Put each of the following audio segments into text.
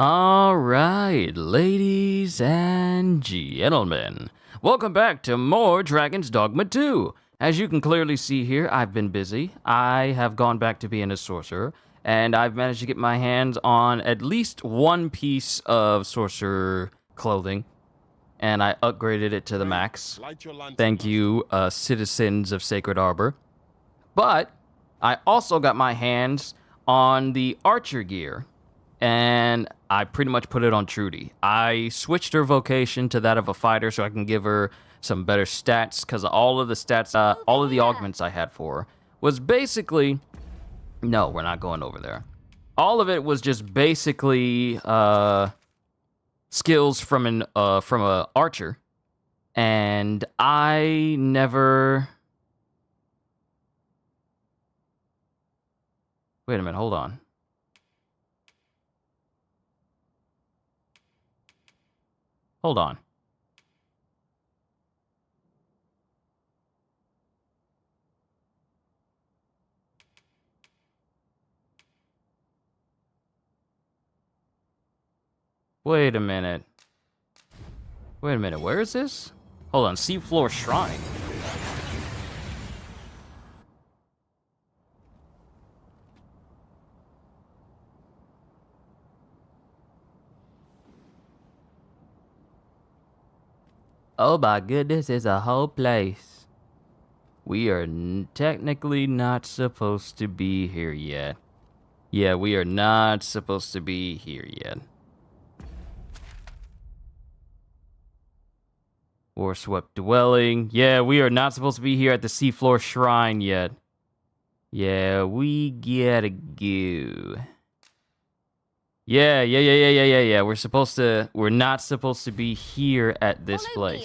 All right, ladies and gentlemen, welcome back to more Dragon's Dogma 2. As you can clearly see here, I've been busy. I have gone back to being a sorcerer, and I've managed to get my hands on at least one piece of sorcerer clothing, and I upgraded it to the max. Thank you, citizens of Sacred Arbor. But I also got my hands on the archer gear, and I pretty much put it on Trudy. I switched her vocation to that of a fighter so I can give her some better stats, because all of the stats, all of the augments I had for her was basically... No, we're not going over there. All of it was just basically skills from a archer, and I never... Wait a minute, hold on. Hold on. Wait a minute. Wait a minute, where is this? Hold on, Seafloor Shrine. Oh my goodness, there's a whole place. We are technically not supposed to be here yet. Yeah, we are not supposed to be here yet. War-swept dwelling. Yeah, we are not supposed to be here at the Seafloor Shrine yet. Yeah, we gotta go. Yeah. We're not supposed to be here at this place.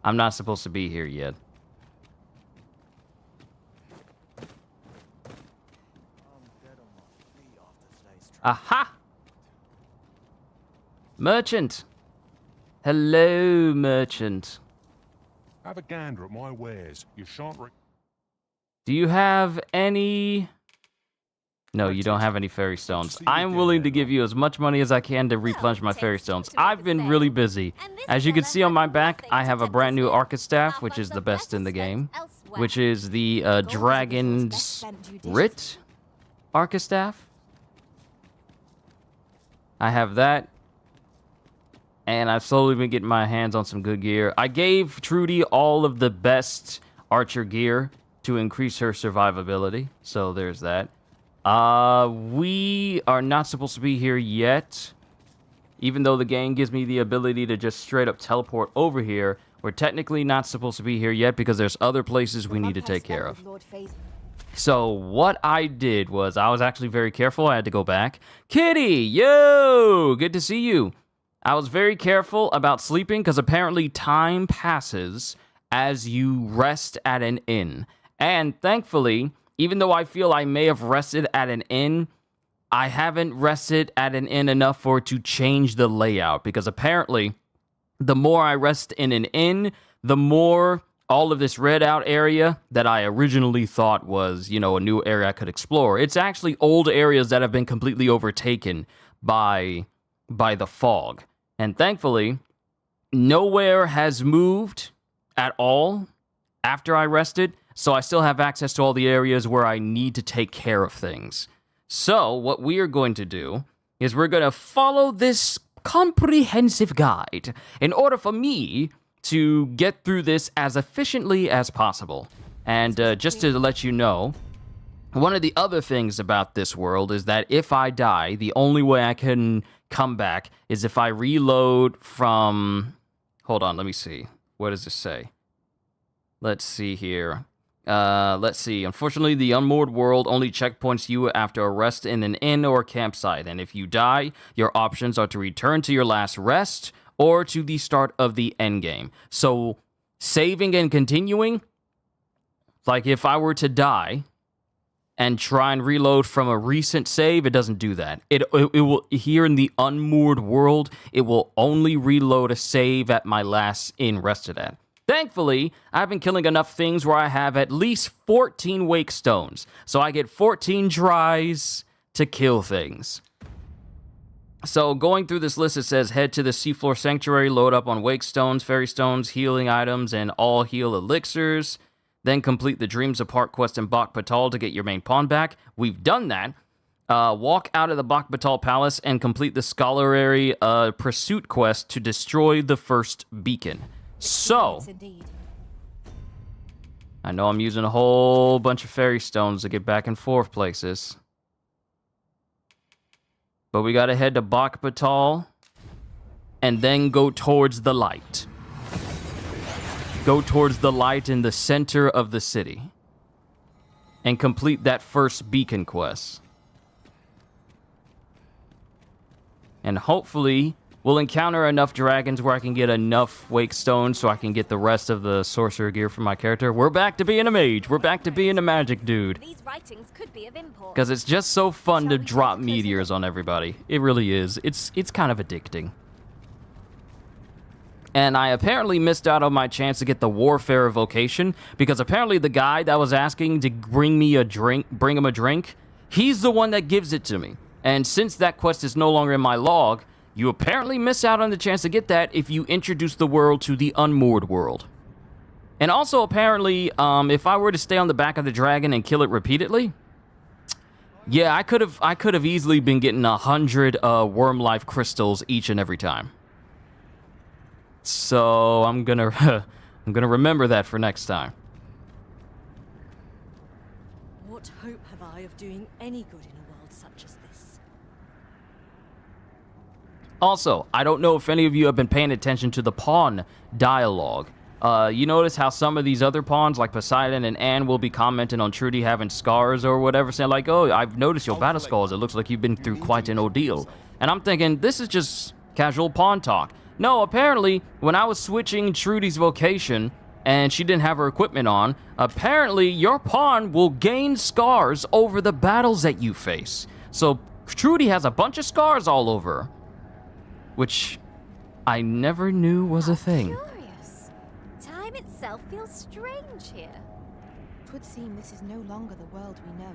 I'm not supposed to be here yet. Aha! Merchant! Hello, merchant. Have a gander at my wares. You shan't. Do you have any... No, you don't have any fairy stones. I'm willing to give you as much money as I can to replenish my fairy stones. I've been really busy. As you can see on my back, I have a brand new Arca Staff, which is the best in the game. Which is the Dragon's Writ Arca Staff. I have that. And I've slowly been getting my hands on some good gear. I gave Trudy all of the best archer gear to increase her survivability. So there's that. We are not supposed to be here yet. Even though the game gives me the ability to just straight up teleport over here, we're technically not supposed to be here yet because there's other places we need to take care of. So what I did was I was actually very careful. I had to go back. Kitty, yo, good to see you. I was very careful about sleeping because apparently time passes as you rest at an inn. And thankfully, even though I feel I may have rested at an inn, I haven't rested at an inn enough for it to change the layout. Because apparently, the more I rest in an inn, the more all of this red out area that I originally thought was, you know, a new area I could explore. It's actually old areas that have been completely overtaken by the fog. And thankfully, nowhere has moved at all after I rested. So I still have access to all the areas where I need to take care of things. So what we are going to do is we're going to follow this comprehensive guide in order for me to get through this as efficiently as possible. And just to let you know, one of the other things about this world is that if I die, the only way I can come back is if I reload from... Hold on, let me see. What does this say? Let's see here. Let's see. Unfortunately, the Unmoored world only checkpoints you after a rest in an inn or campsite. And if you die, your options are to return to your last rest or to the start of the endgame. So, saving and continuing, like if I were to die and try and reload from a recent save, it doesn't do that. It will, here in the Unmoored world, it will only reload a save at my last inn rested at. Thankfully, I've been killing enough things where I have at least 14 wake stones, so I get 14 tries to kill things. So going through this list, it says head to the seafloor sanctuary, load up on wake stones, fairy stones, healing items, and all heal elixirs. Then complete the Dreams Apart quest in Bak Batal to get your main pawn back. We've done that. Walk out of the Bak Batal Palace and complete the Scholarly Pursuit quest to destroy the first beacon. So, I know I'm using a whole bunch of fairy stones to get back and forth places. But we gotta head to Bak Batal and then go towards the light. Go towards the light in the center of the city. And complete that first beacon quest. And hopefully, we'll encounter enough dragons where I can get enough wake stones so I can get the rest of the sorcerer gear for my character. We're back to being a mage. We're back to being a magic dude. These writings could be of import. Because it's just so fun to drop meteors on everybody. It really is. It's kind of addicting. And I apparently missed out on my chance to get the warfare vocation because apparently the guy that was asking to bring him a drink, he's the one that gives it to me. And since that quest is no longer in my log, you apparently miss out on the chance to get that if you introduce the world to the Unmoored world. And also, apparently, if I were to stay on the back of the dragon and kill it repeatedly, yeah, I could have easily been getting 100 worm life crystals each and every time. So I'm gonna remember that for next time. What hope have I of doing any good in a world such as this? Also, I don't know if any of you have been paying attention to the pawn dialogue. You notice how some of these other pawns, like Poseidon and Anne, will be commenting on Trudy having scars or whatever, saying like, oh, I've noticed your battle scars. It looks like you've been through quite an ordeal. And I'm thinking, this is just casual pawn talk. No, apparently, when I was switching Trudy's vocation, and she didn't have her equipment on, apparently your pawn will gain scars over the battles that you face. So Trudy has a bunch of scars all over her, which I never knew was a thing. Curious. Time itself feels strange here. It would seem this is no longer the world we know.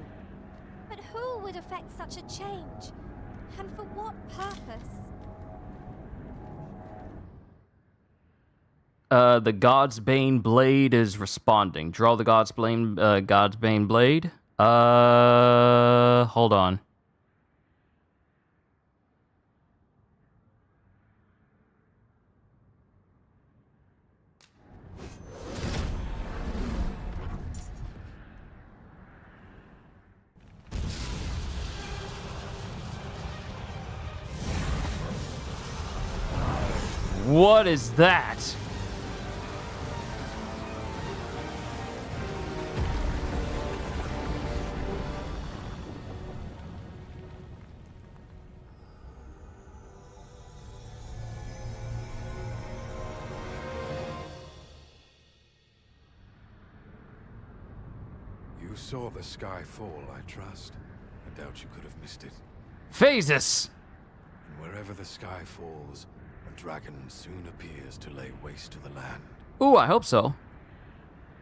But who would affect such a change? And for what purpose? The God's Bane Blade is responding. Draw the God's Bane Blade. Hold on. What is that? You saw the sky fall, I trust. I doubt you could have missed it. Phases! And wherever the sky falls, a dragon soon appears to lay waste to the land. Ooh, I hope so.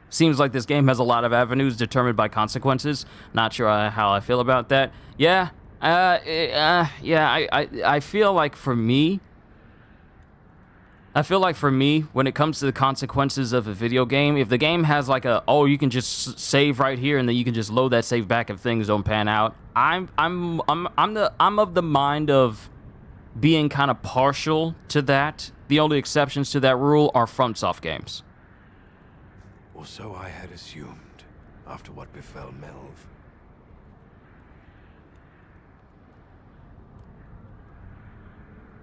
Seems like this game has a lot of avenues determined by consequences. Not sure how I feel about that. Yeah, I feel like for me, when it comes to the consequences of a video game, if the game has like you can just save right here and then you can just load that save back if things don't pan out, I'm of the mind of being kind of partial to that. The only exceptions to that rule are FromSoft games. Or so I had assumed after what befell Melv.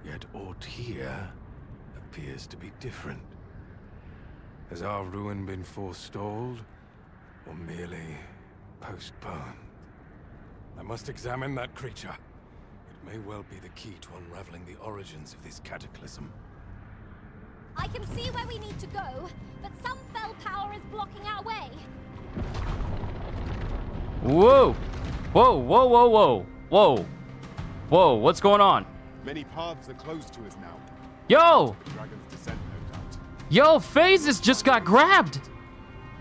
Yet aught here appears to be different. Has our ruin been forestalled, or merely postponed? I must examine that creature. It may well be the key to unraveling the origins of this cataclysm. I can see where we need to go, but some fell power is blocking our way. Whoa! Whoa, whoa, whoa, whoa! Whoa! Whoa, what's going on? Many paths are closed to us now. Yo! The dragon's descent, no doubt. Yo, Phases just got grabbed.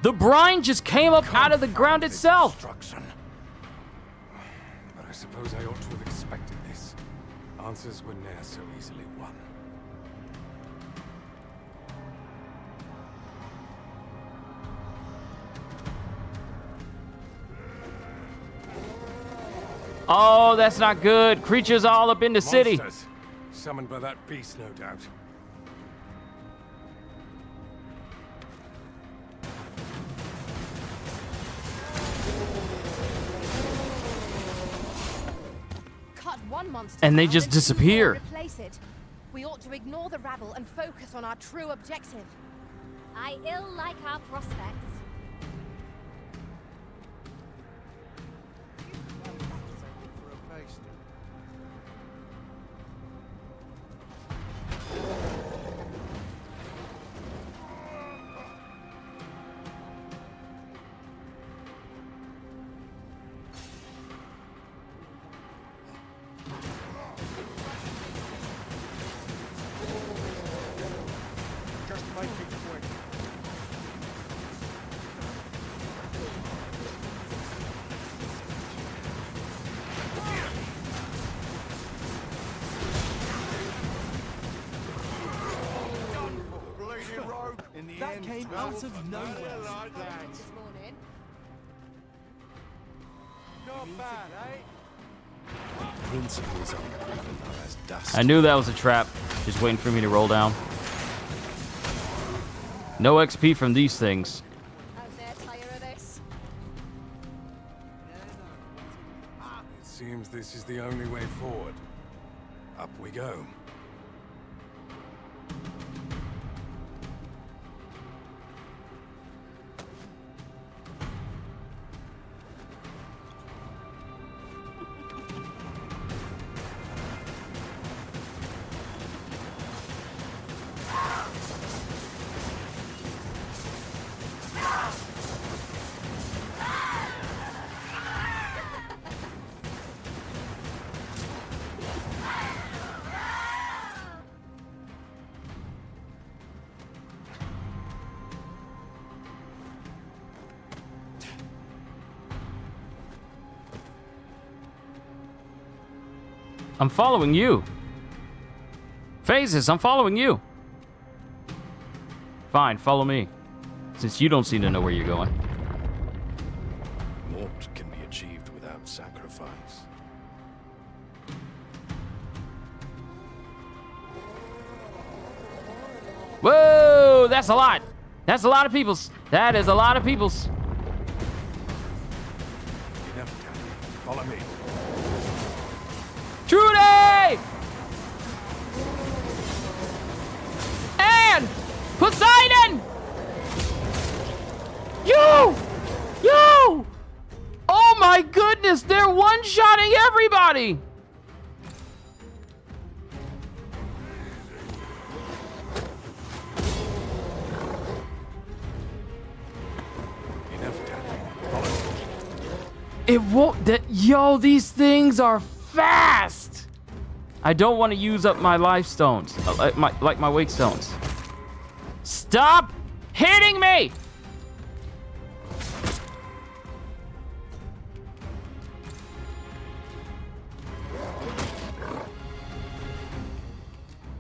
The brine just came up out of the ground itself. Destruction. But I suppose I ought to have expected this. Answers were ne'er so easily won. Oh, that's not good. Creatures all up in the city. Monsters, summoned by that beast, no doubt. Cut one monster And they down just two more disappear. Replace it. We ought to ignore the rabble and focus on our true objective. I ill like our prospects. Just make it quick. Bleeding rogue. In the That end, came well, out of nowhere. like that. This morning. Not bad, eh? Principles unproven are as dust. I knew that was a trap. Just waiting for me to roll down. No XP from these things. I'm there tired of this. It seems this is the only way forward. Up we go. I'm following you. Phases, I'm following you. Fine, follow me. Since you don't seem to know where you're going. Naught can be achieved without sacrifice. Whoa, that's a lot. That's a lot of peoples. That is a lot of peoples. Enough time. Follow me. Trudy! And Poseidon! You! Oh my goodness, they're one-shotting everybody! Enough time. Follow me. It won't. Yo, these things are fast. I don't want to use up my life stones, like my wake stones. Stop hitting me!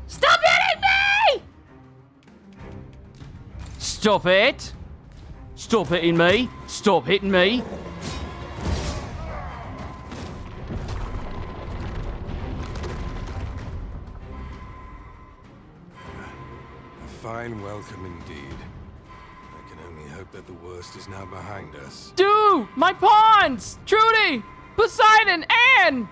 Stop hitting me! Stop it! Stop hitting me! Stop hitting me! A fine welcome indeed. I can only hope that the worst is now behind us. Dude, my pawns! Trudy! Poseidon! Anne!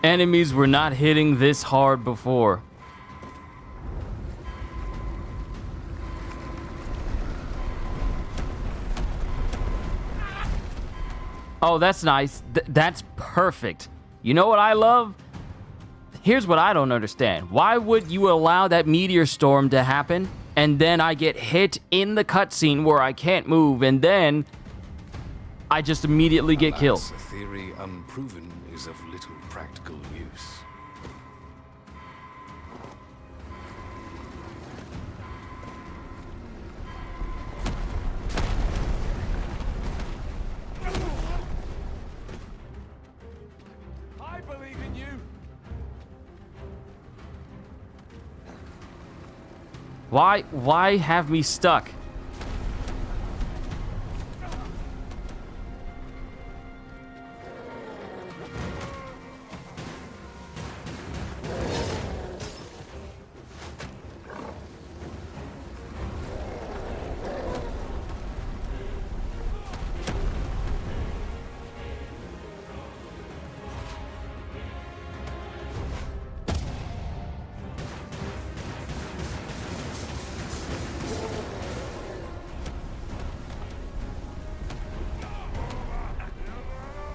Enemies were not hitting this hard before. Oh, that's nice. That's perfect. You know what I love? Here's what I don't understand. Why would you allow that meteor storm to happen, and then I get hit in the cutscene where I can't move, and then I just immediately get killed. Alas, a theory unproven is of little practical use. I believe in you. Why have me stuck?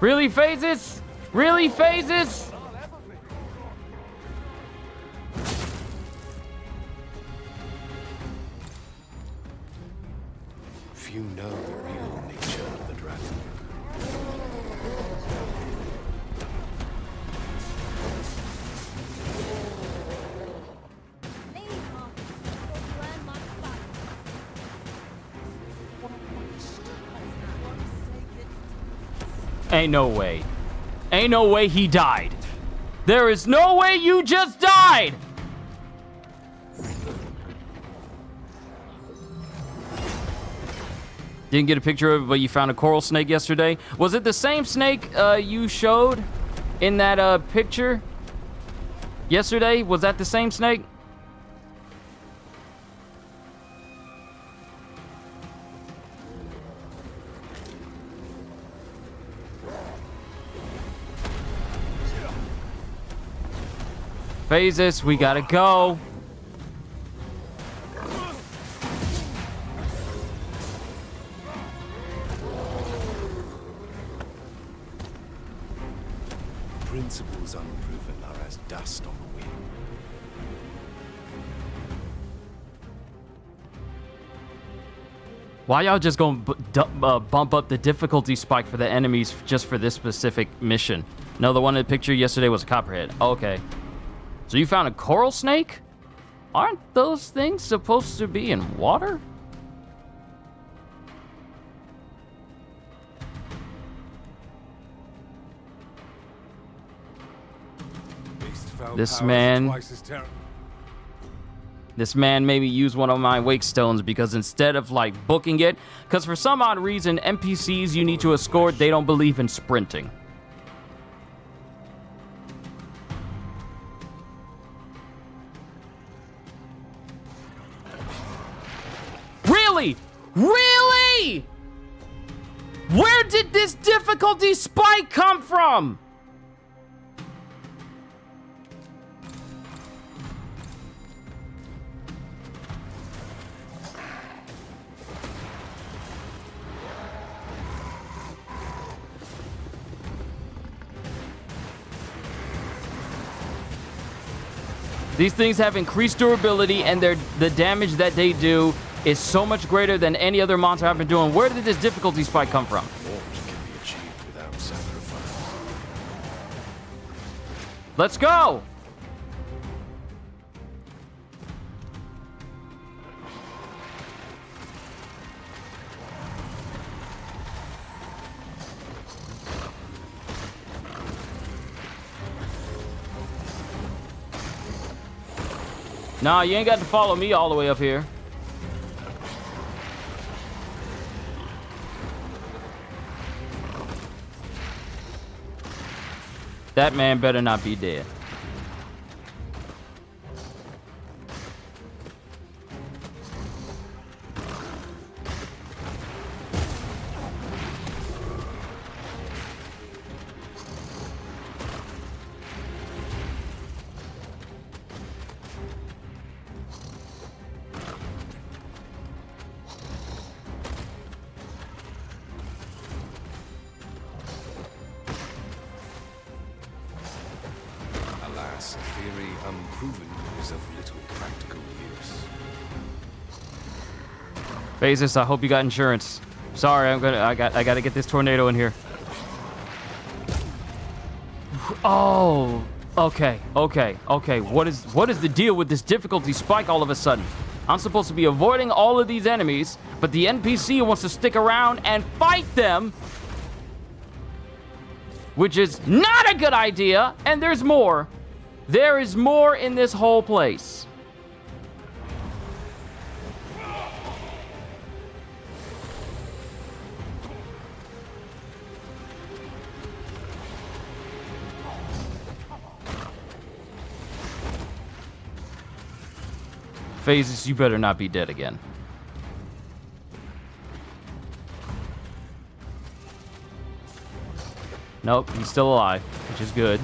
Really, Phases? Really, Phases? Few know the real nature of the dragon. Ain't no way. Ain't no way he died. There is no way you just died! Didn't get a picture of it, but you found a coral snake yesterday. Was it the same snake you showed in that picture yesterday? Was that the same snake? Phases, we gotta go. Principles unproven are as dust on the wind. Why y'all just gonna bump up the difficulty spike for the enemies just for this specific mission? No, the one in the picture yesterday was a copperhead. Okay. So you found a coral snake? Aren't those things supposed to be in water? This man made me use one of my wake stones because instead of like booking it, because for some odd reason NPCs you need to escort, they don't believe in sprinting. Really? Really? Where did this difficulty spike come from? These things have increased durability, and the damage that they do is so much greater than any other monster I've been doing. Where did this difficulty spike come from? What can be achieved without sacrifice? Let's go! Nah, you ain't got to follow me all the way up here. That man better not be dead. Alas, a theory unproven is of little practical use. Phases, I hope you got insurance. Sorry, I gotta get this tornado in here. Oh, okay. What is the deal with this difficulty spike all of a sudden? I'm supposed to be avoiding all of these enemies, but the NPC wants to stick around and fight them, which is not a good idea. And there's more. There is more in this whole place. Phases, you better not be dead again. Nope, he's still alive, which is good.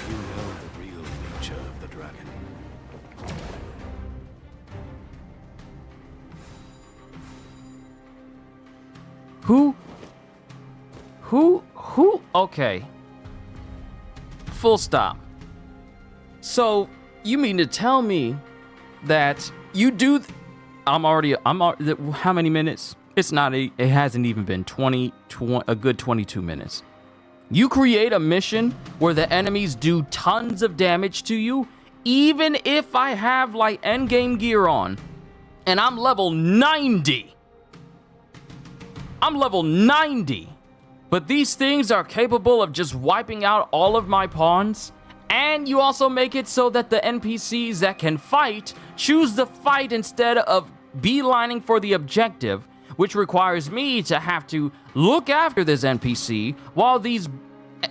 You know the real nature of the dragon. Who? Okay. Full stop. So, you mean to tell me that you do... how many minutes? It hasn't even been 20, a good 22 minutes. You create a mission where the enemies do tons of damage to you, even if I have, like, endgame gear on, and I'm level 90. I'm level 90. But these things are capable of just wiping out all of my pawns. And you also make it so that the NPCs that can fight choose the fight instead of beelining for the objective, which requires me to have to look after this NPC while these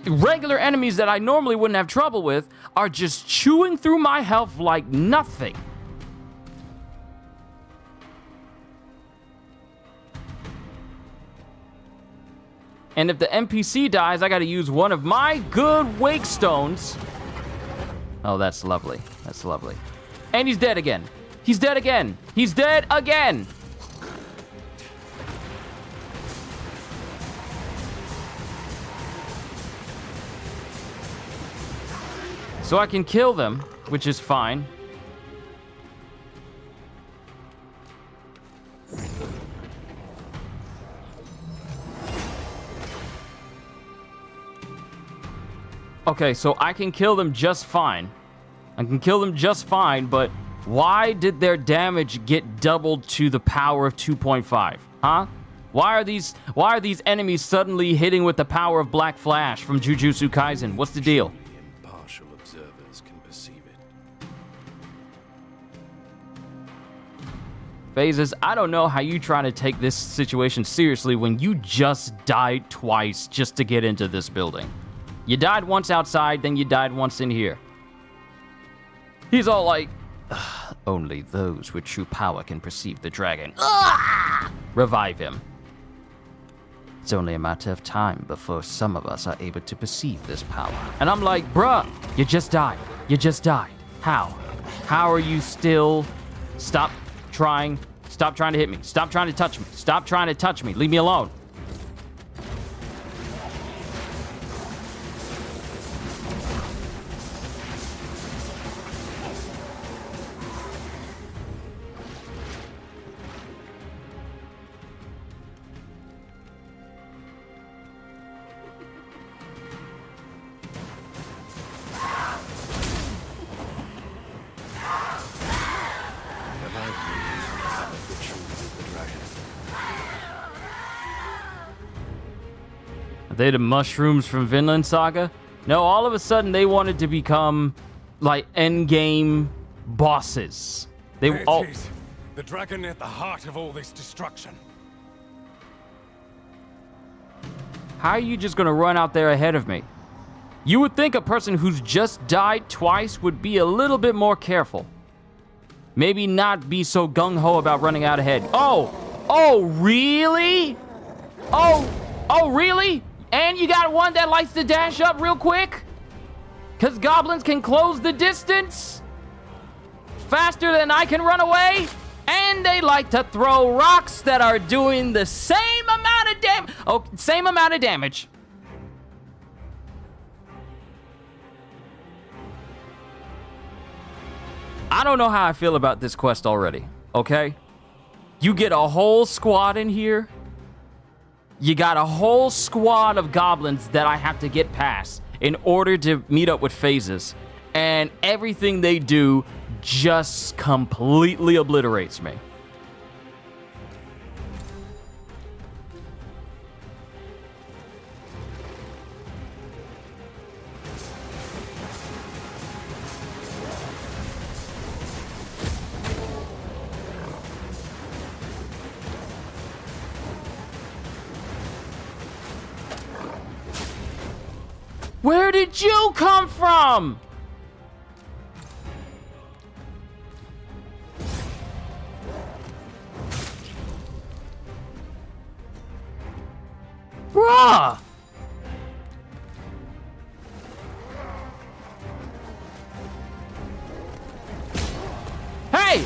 regular enemies that I normally wouldn't have trouble with are just chewing through my health like nothing. And if the NPC dies, I gotta use one of my good wake stones. Oh, that's lovely. That's lovely. And he's dead again. He's dead again. He's dead again. So I can kill them, which is fine. Okay, so I can kill them just fine. But why did their damage get doubled to the power of 2.5? Huh? Why are these enemies suddenly hitting with the power of Black Flash from Jujutsu Kaisen? What's the deal? Only impartial observers can perceive it. Phases, I don't know how you try to take this situation seriously when you just died twice just to get into this building. You died once outside, then you died once in here. He's all like, only those with true power can perceive the dragon. Revive him. It's only a matter of time before some of us are able to perceive this power. And I'm like, bruh, you just died. How? How are you still... Stop trying to hit me. Stop trying to touch me. Leave me alone. They the mushrooms from Vinland Saga? No, all of a sudden they wanted to become like endgame bosses. There it is. The dragon at the heart of all this destruction. How are you just gonna run out there ahead of me? You would think a person who's just died twice would be a little bit more careful. Maybe not be so gung-ho about running out ahead. Oh, really? Oh, really? And you got one that likes to dash up real quick? Because goblins can close the distance faster than I can run away? And they like to throw rocks that are doing the same amount of damage. Oh, same amount of damage. I don't know how I feel about this quest already, okay? You get a whole squad in here. You got a whole squad of goblins that I have to get past in order to meet up with phases. And everything they do just completely obliterates me. Where did you come from? Bruh! Hey!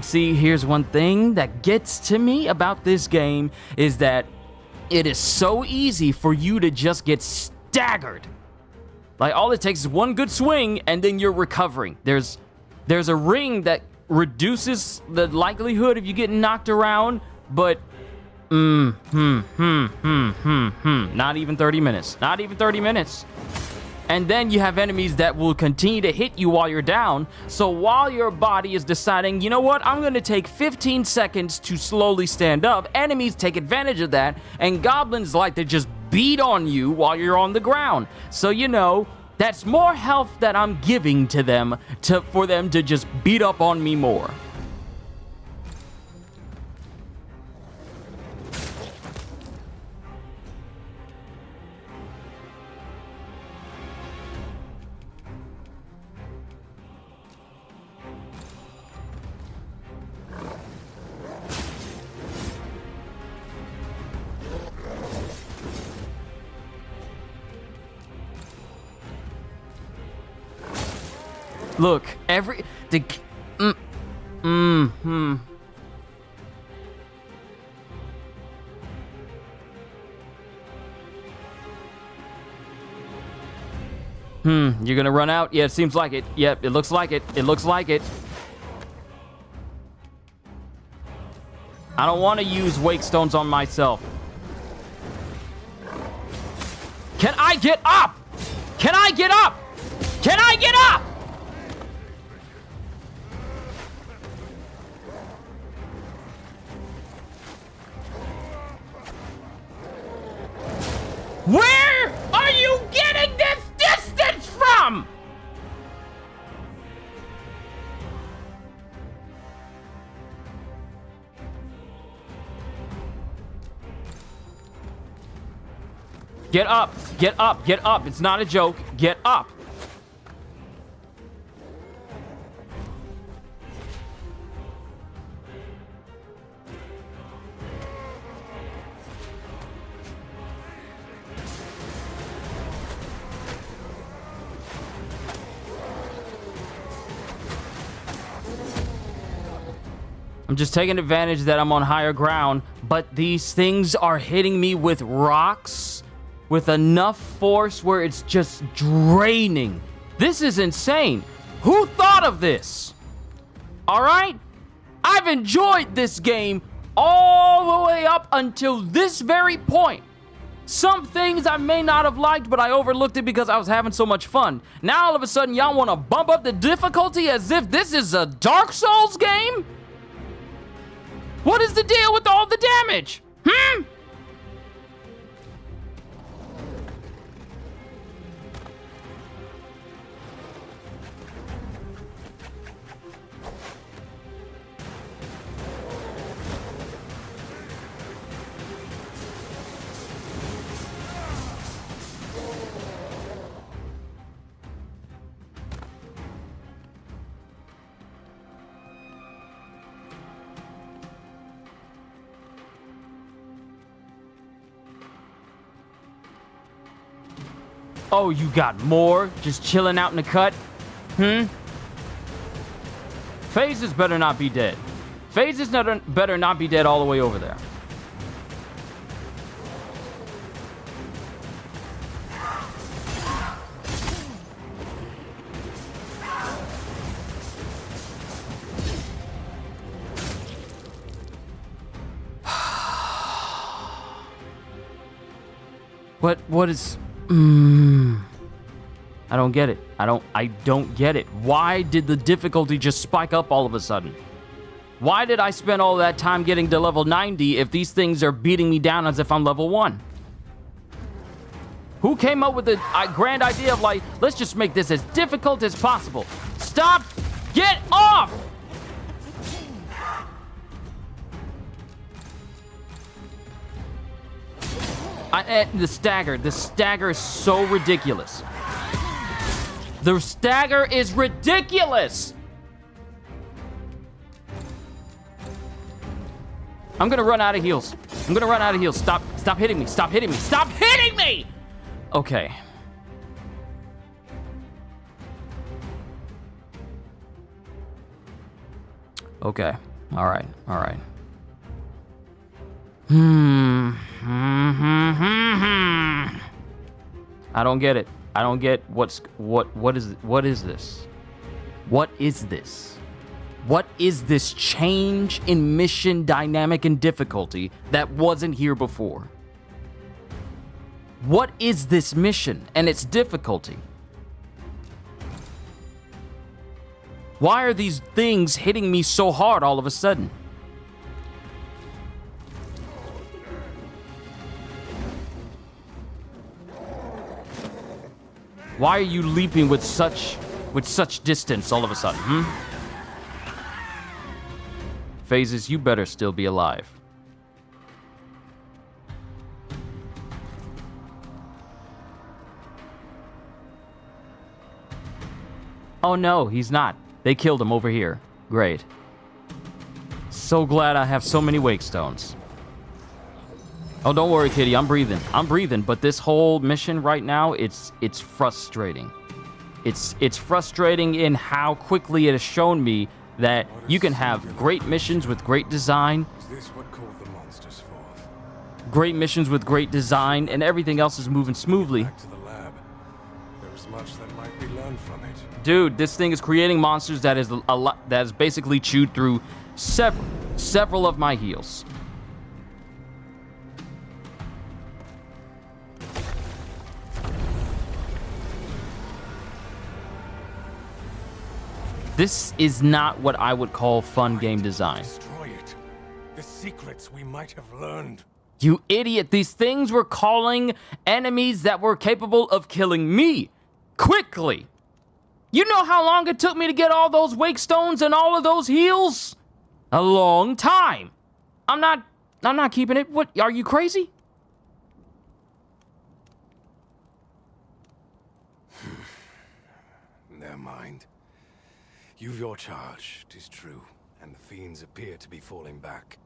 See, here's one thing that gets to me about this game is that it is so easy for you to just get staggered. Like, all it takes is one good swing, and then you're recovering. There's a ring that reduces the likelihood of you getting knocked around, but not even 30 minutes. Not even 30 minutes. And then you have enemies that will continue to hit you while you're down. So while your body is deciding, you know what, I'm going to take 15 seconds to slowly stand up, enemies take advantage of that, and goblins like to just beat on you while you're on the ground. So, you know, that's more health that I'm giving to them for them to just beat up on me more. Look, you're gonna run out? Yeah, it seems like it. Yep, it looks like it. It looks like it. I don't want to use wake stones on myself. Can I get up? Can I get up? Can I get up? Where are you getting this distance from? Get up, get up, get up. It's not a joke. Get up. I'm just taking advantage that I'm on higher ground, but these things are hitting me with rocks with enough force where it's just draining. This is insane. Who thought of this? All right? I've enjoyed this game all the way up until this very point. Some things I may not have liked, but I overlooked it because I was having so much fun. Now all of a sudden y'all want to bump up the difficulty as if this is a Dark Souls game? What is the deal with all the damage? Oh, you got more? Just chilling out in the cut? Phases better not be dead. Phases better not be dead all the way over there. What is... I don't get it. I don't get it. Why did the difficulty just spike up all of a sudden? Why did I spend all that time getting to level 90 if these things are beating me down as if I'm level 1? Who came up with the grand idea of, like, let's just make this as difficult as possible? Stop! Get off! The stagger is so ridiculous. The stagger is ridiculous! I'm gonna run out of heals. Stop hitting me. Stop hitting me. Stop hitting me! Okay. Okay. All right. I don't get it. I don't get what is this? What is this? What is this change in mission dynamic and difficulty that wasn't here before? What is this mission and its difficulty? Why are these things hitting me so hard all of a sudden? Why are you leaping with such distance all of a sudden, Phases, you better still be alive. Oh no, he's not. They killed him over here. Great. So glad I have so many wake stones. Oh, don't worry, kitty. I'm breathing. But this whole mission right now, it's frustrating. It's frustrating in how quickly it has shown me that you can have great missions with great design. Is this what called the monsters forth? Great missions with great design, and everything else is moving smoothly. Back to the lab. There is much that might be learned from it. Dude, this thing is creating monsters that is a lot, that is basically chewed through several of my heals. This is not what I would call fun game design. Destroy it. The secrets we might have learned. You idiot, these things were calling enemies that were capable of killing me quickly. You know how long it took me to get all those wake stones and all of those heals? A long time. I'm not keeping it. What, are you crazy? Never mind. You've your charge, 'tis true, and the fiends appear to be falling back.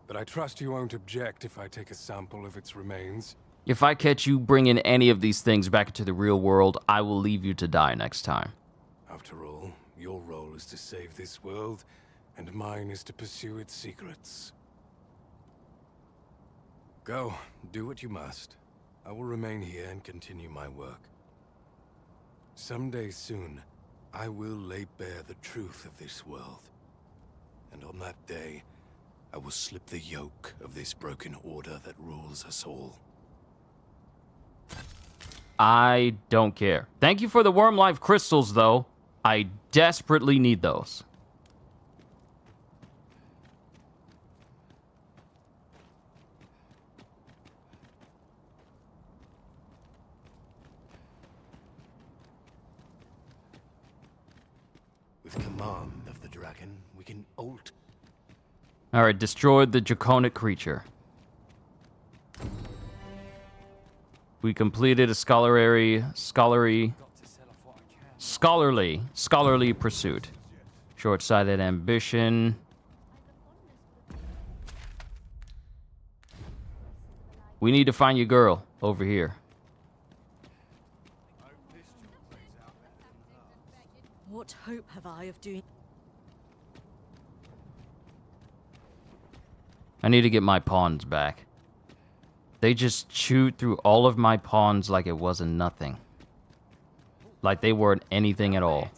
But I trust you won't object if I take a sample of its remains. If I catch you bringing any of these things back into the real world, I will leave you to die next time. After all, your role is to save this world, and mine is to pursue its secrets. Go, do what you must. I will remain here and continue my work. Someday soon, I will lay bare the truth of this world. And on that day, I will slip the yoke of this broken order that rules us all. I don't care. Thank you for the worm life crystals, though. I desperately need those. With command of the dragon, we can ult. Alright, destroyed the draconic creature. We completed a scholarly pursuit. Short-sighted ambition. We need to find your girl over here. What hope have I of doing... I need to get my pawns back. They just chewed through all of my pawns like it wasn't nothing. Like they weren't anything at all.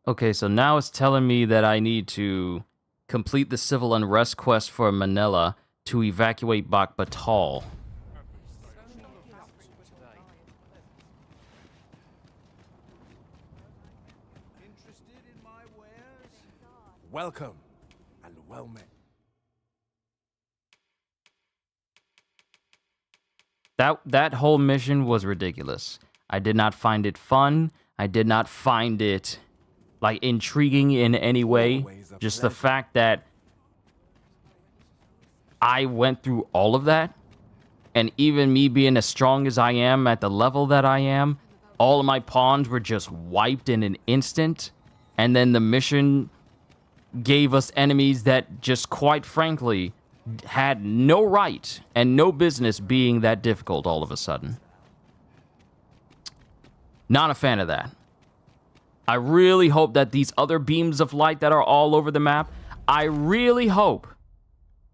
Okay, so now it's telling me that I need to complete the civil unrest quest for Manila to evacuate Batal. Welcome and well met. That whole mission was ridiculous. I did not find it fun. I did not find it like intriguing in any way. Just the fact that I went through all of that, and even me being as strong as I am at the level that I am, all of my pawns were just wiped in an instant. And then the mission gave us enemies that just quite frankly had no right and no business being that difficult all of a sudden. Not a fan of that. I really hope that these other beams of light that are all over the map, I really hope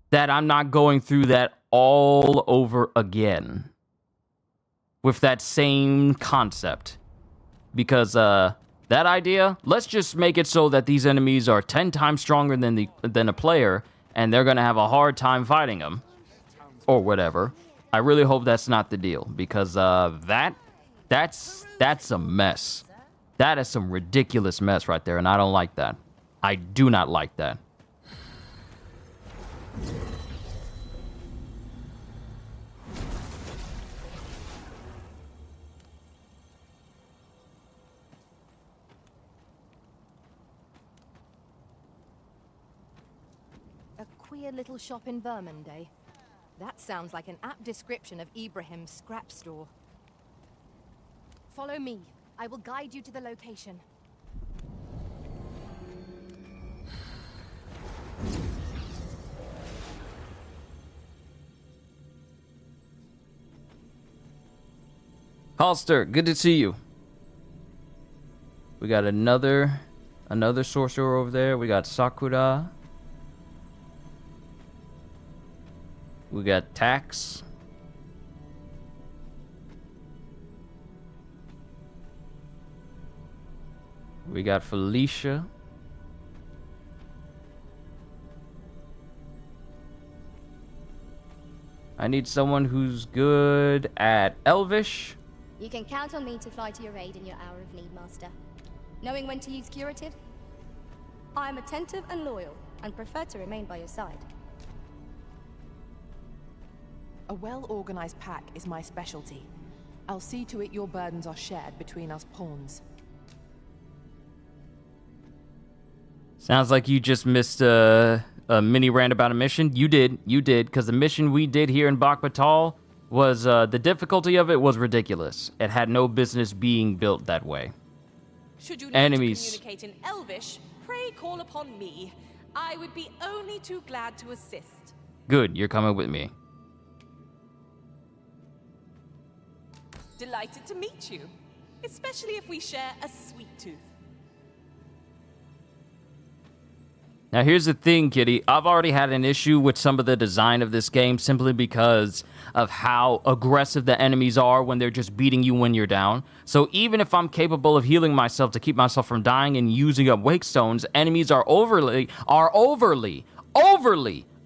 that I'm not going through that all over again with that same concept. Because that idea, let's just make it so that these enemies are 10 times stronger than a player, and they're going to have a hard time fighting them or whatever. I really hope that's not the deal, because that's a mess. That is some ridiculous mess right there, and I don't like that. I do not like that. A queer little shop in Vermond, eh? That sounds like an apt description of Ibrahim's scrap store. Follow me. I will guide you to the location. Halster, good to see you. We got another sorcerer over there. We got Sakura. We got Tax. We got Felicia. I need someone who's good at Elvish. You can count on me to fly to your aid in your hour of need, Master. Knowing when to use curative, I am attentive and loyal, and prefer to remain by your side. A well-organized pack is my specialty. I'll see to it your burdens are shared between us pawns. Sounds like you just missed a mini rant about a mission. You did, because the mission we did here in Batal was, the difficulty of it was ridiculous. It had no business being built that way. Should you need Enemies. to communicate in Elvish, pray call upon me. I would be only too glad to assist. Good, you're coming with me. Delighted to meet you, especially if we share a sweet tooth. Now here's the thing, Kitty. I've already had an issue with some of the design of this game simply because of how aggressive the enemies are when they're just beating you when you're down. So even if I'm capable of healing myself to keep myself from dying and using up wake stones, enemies are overly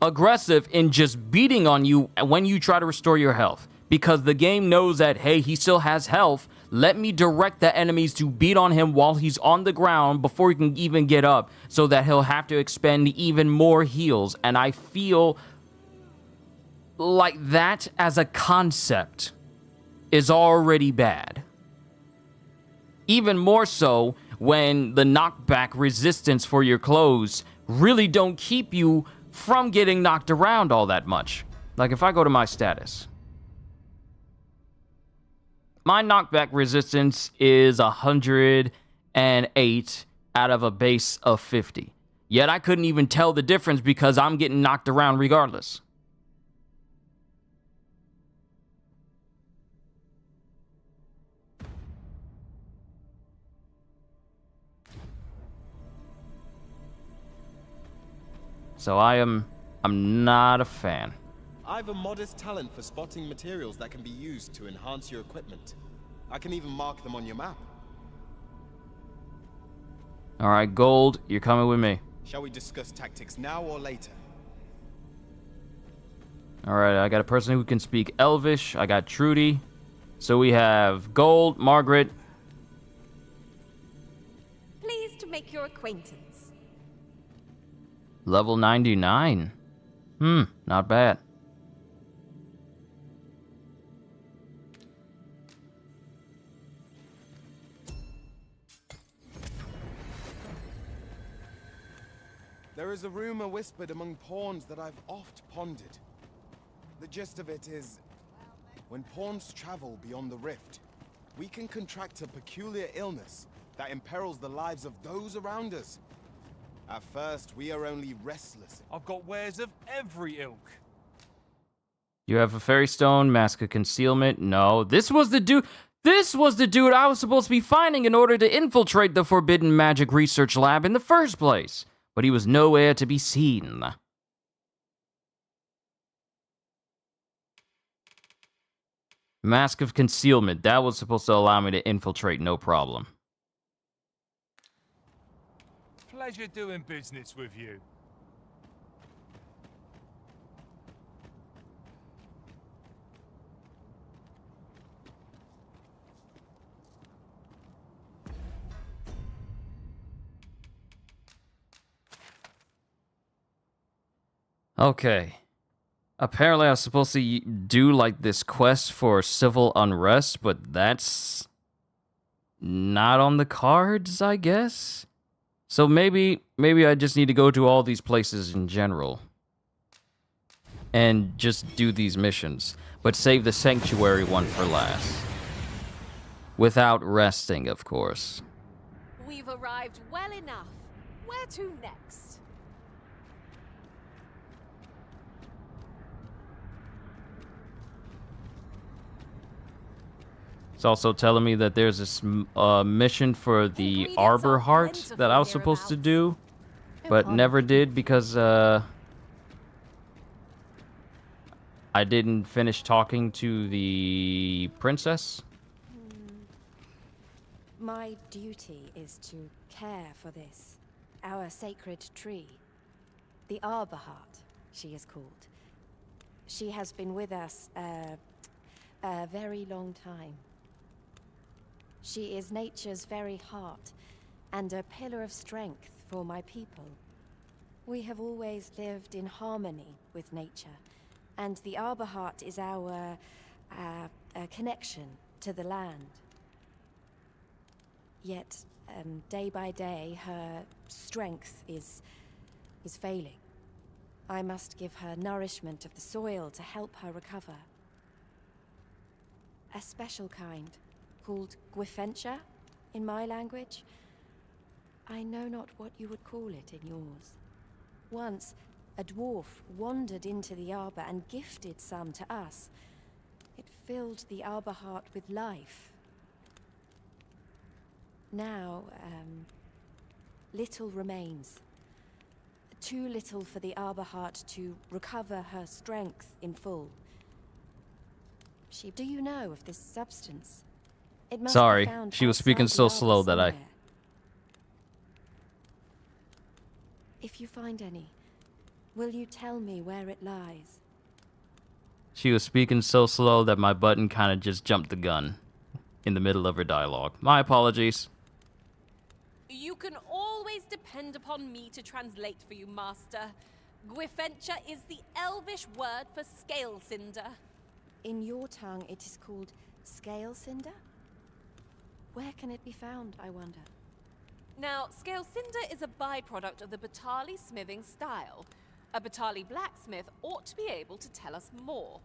aggressive in just beating on you when you try to restore your health. Because the game knows that, hey, he still has health. Let me direct the enemies to beat on him while he's on the ground before he can even get up, so that he'll have to expend even more heals. And I feel like that as a concept is already bad. Even more so when the knockback resistance for your clothes really don't keep you from getting knocked around all that much. Like if I go to my status, my knockback resistance is 108 out of a base of 50. Yet I couldn't even tell the difference because I'm getting knocked around regardless. So I'm not a fan. I've a modest talent for spotting materials that can be used to enhance your equipment. I can even mark them on your map. Alright, Gold, you're coming with me. Shall we discuss tactics now or later? Alright, I got a person who can speak Elvish. I got Trudy. So we have Gold, Margaret. Pleased to make your acquaintance. Level 99. Not bad. There is a rumor whispered among pawns that I've oft pondered. The gist of it is, when pawns travel beyond the rift, we can contract a peculiar illness that imperils the lives of those around us. At first, we are only restless. I've got wares of every ilk. You have a fairy stone, mask of concealment. No, this was the dude. This was the dude I was supposed to be finding in order to infiltrate the forbidden magic research lab in the first place. But he was nowhere to be seen. Mask of concealment. That was supposed to allow me to infiltrate, no problem. Pleasure doing business with you. Okay. Apparently I was supposed to do like this quest for civil unrest, but that's not on the cards, I guess. So maybe I just need to go to all these places in general and just do these missions, but save the sanctuary one for last. Without resting, of course. We've arrived well enough. Where to next? It's also telling me that there's this mission for the Arbor Heart that I was supposed to do, but never did because I didn't finish talking to the princess. My duty is to care for this, our sacred tree. The Arbor Heart, she is called. She has been with us a very long time. She is nature's very heart, and a pillar of strength for my people. We have always lived in harmony with nature, and the Arbor Heart is our connection to the land. Yet, day by day, her strength is failing. I must give her nourishment of the soil to help her recover. A special kind, called Gwifentia in my language. I know not what you would call it in yours. Once, a dwarf wandered into the arbor and gifted some to us. It filled the Arbor Heart with life. Now, little remains. Too little for the Arbor Heart to recover her strength in full. Do you know of this substance? It must Sorry, be found she was speaking outside so the slow arbor that I... somewhere. If you find any, will you tell me where it lies? She was speaking so slow that my button kind of just jumped the gun in the middle of her dialogue. My apologies. You can always depend upon me to translate for you, Master. Gwifentia is the Elvish word for scale cinder. In your tongue, it is called scale cinder? Where can it be found, I wonder? Now, scale cinder is a byproduct of the Batali smithing style. A Batali blacksmith ought to be able to tell us more.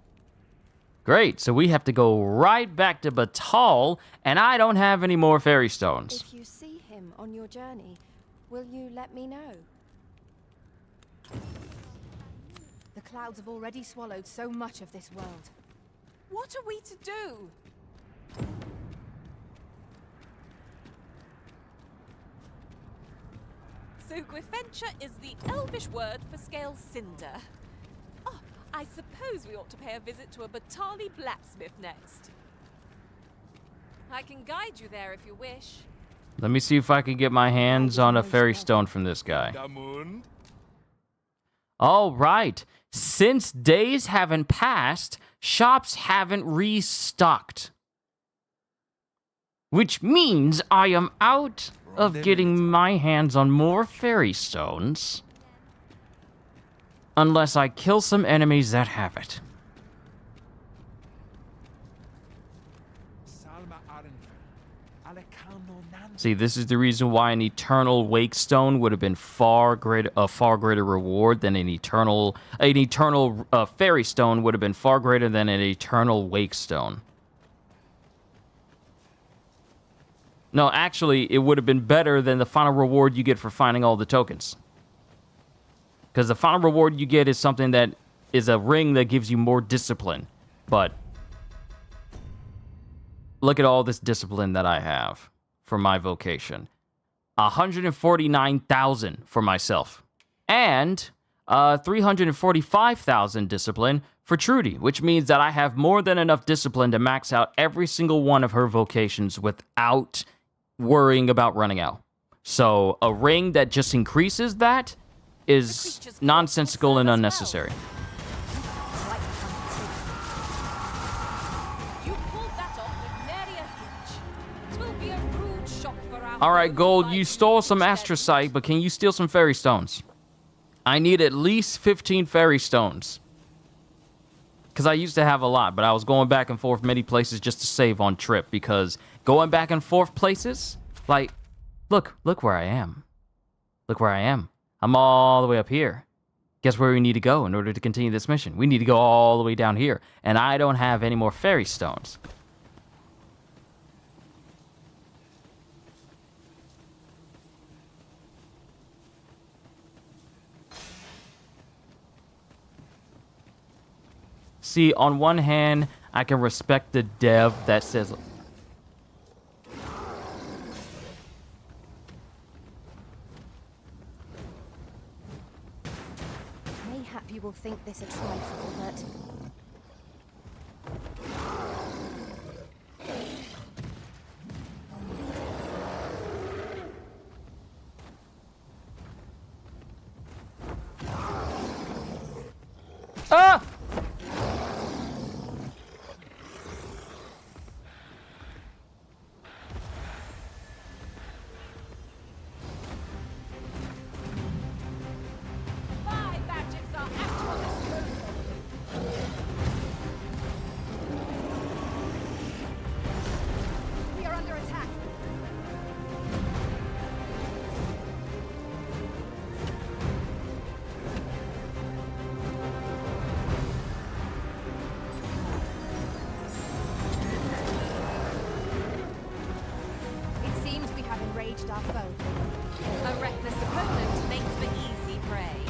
Great, so we have to go right back to Batal, and I don't have any more fairy stones. If you see him on your journey, will you let me know? The clouds have already swallowed so much of this world. What are we to do? So Gwifentia is the Elvish word for scale cinder. Oh, I suppose we ought to pay a visit to a Batali blacksmith next. I can guide you there if you wish. Let me see if I can get my hands on a fairy stone from this guy. All right. Since days haven't passed, shops haven't restocked. Which means I am out of getting my hands on more fairy stones. Unless I kill some enemies that have it. See, this is the reason why an eternal wake stone would have been a far greater reward than an eternal fairy stone would have been far greater than an eternal wake stone. No, actually, it would have been better than the final reward you get for finding all the tokens. Because the final reward you get is something that is a ring that gives you more discipline. But look at all this discipline that I have for my vocation. 149,000 for myself. And 345,000 discipline for Trudy, which means that I have more than enough discipline to max out every single one of her vocations without worrying about running out. So a ring that just increases that is nonsensical and unnecessary. Alright, Gold, you stole some astrocyte, but can you steal some fairy stones? I need at least 15 fairy stones. Because I used to have a lot, but I was going back and forth many places just to save on trip. Because going back and forth places, like, look where I am. Look where I am. I'm all the way up here. Guess where we need to go in order to continue this mission? We need to go all the way down here. And I don't have any more fairy stones. See, on one hand, I can respect the dev that says... Mayhap you will think this a trifle, but... Ah! We are under attack. It seems we have enraged our foe. A reckless opponent makes for easy prey.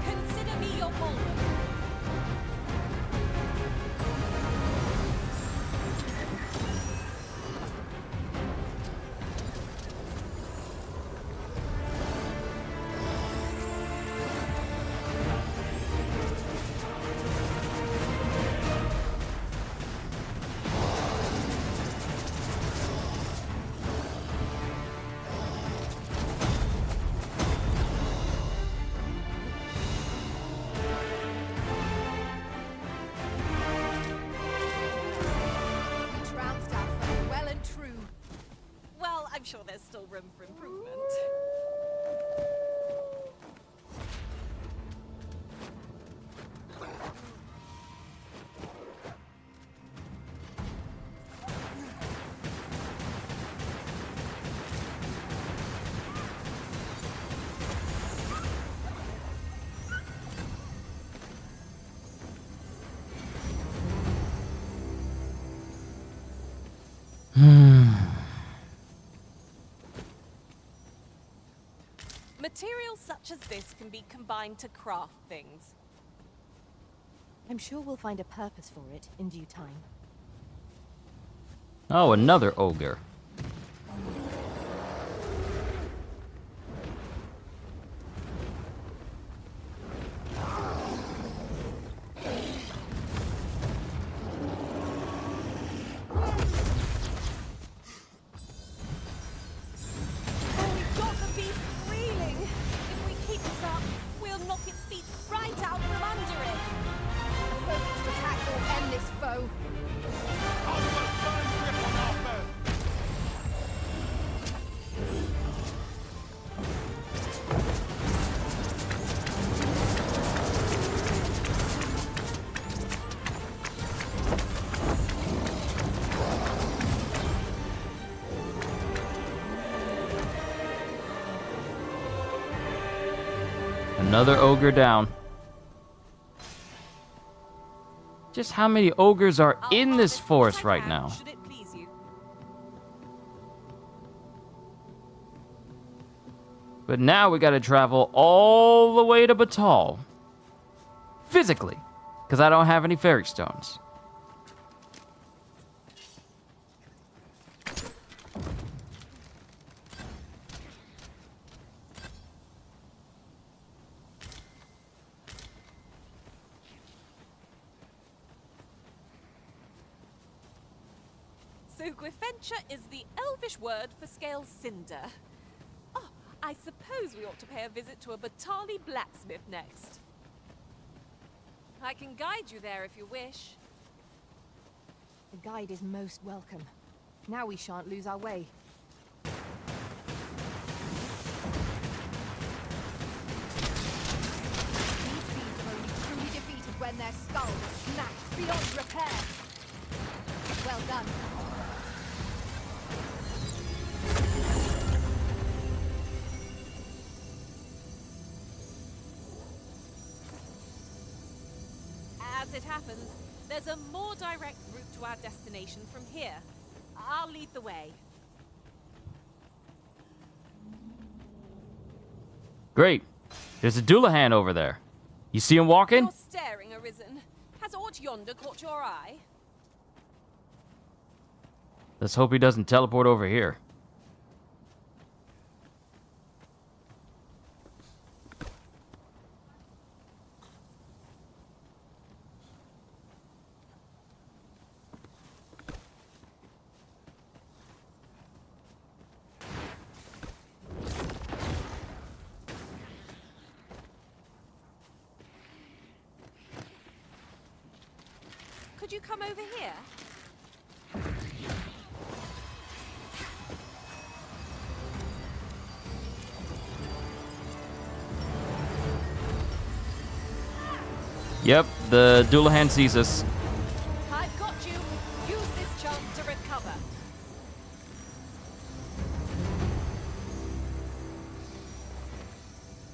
Consider me your bulwark. We trounced our foe well and true. Well, I'm sure there's still room for improvement. Materials such as this can be combined to craft things. I'm sure we'll find a purpose for it in due time. Oh, another ogre. Another ogre down. Just how many ogres are in this forest right now? Should it please you? But now we gotta travel all the way to Batal. Physically. Because I don't have any fairy stones. So Gwifencha is the elvish word for scale cinder. Oh, I suppose we ought to pay a visit to a Batali blacksmith next. I can guide you there if you wish. The guide is most welcome. Now we shan't lose our way. These beasts are only truly defeated when their skulls are smashed beyond repair. Well done. As it happens, there's a more direct route to our destination from here. I'll lead the way. Great. There's a Doulahan over there. You see him walking? You're staring, Arisen. Has aught yonder caught your eye? Let's hope he doesn't teleport over here. Could you come over here? Yep, the Doulahan sees us. I've got you. Use this chance to recover.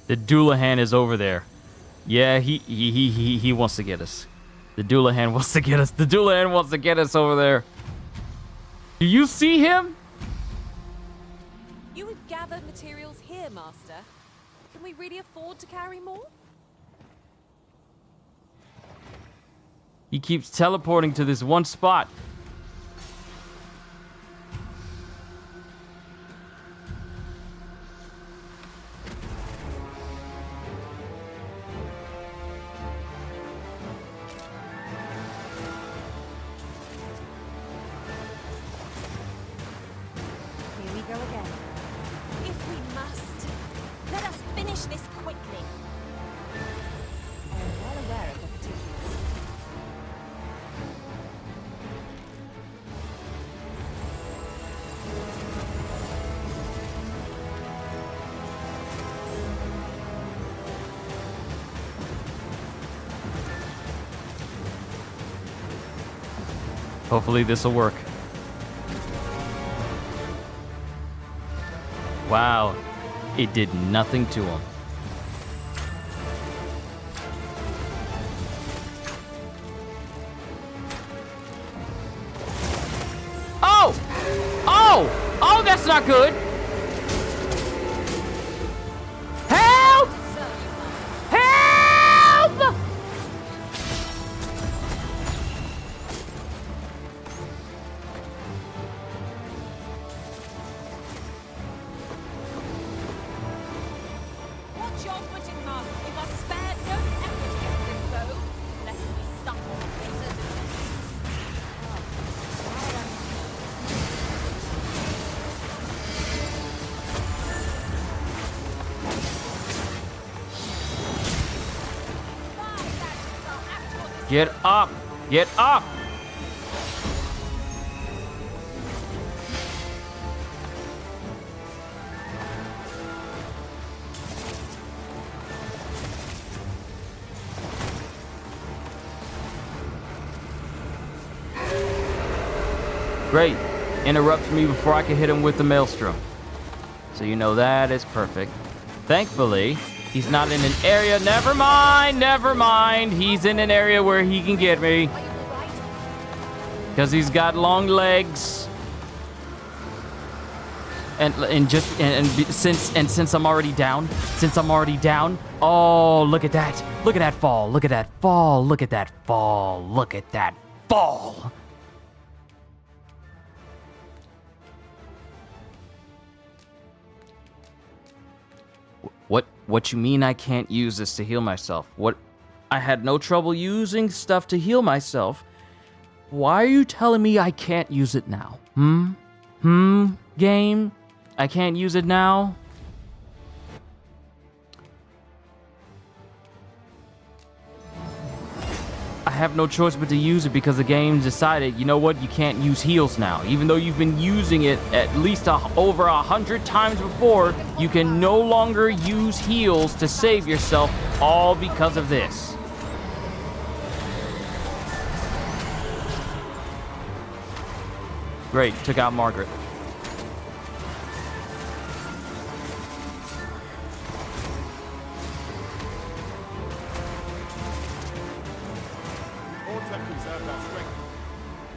The Doulahan is over there. Yeah, he wants to get us. The Doulahan wants to get us. The Doulahan wants to get us over there. Do you see him? You would gather materials here, Master. Can we really afford to carry more? He keeps teleporting to this one spot. Here we go again. If we must, let us finish this quickly. I am well aware of the particulars. Hopefully this will work. Wow, it did nothing to him. Oh! Oh! Oh, that's not good! Help! Help! Watch your footing, Master. We must spare no effort against this foe, lest we suffer bitter defeat. Get up! Get up! Great. Interrupts me before I can hit him with the maelstrom. So you know that is perfect. Thankfully, He's not in an area. Never mind. Never mind. He's in an area where he can get me. Because he's got long legs. And since I'm already down, oh, look at that. Look at that fall. Look at that fall. Look at that fall. Look at that fall. What you mean I can't use this to heal myself? What? I had no trouble using stuff to heal myself. Why are you telling me I can't use it now? Game? I can't use it now? I have no choice but to use it because the game decided, you know what, you can't use heals now. Even though you've been using it at least over 100 times before, you can no longer use heals to save yourself, all because of this. Great, took out Margaret.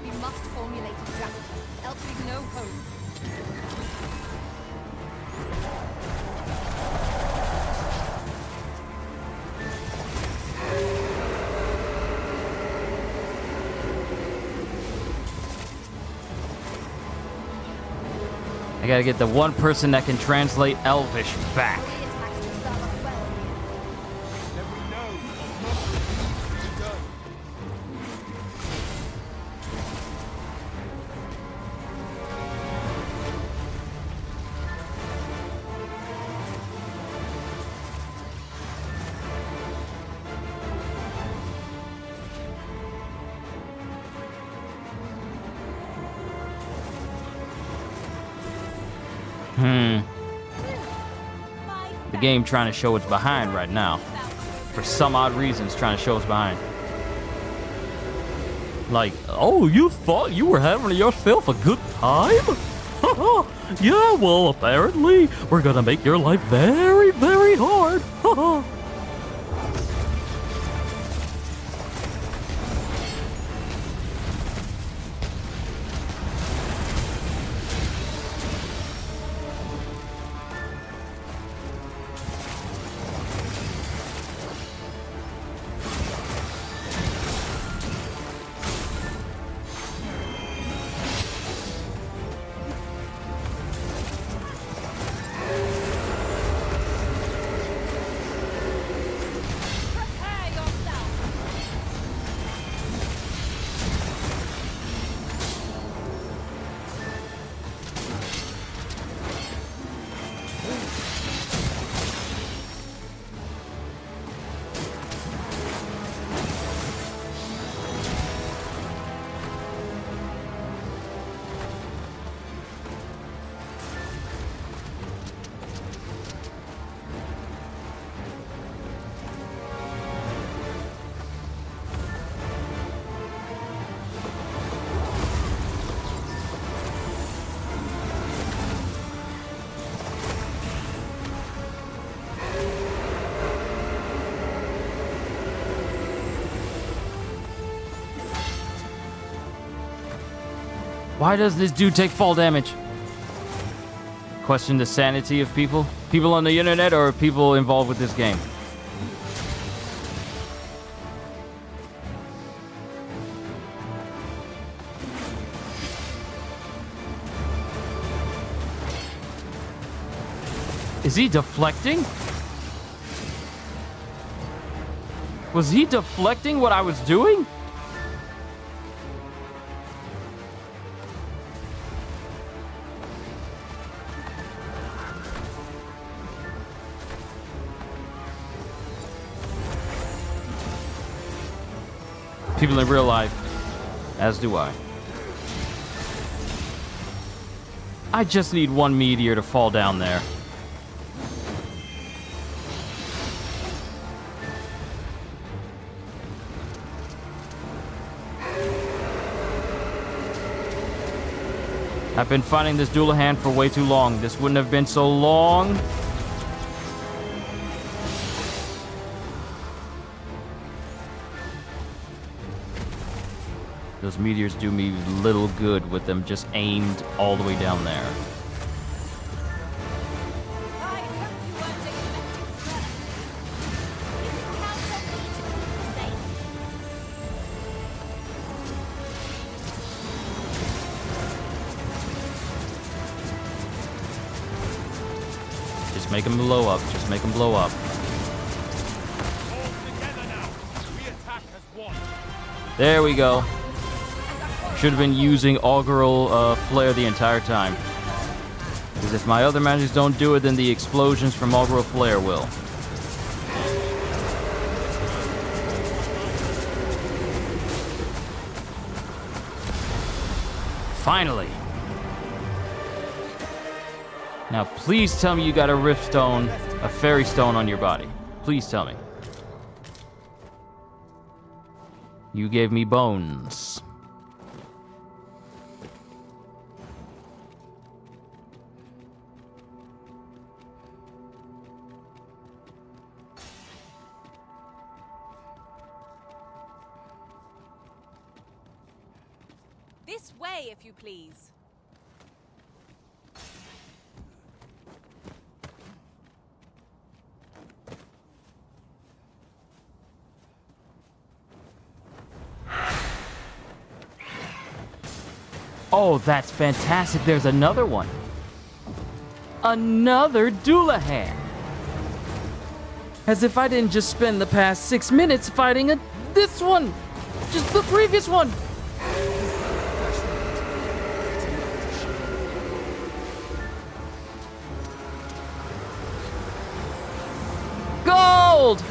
We must formulate a strategy, else we've no hope. I gotta get the one person that can translate Elvish back. The game trying to show it's behind right now. For some odd reason, it's trying to show it's behind. Like, oh, you thought you were having yourself a good time? Yeah, well, apparently, we're gonna make your life very, very hard. Why does this dude take fall damage? Question the sanity of people? People on the internet or people involved with this game? Is he deflecting? Was he deflecting what I was doing? People in real life, as do I. I just need one meteor to fall down there. I've been fighting this Dullahan for way too long. This wouldn't have been so long. Those meteors do me little good with them just aimed all the way down there. I hope you weren't expecting further. You can count on me to keep you safe. Just make them blow up. Just make them blow up. All together now. We attack as one. There we go. Should have been using augural flare the entire time. Because if my other magics don't do it, then the explosions from augural flare will. Finally. Now, please tell me you got a rift stone, a fairy stone on your body. Please tell me. You gave me bones. This way, if you please. Oh, that's fantastic. There's another one. Another Doulahan. As if I didn't just spend the past 6 minutes fighting this one. Just the previous one. Gold!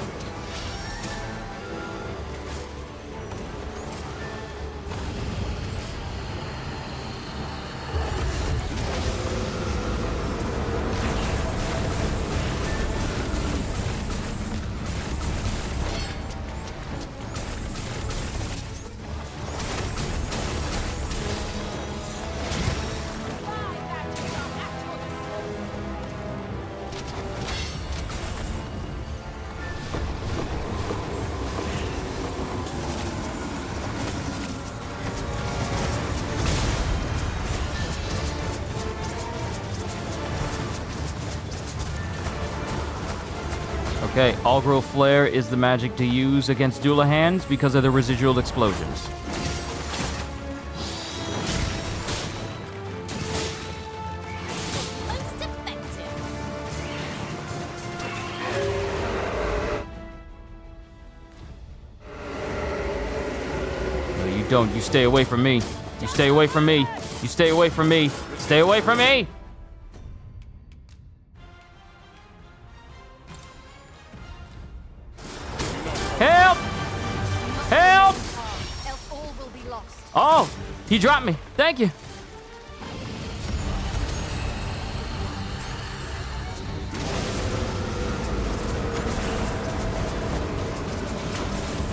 Okay, Augural Flare is the magic to use against Doulahans because of the residual explosions. Most effective. No, you don't. You stay away from me. You stay away from me. You stay away from me. Stay away from me! Help! Help! Else all will be lost. Oh, he dropped me. Thank you.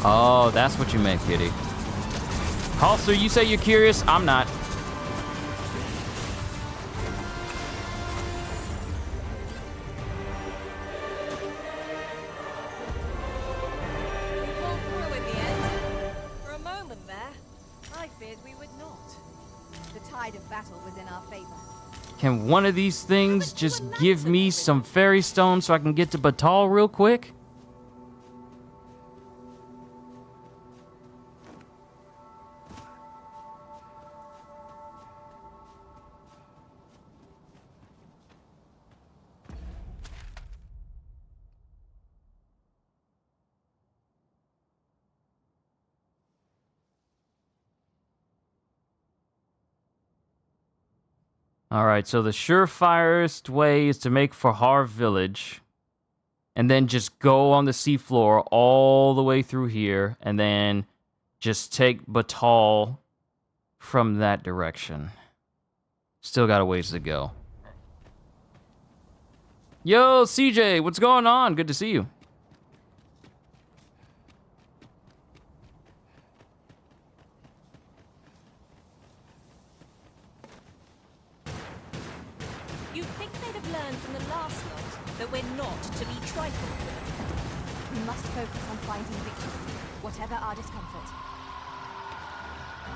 Oh, that's what you meant, kitty. Also, you say you're curious. I'm not. We pulled through in the end. For a moment there, I feared we would not. The tide of battle was in our favor. Can one of these things just give me some fairy stones so I can get to Batal real quick? Alright, so the surefirest way is to make for Har Village. And then just go on the seafloor all the way through here. And then just take Batal from that direction. Still got a ways to go. Yo, CJ, what's going on? Good to see you. You'd think they'd have learned from the last lot that we're not to be trifled with. We must focus on finding victory, whatever our discomfort.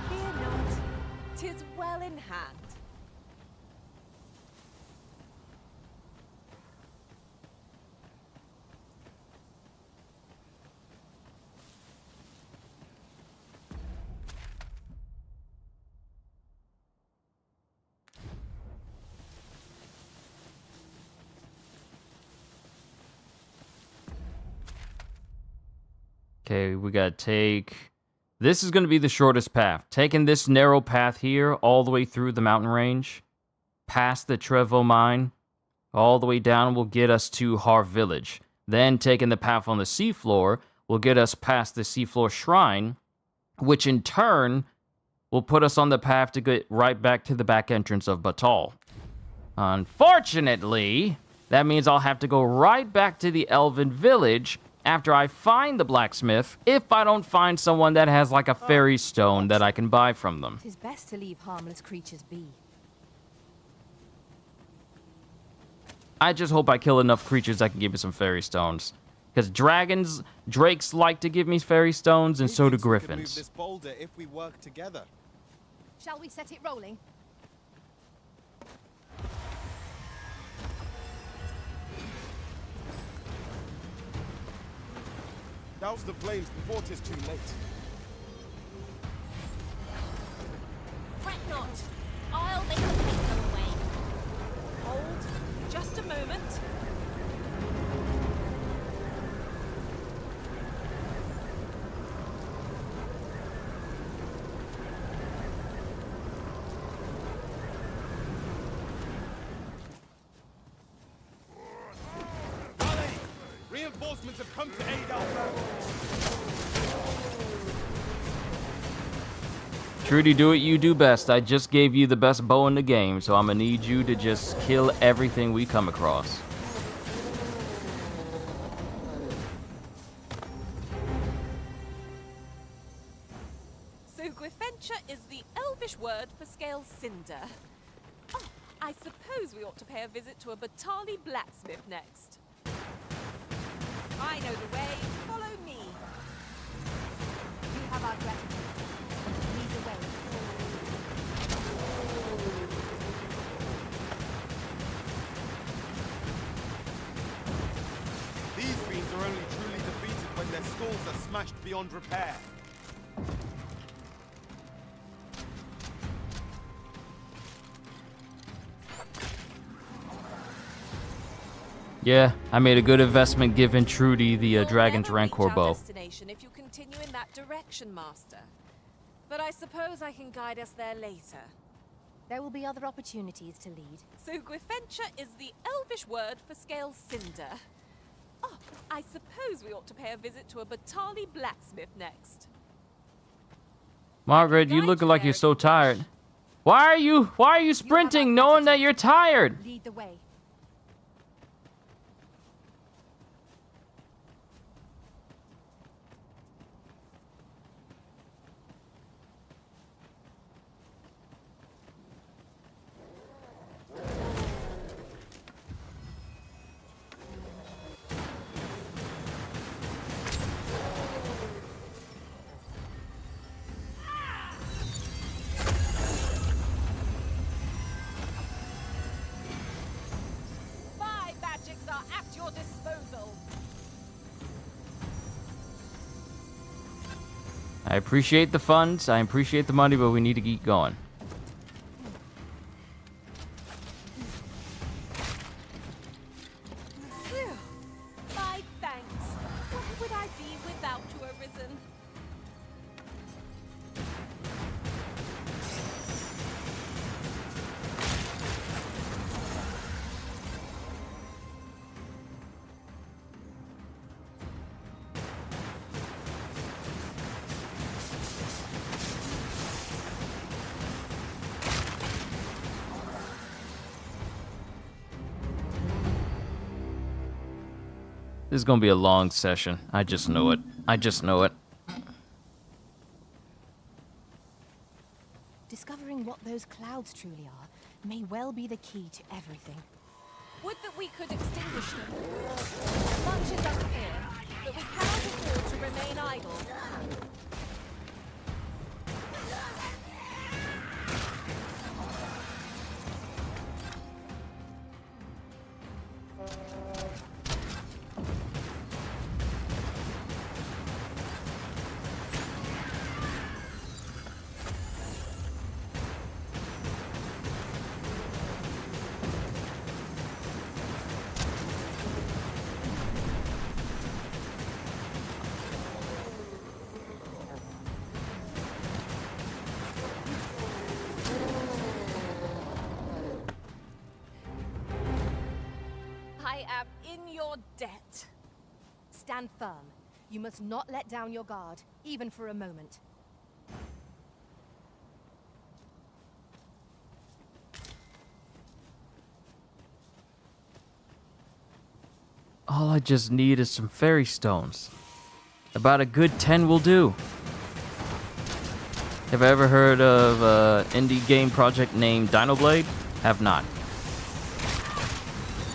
Fear not, 'tis well in hand. Okay, we gotta take... This is gonna be the shortest path. Taking this narrow path here all the way through the mountain range, past the Trevo mine, all the way down will get us to Har Village. Then taking the path on the seafloor will get us past the seafloor shrine, which in turn will put us on the path to get right back to the back entrance of Batal. Unfortunately, that means I'll have to go right back to the Elven Village after I find the blacksmith, if I don't find someone that has like a fairy stone that I can buy from them. 'Tis best to leave harmless creatures be. I just hope I kill enough creatures that can give me some fairy stones. Because drakes like to give me fairy stones, and so do Who thinks we could move griffins. this boulder if we work together. Shall we set it rolling? Douse the flames before 'tis too late. Fret not. I'll make the pain go away. Hold. Just a moment. Reinforcements have come to aid our family. Trudy, do what you do best. I just gave you the best bow in the game, so I'm gonna need you to just kill everything we come across. So Gwyfentia is the elvish word for scale cinder. Oh, I suppose we ought to pay a visit to a Batali blacksmith next. I know the way. Follow me. You have our gratitude. Lead the way. These fiends are only truly defeated when their skulls are smashed beyond repair. Yeah, I made a good investment giving Trudy the We'll Dragon's never reach Rancor our bow. destination if you continue in that direction, Master. But I suppose I can guide us there later. There will be other opportunities to lead. So Gwyfentia is the elvish word for scale cinder. Oh, I suppose we ought to pay a visit to a Batali blacksmith next. Margaret, you look like you're so tired. Why are you sprinting knowing that you're tired? Lead the way. My magics are at your disposal. I appreciate the funds, I appreciate the money, but we need to keep going. Phew. My thanks. What would I be without you, Arisen? This is gonna be a long session. I just know it. I just know it. Discovering what those clouds truly are may well be the key to everything. Would that we could extinguish them. Much is unclear, but we cannot afford to remain idle. in your debt. Stand firm. You must not let down your guard, even for a moment. All I just need is some fairy stones. About a good 10 will do. Have I ever heard of an indie game project named Dinoblade? Have not.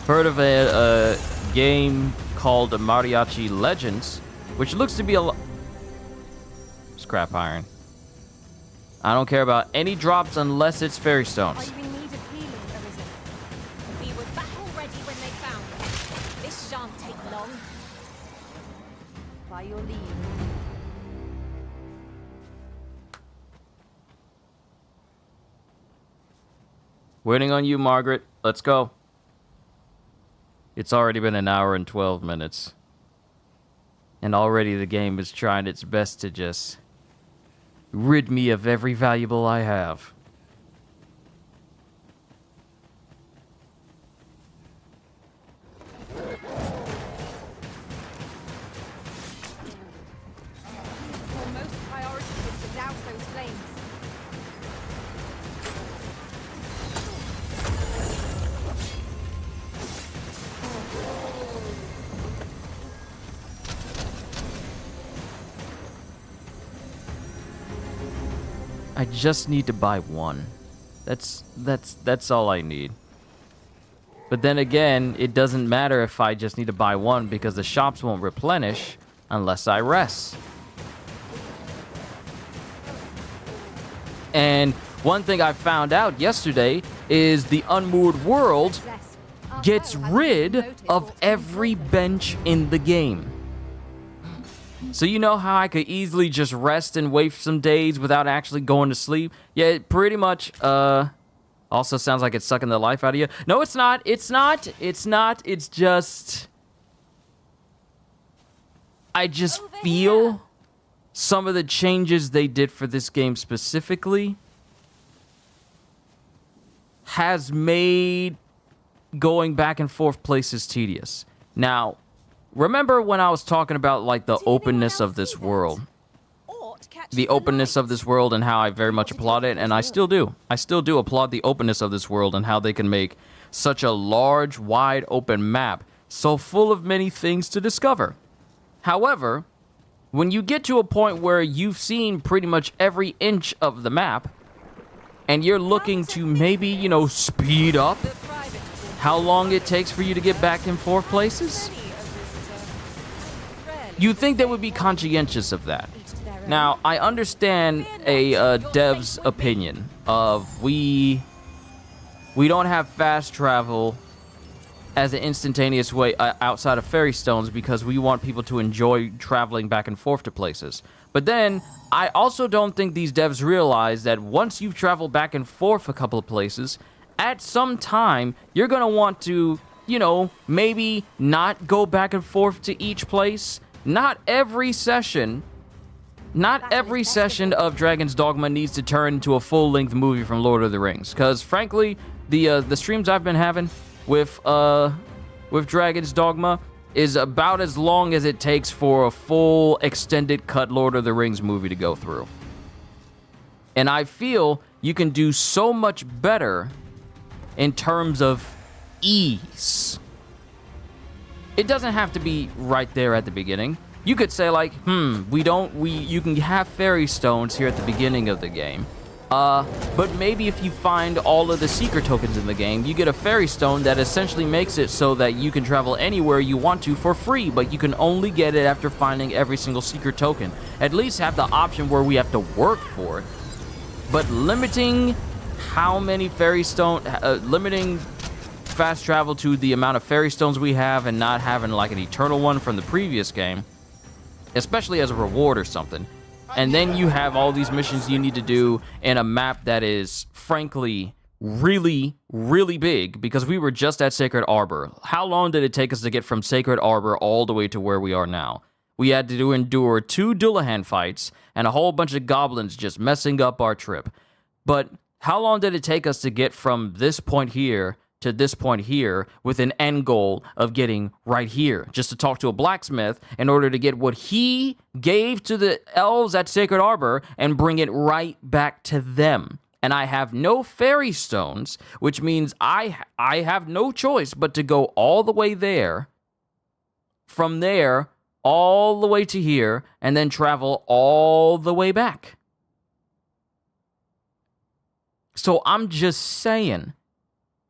Heard of a game called Mariachi Legends, which looks to be a scrap iron. I don't care about any drops unless it's fairy Are stones. you in need of healing, Arisen? We were back already when they found us. This shan't take long. By your leave. Waiting on you, Margaret. Let's go. It's already been an hour and 12 minutes. And already the game is trying its best to just rid me of every valuable I have. Foremost priority is to douse those flames. I just need to buy one. That's all I need. But then again, it doesn't matter if I just need to buy one because the shops won't replenish unless I rest. And one thing I found out yesterday is the Unmoored world gets rid of every bench in the game. So you know how I could easily just rest and wait for some days without actually going to sleep? Yeah, it pretty much, also sounds like it's sucking the life out of you. No, it's not. It's not. It's not. It's just... I just feel some of the changes they did for this game specifically has made going back and forth places tedious. Now, remember when I was talking about, like, the openness of this world? The openness of this world and how I very much applaud it, and I still do. I still do applaud the openness of this world and how they can make such a large, wide open map so full of many things to discover. However, when you get to a point where you've seen pretty much every inch of the map, and you're looking to maybe, you know, speed up how long it takes for you to get back and forth places, you'd think they would be conscientious of that. Now, I understand a dev's opinion of we don't have fast travel as an instantaneous way outside of fairy stones because we want people to enjoy traveling back and forth to places. But then, I also don't think these devs realize that once you've traveled back and forth a couple of places, at some time, you're going to want to, you know, maybe not go back and forth to each place. Not every session of Dragon's Dogma needs to turn into a full-length movie from Lord of the Rings. Because, frankly, the streams I've been having with Dragon's Dogma is about as long as it takes for a full extended cut Lord of the Rings movie to go through. And I feel you can do so much better in terms of ease. It doesn't have to be right there at the beginning. You could say like, you can have fairy stones here at the beginning of the game. But maybe if you find all of the secret tokens in the game, you get a fairy stone that essentially makes it so that you can travel anywhere you want to for free, but you can only get it after finding every single secret token. At least have the option where we have to work for it. But limiting how many limiting fast travel to the amount of fairy stones we have and not having like an eternal one from the previous game, especially as a reward or something. And then you have all these missions you need to do in a map that is, frankly, really, really big, because we were just at Sacred Arbor. How long did it take us to get from Sacred Arbor all the way to where we are now? We had to endure 2 Dullahan fights and a whole bunch of goblins just messing up our trip. But how long did it take us to get from this point here to this point here with an end goal of getting right here, just to talk to a blacksmith in order to get what he gave to the elves at Sacred Arbor and bring it right back to them. And I have no fairy stones, which means I have no choice but to go all the way there, from there all the way to here, and then travel all the way back. So I'm just saying.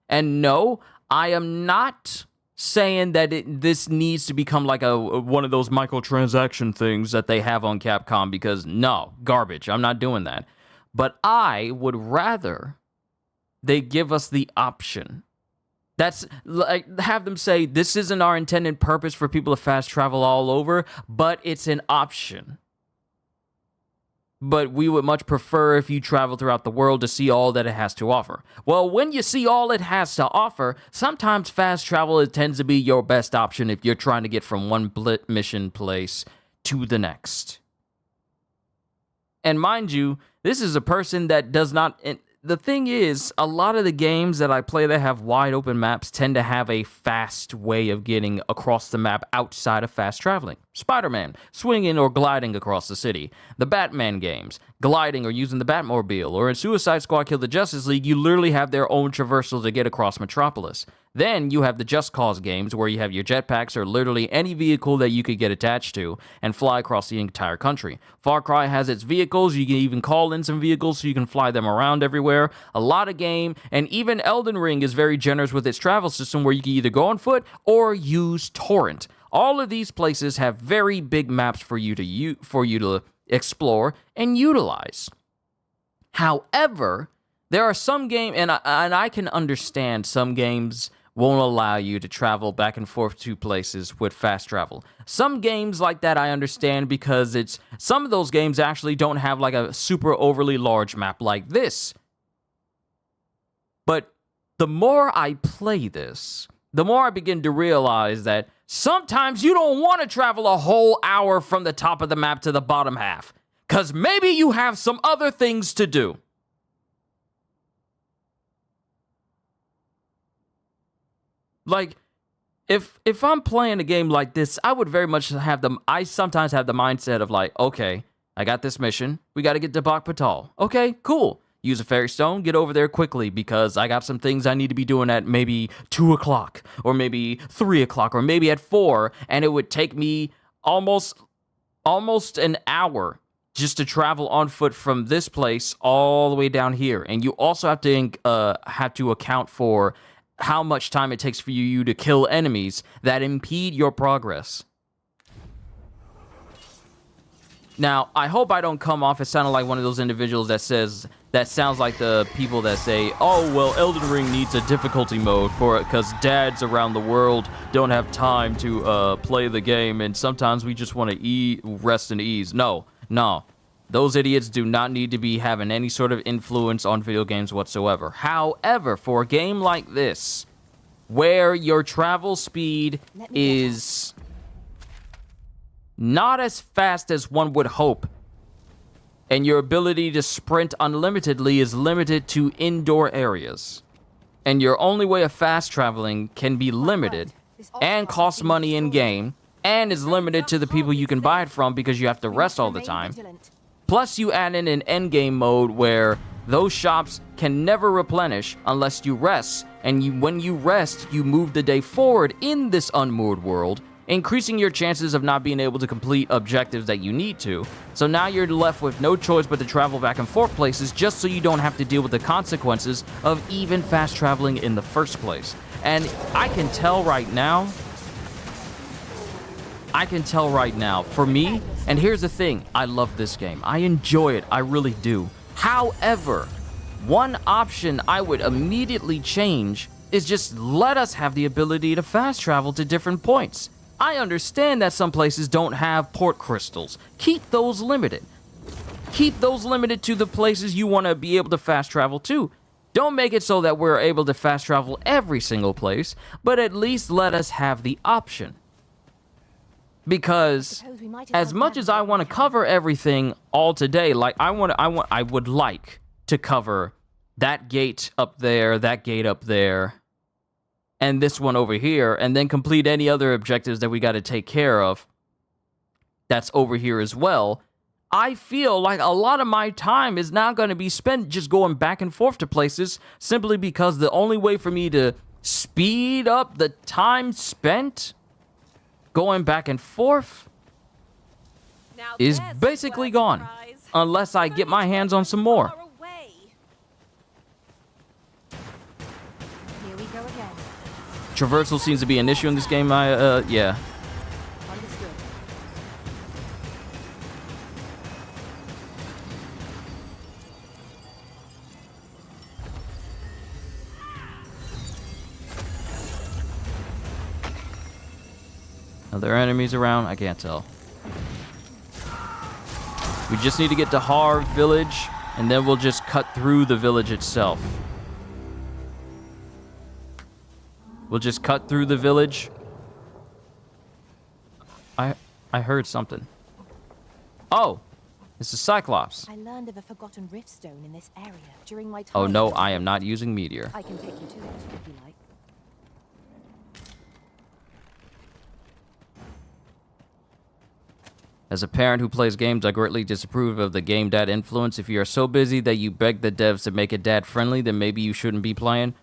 And no, I am not saying that this needs to become like one of those microtransaction things that they have on Capcom, because no, garbage. I'm not doing that. But I would rather they give us the option. That's like, have them say, this isn't our intended purpose for people to fast travel all over, but it's an option. But we would much prefer if you travel throughout the world to see all that it has to offer. Well, when you see all it has to offer, sometimes fast travel tends to be your best option if you're trying to get from one mission place to the next. And mind you, this is a person that does not... The thing is, a lot of the games that I play that have wide open maps tend to have a fast way of getting across the map outside of fast traveling. Spider-Man, swinging or gliding across the city. The Batman games, gliding or using the Batmobile. Or in Suicide Squad Kill the Justice League, you literally have their own traversal to get across Metropolis. Then you have the Just Cause games where you have your jetpacks or literally any vehicle that you could get attached to and fly across the entire country. Far Cry has its vehicles. You can even call in some vehicles so you can fly them around everywhere. A lot of game, and even Elden Ring is very generous with its travel system where you can either go on foot or use torrent. All of these places have very big maps for you to explore and utilize. However, there are some games, and I can understand some games won't allow you to travel back and forth to places with fast travel. Some games like that I understand because some of those games actually don't have like a super overly large map like this. But the more I play this, the more I begin to realize that sometimes you don't want to travel a whole hour from the top of the map to the bottom half, because maybe you have some other things to do. Like, if I'm playing a game like this, I would very much I sometimes have the mindset of like, okay, I got this mission. We got to get to Bak Patal. Okay, cool. Use a fairy stone, get over there quickly because I got some things I need to be doing at maybe 2 o'clock or maybe 3 o'clock or maybe at 4. And it would take me almost an hour just to travel on foot from this place all the way down here. And you also have to account for how much time it takes for you to kill enemies that impede your progress. Now, I hope I don't come off as sounding like one of those individuals that sounds like the people that say, oh, well, Elden Ring needs a difficulty mode for it because dads around the world don't have time to play the game, and sometimes we just want to rest and ease. No. Those idiots do not need to be having any sort of influence on video games whatsoever. However, for a game like this, where your travel speed is not as fast as one would hope, and your ability to sprint unlimitedly is limited to indoor areas, and your only way of fast traveling can be limited and costs money in-game, and is limited to the people you can buy it from because you have to rest all the time. Plus, you add in an endgame mode where those shops can never replenish unless you rest, and when you rest, you move the day forward in this Unmoored world, increasing your chances of not being able to complete objectives that you need to. So now you're left with no choice but to travel back and forth places just so you don't have to deal with the consequences of even fast traveling in the first place. And I can tell right now, for me, and here's the thing, I love this game. I enjoy it, I really do. However, one option I would immediately change is just let us have the ability to fast travel to different points. I understand that some places don't have port crystals. Keep those limited. Keep those limited to the places you want to be able to fast travel to. Don't make it so that we're able to fast travel every single place, but at least let us have the option. Because as much as I want to cover everything all today, like I would like to cover that gate up there, and this one over here, and then complete any other objectives that we got to take care of that's over here as well, I feel like a lot of my time is now going to be spent just going back and forth to places simply because the only way for me to speed up the time spent going back and forth is basically gone unless I get my hands on some more. Here we go again. Traversal seems to be an issue in this game. Yeah. Understood. Are there enemies around? I can't tell. We just need to get to Harv Village, and then we'll just cut through the village itself. We'll just cut through the village. I heard something. Oh, it's a Cyclops. I learned of a forgotten rift stone in this area during my time. Oh no, I am not using Meteor. I can take you to it if you like. As a parent who plays games, I greatly disapprove of the game dad influence. If you are so busy that you beg the devs to make it dad friendly, then maybe you shouldn't be playing.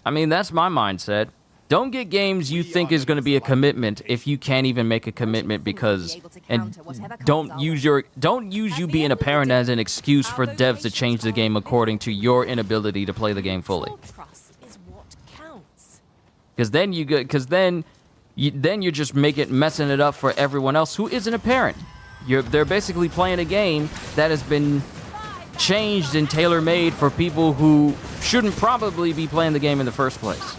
I mean, that's my mindset. Don't get games you think is going to be a commitment if you can't even make a commitment because don't use you being a parent as an excuse for devs to change the game according to your inability to play the game fully. Because then you're just messing it up for everyone else who isn't a parent. They're basically playing a game that has been changed and tailor-made for people who shouldn't probably be playing the game in the first place.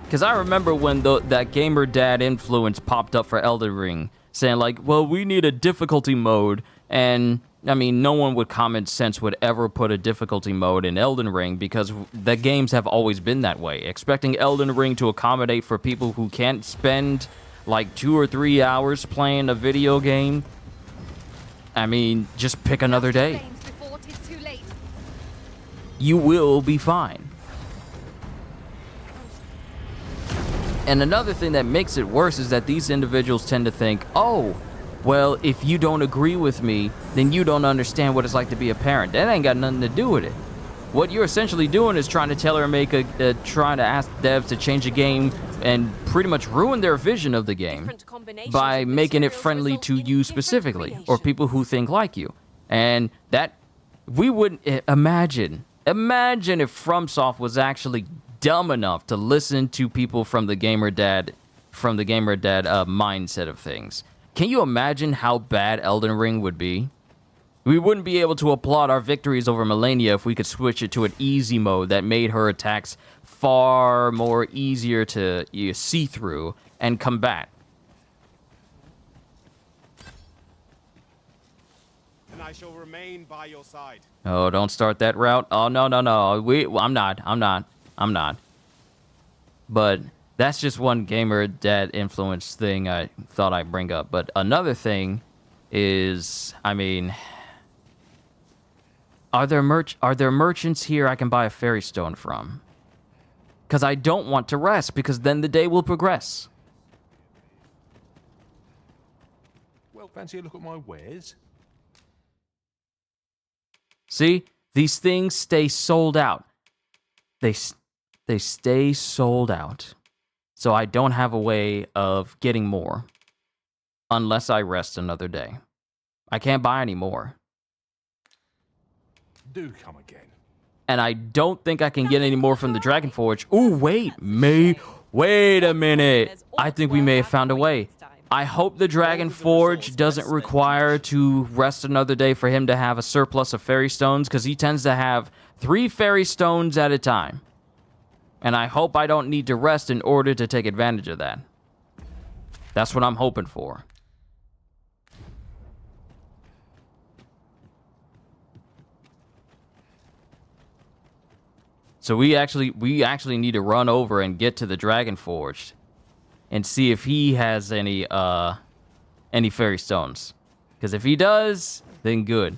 Because I remember when that gamer dad influence popped up for Elden Ring, saying like, well, we need a difficulty mode. And, I mean, no one with common sense would ever put a difficulty mode in Elden Ring because the games have always been that way. Expecting Elden Ring to accommodate for people who can't spend like 2 or 3 hours playing a video game, I mean, just pick another day. You will be fine. And another thing that makes it worse is that these individuals tend to think, oh, well, if you don't agree with me, then you don't understand what it's like to be a parent. That ain't got nothing to do with it. What you're essentially doing is trying to trying to ask devs to change a game and pretty much ruin their vision of the game by making it friendly to you specifically or people who think like you. And that we wouldn't imagine if FromSoft was actually dumb enough to listen to people from the gamer dad mindset of things. Can you imagine how bad Elden Ring would be? We wouldn't be able to applaud our victories over Melania if we could switch it to an easy mode that made her attacks far more easier to see through and combat. And I shall remain by your side. Oh, don't start that route. Oh, no. I'm not. But that's just one gamer dad influence thing I thought I'd bring up. But another thing is, I mean, are there merchants here I can buy a fairy stone from? Because I don't want to rest, because then the day will progress. Well, fancy a look at my wares? See? These things stay sold out. They stay sold out. So I don't have a way of getting more. Unless I rest another day. I can't buy any more. Do come again. And I don't think I can get any more from the Dragon Forge. Ooh, wait a minute. I think we may have found a way. I hope the Dragon Forge doesn't require to rest another day for him to have a surplus of fairy stones, because he tends to have 3 fairy stones at a time. And I hope I don't need to rest in order to take advantage of that. That's what I'm hoping for. So we actually need to run over and get to the Dragon Forge and see if he has any fairy stones. Because if he does, then good.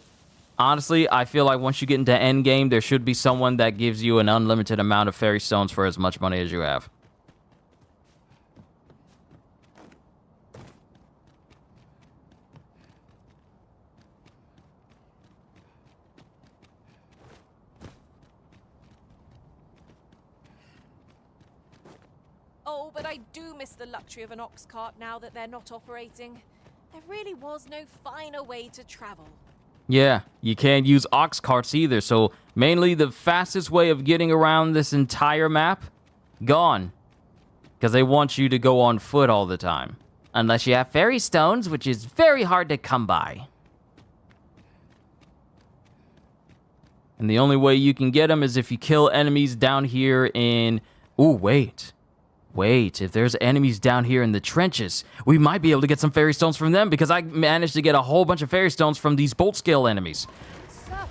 Honestly, I feel like once you get into endgame, there should be someone that gives you an unlimited amount of fairy stones for as much money as you have. Oh, but I do miss the luxury of an ox cart now that they're not operating. There really was no finer way to travel. Yeah, you can't use ox carts either, so mainly the fastest way of getting around this entire map, gone. Because they want you to go on foot all the time. Unless you have fairy stones, which is very hard to come by. And the only way you can get them is if you kill enemies down here in... Ooh, wait. Wait, if there's enemies down here in the trenches, we might be able to get some fairy stones from them because I managed to get a whole bunch of fairy stones from these bolt scale enemies.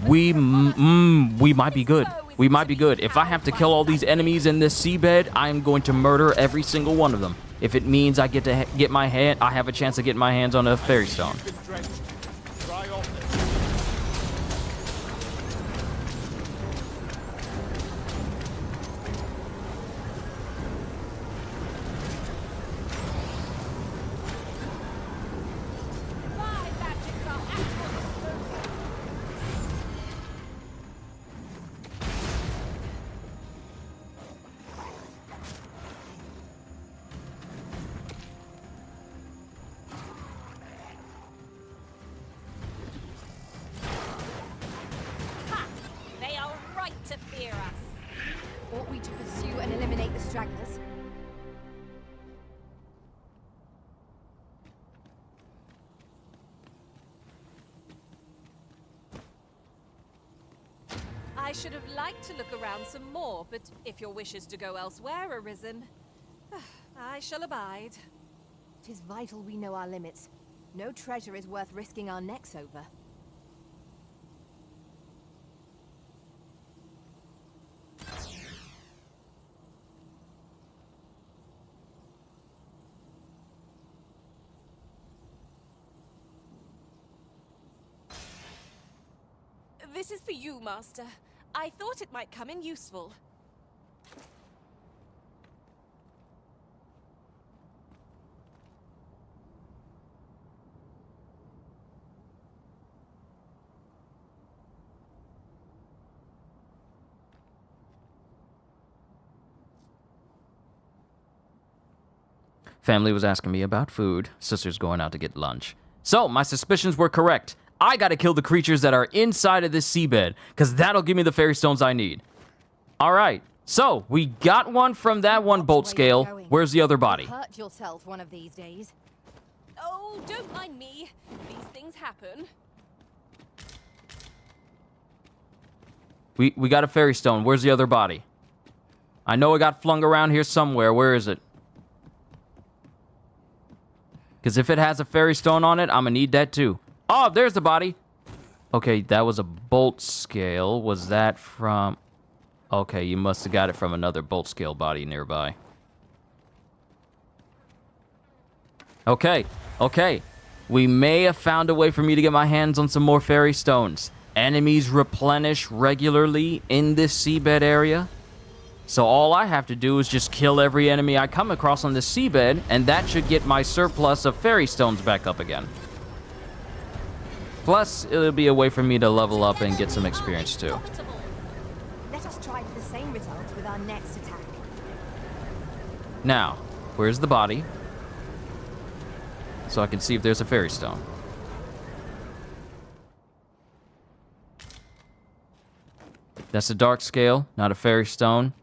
We might be good. We might be good. If I have to kill all these enemies in this seabed, I'm going to murder every single one of them. If it means I get to get my hand, I have a chance of getting my hands on a fairy stone. Ought we to pursue and eliminate the stragglers? I should have liked to look around some more, but if your wish is to go elsewhere, Arisen, I shall abide. 'Tis vital we know our limits. No treasure is worth risking our necks over. This is for you, Master. I thought it might come in useful. Family was asking me about food. Sister's going out to get lunch. So, my suspicions were correct. I gotta kill the creatures that are inside of this seabed, because that'll give me the fairy stones I need. Alright, so, we got one from that one bolt scale. Where's the other body? Hurt yourself one of these days. Oh, don't mind me. These things happen. We got a fairy stone. Where's the other body? I know it got flung around here somewhere. Where is it? Because if it has a fairy stone on it, I'm gonna need that too. Oh, there's the body. Okay, that was a bolt scale. Was that from... Okay, you must have got it from another bolt scale body nearby. Okay, okay. We may have found a way for me to get my hands on some more fairy stones. Enemies replenish regularly in this seabed area. So all I have to do is just kill every enemy I come across on this seabed, and that should get my surplus of fairy stones back up again. Plus, it'll be a way for me to level up and get some experience too. Let us try for the same results with our next attack. Now, where's the body? So I can see if there's a fairy stone. That's a dark scale, not a fairy stone.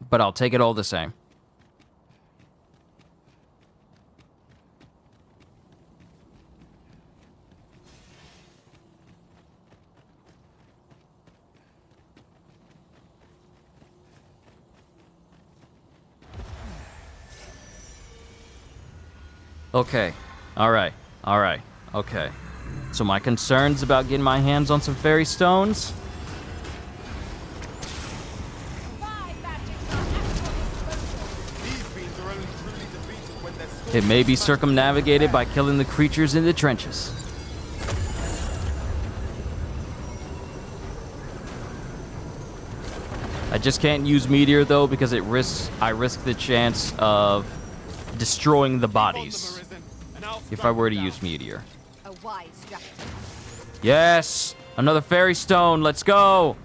But I'll take it all the same. Okay. Alright. Alright. Okay. So my concerns about getting my hands on some fairy stones... It may be circumnavigated by killing the creatures in the trenches. I just can't use meteor though because I risk the chance of destroying the bodies if I were to use meteor. A wise strategy. Yes, another fairy stone. Let's go.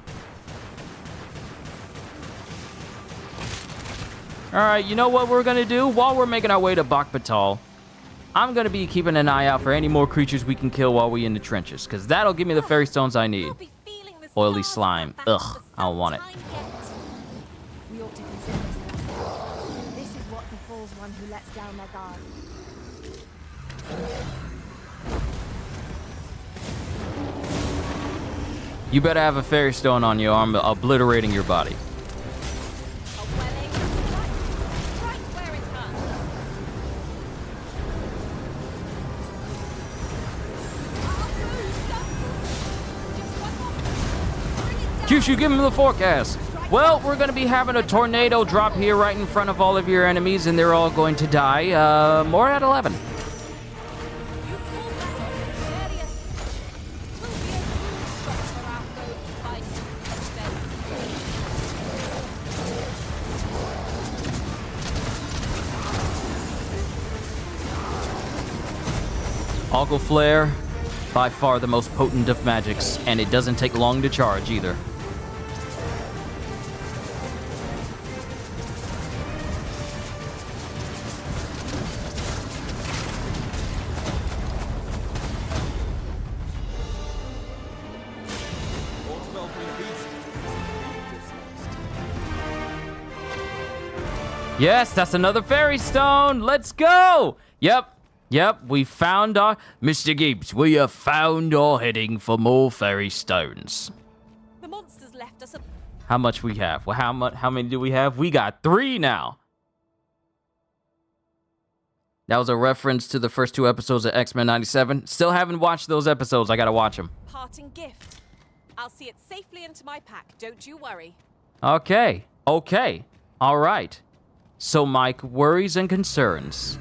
All right, you know what we're gonna do while we're making our way to Bakhbatal? I'm gonna be keeping an eye out for any more creatures we can kill while we in the trenches, because that'll give me the fairy stones I need. Oily slime. Ugh, I don't want it. We ought to consider this. This is what befalls one who lets down their guard. You better have a fairy stone on you or I'm obliterating your body. Kyushu, give him the forecast. Well, we're going to be having a tornado drop here right in front of all of your enemies, and they're all going to die. More at 11. Ogle Flare, by far the most potent of magics, and it doesn't take long to charge either. Yes, that's another fairy stone. Let's go. Yep, we found our... Mr. Gibbs, we have found our heading for more fairy stones. The monsters left us a... How much we have? Well, how many do we have? We got 3 now. That was a reference to the first 2 episodes of X-Men 97. Still haven't watched those episodes. I gotta watch them. parting gift. I'll see it safely into my pack. Don't you worry. Okay. All right. So, Mike, worries and concerns.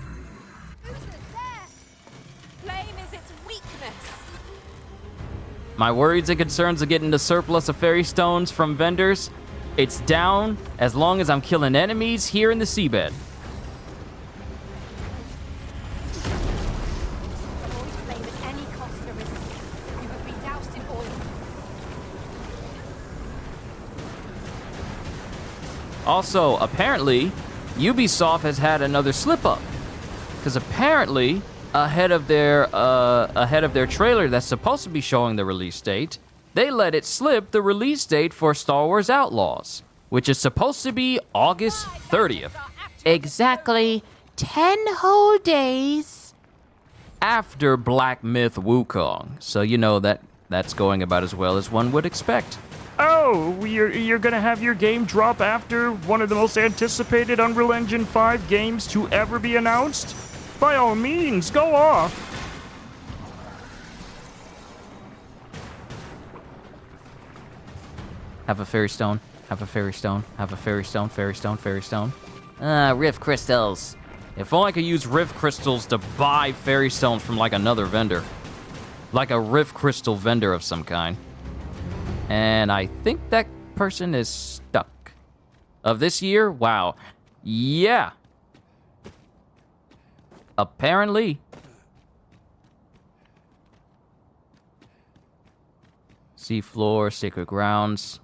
Flame is its weakness. My worries and concerns of getting the surplus of fairy stones from vendors, it's down as long as I'm killing enemies here in the seabed. Avoid flame at any cost or risk. You would be doused in oil. Also, apparently, Ubisoft has had another slip-up. Because apparently, ahead of their trailer that's supposed to be showing the release date, they let it slip the release date for Star Wars Outlaws, which is supposed to be August 30th. Exactly 10 whole days after Black Myth Wukong. So you know that's going about as well as one would expect. Oh, you're gonna have your game drop after one of the most anticipated Unreal Engine 5 games to ever be announced? By all means, go off. Have a fairy stone. Have a fairy stone. Have a fairy stone. Fairy stone. Fairy stone. Rift crystals. If only I could use Rift crystals to buy fairy stones from like another vendor. Like a Rift crystal vendor of some kind. And I think that person is stuck. Of this year? Wow. Yeah. Apparently. Sea floor, sacred grounds.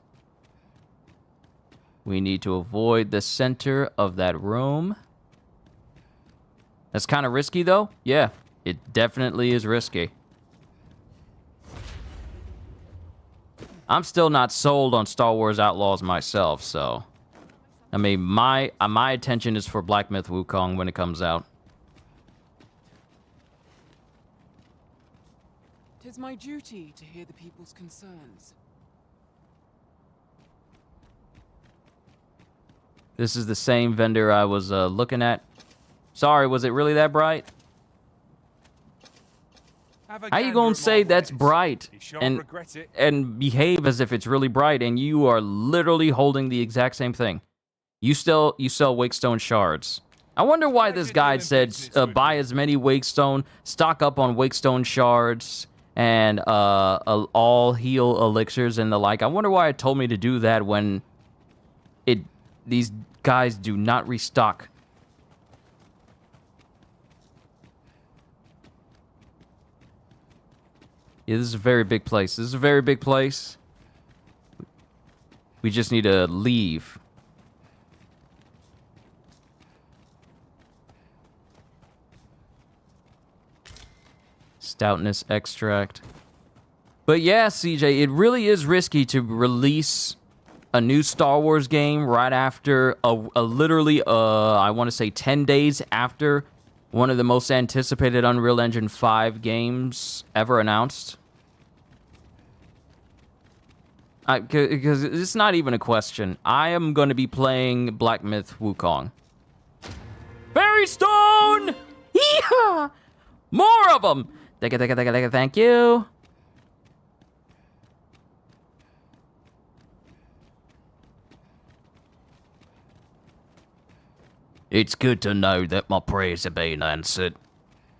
We need to avoid the center of that room. That's kind of risky, though. Yeah, it definitely is risky. I'm still not sold on Star Wars Outlaws myself, so... I mean, my attention is for Black Myth Wukong when it comes out. 'Tis my duty to hear the people's concerns. This is the same vendor I was looking at. Sorry, was it really that bright? How you gonna say that's bright and behave as if it's really bright and you are literally holding the exact same thing? You sell Wakestone shards. I wonder why this guide said buy as many Wakestone, stock up on Wakestone shards, and all heal elixirs and the like. I wonder why it told me to do that when these guys do not restock. Yeah, this is a very big place. This is a very big place. We just need to leave. Stoutness extract. But yeah, CJ, it really is risky to release a new Star Wars game right after literally I want to say 10 days after one of the most anticipated Unreal Engine 5 games ever announced. Because it's not even a question. I am going to be playing Black Myth Wukong. Fairy Stone! Yeah! More of them! Thank you. It's good to know that my prayers are being answered.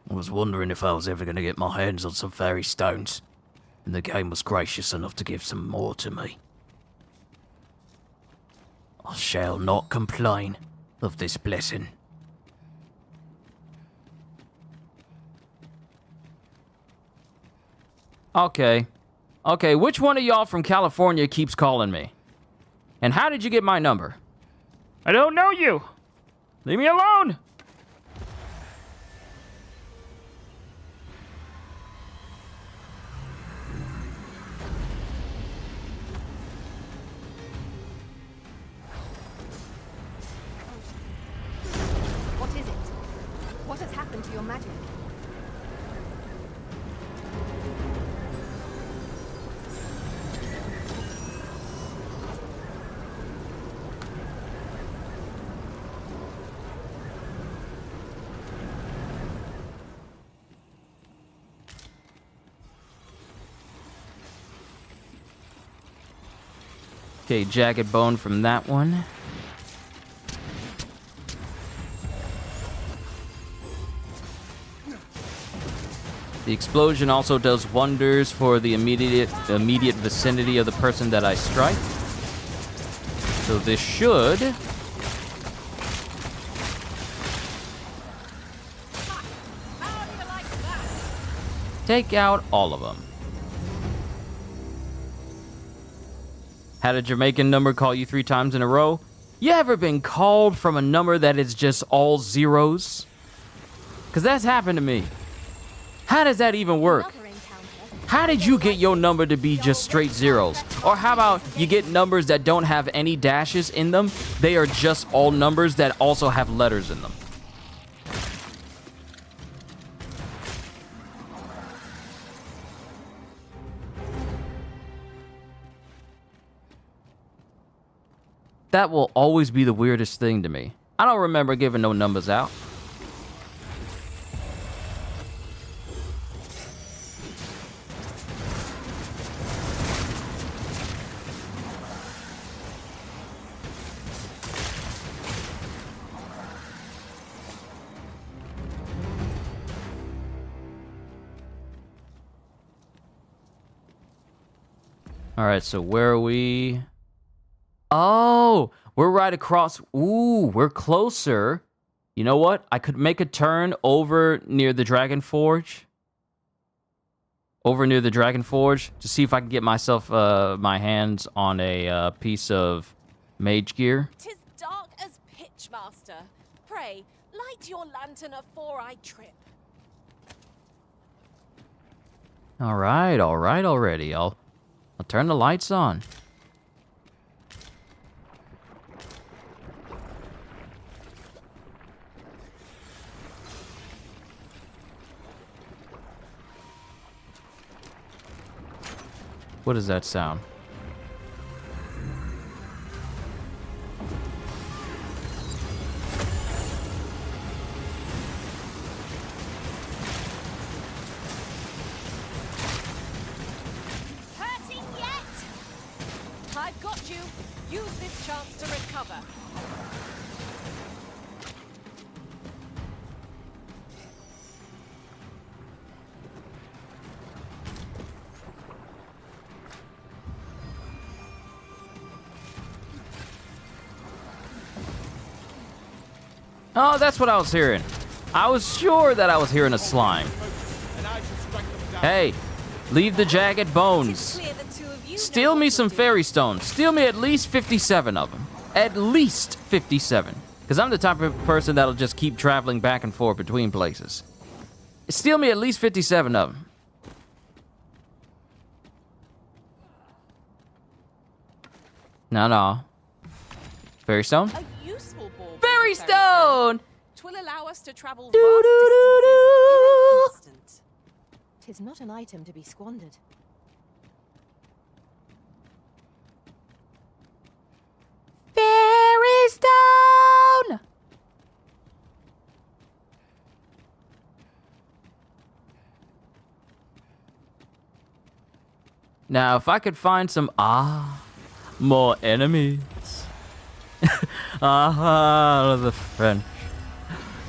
I was wondering if I was ever going to get my hands on some fairy stones, and the game was gracious enough to give some more to me. I shall not complain of this blessing. Okay, which one of y'all from California keeps calling me? And how did you get my number? I don't know you. Leave me alone. What is it? What has happened to your magic? Okay, jagged bone from that one. The explosion also does wonders for the immediate vicinity of the person that I strike. So this should take out all of them. Had a Jamaican number call you 3 times in a row? You ever been called from a number that is just all zeros? Because that's happened to me. How does that even work? How did you get your number to be just straight zeros? Or how about you get numbers that don't have any dashes in them? They are just all numbers that also have letters in them. That will always be the weirdest thing to me. I don't remember giving no numbers out. All right, so where are we? Oh, we're right across. Ooh, we're closer. You know what? I could make a turn over near the Dragon Forge. To see if I can get myself my hands on a piece of mage gear. 'Tis dark as pitch, master. Pray, light your lantern afore I trip. All right already. I'll turn the lights on. What does that sound? Hurting yet? I've got you. Use this chance to recover. Oh, that's what I was hearing. I was sure that I was hearing a slime. Hey, leave the jagged bones. Steal me some fairy stones. Steal me at least 57 of them. At least 57. Because I'm the type of person that'll just keep traveling back and forth between places. Steal me at least 57 of them. No. Fairy stone? A useful ball. Fairy stone! Twill allow us to travel vast Do, do, do, distances in an instant. 'Tis not an item to be squandered. Fairy stone! Now, if I could find some more enemies. The French.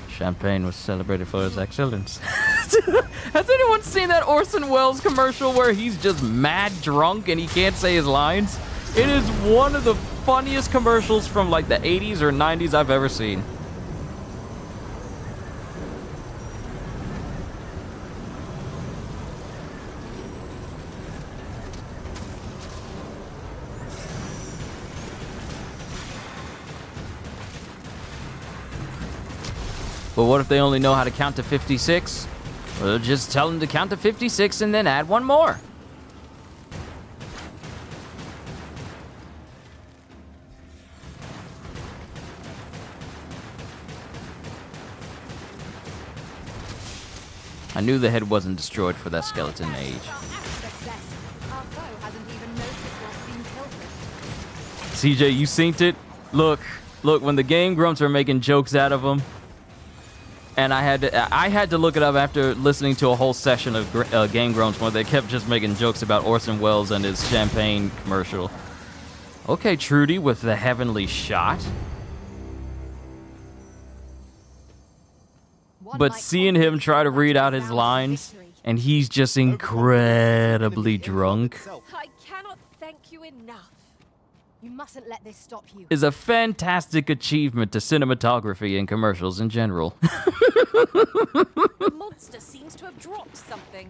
Champagne was celebrated for his excellence. Has anyone seen that Orson Welles commercial where he's just mad drunk and he can't say his lines? It is one of the funniest commercials from like the 80s or 90s I've ever seen. But what if they only know how to count to 56? Well, just tell them to count to 56 and then add one more. I knew the head wasn't destroyed for that skeleton age. CJ, you synced it? Look, when the Game Grumps are making jokes out of them, and I had to look it up after listening to a whole session of Game Grumps where they kept just making jokes about Orson Welles and his champagne commercial. Okay, Trudy with the heavenly shot. But seeing him try to read out his lines, and he's just incredibly drunk, I cannot thank you enough. You mustn't let this stop you. is a fantastic achievement to cinematography and commercials in general. The monster seems to have dropped something.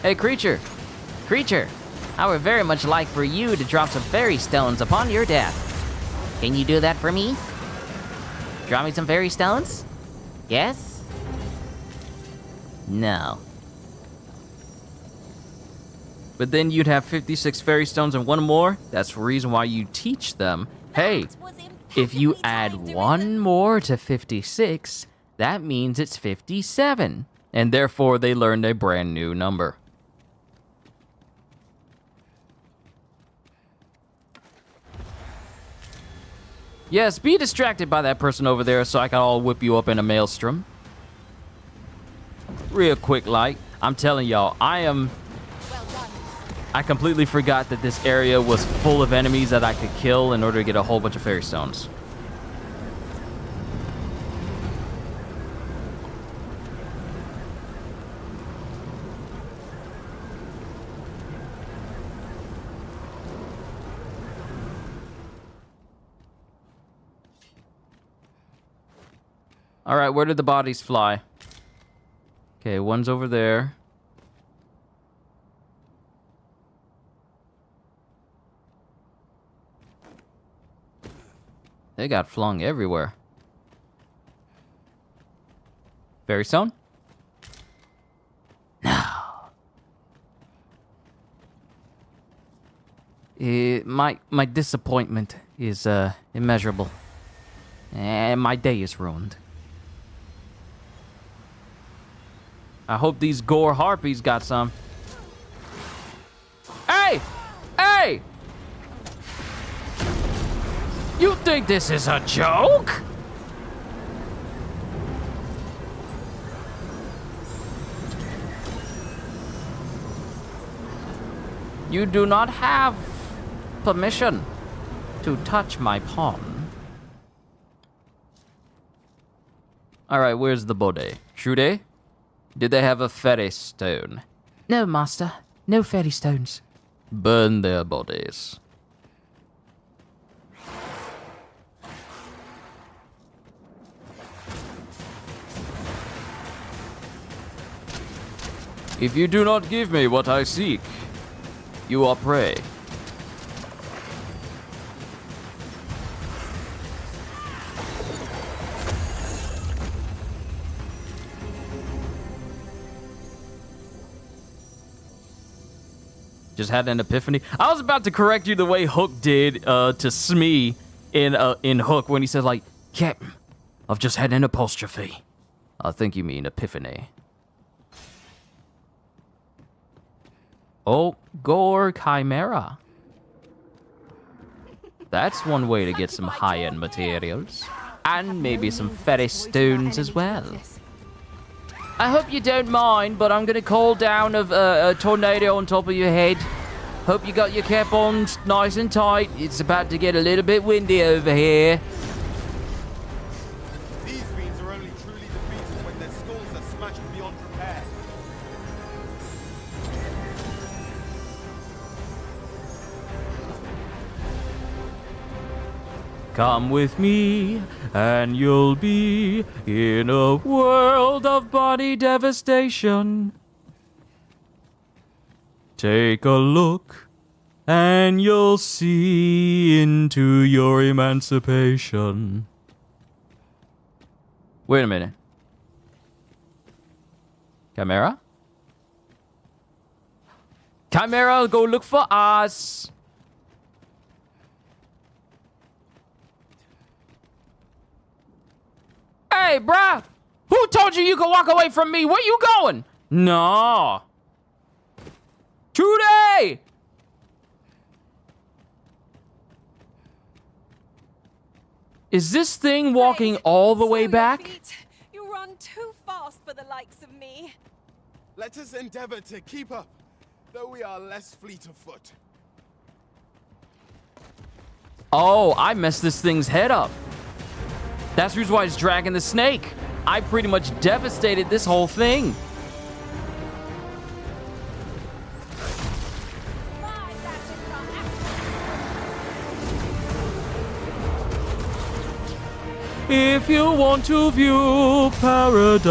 Hey, creature! Creature! I would very much like for you to drop some fairy stones upon your death. Can you do that for me? Draw me some fairy stones? Yes? No. But then you'd have 56 fairy stones and one more. That's the reason why you teach them. Hey, if you add one more to 56, that means it's 57. And therefore they learned a brand new number. Yes, be distracted by that person over there so I can all whip you up in a maelstrom. Real quick, like, I'm telling y'all, I completely forgot that this area was full of enemies that I could kill in order to get a whole bunch of fairy stones. All right, where did the bodies fly? Okay, one's over there. They got flung everywhere. Fairy stone? No. My disappointment is immeasurable. And my day is ruined. I hope these gore harpies got some. Hey! Hey! You think this is a joke? You do not have permission to touch my pawn. Alright, where's the body? Shude? Did they have a fairy stone? No, master. No fairy stones. Burn their bodies. If you do not give me what I seek, you are prey. Just had an epiphany. I was about to correct you the way Hook did to Smee in Hook when he said, like, Captain, I've just had an apostrophe. I think you mean epiphany. Oh, Gore Chimera. That's one way to get some high-end materials. And maybe some ferry stones as well. I hope you don't mind, but I'm gonna call down a tornado on top of your head. Hope you got your cap on nice and tight. It's about to get a little bit windy over here. These fiends are only truly defeated when their skulls are smashed beyond repair. Come with me, and you'll be in a world of body devastation. Take a look, and you'll see into your emancipation. Wait a minute. Chimera? Chimera, go look for us. Hey, bruh! Who told you you could walk away from me? Where you going? No. Trudy! Is this thing walking all the way back? You run too fast for the likes of me. Let us endeavor to keep up, though we are less fleet of foot. Oh, I messed this thing's head up. That's the reason why it's dragging the snake. I pretty much devastated this whole thing. If you want to view paradise.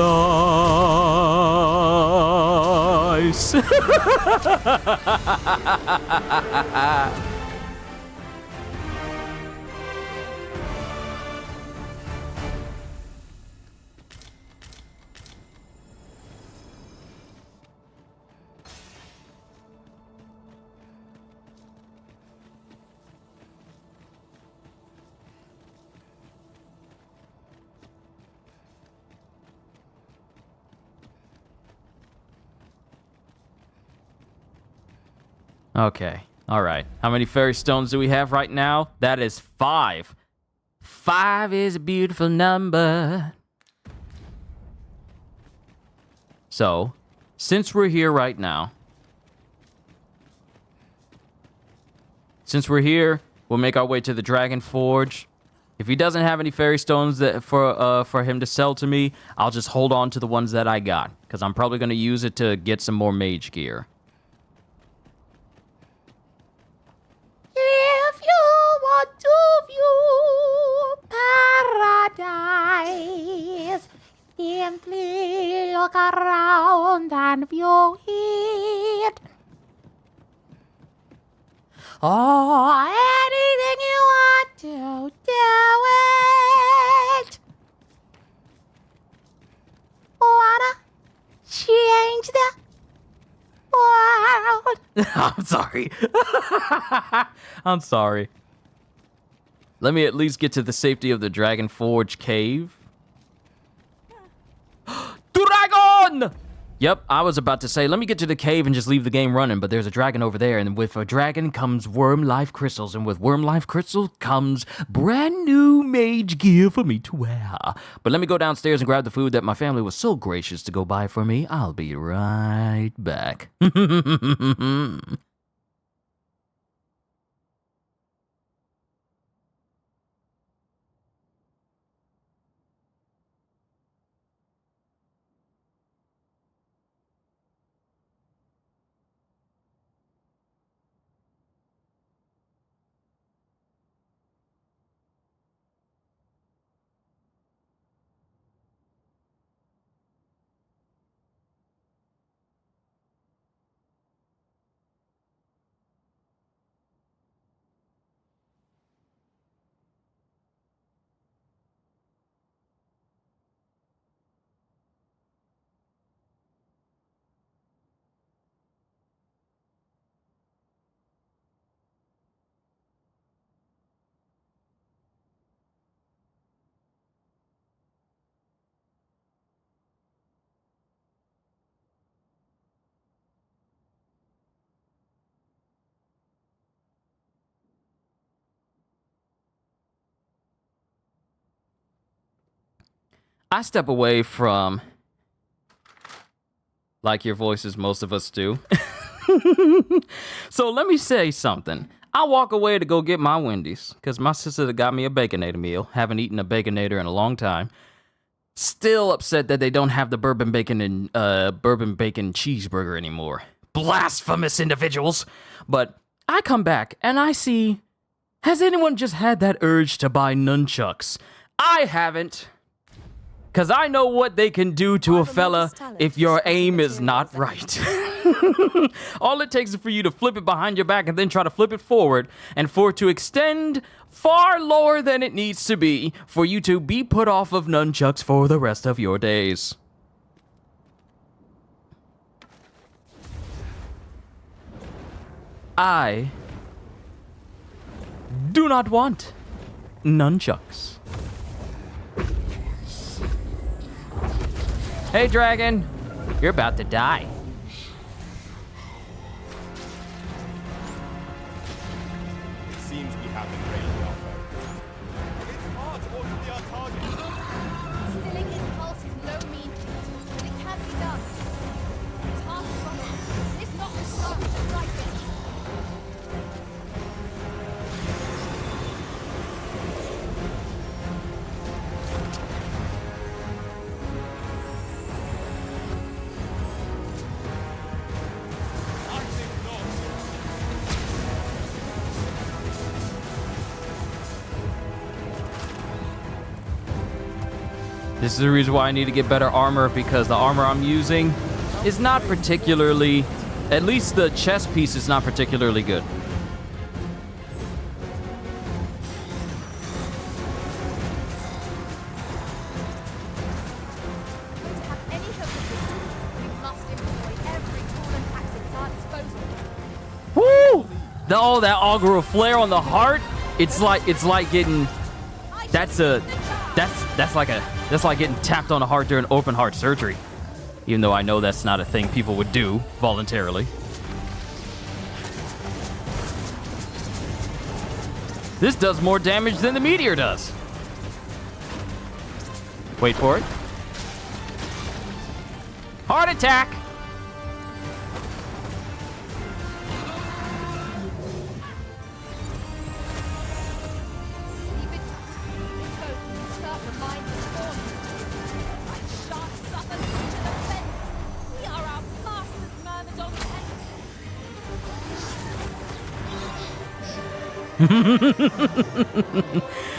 Okay. All right. How many fairy stones do we have right now? That is 5. 5 is a beautiful number. So, since we're here right now, we'll make our way to the Dragon Forge. If he doesn't have any fairy stones for him to sell to me, I'll just hold on to the ones that I got, because I'm probably going to use it to get some more mage gear. If you want to view paradise, simply look around and view it. Oh, anything you want to do it. Wanna change the world? I'm sorry. I'm sorry. Let me at least get to the safety of the Dragon Forge cave. Dragon! Yep, I was about to say, let me get to the cave and just leave the game running, but there's a dragon over there, and with a dragon comes worm life crystals, and with worm life crystals comes brand new mage gear for me to wear. But let me go downstairs and grab the food that my family was so gracious to go buy for me. I'll be right back. I step away from like your voices, most of us do. So let me say something. I walk away to go get my Wendy's because my sister got me a Baconator meal. Haven't eaten a Baconator in a long time. Still upset that they don't have the bourbon bacon cheeseburger anymore. Blasphemous individuals. But I come back and I see, has anyone just had that urge to buy nunchucks? I haven't. Because I know what they can do to a fella if your aim is not right. All it takes is for you to flip it behind your back and then try to flip it forward, and for it to extend far lower than it needs to be for you to be put off of nunchucks for the rest of your days. I do not want nunchucks. Hey, dragon. You're about to die. It seems we have been raided off. It's hard to ultimately our target. Stilling impulse is no mean feat, but it can be done. It's hard to run it. It's not the start to right it. This is the reason why I need to get better armor, because the armor I'm using is not particularly, at least the chest piece is not particularly good. To have any hope of victory, we must employ every tool and tactic at our disposal. Woo! Oh, that augur of flare on the heart. It's like getting. That's like getting tapped on the heart during open heart surgery. Even though I know that's not a thing people would do voluntarily. This does more damage than the meteor does. Wait for it. Heart attack!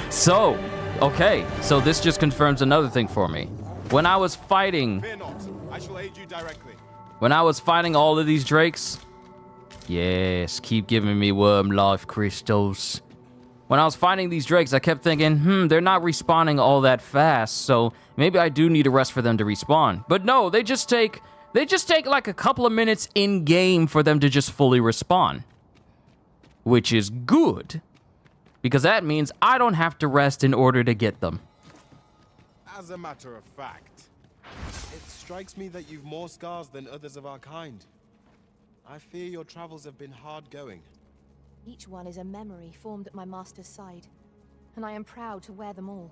So, okay, so this just confirms another thing for me. When I was fighting... Fear not, I shall aid you directly. When I was fighting all of these drakes... Yes, keep giving me worm life crystals. When I was fighting these drakes, I kept thinking, they're not respawning all that fast, so maybe I do need a rest for them to respawn. But no, they just take like a couple of minutes in-game for them to just fully respawn. Which is good, because that means I don't have to rest in order to get them. As a matter of fact, it strikes me that you've more scars than others of our kind. I fear your travels have been hard going. Each one is a memory formed at my master's side, and I am proud to wear them all.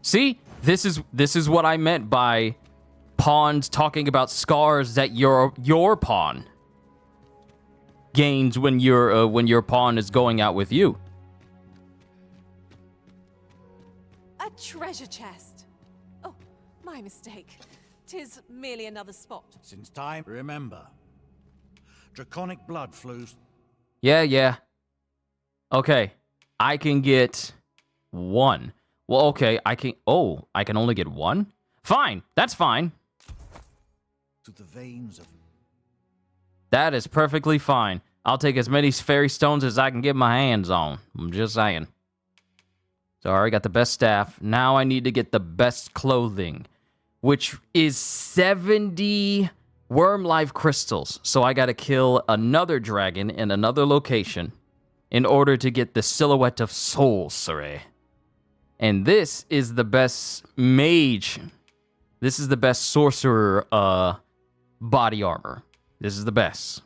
See, this is what I meant by pawns talking about scars that your pawn gains when your pawn is going out with you. A treasure chest. Oh, my mistake. 'Tis merely another spot. Since time, remember. Draconic blood flows. Yeah. Okay, I can get one. Well, okay, I can only get one? Fine, that's fine. To the veins of... That is perfectly fine. I'll take as many fairy stones as I can get my hands on. I'm just saying. So I already got the best staff. Now I need to get the best clothing, which is 70 worm life crystals. So I gotta kill another dragon in another location in order to get the silhouette of sorcery. And this is the best mage. This is the best sorcerer body armor. This is the best.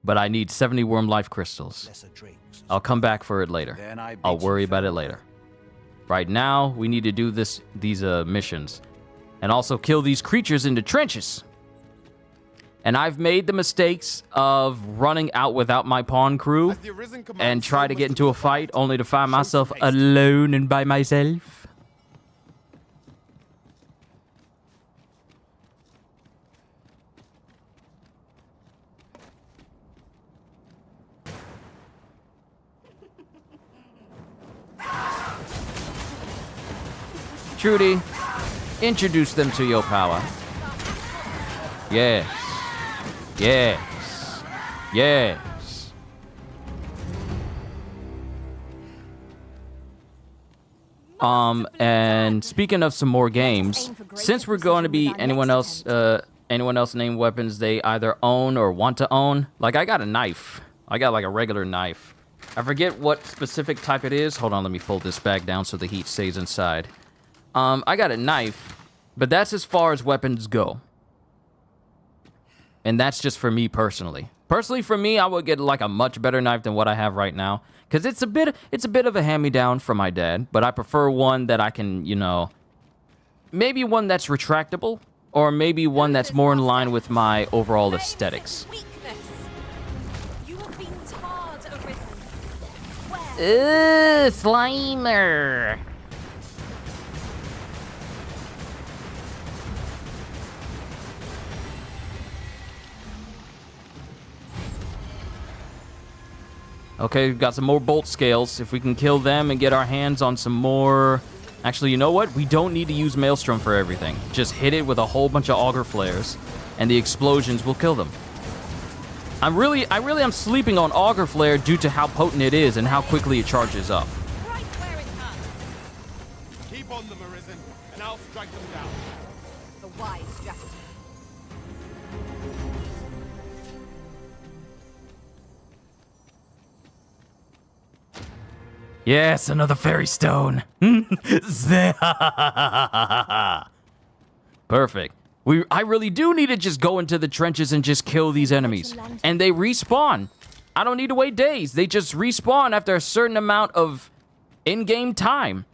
but I need 70 worm life crystals. I'll come back for it later. I'll worry about it later. Right now, we need to do these missions. And also kill these creatures in the trenches. And I've made the mistakes of running out without my pawn crew and try to get into a fight only to find myself alone and by myself. Trudy, introduce them to your power. Yes. Yes. Yes. And speaking of some more games, since we're going to be anyone else name weapons they either own or want to own, like I got a knife. I got like a regular knife. I forget what specific type it is. Hold on, let me fold this back down so the heat stays inside. I got a knife, but that's as far as weapons go. And that's just for me personally. Personally, for me, I would get like a much better knife than what I have right now, because it's a bit of a hand-me-down from my dad. But I prefer one that I can, you know, maybe one that's retractable, or maybe one that's more in line with my overall aesthetics. You have been tarred, Arisen. Slimer. Okay, we've got some more bolt scales. If we can kill them and get our hands on some more... Actually, you know what? We don't need to use Maelstrom for everything. Just hit it with a whole bunch of auger flares, and the explosions will kill them. I really am sleeping on auger flare due to how potent it is and how quickly it charges up. Right where it hurts. Keep on them, Arisen, and I'll strike them down. A wise strategy. Yes, another fairy stone. Perfect. I really do need to just go into the trenches and just kill these enemies. And they respawn. I don't need to wait days. They just respawn after a certain amount of in-game time.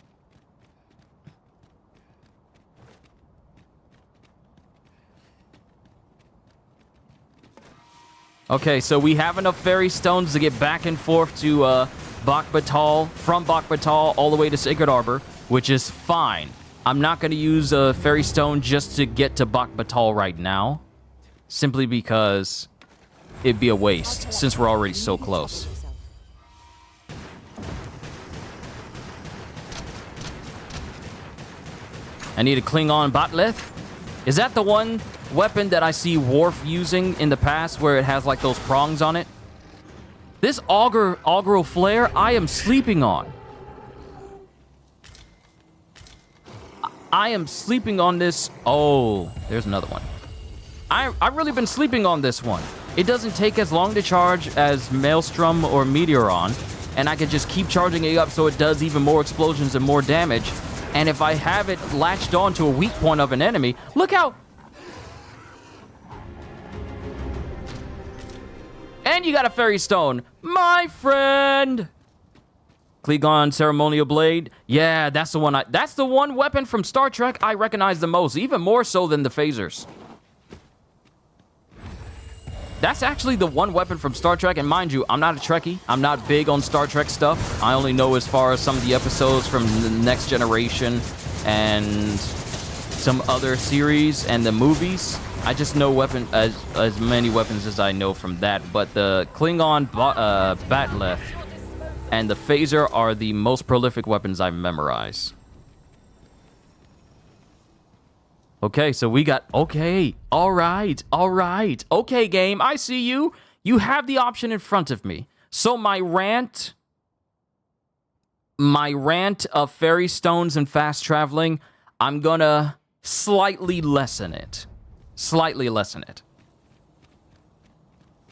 Okay, so we have enough fairy stones to get back and forth to Bak Batal, from Bak Batal all the way to Sacred Arbor, which is fine. I'm not going to use a fairy stone just to get to Bak Batal right now, simply because it'd be a waste since we're already so close. I need a Klingon Batleth. Is that the one weapon that I see Worf using in the past where it has like those prongs on it? This augural flare I am sleeping on. I am sleeping on this. Oh, there's another one. I've really been sleeping on this one. It doesn't take as long to charge as Maelstrom or Meteoron, and I can just keep charging it up so it does even more explosions and more damage. And if I have it latched on to a weak point of an enemy, look how... And you got a fairy stone, my friend. Klingon ceremonial blade. Yeah, that's the one. That's the one weapon from Star Trek I recognize the most, even more so than the phasers. That's actually the one weapon from Star Trek, and mind you, I'm not a Trekkie. I'm not big on Star Trek stuff. I only know as far as some of the episodes from the Next Generation and some other series and the movies. I just know as many weapons as I know from that, but the Klingon Batleth and the phaser are the most prolific weapons I've memorized. Okay, so we got... Okay, all right. Okay, game, I see you. You have the option in front of me. So my rant of fairy stones and fast traveling, I'm gonna slightly lessen it.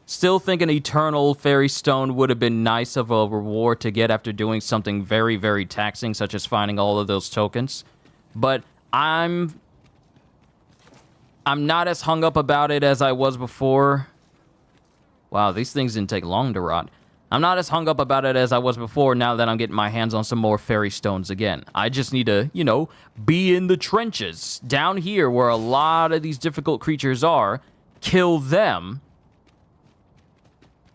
Still think an eternal fairy stone would have been nice of a reward to get after doing something very, very taxing, such as finding all of those tokens. But I'm not as hung up about it as I was before. Wow, these things didn't take long to rot. I'm not as hung up about it as I was before now that I'm getting my hands on some more fairy stones again. I just need to, you know, be in the trenches. Down here where a lot of these difficult creatures are, kill them,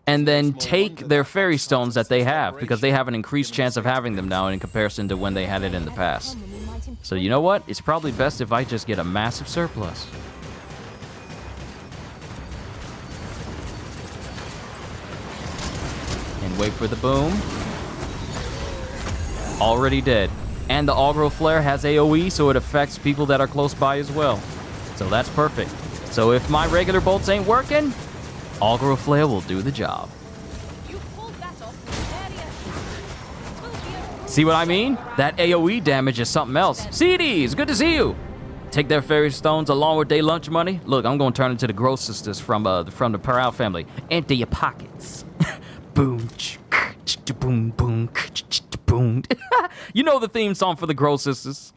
and then take their fairy stones that they have, because they have an increased chance of having them now in comparison to when they had it in the past. So you know what? It's probably best if I just get a massive surplus. And wait for the boom. Already dead. And the Aggro Flare has AoE, so it affects people that are close by as well. So that's perfect. So if my regular bolts ain't working, Aggro Flare will do the job. See what I mean? That AoE damage is something else. CDs, good to see you. Take their fairy stones along with their lunch money. Look, I'm gonna turn into the Gross Sisters from the Prowl family. Empty your pockets. Boom, boom, boom, boom. You know the theme song for the Gross Sisters.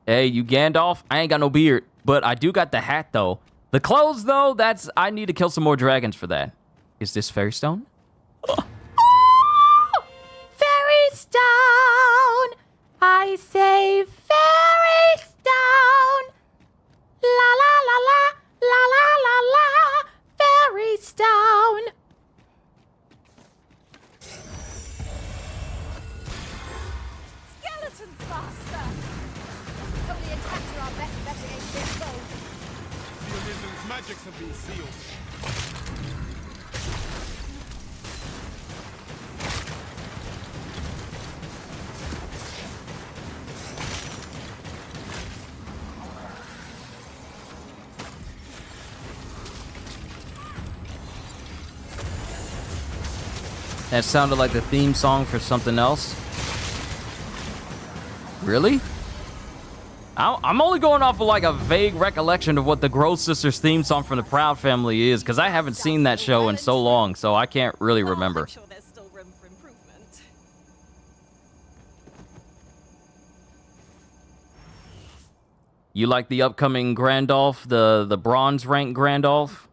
Hey, you Gandalf? I ain't got no beard, but I do got the hat though. The clothes though, I need to kill some more dragons for that. Is this fairy stone? Fairy stone! I say fairy stone! La la la la, la la la la, fairy stone! Skeletons, Master! Only attacks are our best bet against this foe. The Elysium's magics have been sealed. That sounded like the theme song for something else. Really? I'm only going off of like a vague recollection of what the Gross Sisters theme song from the Proud family is, because I haven't seen that show in so long, so I can't really remember. I'm sure there's still room for improvement. You like the upcoming Grandolph, the bronze rank Grandolph?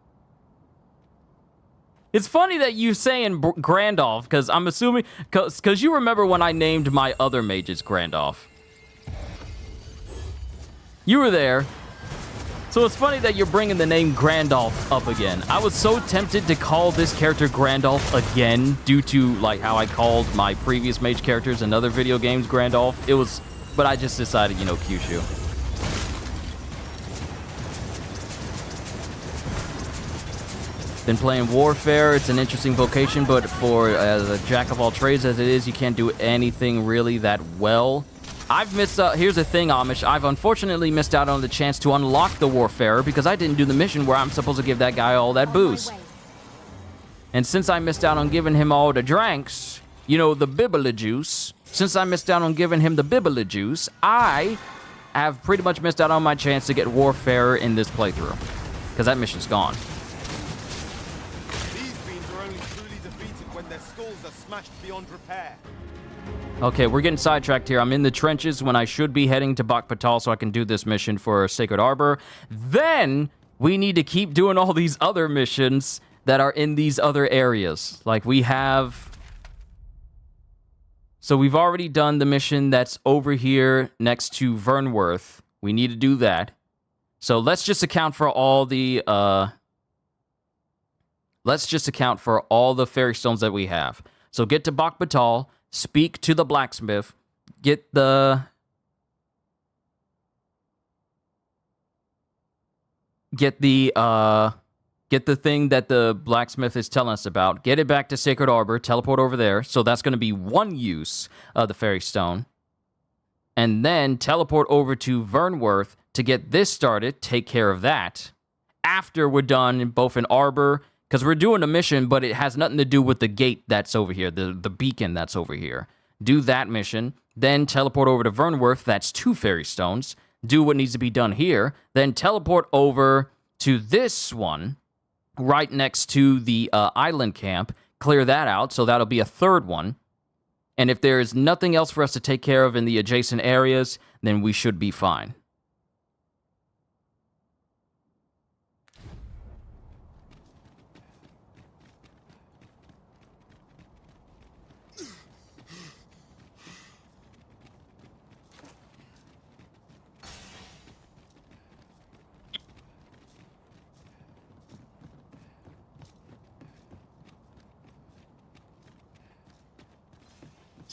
It's funny that you saying Grandolph, because I'm assuming, because you remember when I named my other mages Grandolph. You were there. So it's funny that you're bringing the name Grandolph up again. I was so tempted to call this character Grandolph again due to like how I called my previous mage characters in other video games Grandolph. But I just decided, you know, Kyushu. Been playing Warfare. It's an interesting vocation, but for as a jack of all trades as it is, you can't do anything really that well. I've missed out. Here's the thing, Amish. I've unfortunately missed out on the chance to unlock the Warfarer because I didn't do the mission where I'm supposed to give that guy all that booze. And since I missed out on giving him all the drinks, you know, the Bibula juice, since I missed out on giving him the Bibula juice, I have pretty much missed out on my chance to get Warfarer in this playthrough because that mission's gone. These fiends are only truly defeated when their skulls are smashed beyond repair. Okay, we're getting sidetracked here. I'm in the trenches when I should be heading to Bak Patal so I can do this mission for Sacred Arbor. Then we need to keep doing all these other missions that are in these other areas. Like we have... So we've already done the mission that's over here next to Vernworth. We need to do that. So let's just account for all the... Let's just account for all the fairy stones that we have. So get to Bak Batal, speak to the blacksmith, get the thing that the blacksmith is telling us about. Get it back to Sacred Arbor, teleport over there. So that's going to be one use of the fairy stone. And then teleport over to Vernworth to get this started, take care of that. After we're done both in Arbor, because we're doing a mission, but it has nothing to do with the gate that's over here, the beacon that's over here. Do that mission, then teleport over to Vernworth, that's 2 fairy stones. Do what needs to be done here, then teleport over to this one, right next to the island camp, clear that out, so that'll be a 3rd one. And if there's nothing else for us to take care of in the adjacent areas, then we should be fine.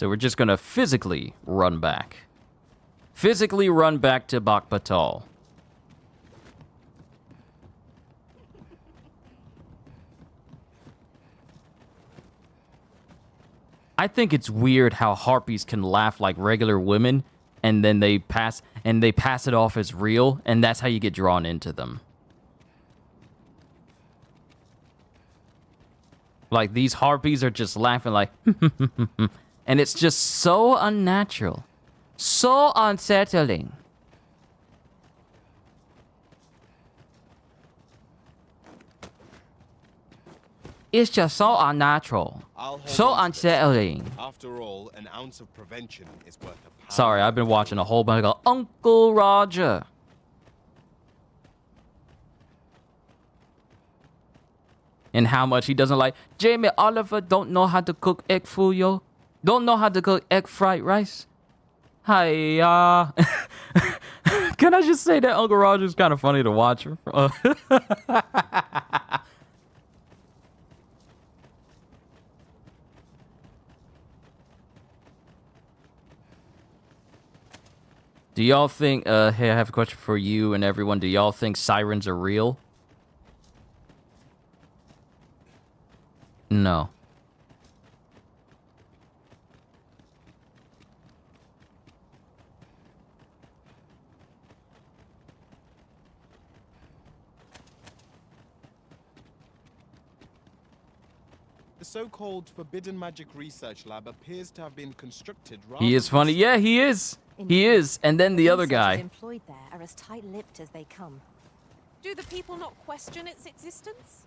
So we're just gonna physically run back. Physically run back to Bakbatal. I think it's weird how harpies can laugh like regular women, and then they pass it off as real, and that's how you get drawn into them. Like, these harpies are just laughing like, and it's just so unnatural. So unsettling. It's just so unnatural. So unsettling. After all, an ounce of prevention is worth a pound. Sorry, I've been watching a whole bunch of Uncle Roger. And how much he doesn't like. Jamie Oliver don't know how to cook egg foo yo. Don't know how to cook egg fried rice. Hi, can I just say that Uncle Roger's kind of funny to watch? Do y'all think, hey, I have a question for you and everyone. Do y'all think sirens are real? No. The so-called Forbidden Magic Research Lab appears to have been constructed rather He is funny. Yeah, he is. He is. And then the other guy. Employed there are as tight-lipped as they come. Do the people not question its existence?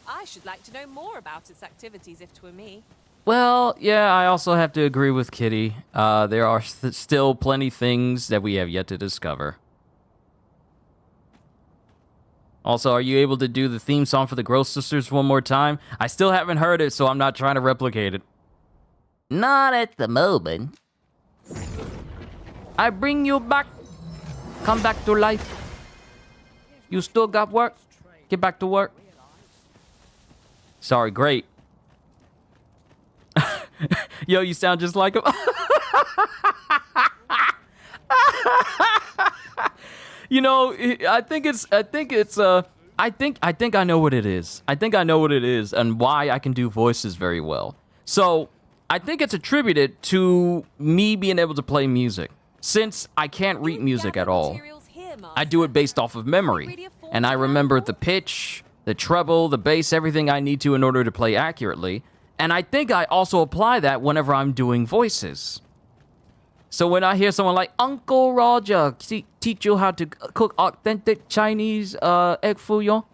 I should like to know more about its activities if 'twere me. Well, yeah, I also have to agree with Kitty. There are still plenty things that we have yet to discover. Also, are you able to do the theme song for the Gross Sisters one more time? I still haven't heard it, so I'm not trying to replicate it. Not at the moment. I bring you back. Come back to life. You still got work? Get back to work. Sorry, great. Yo, you sound just like him. You know, I think I know what it is. I think I know what it is and why I can do voices very well. So, I think it's attributed to me being able to play music. Since I can't read music at all, I do it based off of memory. And I remember the pitch, the treble, the bass, everything I need to in order to play accurately. And I think I also apply that whenever I'm doing voices. So when I hear someone like Uncle Roger teach you how to cook authentic Chinese egg foo yo,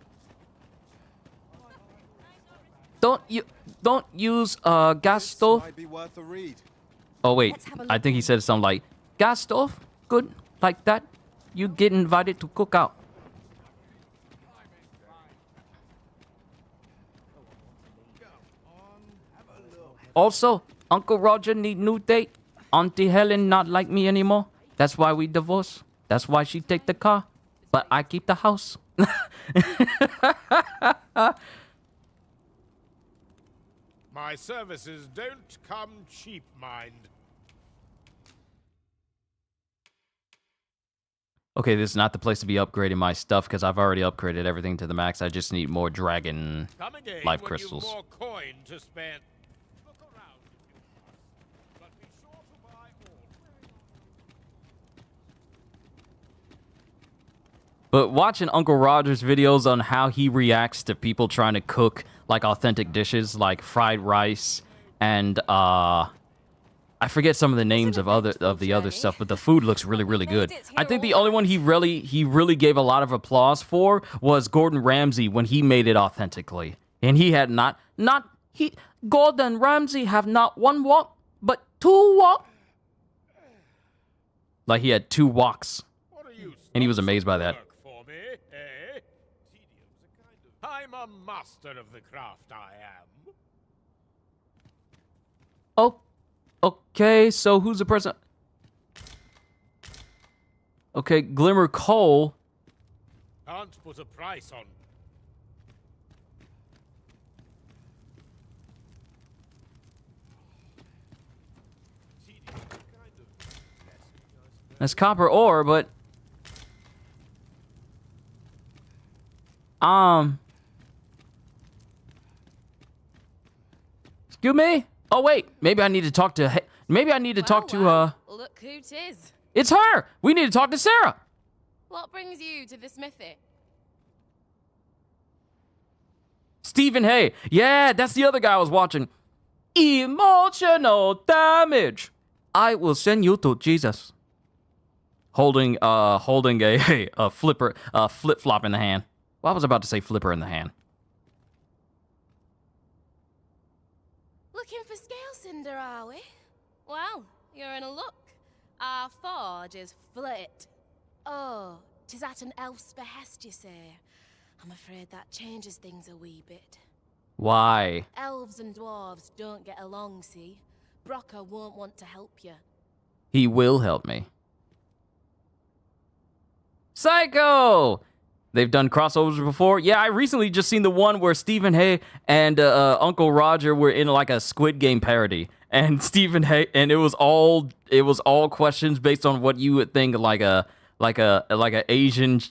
don't use gas stove. Oh wait, I think he said something like gas stove, good, like that. You get invited to cook out. Also, Uncle Roger need new date. Auntie Helen not like me anymore. That's why we divorce. That's why she take the car. But I keep the house. My services don't come cheap, mind. Okay, this is not the place to be upgrading my stuff because I've already upgraded everything to the max. I just need more dragon life crystals. More coin to spend. Look around if you must, but be sure to buy all. But watching Uncle Roger's videos on how he reacts to people trying to cook like authentic dishes like fried rice and I forget some of the names of the other stuff, but the food looks really, really good. I think the only one he really gave a lot of applause for was Gordon Ramsay when he made it authentically. And he had Gordon Ramsay have not one wok, but two wok. Like he had two woks. And he was amazed by that. For me, eh? I'm a master of the craft, I am. Oh. Okay, so who's the person? Okay, Glimmer Cole. Can't put a price on. That's copper ore, but... Excuse me? Oh, wait. Maybe I need to talk to... Maybe I need to talk to, Look who 'tis. It's her! We need to talk to Sarah! What brings you to the smithy? Stephen Hay. Yeah, that's the other guy I was watching. Emotional damage. I will send you to Jesus. Holding a flip-flop in the hand. Well, I was about to say flipper in the hand. Looking for scale cinder, are we? Well, you're in a look. Our forge is flit. Oh, 'tis at an elf's behest, you say. I'm afraid that changes things a wee bit. Why? Elves and dwarves don't get along, see? Brocker won't want to help you. He will help me. Psycho! They've done crossovers before. Yeah, I recently just seen the one where Stephen Hay and Uncle Roger were in like a Squid Game parody, and Stephen Hay, and it was all questions based on what you would think like a Asian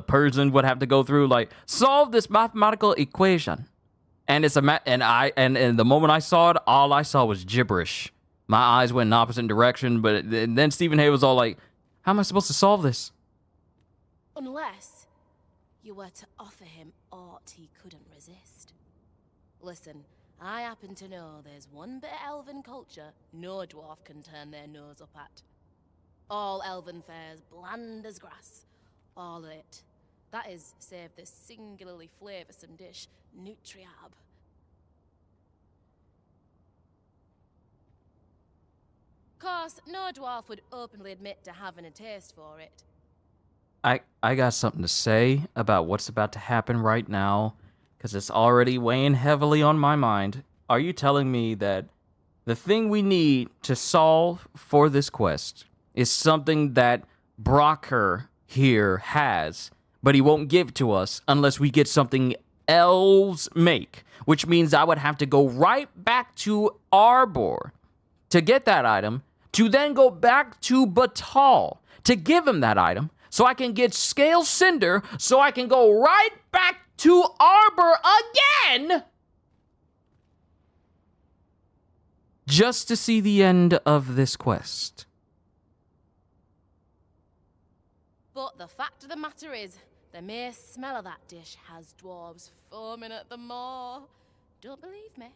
person would have to go through, like solve this mathematical equation, and it's and the moment I saw it, all I saw was gibberish. My eyes went in opposite direction, but then Stephen Hay was all like, "How am I supposed to solve this?" Unless you were to offer him aught he couldn't resist. Listen, I happen to know there's one bit of elven culture no dwarf can turn their nose up at. All elven fare's bland as grass. All of it. That is, save the singularly flavoursome dish, Nutriab. Course, no dwarf would openly admit to having a taste for it. I got something to say about what's about to happen right now, because it's already weighing heavily on my mind. Are you telling me that the thing we need to solve for this quest is something that Brocker here has, but he won't give to us unless we get something elves make, which means I would have to go right back to Arbor to get that item, to then go back to Batal to give him that item, so I can get Scale Cinder, so I can go right back to Arbor again, just to see the end of this quest. But the fact of the matter is, the mere smell of that dish has dwarves foaming at the maw. Don't believe me?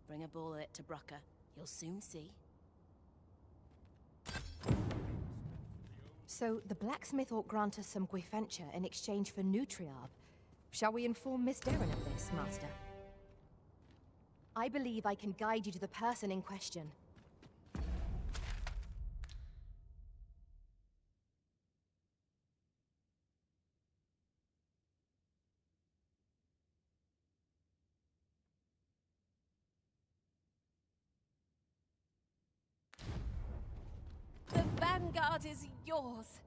Bring a bowl of it to Brocker. You'll soon see. So the blacksmith ought grant us some Gwyfenture in exchange for Nutriab. Shall we inform Miss Derrin of this, Master? I believe I can guide you to the person in question. The vanguard is yours.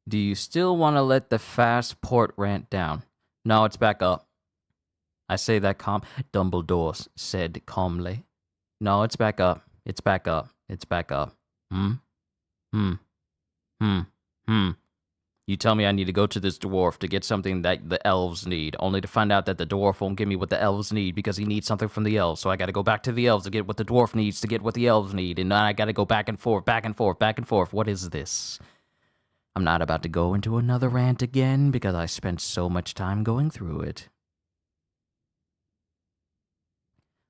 Do you still want to let the fast port rant down? No, it's back up. I say that Dumbledore said calmly. No, it's back up. It's back up. It's back up. You tell me I need to go to this dwarf to get something that the elves need, only to find out that the dwarf won't give me what the elves need because he needs something from the elves. So I gotta go back to the elves to get what the dwarf needs to get what the elves need, and then I gotta go back and forth, back and forth, back and forth. What is this? I'm not about to go into another rant again because I spent so much time going through it.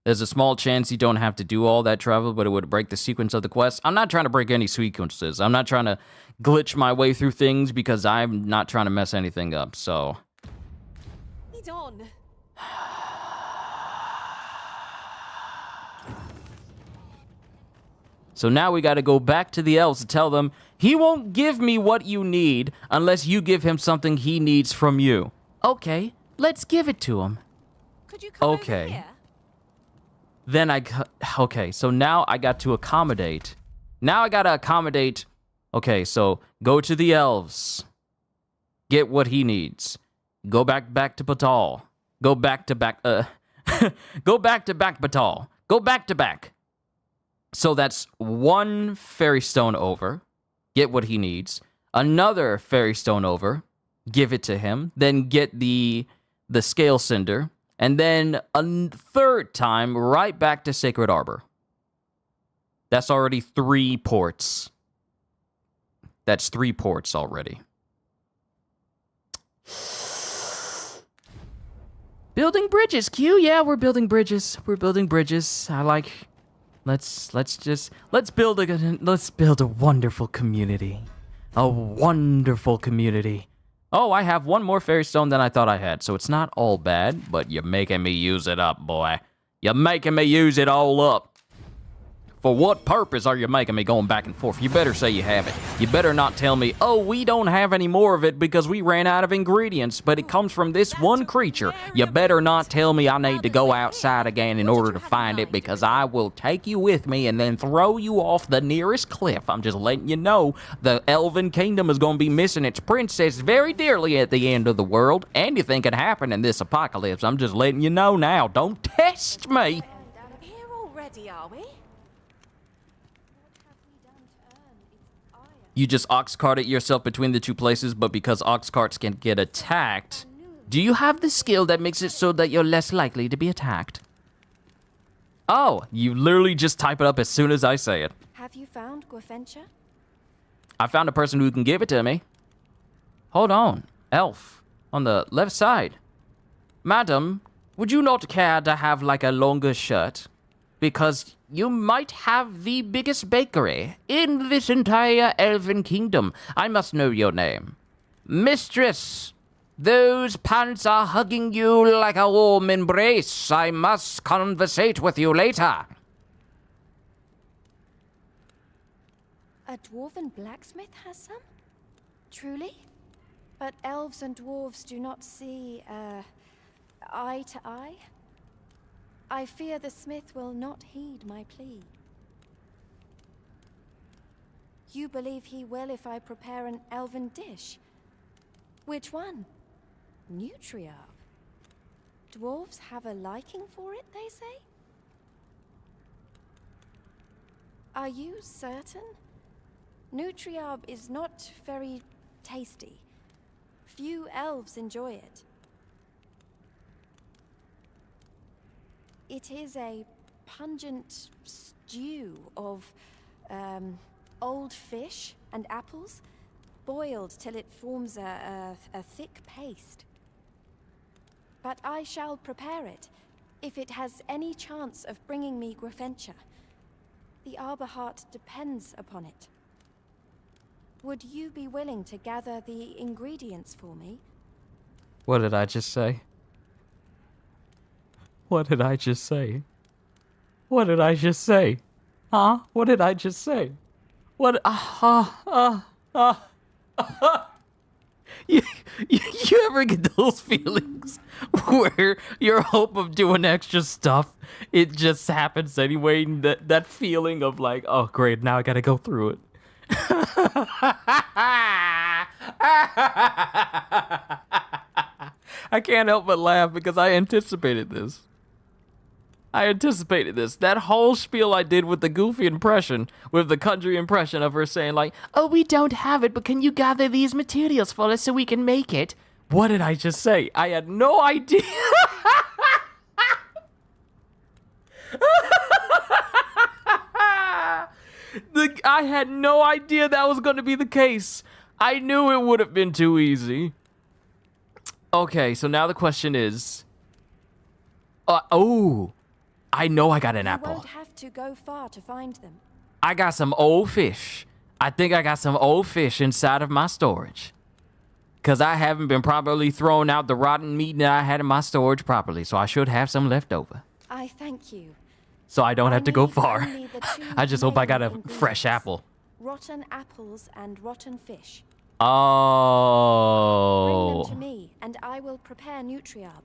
There's a small chance you don't have to do all that travel, but it would break the sequence of the quest. I'm not trying to break any sequences. I'm not trying to glitch my way through things because I'm not trying to mess anything up, so. Lead on. So now we gotta go back to the elves to tell them, he won't give me what you need unless you give him something he needs from you. Okay, let's give it to him. Could you come over here? Then okay, so now I got to accommodate. Now I gotta accommodate. Okay, so go to the elves. Get what he needs. Go back to Batal. Go back to back. Go back to back, Batal. Go back to back. So that's one fairy stone over. Get what he needs. Another fairy stone over. Give it to him. Then get the scale cinder. And then a third time, right back to Sacred Arbor. That's already 3 ports. That's 3 ports already. Building bridges, Q. Yeah, we're building bridges. We're building bridges. I like. Let's build a wonderful community. A wonderful community. Oh, I have one more fairy stone than I thought I had, so it's not all bad, but you're making me use it up, boy. You're making me use it all up. For what purpose are you making me going back and forth? You better say you have it. You better not tell me, oh, we don't have any more of it because we ran out of ingredients, but it comes from this one creature. You better not tell me I need to go outside again in order to find it, because I will take you with me and then throw you off the nearest cliff. I'm just letting you know the Elven Kingdom is going to be missing its princess very dearly at the end of the world. Anything can happen in this apocalypse. I'm just letting you know now. Don't test me. Here already, are we? You just ox carted yourself between the 2 places, but because ox carts can get attacked, do you have the skill that makes it so that you're less likely to be attacked? Oh, you literally just type it up as soon as I say it. Have you found Gwafentia? I found a person who can give it to me. Hold on, elf, on the left side. Madam, would you not care to have like a longer shirt? Because you might have the biggest bakery in this entire Elven Kingdom. I must know your name. Mistress, those pants are hugging you like a warm embrace. I must conversate with you later. A dwarven blacksmith has some? Truly? But elves and dwarves do not see, eye to eye? I fear the smith will not heed my plea. You believe he will if I prepare an elven dish? Which one? Nutriarb. Dwarves have a liking for it, they say? Are you certain? Nutriarb is not very tasty. Few elves enjoy it. It is a pungent stew of old fish and apples, boiled till it forms a thick paste. But I shall prepare it, if it has any chance of bringing me Gwafentia. The Arbor Heart depends upon it. Would you be willing to gather the ingredients for me? What did I just say? What did I just say? What did I just say? Huh? What did I just say? What? You ever get those feelings where your hope of doing extra stuff, it just happens anyway? That feeling of like, oh great, now I gotta go through it. I can't help but laugh because I anticipated this. That whole spiel I did with the goofy impression, with the country impression of her saying like, oh, we don't have it, but can you gather these materials for us so we can make it? What did I just say? I had no idea. I had no idea that was going to be the case. I knew it would have been too easy. Okay, so now the question is... I know I got an apple. You won't have to go far to find them. I got some old fish. I think I got some old fish inside of my storage. Because I haven't been properly throwing out the rotten meat that I had in my storage properly, so I should have some left over. I thank you. So I don't have to go far. I just hope I got a fresh apple. Rotten apples and rotten fish. Oh. Bring them to me, and I will prepare Nutriarb.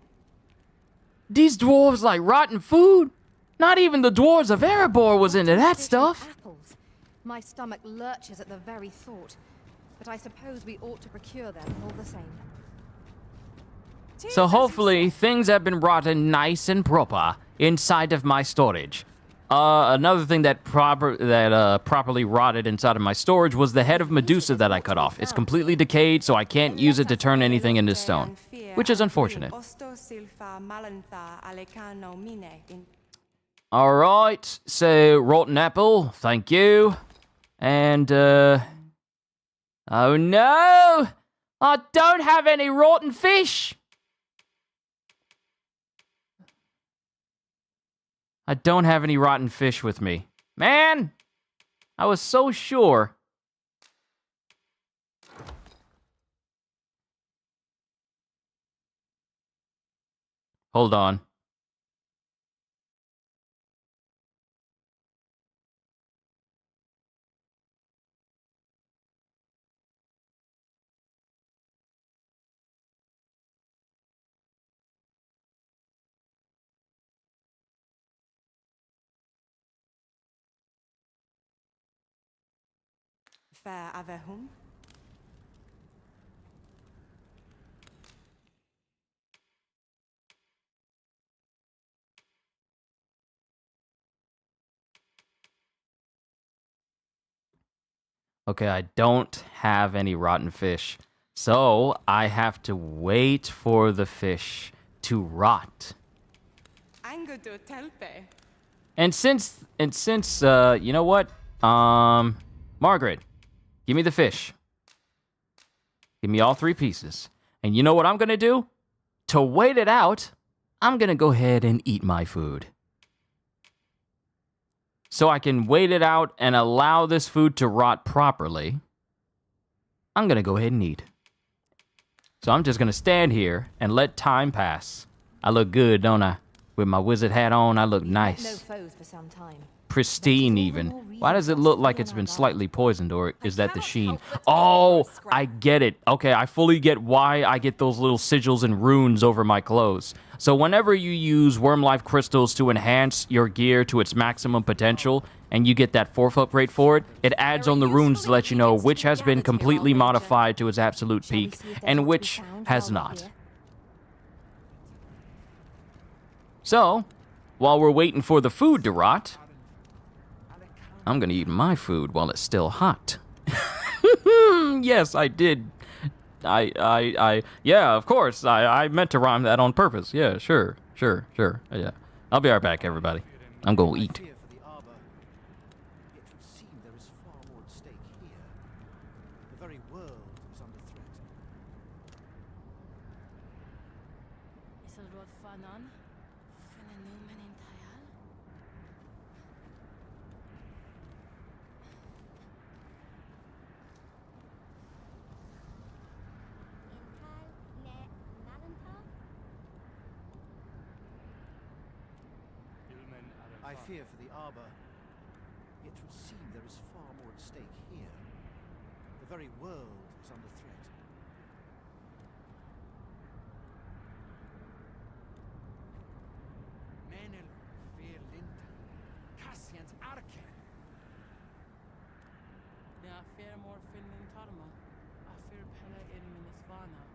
These dwarves like rotten food? Not even the dwarves of Erebor was into that stuff. Apples. My stomach lurches at the very thought, but I suppose we ought to procure them all the same. So hopefully things have been brought in nice and proper inside of my storage. Another thing that properly rotted inside of my storage was the head of Medusa that I cut off. It's completely decayed, so I can't use it to turn anything into stone, which is unfortunate. All right, so rotten apple, thank you. And, oh no! I don't have any rotten fish! I don't have any rotten fish with me. Man! I was so sure. Hold on. Fair Avehum. Okay, I don't have any rotten fish. So, I have to wait for the fish to rot. And since, you know what? Margaret, give me the fish. Give me all 3 pieces. And you know what I'm gonna do? To wait it out, I'm gonna go ahead and eat my food. So I can wait it out and allow this food to rot properly. I'm gonna go ahead and eat. So I'm just gonna stand here and let time pass. I look good, don't I? With my wizard hat on, I look nice. No foes for some time. Pristine, even. Why does it look like it's been slightly poisoned, or is that the sheen? Oh, I get it. Okay, I fully get why I get those little sigils and runes over my clothes. So whenever you use worm life crystals to enhance your gear to its maximum potential, and you get that 4th upgrade for it, it adds on the runes to let you know which has been completely modified to its absolute peak, and which has not. So, while we're waiting for the food to rot, I'm gonna eat my food while it's still hot. Yes, I did. Yeah, of course. I meant to rhyme that on purpose. Yeah, sure. Yeah. I'll be right back, everybody. I'm gonna eat. I fear for the Arbor, yet would seem there is far more at stake here. The very world is under threat. Menel fear Linda, Cassian's Arke. Ja, fear more Finland Tarma. I fear Pella in Minisvana.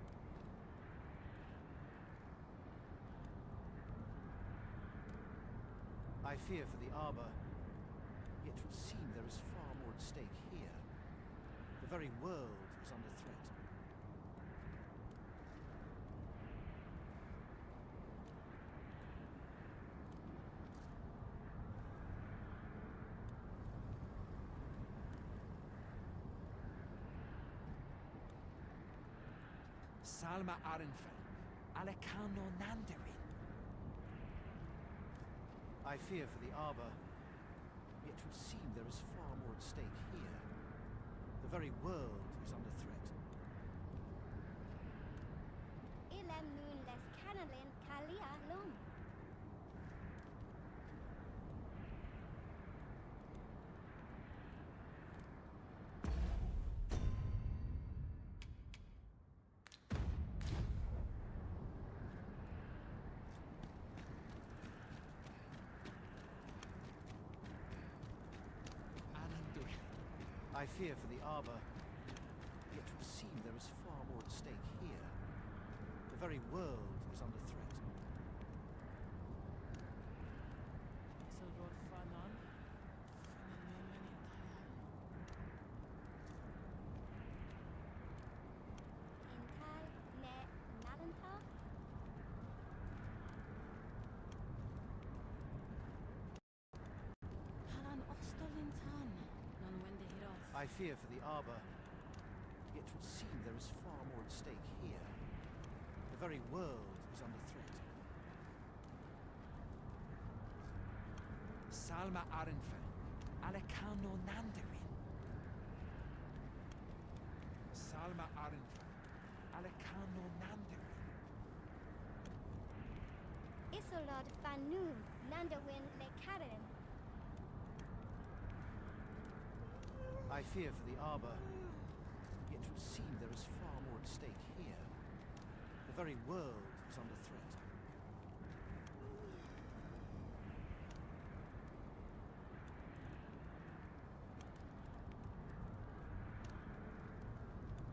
I fear for the Arbor, yet would seem there is far more at stake here. The very world is under threat. Salma Arenfell, Alekano Nanderin. I fear for the Arbor, yet would seem there is far more at stake here. The very world is under threat. Ilem nun les canalin kalia lum. I fear for the Arbor, yet would seem there is far more at stake here. The very world is under threat. Isildur Fanon, Intal ne Nalanta? Halan Ostolintan, non wende hirof. I fear for the Arbor. Yet it would seem there is far more at stake here. The very world is under threat. Salma Arenfell, Alekano Nandarin. Salma Arenfell, Alekano Nandarin. Isolod Fanun, Nandawin le Karen. I fear for the Arbor. Yet it would seem there is far more at stake here. The very world is under threat.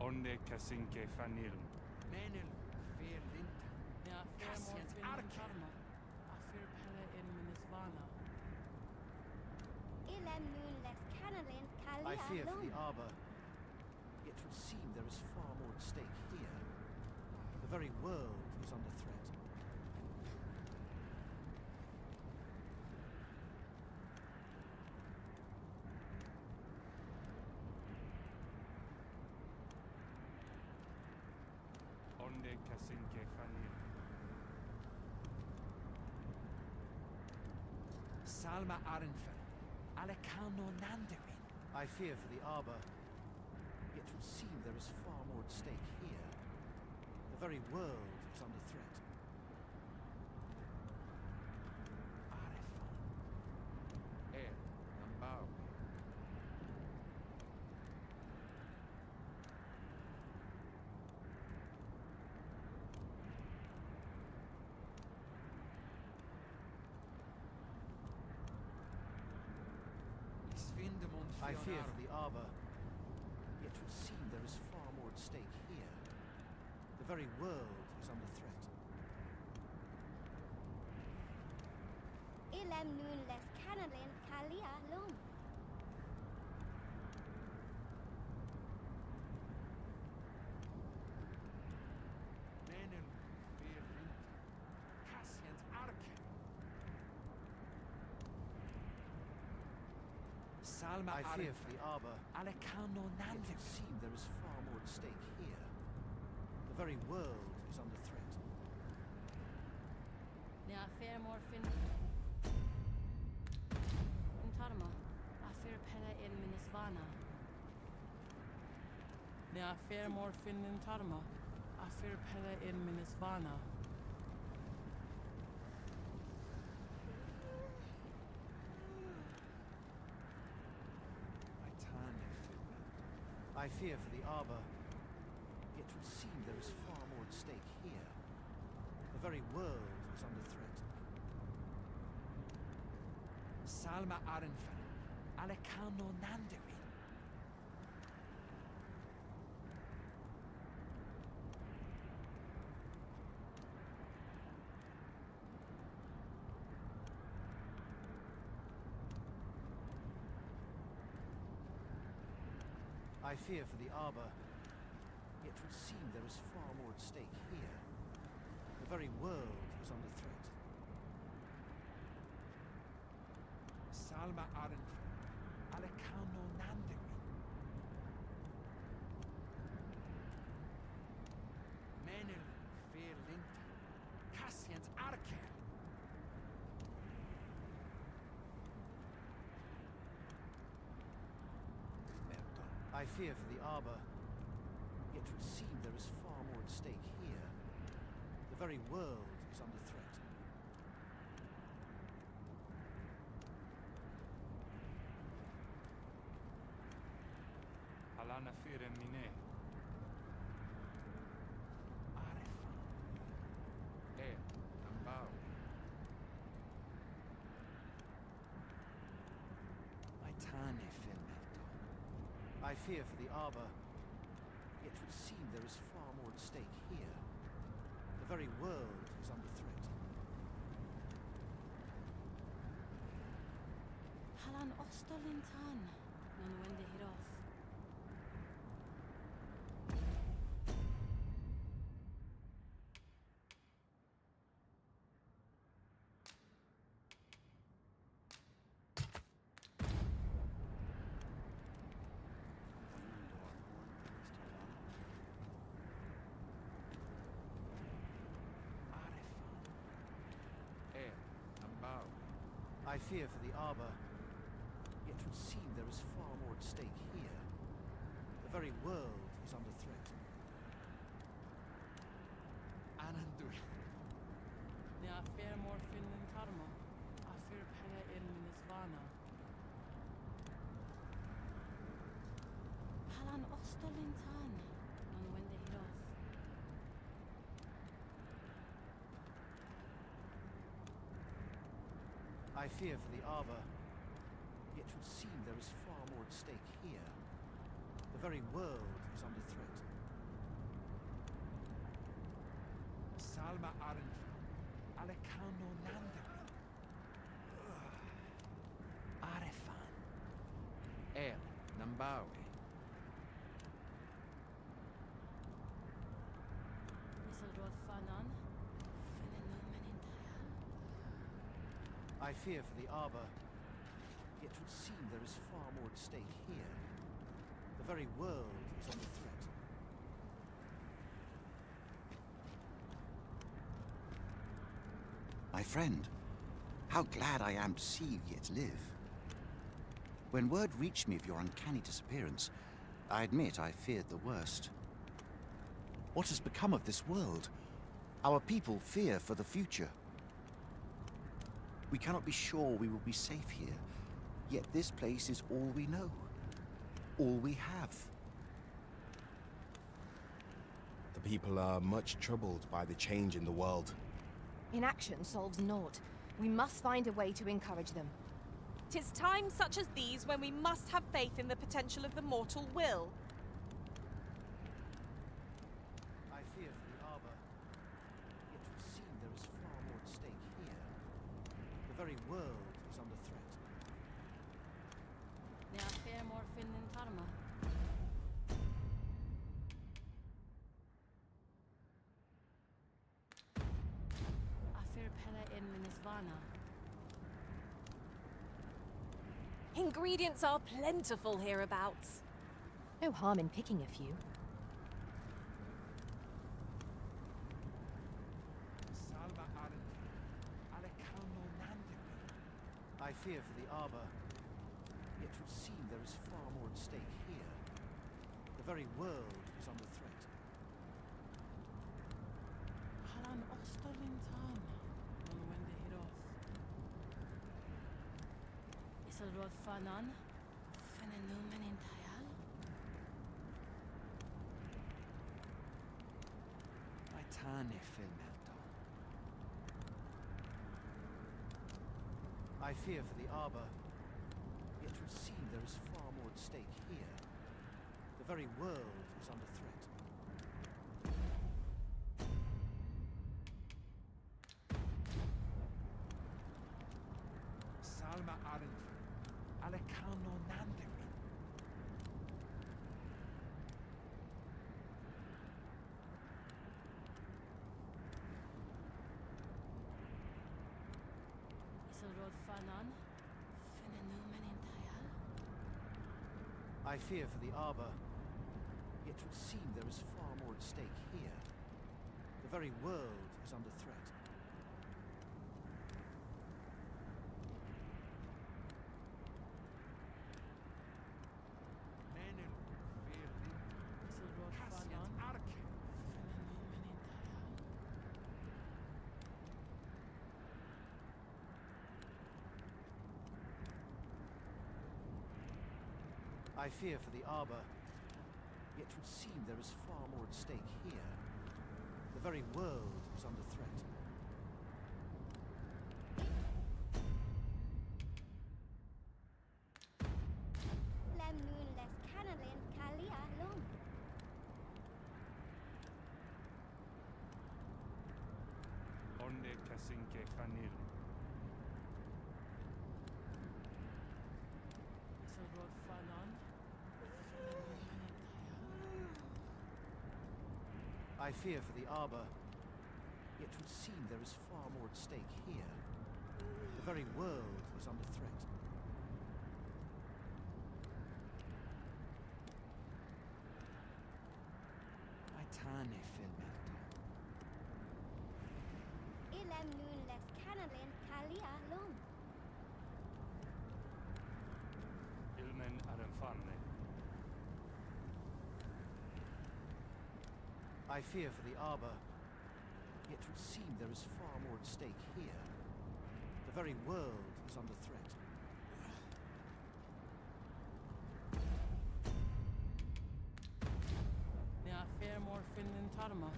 Onde Kasinke Fanil. Menel, Fair Linta. Ja, Cassian Fairmore Arke. Tarma. Afir Pella in Minisvana. Ilem nun les Canalin Kalia I fear for the Lum. Arbor. Yet it would seem there is far more at stake here. The very world is under threat. Onde Kasinke Fanil. Salma Arenfell, Alekano Nandarin. I fear for the Arbor. Yet it would seem there is far more at stake here. The very world is under threat. Er, Nambao. I fear for the Arbor. Yet it would seem there is far more at stake here. The very world is under threat. Ilem nun les Canalin Kalia Lum. Menel, Fair Linta. Cassian's Arke. Salma I fear for Arenfell, the Arbor. Alekano Yet it Nandarin. would seem there is far more at stake here. The very world is under threat. Ja, Fairmore Fin. Tarma. Afir Pella in Minisvana. Ja, Fairmore Fin Tarma. Afir Pella in Minisvana. I fear for the Arbor. Yet it would seem there is far more at stake here. The very world is under threat. Salma Arenfell, Alekano Nandarin. I fear for the Arbor. Yet it would seem there is far more at stake here. The very world is under threat. Salma Arenfell, Alekano Nandarin. Menel, Fair Linta. Cassian's Arke. I fear for the Arbor. Yet it would seem there is far more at stake here. The very world is under threat. Alana Fire Mine. Er, Nambao. Maitane Filmerto. I fear for the Arbor. Yet it would seem there is far more at stake here. The very world is under threat. Halan Ostolintan. Non wende hiroth. I fear for the Arbor, yet would seem there is far more at stake here. The very world is under threat. Anandur. Ne afer mor finnin tarmo. Afer pele in minisvana. Halan Ostolintan. Non wende hiroth. I fear for the Arbor, yet would seem there is far more at stake here. The very world is under threat. Salma Arendt. Alekano Nandarin. Arefan. El Nambawi. Isilroth fanan. I fear for the Arbor, yet would seem there is far more at stake here. The very world is under threat. My friend, how glad I am to see you yet live. When word reached me of your uncanny disappearance, I admit I feared the worst. What has become of this world? Our people fear for the future. We cannot be sure we will be safe here, yet this place is all we know, all we have. The people are much troubled by the change in the world. Inaction solves naught. We must find a way to encourage them. 'Tis times such as these when we must have faith in the potential of the mortal will. I fear for the Arbor, yet would seem there is far more at stake here. The very world is under threat. Ne afer mor finnin tarmo. Afer pele in minisvana. Ingredients are plentiful hereabouts. No harm in picking a few. Salma Arendt. Alekano Nandarin. I fear for the Arbor, yet would seem there is far more at stake here. The very world is under threat. Halan Ostolintan. Non wende hiroth. Isilroth fanan. Fenenumen in tayal. Maitane filmelto. I fear for the Arbor, yet would seem there is far more at stake here. The very world is under threat. Salma Arendt. Alekano Nandarin. Isilroth fanan. Fenenumen in tayal. I fear for the Arbor, yet would seem there is far more at stake here. The very world is under threat. Menel. Verlin. Isilroth Cassian fanan. Arke. Fenenumen in tayal. I fear for the Arbor, yet would seem there is far more at stake here. The very world is under threat. Lemnun les canalin kalia lum. Onde Kasinke Kanil. I fear for the Arbor. Yet would seem there is far more at stake here. The very world is under threat. I tane filmelto. Ilem nun les canalin kalia lum. Ilmen Adamfanne. I fear for the Arbor. Yet would seem there is far more at stake here. The very world is under threat. Nea fair more Finland Tarma.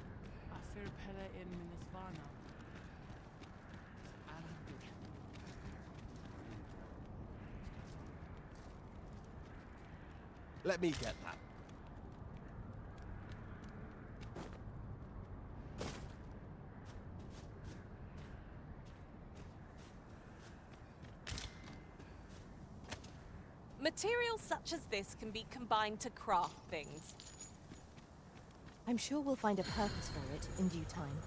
I fear Pella in Minisvana. Let me get that. Materials such as this can be combined to craft things. I'm sure we'll find a purpose for it in due time.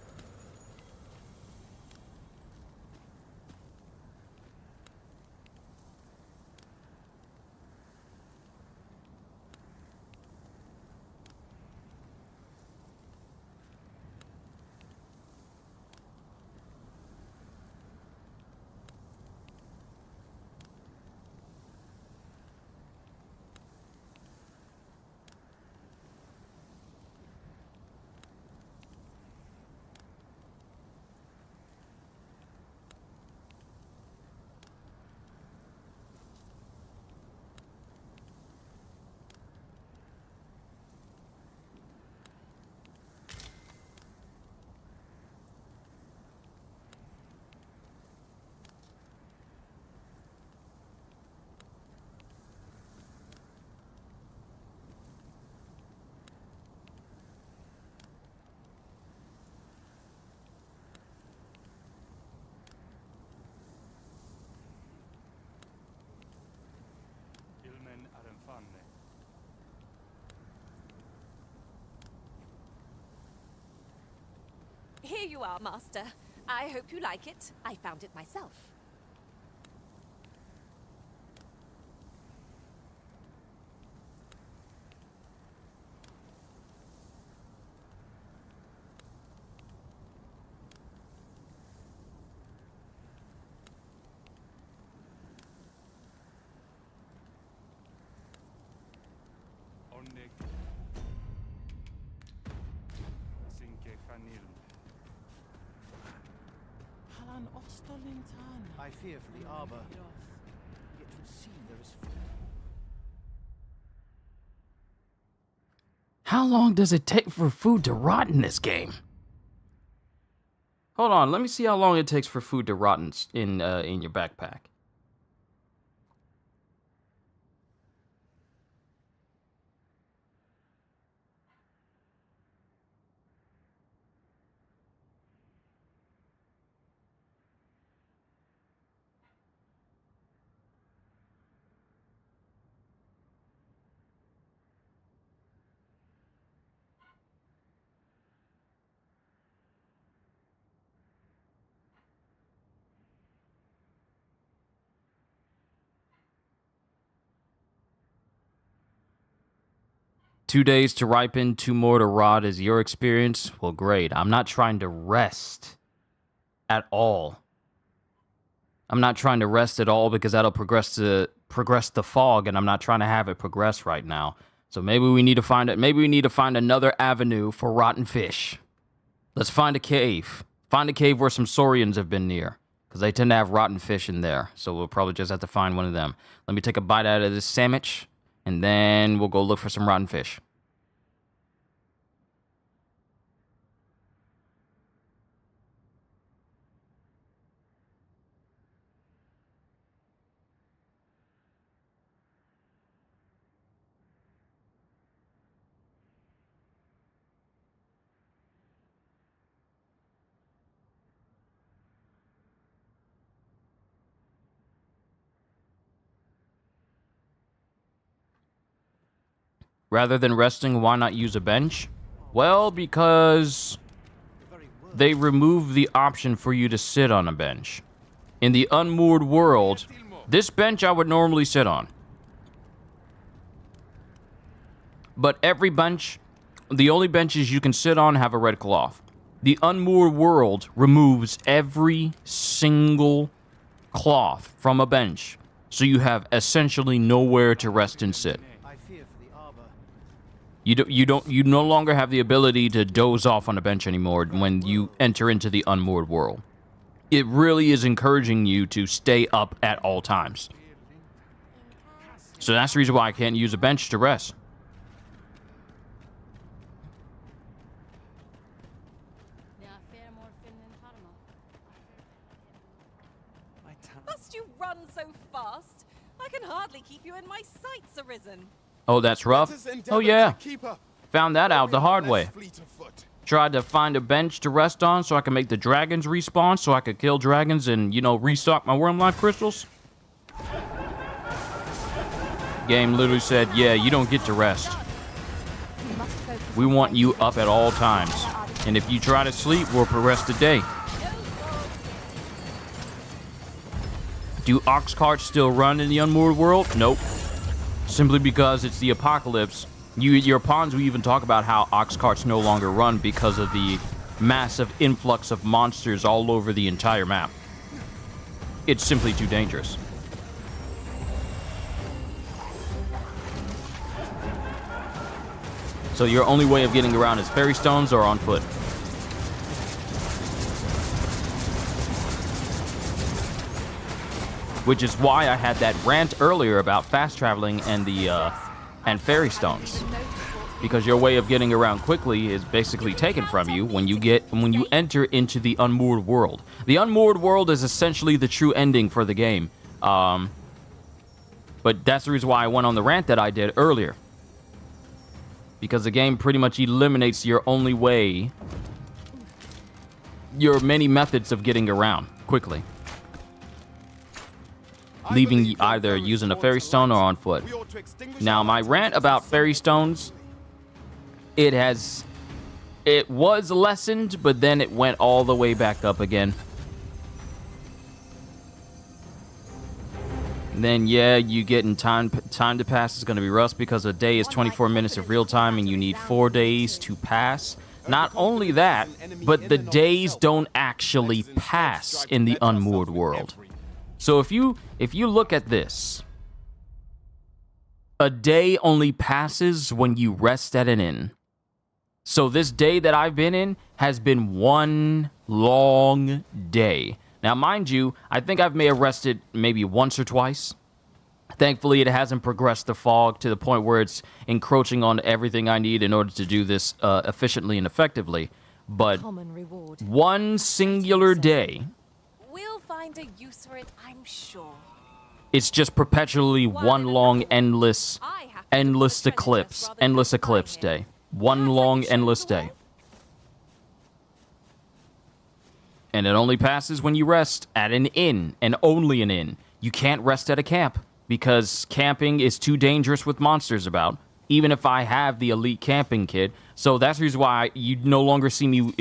Ilmen Adamfanne. Here you are, Master. I hope you like it. I found it myself. Onde Kasinke Kanil. Halan Ostolintan. I fear for the Arbor. Yet would seem there is. How long does it take for food to rot in this game? Hold on, let me see how long it takes for food to rot in your backpack. "2 days to ripen, 2 more to rot is your experience? Well, great. I'm not trying to rest at all. I'm not trying to rest at all because that'll progress the fog, and I'm not trying to have it progress right now. So maybe we need to find it. Maybe we need to find another avenue for rotten fish. Let's find a cave. Find a cave where some saurians have been near, because they tend to have rotten fish in there. So we'll probably just have to find one of them. Let me take a bite out of this sandwich, and then we'll go look for some rotten fish. Rather than resting, why not use a bench? Well, because they remove the option for you to sit on a bench. In the Unmoored world, this bench I would normally sit on. But every bench, the only benches you can sit on have a red cloth. The Unmoored world removes every single cloth from a bench, so you have essentially nowhere to rest and sit. You no longer have the ability to doze off on a bench anymore when you enter into the Unmoored world. It really is encouraging you to stay up at all times. So that's the reason why I can't use a bench to rest. Must you run so fast? I can hardly keep you in my sights, Arisen. Oh, that's rough? Oh, yeah. Found that out the hard way. Tried to find a bench to rest on so I can make the dragons respawn so I could kill dragons and, you know, restock my worm life crystals. Game literally said, yeah, you don't get to rest. We want you up at all times. And if you try to sleep, we'll progress the day. Do ox carts still run in the Unmoored world? Nope. Simply because it's the apocalypse. Your pawns will even talk about how ox carts no longer run because of the massive influx of monsters all over the entire map. It's simply too dangerous. So your only way of getting around is fairy stones or on foot. Which is why I had that rant earlier about fast traveling and the and fairy stones, because your way of getting around quickly is basically taken from you when you enter into the Unmoored world. The Unmoored world is essentially the true ending for the game, but that's the reason why I went on the rant that I did earlier, because the game pretty much eliminates your only way, your many methods of getting around quickly, leaving either using a fairy stone or on foot. Now, my rant about fairy stones, it was lessened, but then it went all the way back up again. Then, yeah, you get in time to pass is going to be rust because a day is 24 minutes of real time and you need 4 days to pass. Not only that, but the days don't actually pass in the Unmoored world. So if you look at this, a day only passes when you rest at an inn. So this day that I've been in has been one long day. Now, mind you, I think I may have rested maybe once or twice. Thankfully, it hasn't progressed the fog to the point where it's encroaching on everything I need in order to do this efficiently and effectively. But one singular day, We'll find a use for it, I'm sure. it's just perpetually one long endless eclipse day. One long endless day. And it only passes when you rest at an inn, and only an inn. You can't rest at a camp, because camping is too dangerous with monsters about, even if I have the elite camping kit. So that's the reason why you no longer see me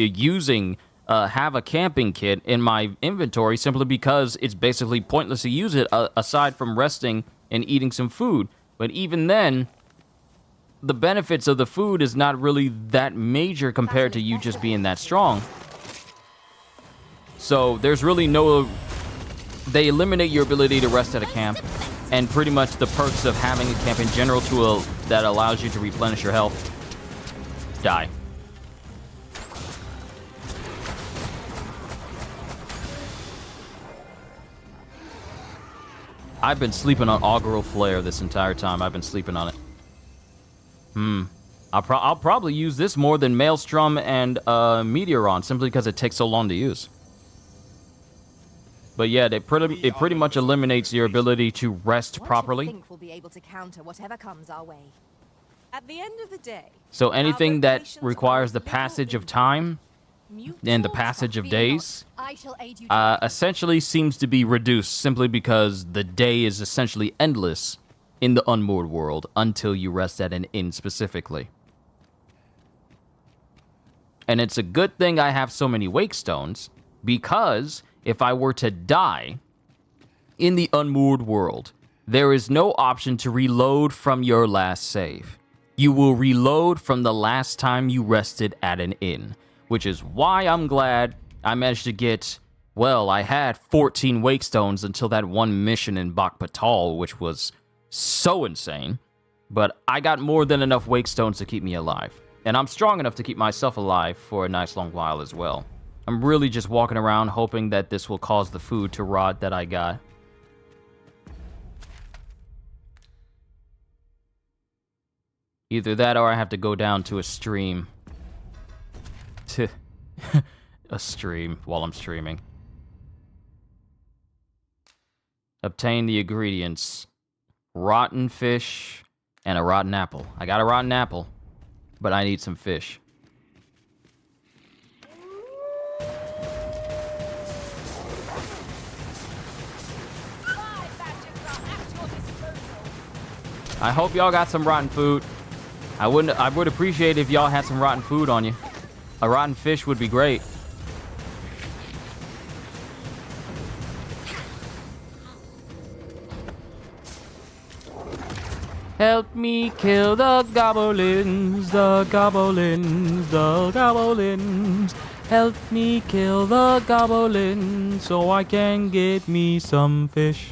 have a camping kit in my inventory, simply because it's basically pointless to use it aside from resting and eating some food. But even then, the benefits of the food is not really that major compared to you just being that strong. So there's really no... They eliminate your ability to rest at a camp, and pretty much the perks of having a camp in general that allows you to replenish your health die. I've been sleeping on Augural Flare this entire time. I've been sleeping on it. I'll probably use this more than Maelstrom and Meteoron, simply because it takes so long to use. But yeah, it pretty much eliminates your ability to rest properly. Think we'll be able to counter whatever comes our way. At the end of the day, So anything that requires the passage of time and the passage of days essentially seems to be reduced, simply because the day is essentially endless in the Unmoored world until you rest at an inn specifically. And it's a good thing I have so many wake stones, because if I were to die in the Unmoored world, there is no option to reload from your last save. You will reload from the last time you rested at an inn, which is why I'm glad I managed to get, well, I had 14 wake stones until that one mission in Bakpatal, which was so insane, but I got more than enough wake stones to keep me alive. And I'm strong enough to keep myself alive for a nice long while as well. I'm really just walking around hoping that this will cause the food to rot that I got. Either that or I have to go down to a stream. A stream while I'm streaming. Obtain the ingredients. Rotten fish and a rotten apple. I got a rotten apple, but I need some fish. I hope y'all got some rotten food. I would appreciate if y'all had some rotten food on you. A rotten fish would be great. Help me kill the goblins, the goblins, the goblins. Help me kill the goblins so I can get me some fish.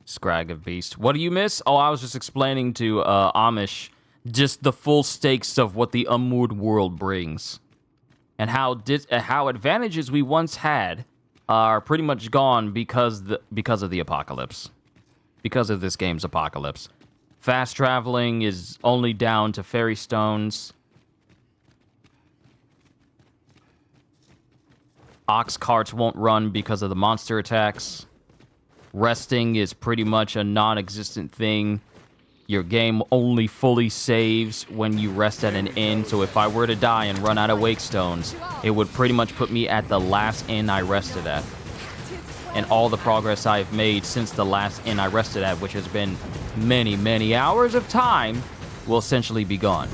Scrag of Beast. What do you miss? Oh, I was just explaining to Amish just the full stakes of what the Unmoored world brings. And how advantages we once had are pretty much gone because of the apocalypse. Because of this game's apocalypse. Fast traveling is only down to fairy stones. Ox carts won't run because of the monster attacks. Resting is pretty much a non-existent thing. Your game only fully saves when you rest at an inn, so if I were to die and run out of wake stones, it would pretty much put me at the last inn I rested at. And all the progress I've made since the last inn I rested at, which has been many, many hours of time, will essentially be gone.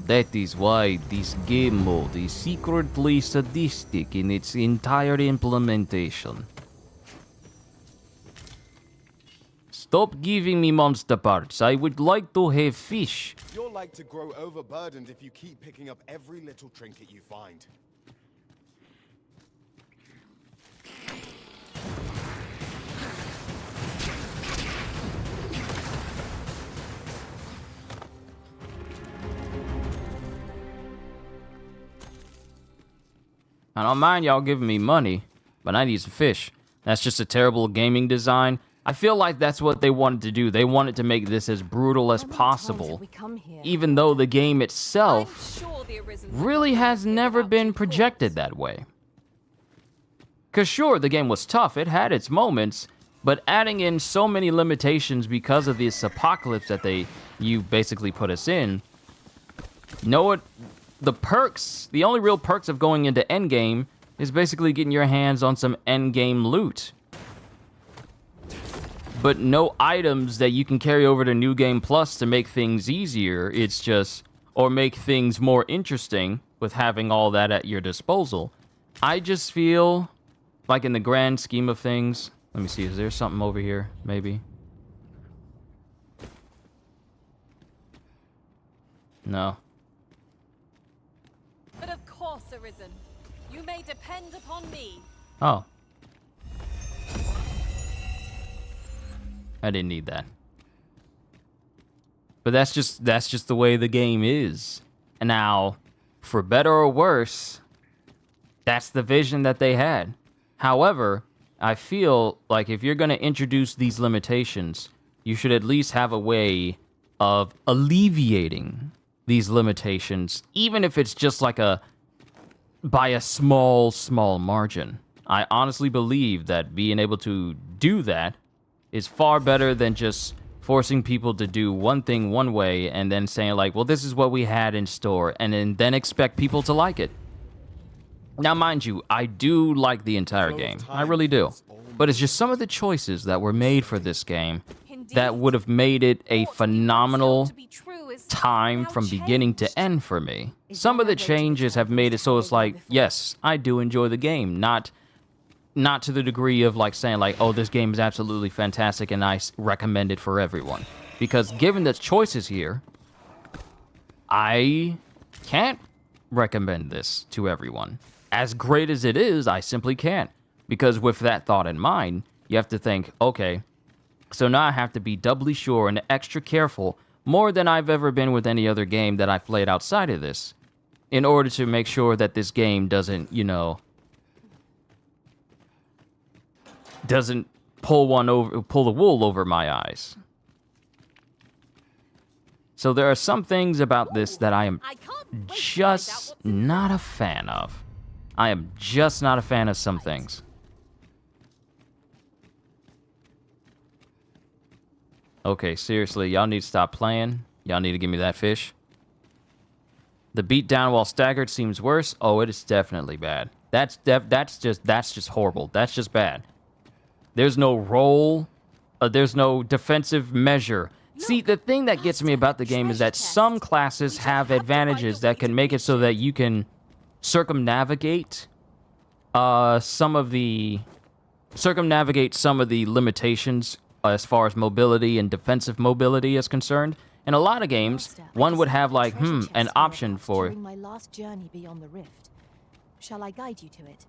That is why this game mode is secretly sadistic in its entire implementation. Stop giving me monster parts. I would like to have fish. You're like to grow overburdened if you keep picking up every little trinket you find. I don't mind y'all giving me money, but I need some fish. That's just a terrible gaming design. I feel like that's what they wanted to do. They wanted to make this as brutal as possible, even though the game itself really has never been projected that way. Because sure, the game was tough, it had its moments, but adding in so many limitations because of this apocalypse that you basically put us in, the perks, the only real perks of going into endgame is basically getting your hands on some endgame loot. But no items that you can carry over to New Game Plus to make things easier. It's just, or make things more interesting with having all that at your disposal. I just feel like in the grand scheme of things, let me see, is there something over here, maybe? No. But of course, Arisen. You may depend upon me. Oh. I didn't need that. But that's just the way the game is. And now, for better or worse, that's the vision that they had. However, I feel like if you're going to introduce these limitations, you should at least have a way of alleviating these limitations, even if it's just like by a small margin. I honestly believe that being able to do that is far better than just forcing people to do one thing one way and then saying like, well, this is what we had in store, and then expect people to like it. Now, mind you, I do like the entire game. I really do. But it's just some of the choices that were made for this game that would have made it a phenomenal time from beginning to end for me. Some of the changes have made it so it's like, yes, I do enjoy the game. Not to the degree of like saying like, oh, this game is absolutely fantastic and I recommend it for everyone. Because given the choices here, I can't recommend this to everyone. As great as it is, I simply can't. Because with that thought in mind, you have to think, okay, so now I have to be doubly sure and extra careful, more than I've ever been with any other game that I've played outside of this, in order to make sure that this game doesn't, you know, doesn't pull the wool over my eyes. So there are some things about this that I am just not a fan of. I am just not a fan of some things. Okay, seriously, y'all need to stop playing. Y'all need to give me that fish. The beatdown while staggered seems worse. Oh, it is definitely bad. That's just horrible. That's just bad. There's no roll. There's no defensive measure. See, the thing that gets me about the game is that some classes have advantages that can make it so that you can circumnavigate some of the limitations as far as mobility and defensive mobility is concerned. In a lot of games, one would have like, an option for... During my last journey beyond the rift. Shall I guide you to it?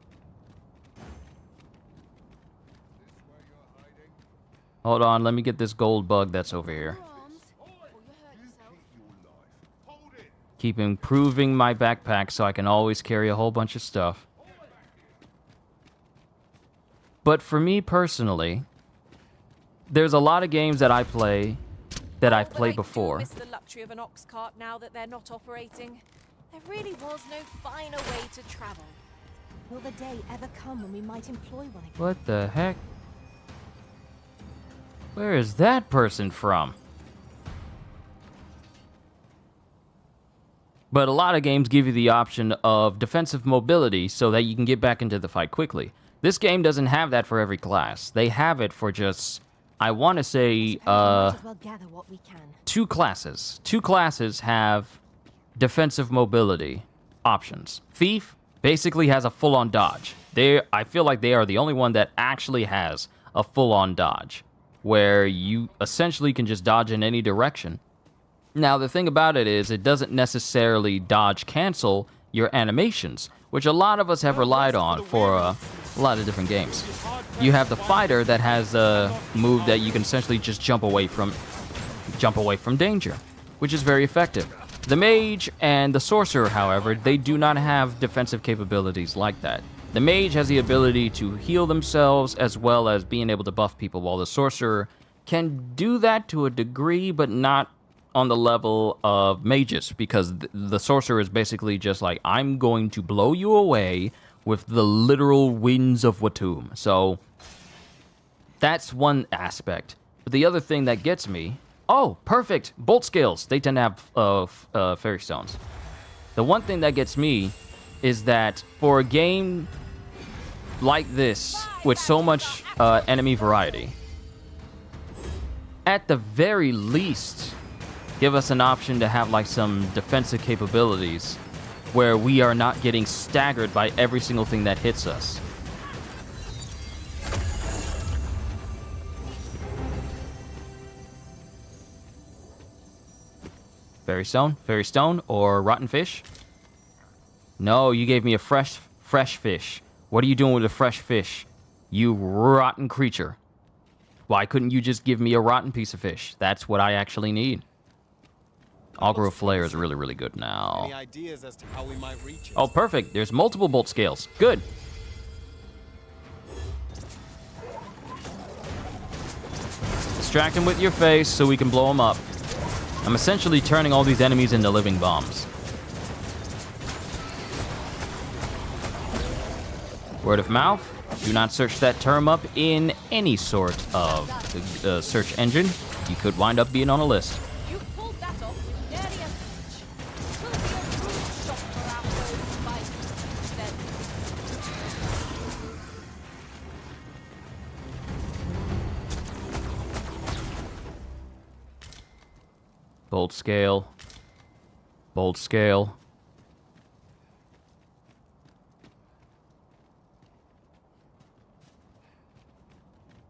Hold on, let me get this gold bug that's over here. Keep improving my backpack so I can always carry a whole bunch of stuff. But for me personally, there's a lot of games that I've played before. I miss the luxury of an ox cart now that they're not operating. There really was no finer way to travel. Will the day ever come when we might employ one again? What the heck? Where is that person from? But a lot of games give you the option of defensive mobility so that you can get back into the fight quickly. This game doesn't have that for every class. They have it for just, I want to say, two classes. Two classes have defensive mobility options. Thief basically has a full-on dodge. I feel like they are the only one that actually has a full-on dodge, where you essentially can just dodge in any direction. Now, the thing about it is, it doesn't necessarily dodge cancel your animations, which a lot of us have relied on for a lot of different games. You have the fighter that has a move that you can essentially just jump away from danger, which is very effective. The mage and the sorcerer, however, they do not have defensive capabilities like that. The mage has the ability to heal themselves as well as being able to buff people, while the sorcerer can do that to a degree, but not on the level of mages, because the sorcerer is basically just like, I'm going to blow you away with the literal winds of Watum. So that's one aspect. But the other thing that gets me, oh, perfect, bolt scales. They tend to have fairy stones. The one thing that gets me is that for a game like this, with so much enemy variety, at the very least, give us an option to have like some defensive capabilities where we are not getting staggered by every single thing that hits us. Fairy stone, or rotten fish? No, you gave me a fresh fish. What are you doing with a fresh fish? You rotten creature. Why couldn't you just give me a rotten piece of fish? That's what I actually need. Augur Flare is really, really good now. Any ideas as to how we might reach it? Oh, perfect. There's multiple bolt scales. Good. Distract him with your face so we can blow him up. I'm essentially turning all these enemies into living bombs. Word of mouth. Do not search that term up in any sort of search engine. you could wind up being on a list. You pulled that off with nary a flinch. Will be a rude shot for our foes by then. Bold scale. Bold scale.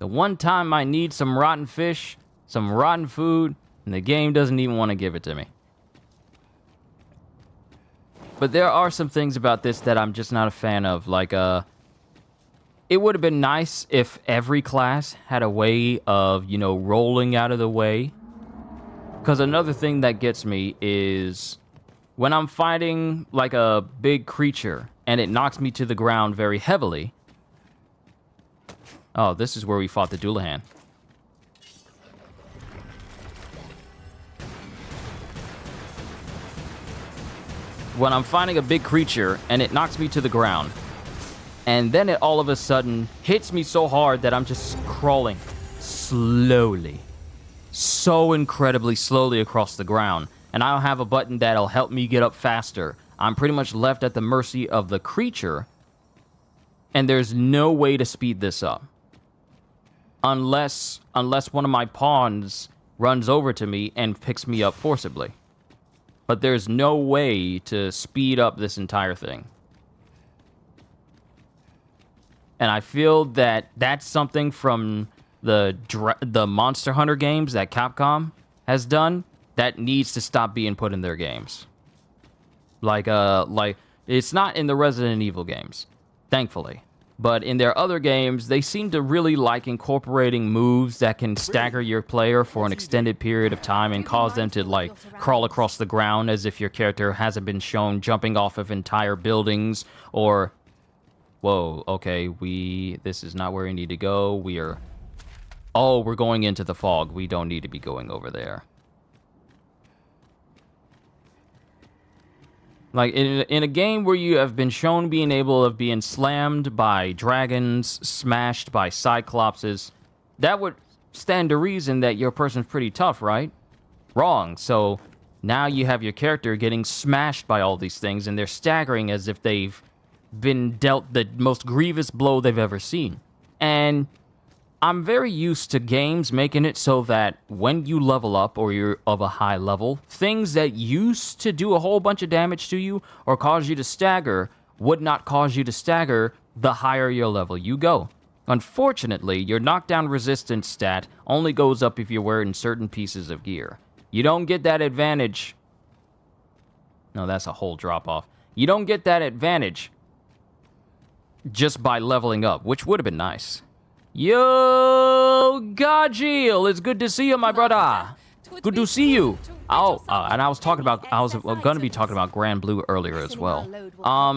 The one time I need some rotten fish, some rotten food, and the game doesn't even want to give it to me. But there are some things about this that I'm just not a fan of. Like, it would have been nice if every class had a way of, you know, rolling out of the way. Because another thing that gets me is when I'm fighting, like, a big creature and it knocks me to the ground very heavily. Oh, this is where we fought the Doulahan. When I'm fighting a big creature and it knocks me to the ground, and then it all of a sudden hits me so hard that I'm just crawling slowly, so incredibly slowly across the ground, and I don't have a button that'll help me get up faster. I'm pretty much left at the mercy of the creature, and there's no way to speed this up. Unless one of my pawns runs over to me and picks me up forcibly. But there's no way to speed up this entire thing. And I feel that that's something from the Monster Hunter games that Capcom has done that needs to stop being put in their games. Like it's not in the Resident Evil games, thankfully. But in their other games, they seem to really like incorporating moves that can stagger your player for an extended period of time and cause them to, like, crawl across the ground as if your character hasn't been shown jumping off of entire buildings or... Whoa, okay, this is not where we need to go. Oh, we're going into the fog. We don't need to be going over there. Like, in a game where you have been shown being able of being slammed by dragons, smashed by cyclopses, that would stand to reason that your person's pretty tough, right? Wrong. So now you have your character getting smashed by all these things, and they're staggering as if they've been dealt the most grievous blow they've ever seen. And I'm very used to games making it so that when you level up or you're of a high level, things that used to do a whole bunch of damage to you or cause you to stagger would not cause you to stagger the higher your level you go. Unfortunately, your knockdown resistance stat only goes up if you're wearing certain pieces of gear. You don't get that advantage. No, that's a whole drop off. You don't get that advantage just by leveling up, which would have been nice. Yo, Gajil, it's good to see you, my brother. Good to see you. Oh, and I was gonna be talking about Grand Blue earlier as well.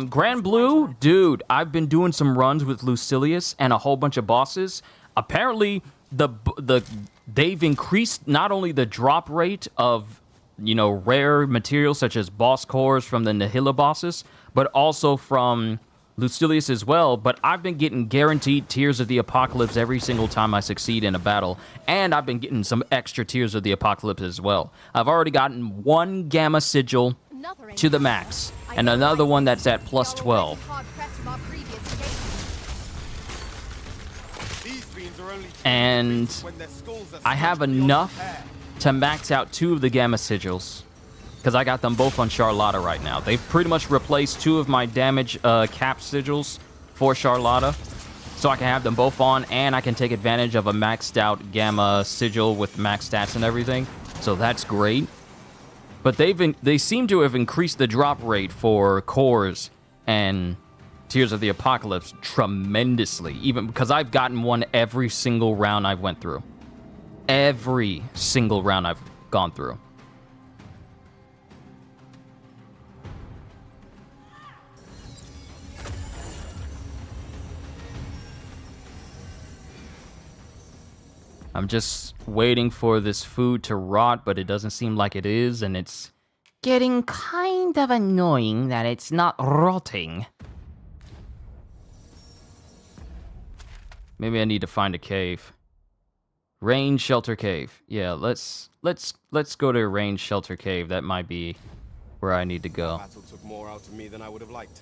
Grand Blue, dude, I've been doing some runs with Lucilius and a whole bunch of bosses. Apparently, they've increased not only the drop rate of, you know, rare materials such as boss cores from the Nihila bosses, but also from Lucilius as well, but I've been getting guaranteed Tears of the Apocalypse every single time I succeed in a battle, and I've been getting some extra Tears of the Apocalypse as well. I've already gotten one Gamma Sigil to the max, and another one that's at plus 12. And I have enough to max out 2 of the Gamma Sigils, because I got them both on Charlotta right now. They've pretty much replaced 2 of my damage cap sigils for Charlotta, so I can have them both on, and I can take advantage of a maxed out Gamma Sigil with max stats and everything, so that's great. But they seem to have increased the drop rate for cores and Tears of the Apocalypse tremendously, even because I've gotten one every single round I've went through. Every single round I've gone through. I'm just waiting for this food to rot, but it doesn't seem like it is, and it's getting kind of annoying that it's not rotting. Maybe I need to find a cave. Rain Shelter Cave. Yeah, let's go to Rain Shelter Cave. That might be where I need to go. Battle took more out of me than I would have liked.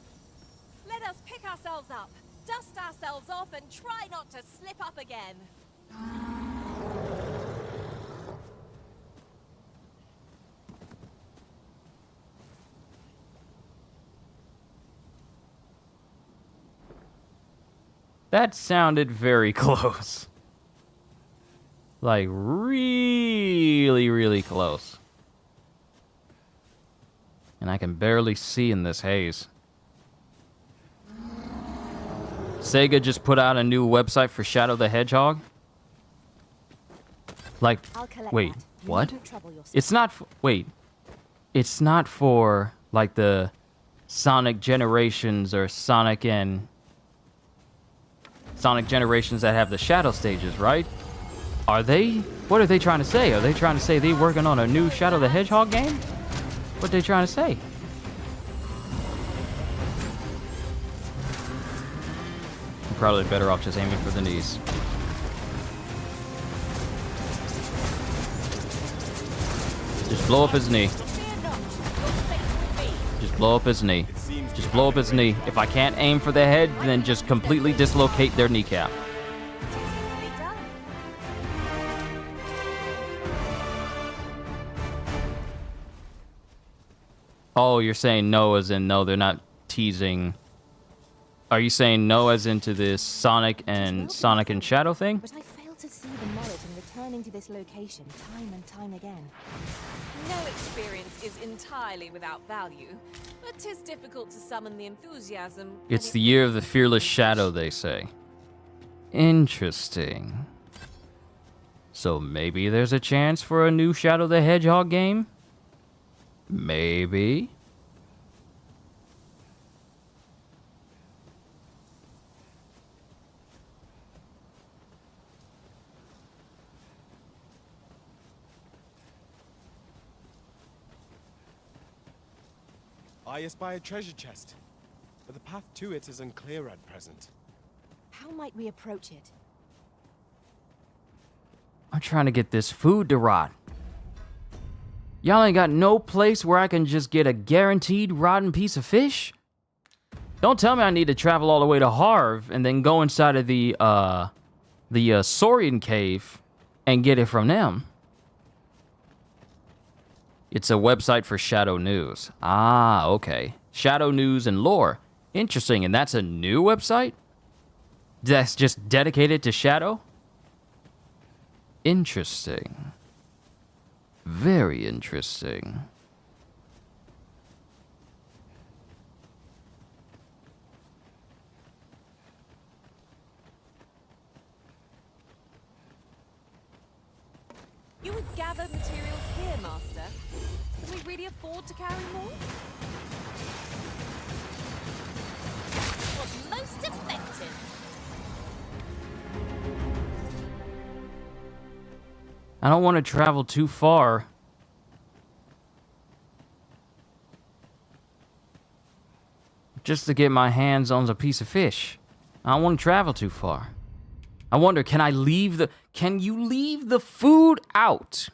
Let us pick ourselves up, dust ourselves off, and try not to slip up again. That sounded very close. Like, really, really close. And I can barely see in this haze. Sega just put out a new website for Shadow the Hedgehog? Like, wait, what? It's not, wait. It's not for, like, the Sonic Generations or Sonic Generations that have the Shadow stages, right? Are they? What are they trying to say? Are they trying to say they're working on a new Shadow the Hedgehog game? What are they trying to say? I'm probably better off just aiming for the knees. Just blow up his knee. Just blow up his knee. Just blow up his knee. If I can't aim for the head, then just completely dislocate their kneecap. Oh, you're saying no as in no, they're not teasing. Are you saying no as into this Sonic and Shadow thing? But I fail to see the merit in returning to this location time and time again. No experience is entirely without value, but 'tis difficult to summon the enthusiasm. It's the year of the fearless shadow, they say. Interesting. So maybe there's a chance for a new Shadow the Hedgehog game? Maybe. I espy a treasure chest, but the path to it is unclear at present. How might we approach it? I'm trying to get this food to rot. Y'all ain't got no place where I can just get a guaranteed rotten piece of fish? Don't tell me I need to travel all the way to Harv and then go inside of the Saurian cave and get it from them. It's a website for Shadow News. Ah, okay. Shadow News and Lore. Interesting, and that's a new website? That's just dedicated to Shadow? Interesting. Very interesting. You would gather materials here, Master. Can we really afford to carry more? Was most effective. I don't want to travel too far. Just to get my hands on a piece of fish. I don't want to travel too far. I wonder, can you leave the food out?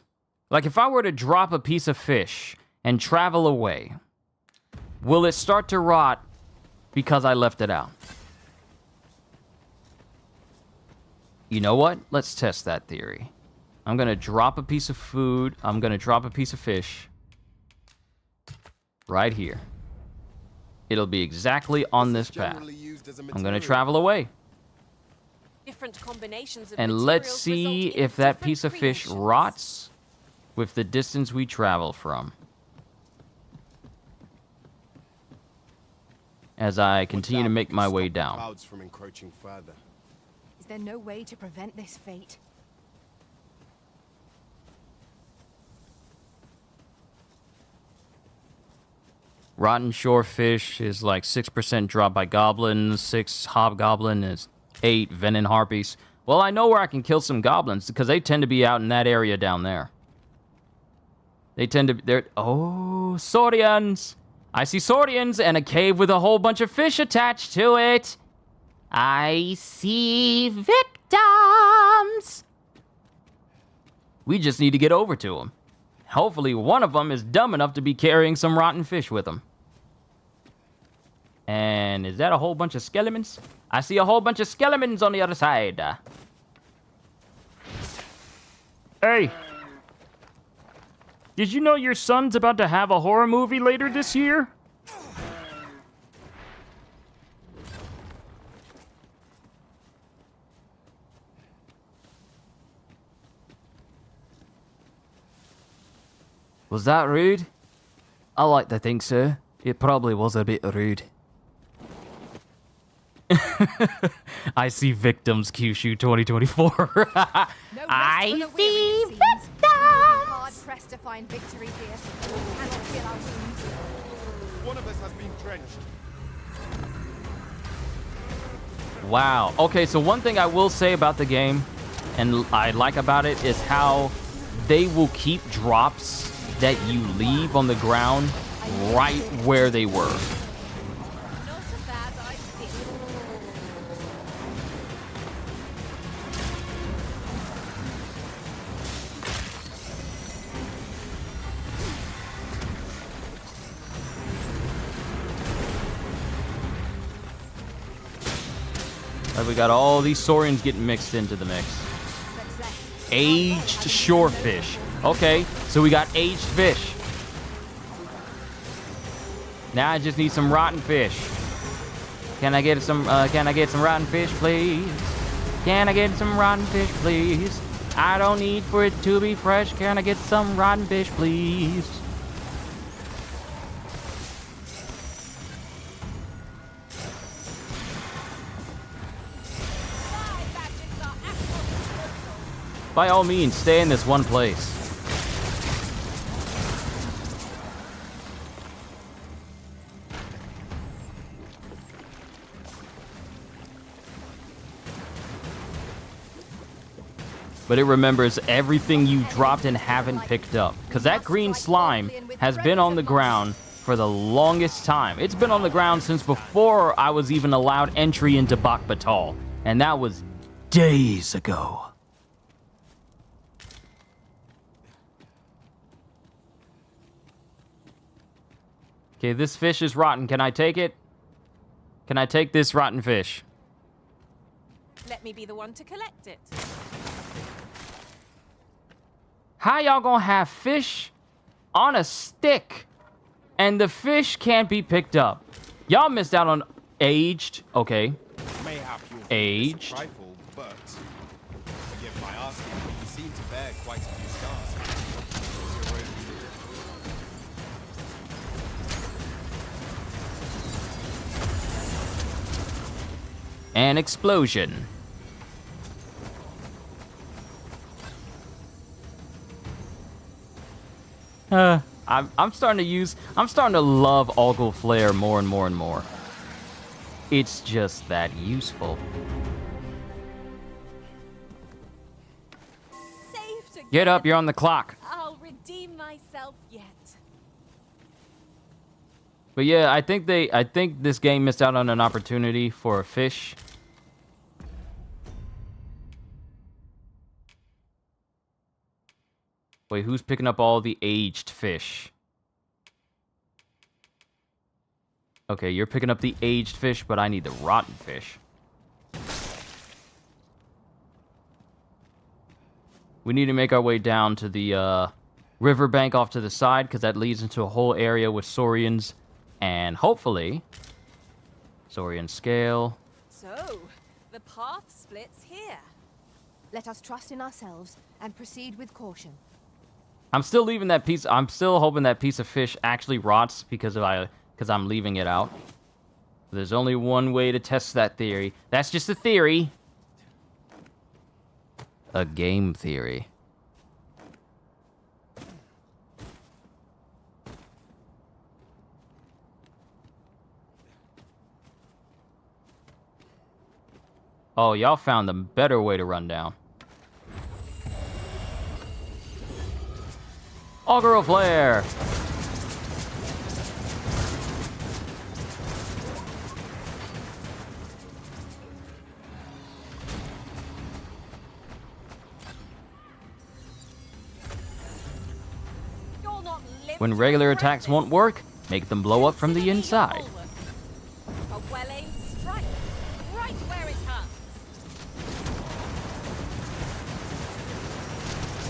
Like if I were to drop a piece of fish and travel away, will it start to rot because I left it out? You know what? Let's test that theory. I'm going to drop a piece of food. I'm going to drop a piece of fish right here. It'll be exactly on this path. I'm going to travel away. Different combinations of And let's see if that piece of fish rots with the distance we travel from. As I continue to make my way down. Clouds from encroaching further. Is there no way to prevent this fate? Rotten shorefish is like 6% drop by goblins, 6 hobgoblin is 8 venom harpies. Well, I know where I can kill some goblins because they tend to be out in that area down there. They tend to be oh, Saurians. I see Saurians and a cave with a whole bunch of fish attached to it. I see victims. We just need to get over to them. Hopefully one of them is dumb enough to be carrying some rotten fish with them. And is that a whole bunch of skeletons? I see a whole bunch of skeletons on the other side. Hey. Did you know your son's about to have a horror movie later this year? Was that rude? I like to think so. It probably was a bit rude. I see victims, Kyushu 2024. I see victims! Hard pressed to find victory here. We cannot feel our wounds. One of us has been drenched. Wow. Okay, so one thing I will say about the game, and I like about it, is how they will keep drops that you leave on the ground right where they were. Like we got all these saurians getting mixed into the mix. Aged shorefish. Okay, so we got aged fish. Now I just need some rotten fish. Can I get some rotten fish, please? Can I get some rotten fish, please? I don't need for it to be fresh. Can I get some rotten fish, please? By all means, stay in this one place. But it remembers everything you dropped and haven't picked up. Because that green slime has been on the ground for the longest time. It's been on the ground since before I was even allowed entry into Bak Batal. And that was days ago. Okay, this fish is rotten. Can I take it? Can I take this rotten fish? Let me be the one to collect it. How y'all gonna have fish on a stick and the fish can't be picked up? Y'all missed out on aged. Okay. Aged. Trifle, but forgive my asking, you seem to bear quite a few scars. An explosion. I'm starting to love Ogle Flare more and more and more. It's just that useful. Get up, you're on the clock. I'll redeem myself yet. But yeah, I think this game missed out on an opportunity for a fish. Wait, who's picking up all the aged fish? Okay, you're picking up the aged fish, but I need the rotten fish. We need to make our way down to the riverbank off to the side, because that leads into a whole area with saurians. And hopefully, saurian scale. So, the path splits here. Let us trust in ourselves and proceed with caution. I'm still leaving that piece. I'm still hoping that piece of fish actually rots because I'm leaving it out. There's only one way to test that theory. That's just a theory. A game theory. Oh, y'all found the better way to run down. Augural Flare! When regular attacks won't work, make them blow up from the inside. A well-aimed strike, right where it hurts.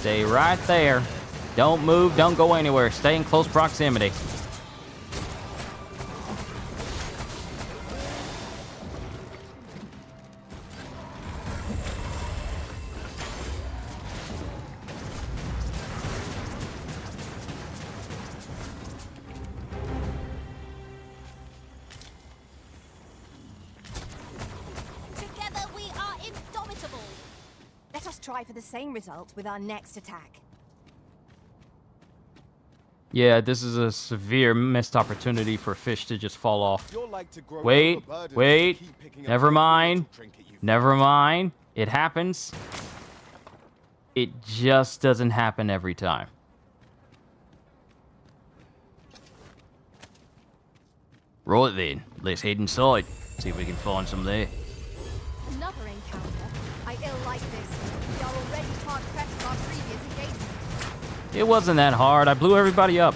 Stay right there. Don't move, don't go anywhere. Stay in close proximity. Together we are indomitable. Let us try for the same result with our next attack. Yeah, this is a severe missed opportunity for fish to just fall off. You're like to grow Wait, overburdened wait. and keep picking up Never every mind. little trinket you Never mind. It happens. It just doesn't happen every time. Right then, let's head inside. See if we can find some there. Another encounter. I ill like this. We are already hard pressed from our previous engagement. It wasn't that hard. I blew everybody up.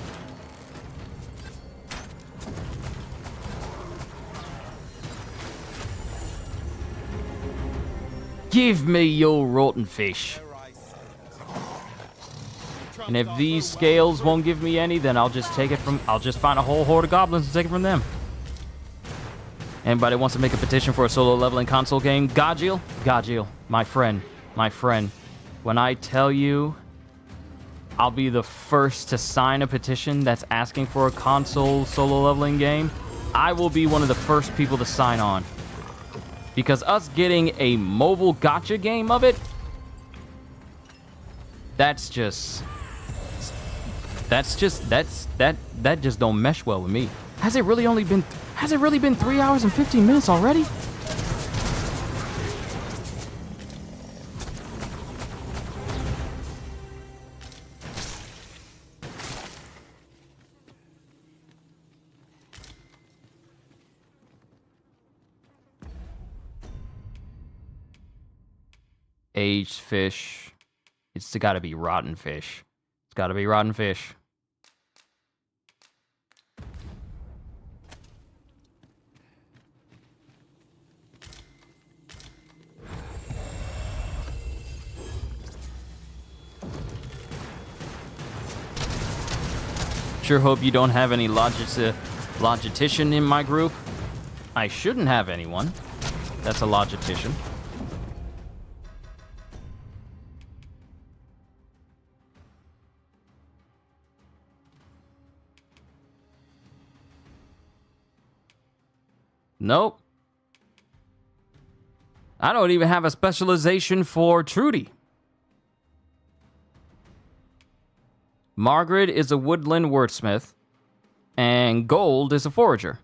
Give me your rotten fish. And if these scales won't give me any, then I'll just take it from... I'll just find a whole horde of goblins and take it from them. Anybody wants to make a petition for a solo leveling console game? Gajil? Gajil, my friend. My friend. When I tell you... I'll be the first to sign a petition that's asking for a console solo leveling game, I will be one of the first people to sign on. Because us getting a mobile gacha game of it, that just don't mesh well with me. Has it really been 3 hours and 15 minutes already? Aged fish. It's gotta be rotten fish. It's gotta be rotten fish. Sure hope you don't have any logistician in my group. I shouldn't have anyone. That's a logistician. Nope. I don't even have a specialization for Trudy. Margaret is a woodland wordsmith, and Gold is a forager.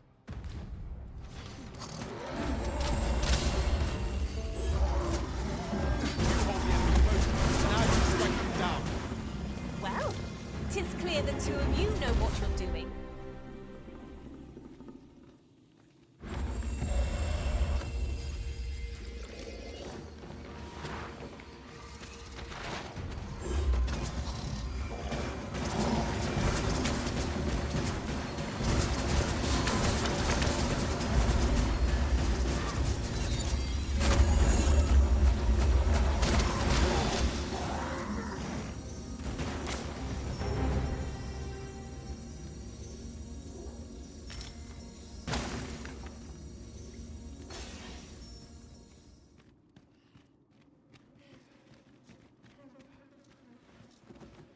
Well, 'tis clear the two of you know what you're doing.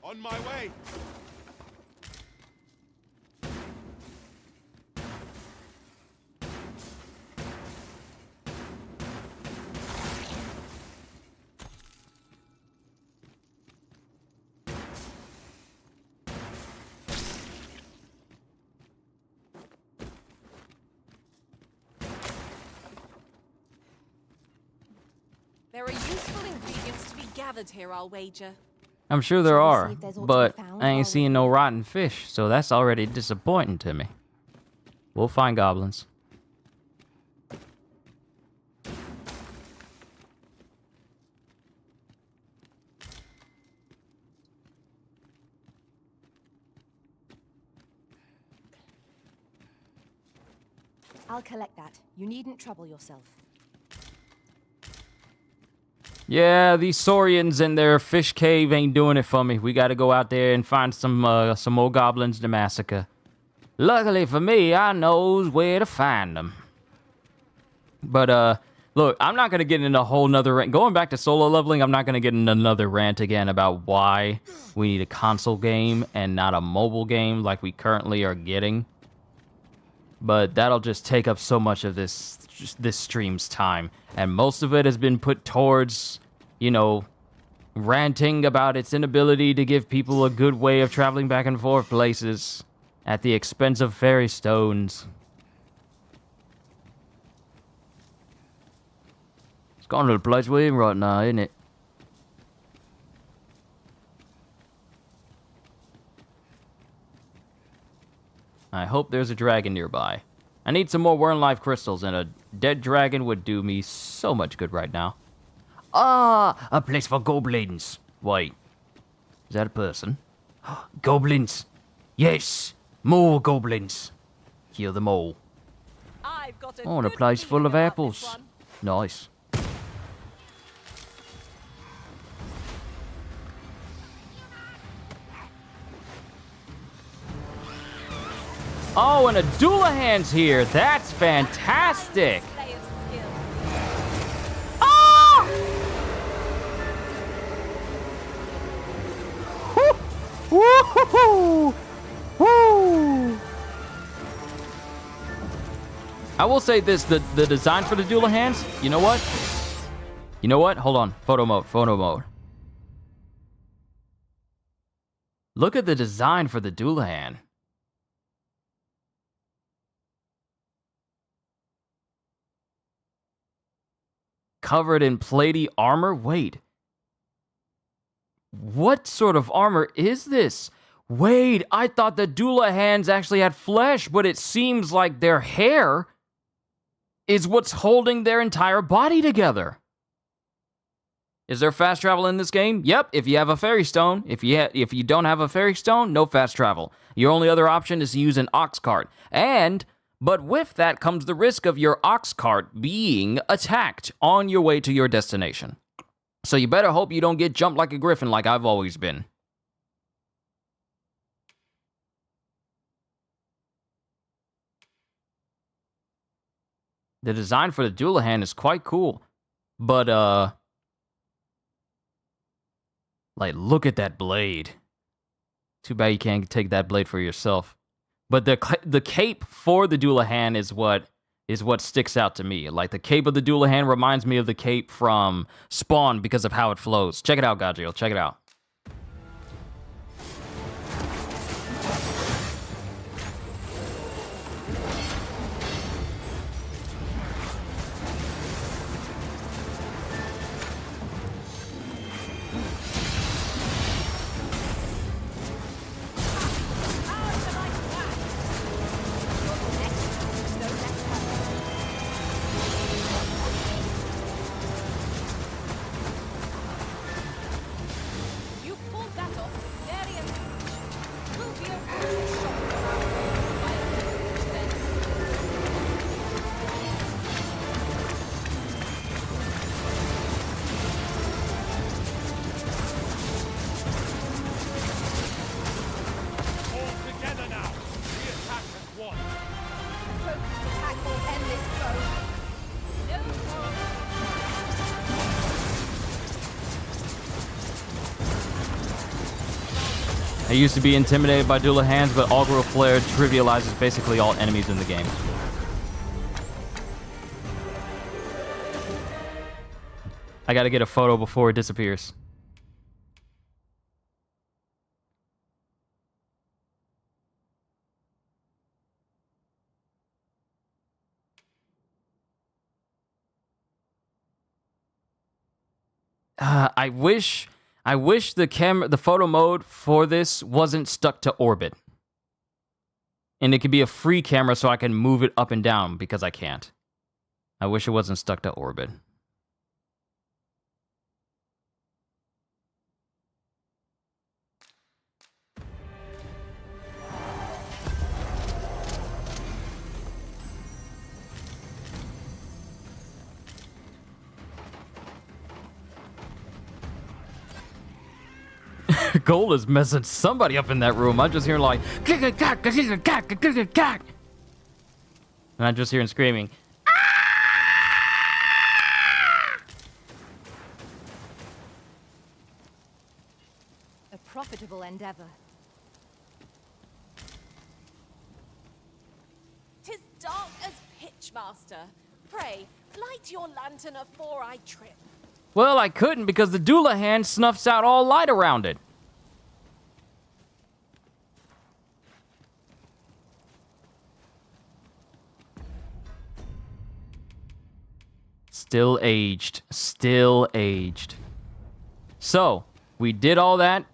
On my way. There are useful ingredients to be gathered here, I'll wager. I'm sure there Shall we are, see if there's aught to be but found I while ain't seeing no rotten fish, so that's already disappointing to me. We'll find goblins. I'll collect that. You needn't trouble yourself. Yeah, these Saurians and their fish cave ain't doing it for me. We gotta go out there and find some more goblins to massacre. Luckily for me, I knows where to find them. But, look, I'm not gonna get into a whole nother rant. Going back to solo leveling, I'm not gonna get into another rant again about why we need a console game and not a mobile game like we currently are getting. But that'll just take up so much of this stream's time. And most of it has been put towards, you know, ranting about its inability to give people a good way of traveling back and forth places at the expense of fairy stones. It's gone to the place we're in right now, isn't it? I hope there's a dragon nearby. I need some more Wern Life crystals, and a dead dragon would do me so much good right now. Ah, a place for goblins. Wait, is that a person? Goblins. Yes, more goblins. Kill them all. I've got Oh, and a place full of apples. Nice. Oh, and a Doulahan's here. That's fantastic. Ah! Woo! Woo! I will say this, the design for the Doulahan's, you know what? You know what? Hold on. Photo mode. Look at the design for the Doulahan. Covered in platy armor? Wait. What sort of armor is this? Wait, I thought the Doulahans actually had flesh, but it seems like their hair is what's holding their entire body together. Is there fast travel in this game? Yep, if you have a fairy stone. If you don't have a fairy stone, no fast travel. Your only other option is to use an ox cart. But with that comes the risk of your ox cart being attacked on your way to your destination. So you better hope you don't get jumped like a griffin like I've always been. The design for the Doulahan is quite cool. But, like, look at that blade. Too bad you can't take that blade for yourself. But the cape for the Doulahan is what sticks out to me. Like, the cape of the Doulahan reminds me of the cape from Spawn because of how it flows. Check it out, Gajiel. Check it out. I used to be intimidated by Doulahans, but Augural Flare trivializes basically all enemies in the game. I gotta get a photo before it disappears. I wish the photo mode for this wasn't stuck to orbit. And it could be a free camera so I can move it up and down, because I can't. I wish it wasn't stuck to orbit. goal is messing somebody up in that room. I'm just hearing like, and I'm just hearing screaming. A profitable endeavor. 'Tis dark as pitch, Master. Pray, light your lantern afore I trip. Well, I couldn't because the doula hand snuffs out all light around it. Still aged. Still aged. So, we did all that.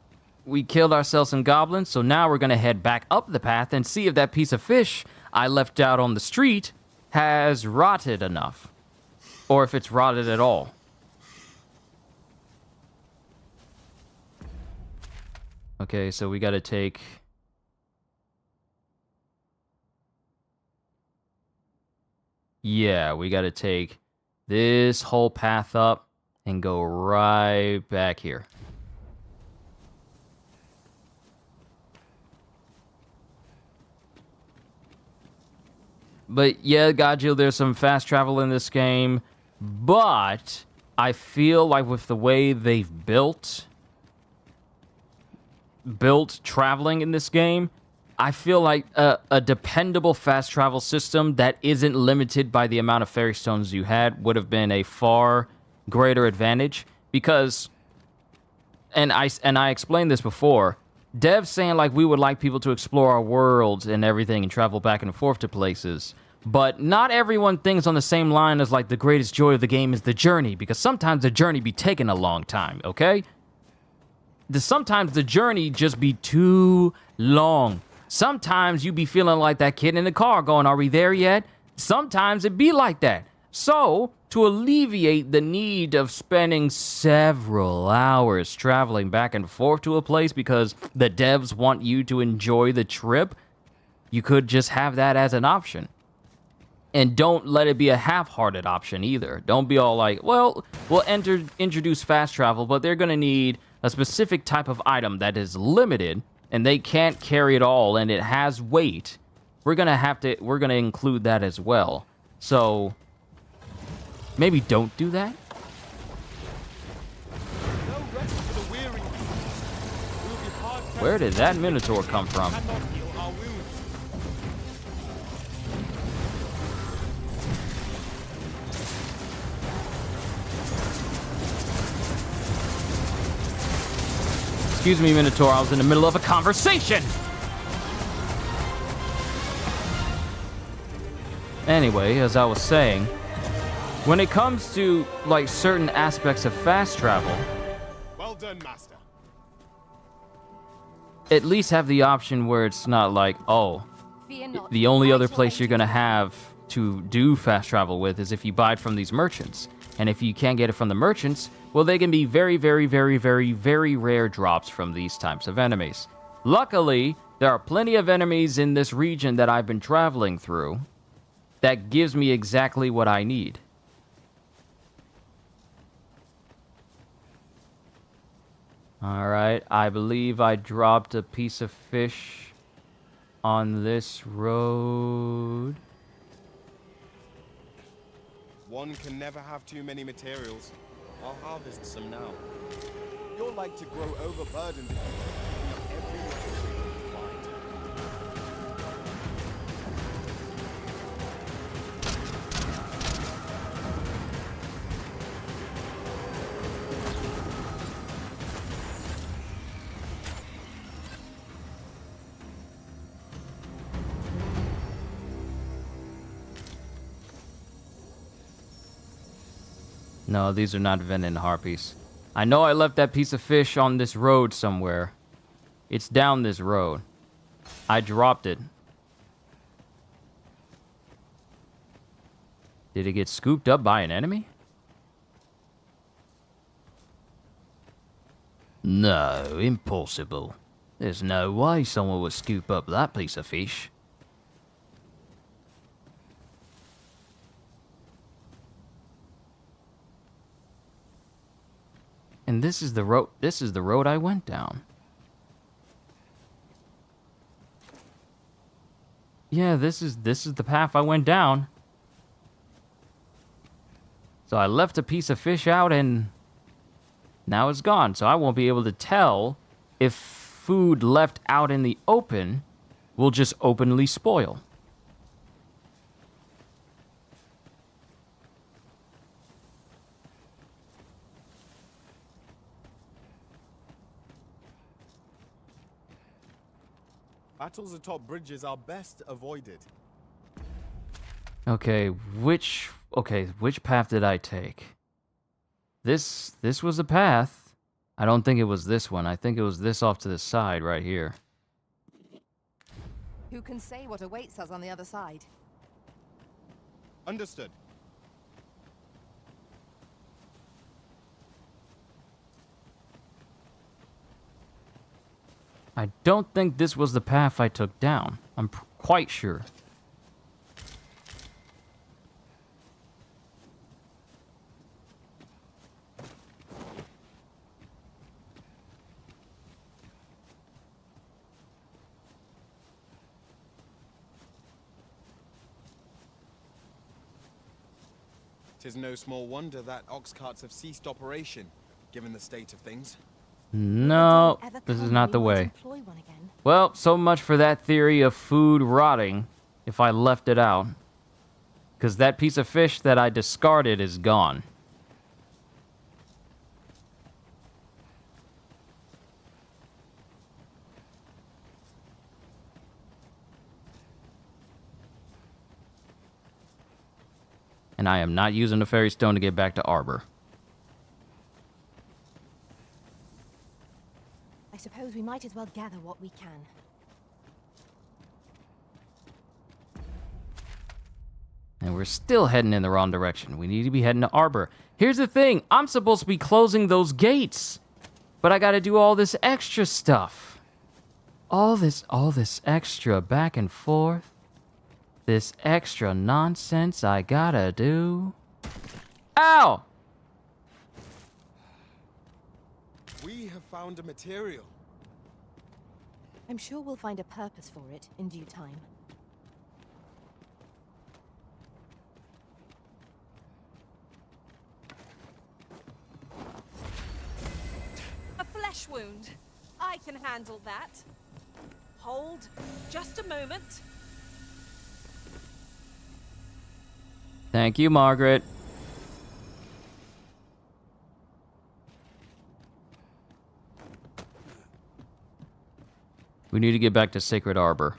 We killed ourselves some goblins, so now we're gonna head back up the path and see if that piece of fish I left out on the street has rotted enough. Or if it's rotted at all. Okay, so we gotta take... Yeah, we gotta take this whole path up and go right back here. But yeah, Godjill, there's some fast travel in this game, but I feel like with the way they've built traveling in this game, I feel like a dependable fast travel system that isn't limited by the amount of fairy stones you had would have been a far greater advantage. Because, and I explained this before, devs saying like we would like people to explore our worlds and everything and travel back and forth to places. But not everyone thinks on the same line as like the greatest joy of the game is the journey, because sometimes the journey be taking a long time, okay? Sometimes the journey just be too long. Sometimes you be feeling like that kid in the car going, are we there yet? Sometimes it be like that. So, to alleviate the need of spending several hours traveling back and forth to a place because the devs want you to enjoy the trip, you could just have that as an option. And don't let it be a half-hearted option either. Don't be all like, well, we'll introduce fast travel, but they're going to need a specific type of item that is limited, and they can't carry it all, and it has weight. We're going to include that as well. So, maybe don't do that. Where did that Minotaur come from? Excuse me, Minotaur, I was in the middle of a conversation! Anyway, as I was saying, when it comes to, like, certain aspects of fast travel... Well done, Master. At least have the option where it's not like, oh, the only other place you're gonna have to do fast travel with is if you buy it from these merchants. And if you can't get it from the merchants, well, they can be very, very, very, very, very rare drops from these types of enemies. Luckily, there are plenty of enemies in this region that I've been traveling through that gives me exactly what I need. Alright, I believe I dropped a piece of fish on this road. One can never have too many materials. I'll harvest some now. You're like to grow overburdened if you pick up every little tree you find. No, these are not venom harpies. I know I left that piece of fish on this road somewhere. It's down this road. I dropped it. Did it get scooped up by an enemy? No, impossible. There's no way someone would scoop up that piece of fish. And this is the road I went down. Yeah, this is the path I went down. So I left a piece of fish out and now it's gone. So I won't be able to tell if food left out in the open will just openly spoil. Battles atop bridges are best avoided. Okay, which path did I take? This was a path. I don't think it was this one. I think it was this off to the side right here. Who can say what awaits us on the other side? Understood. I don't think this was the path I took down. I'm quite sure. Tis no small wonder that ox carts have ceased operation, given the state of things. No, this is not the way. Well, so much for that theory of food rotting if I left it out. Because that piece of fish that I discarded is gone. And I am not using the fairy stone to get back to Arbor. I suppose we might as well gather what we can. And we're still heading in the wrong direction. We need to be heading to Arbor. Here's the thing. I'm supposed to be closing those gates. But I gotta do all this extra stuff. All this extra back and forth. This extra nonsense I gotta do. Ow! We have found a material. I'm sure we'll find a purpose for it in due time. A flesh wound. I can handle that. Hold just a moment. Thank you, Margaret. We need to get back to Sacred Arbor.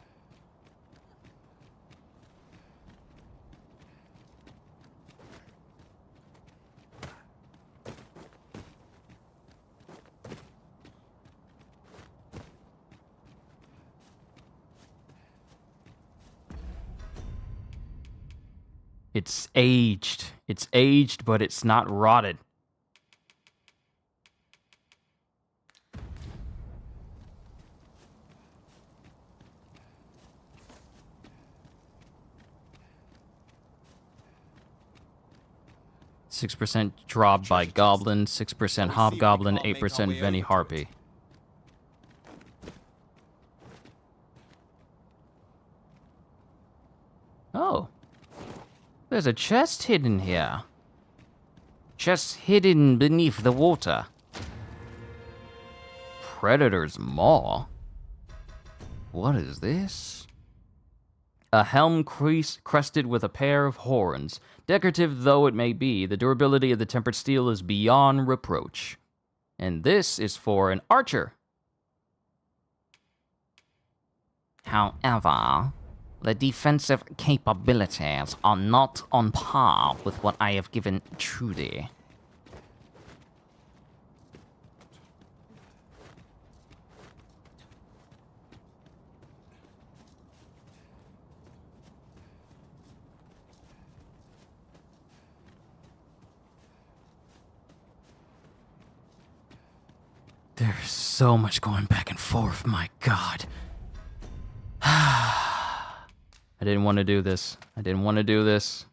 It's aged. It's aged, but it's not rotted. %6 drop by Goblin, 6% Hobgoblin, 8% Veni Harpy. Oh. There's a chest hidden here. Chest hidden beneath the water. Predator's Maw? What is this? A helm crested with a pair of horns. Decorative though it may be, the durability of the tempered steel is beyond reproach. And this is for an archer. However, the defensive capabilities are not on par with what I have given Trudy. There's so much going back and forth, my God. I didn't want to do this. I didn't want to do this.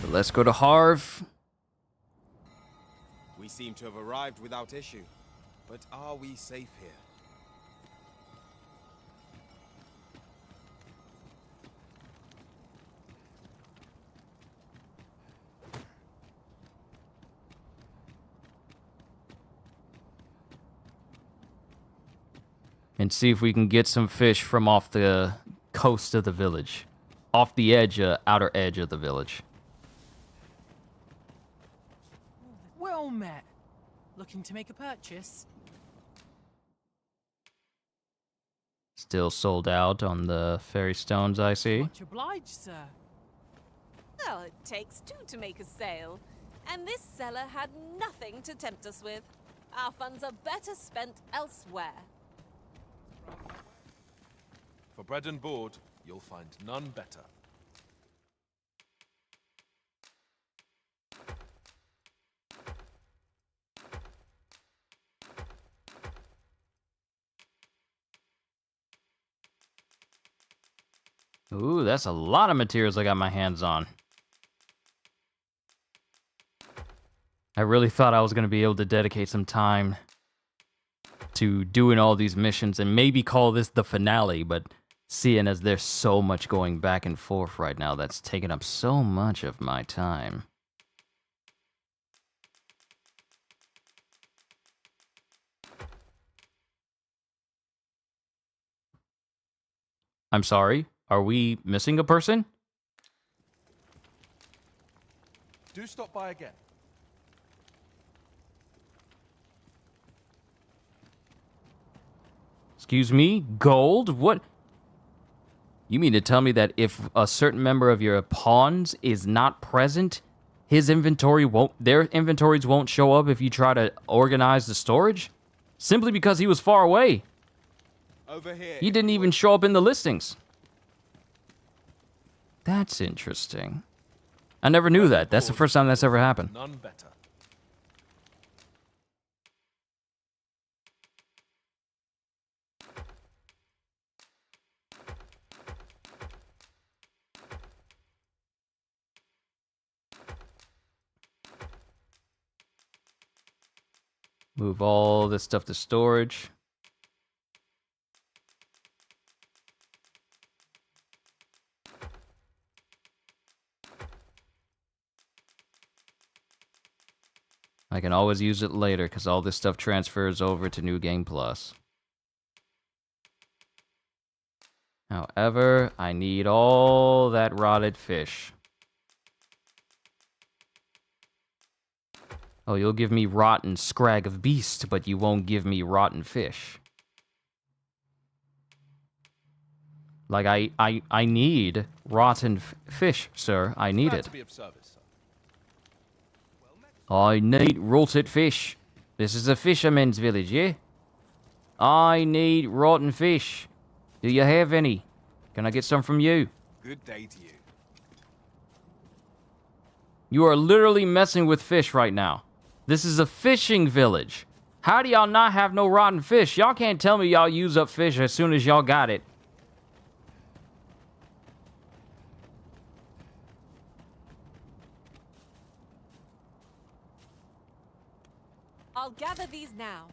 But let's go to Harv. We seem to have arrived without issue. But are we safe here? And see if we can get some fish from off the coast of the village. Off the edge, outer edge of the village. Well met. Looking to make a purchase? Still sold out on the fairy stones, I see. Much obliged, sir. Well, it takes two to make a sale. And this seller had nothing to tempt us with. Our funds are better spent elsewhere. For bread and board, you'll find none better. Ooh, that's a lot of materials I got my hands on. I really thought I was going to be able to dedicate some time to doing all these missions and maybe call this the finale, but seeing as there's so much going back and forth right now, that's taking up so much of my time. I'm sorry, are we missing a person? Do stop by again. Excuse me? Gold? What? You mean to tell me that if a certain member of your pawns is not present, their inventories won't show up if you try to organize the storage? Simply because he was far away. Over here. He didn't even show up in the listings. That's interesting. I never knew that. That's the first time that's ever happened. None better. Move all this stuff to storage. I can always use it later because all this stuff transfers over to New Game Plus. However, I need all that rotted fish. Oh, you'll give me rotten scrag of beast, but you won't give me rotten fish. Like, I need rotten fish, sir. I need it. I need rotted fish. This is a fisherman's village, yeah? I need rotten fish. Do you have any? Can I get some from you? Good day to you. You are literally messing with fish right now. This is a fishing village. How do y'all not have no rotten fish? Y'all can't tell me y'all use up fish as soon as y'all got it. I'll gather these now.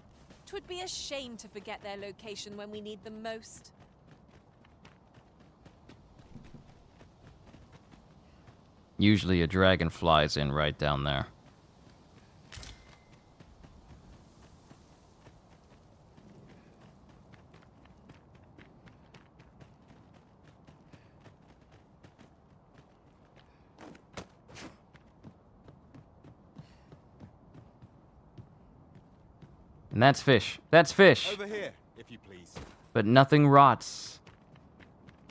'Twould be a shame to forget their location when we need them most. Usually a dragon flies in right down there. And that's fish. That's fish. Over here, if you please. But nothing rots.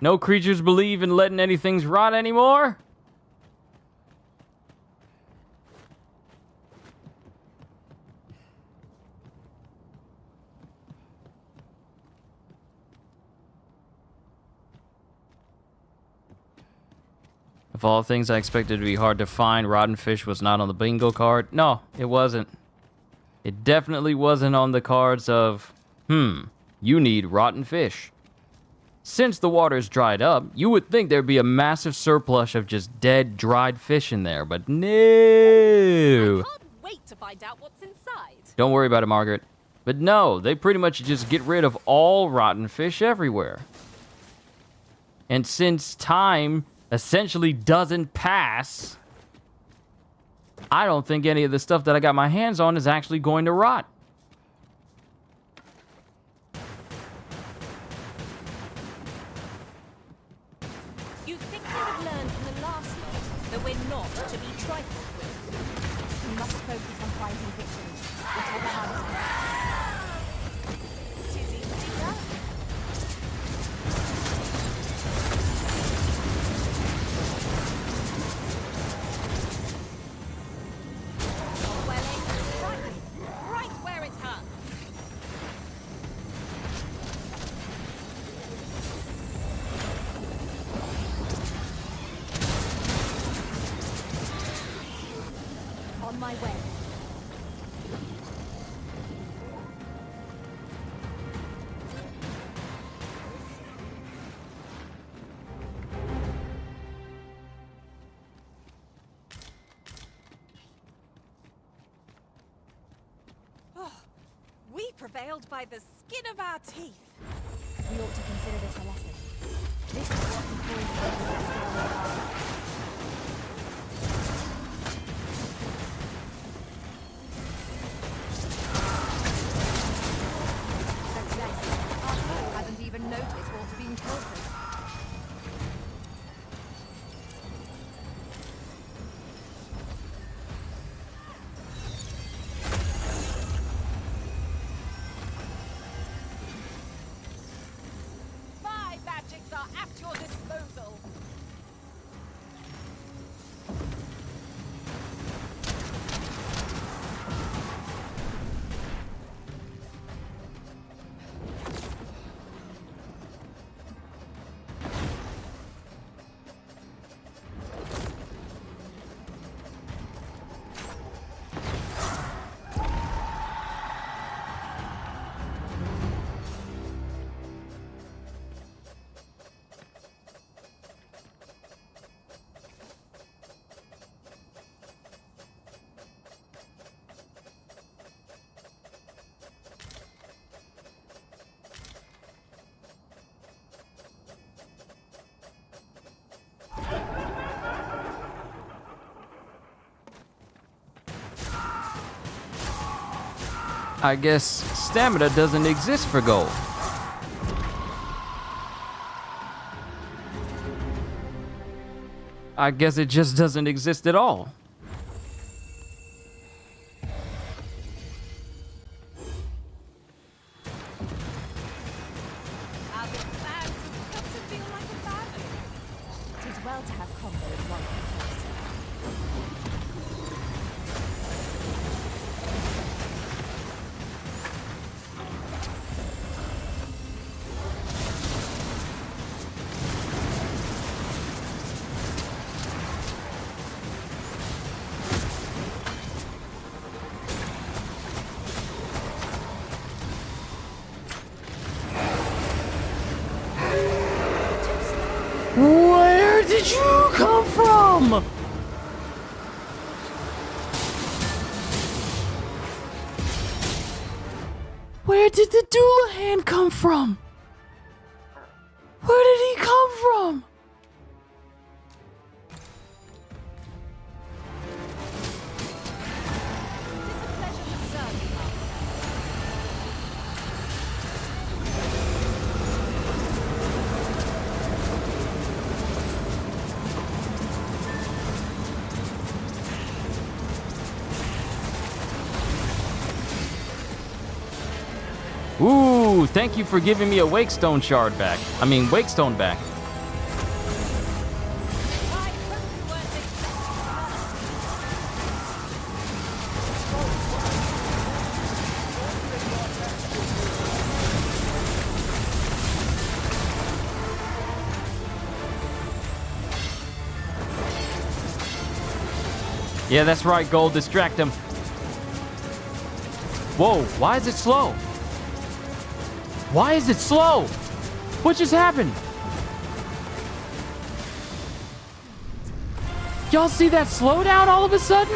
No creatures believe in letting anything rot anymore? Of all things I expected to be hard to find, rotten fish was not on the bingo card. No, it wasn't. It definitely wasn't on the cards of, you need rotten fish. Since the water's dried up, you would think there'd be a massive surplus of just dead, dried fish in there, but no. I can't wait to find out what's inside. Don't worry about it, Margaret. But no, they pretty much just get rid of all rotten fish everywhere. And since time essentially doesn't pass, I don't think any of the stuff that I got my hands on is actually going to rot. You'd think we'd have learned from the last lot that we're not to be trifled with. We must focus on finding victory, whatever happens. Tizzy, dear. Welling, right where it hurts. On my way. Oh, we prevailed by the skin of our teeth. We ought to consider this a lesson. This is what we call Success. Our foe hasn't even noticed what's being tilted. My magics are at your disposal. I guess stamina doesn't exist for gold. I guess it just doesn't exist at all. Our big plans have come to feel like a family. It is well to have combo in one comparison. Where did you come from? Where did the Doulahan come from? Where did he come from? Ooh, thank you for giving me a Wakestone shard back. I mean, Wakestone back. Yeah, that's right, Gold. Distract him. Whoa, why is it slow? Why is it slow? What just happened? Y'all see that slowdown all of a sudden?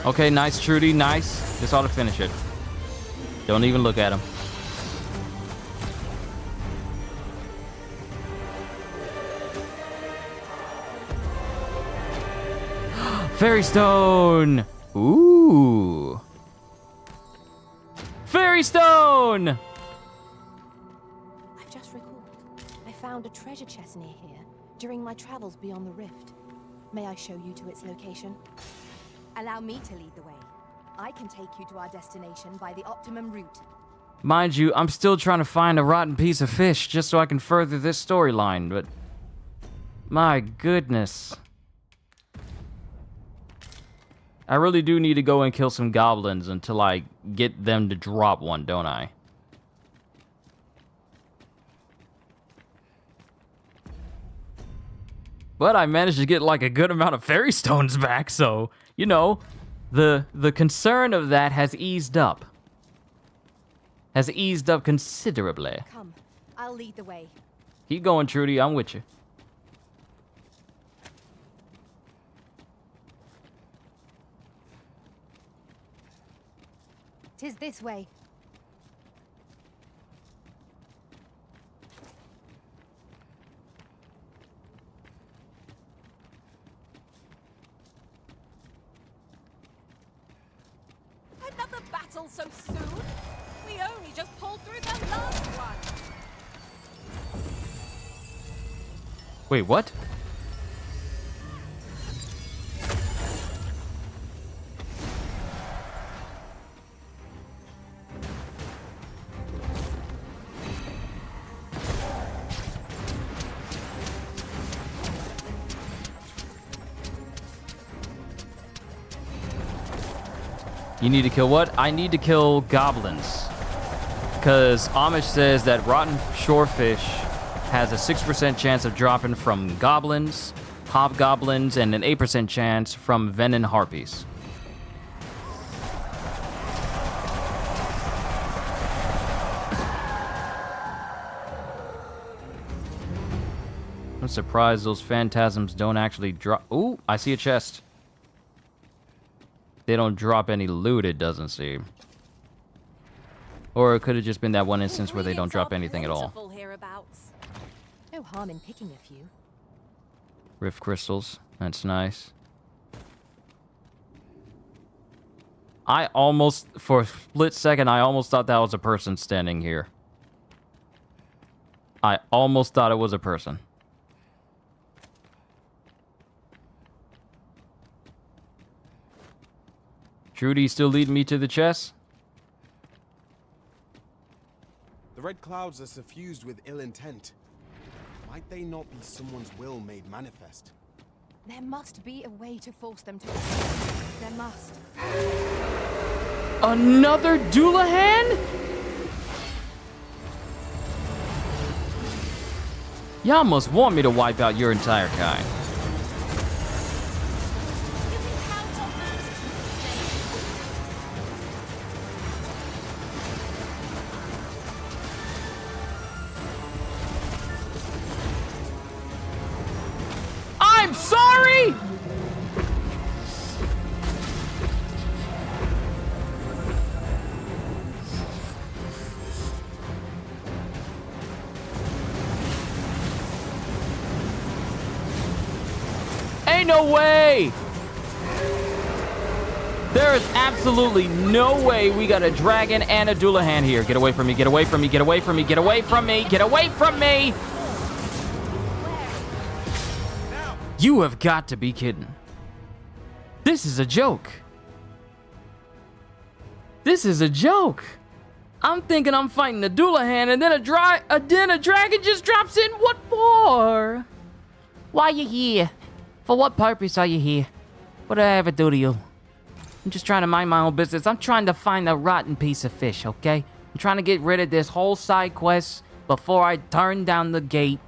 Okay, nice, Trudy, nice. This ought to finish it. Don't even look at him. Fairy Stone! Ooh. Fairy Stone! I've just recalled. I found a treasure chest near here during my travels beyond the rift. May I show you to its location? Allow me to lead the way. I can take you to our destination by the optimum route. Mind you, I'm still trying to find a rotten piece of fish just so I can further this storyline, but... my goodness. I really do need to go and kill some goblins until I get them to drop one, don't I? But I managed to get like a good amount of fairy stones back, so, you know, the concern of that has eased up. Has eased up considerably. Come, I'll lead the way. Keep going, Trudy, I'm with you. Tis this way. Another battle so soon? We only just pulled through the last one. Wait, what? You need to kill what? I need to kill goblins. Because Amish says that rotten shorefish has a 6% chance of dropping from goblins, hobgoblins, and an 8% chance from venom harpies. I'm surprised those phantasms don't actually drop. Ooh, I see a chest. They don't drop any loot, it doesn't seem. Or it could have just been that one instance where they don't drop anything at all. No harm in picking a few. Rift crystals, that's nice. I almost, for a split second, I almost thought that was a person standing here. I almost thought it was a person. Trudy still leading me to the chest? The red clouds are suffused with ill intent. Might they not be someone's will made manifest? There must be a way to force them to. There must. Another Doulahan? Y'all must want me to wipe out your entire kind. I'm sorry! Ain't no way! There is absolutely no way we got a dragon and a Doulahan here. Get away from me, get away from me, get away from me, get away from me, get away from me! You have got to be kidding. This is a joke. This is a joke. I'm thinking I'm fighting a Doulahan and then a dragon just drops in. What for? Why are you here? For what purpose are you here? What did I ever do to you? I'm just trying to mind my own business. I'm trying to find a rotten piece of fish, okay? I'm trying to get rid of this whole side quest before I turn down the gate.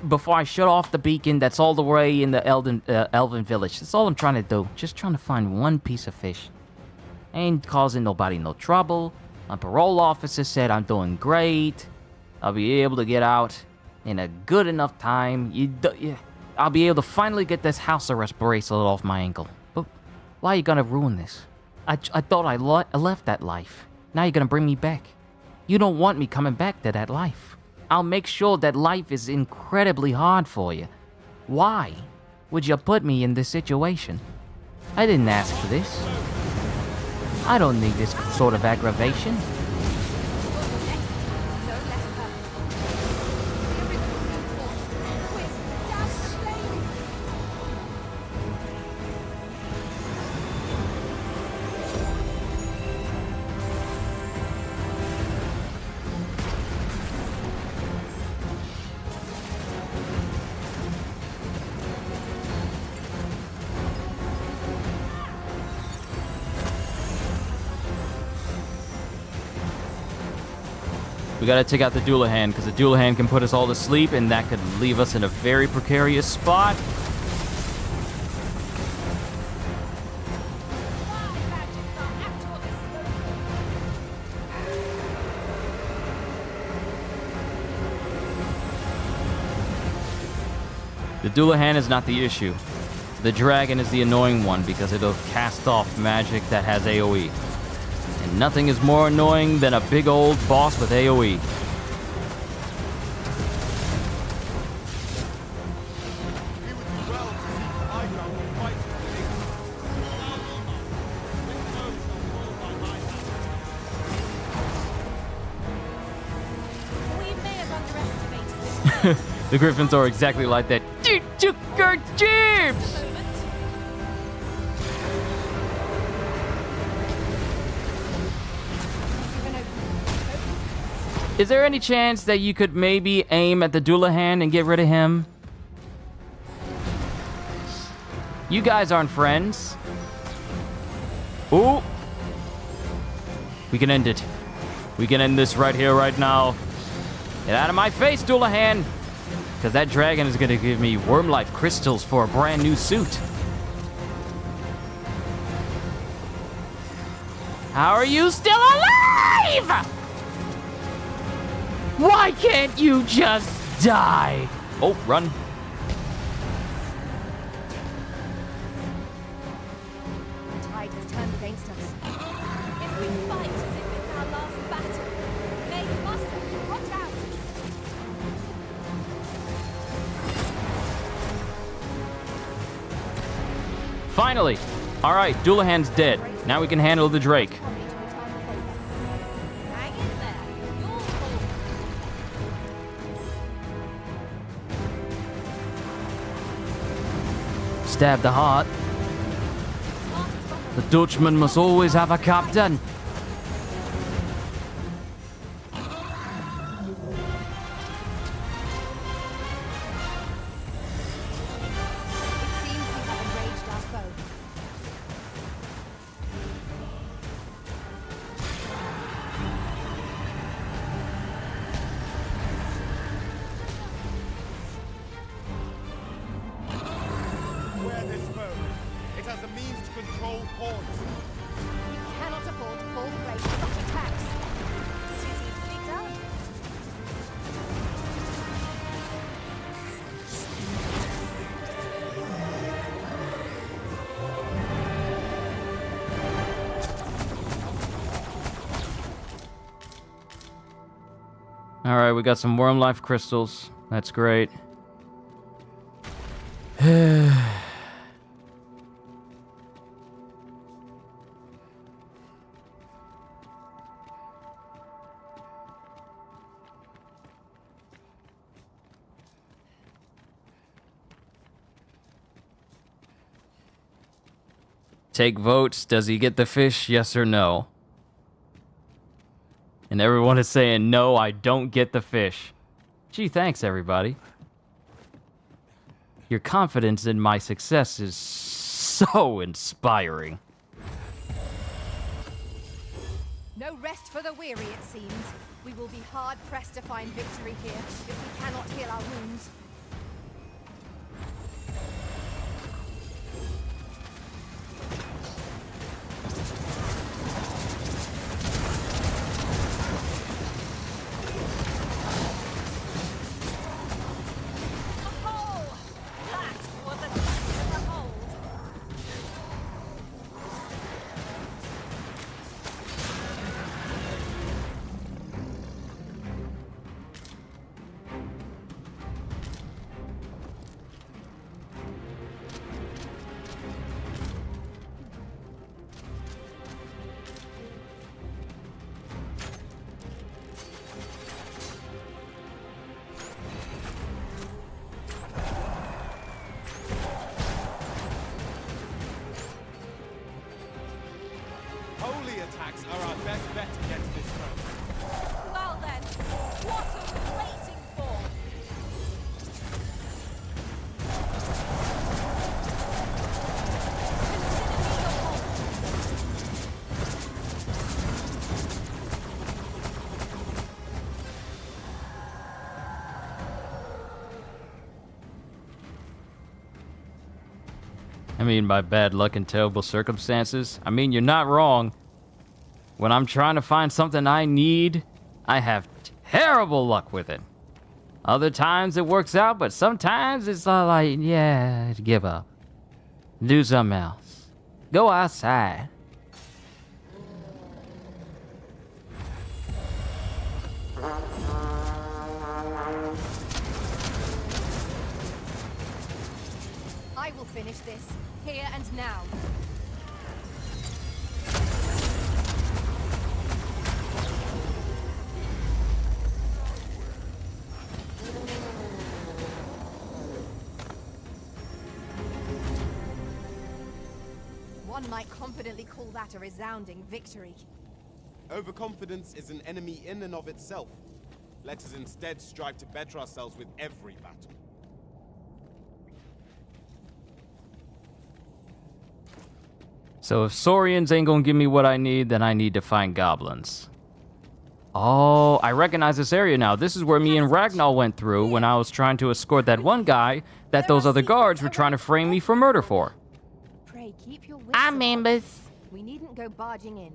Before I shut off the beacon that's all the way in the Elven village. That's all I'm trying to do. Just trying to find one piece of fish. Ain't causing nobody no trouble. My parole officer said I'm doing great. I'll be able to get out in a good enough time. I'll be able to finally get this house arrest bracelet off my ankle. But Why are you gonna ruin this? I thought I left that life. Now you're gonna bring me back. You don't want me coming back to that life. I'll make sure that life is incredibly hard for you. Why would you put me in this situation? I didn't ask for this. I don't need this sort of aggravation. We gotta take out the Doulahan, because the Doulahan can put us all to sleep, and that could leave us in a very precarious spot. The Doulahan is not the issue. The dragon is the annoying one, because it'll cast off magic that has AoE. And nothing is more annoying than a big old boss with AoE. The Griffins are exactly like that. Chips! Is there any chance that you could maybe aim at the Doulahan and get rid of him? You guys aren't friends. Ooh. We can end it. We can end this right here, right now. Get out of my face, Doulahan! Because that dragon is going to give me worm life crystals for a brand new suit. How are you still alive? Why can't you just die? Oh, run. The tide has turned against us. If we fight as if it's our last battle, May Master, watch out! Finally! Alright, Doulahan's dead. Now we can handle the Drake. Stab the heart. The Dutchman must always have a captain. Alright, we got some worm life crystals. That's great. Take votes. Does he get the fish? Yes or no? And everyone is saying, no, I don't get the fish. Gee, thanks, everybody. Your confidence in my success is so inspiring. No rest for the weary, it seems. We will be hard-pressed to find victory here if we cannot heal our wounds. mean by bad luck and terrible circumstances? I mean, you're not wrong. When I'm trying to find something I need, I have terrible luck with it. Other times it works out, but sometimes it's all like, yeah, give up. Do something else. Go outside. I will finish this, here and now. One might confidently call that a resounding victory. Overconfidence is an enemy in and of itself. Let us instead strive to better ourselves with every battle. So if Saurians ain't gonna give me what I need, then I need to find goblins. Oh, I recognize this area now. This is where me and Ragnar went through when I was trying to escort that one guy that those other guards were trying to frame me for murder for. Pray keep your wits I about members. you. We needn't go barging in.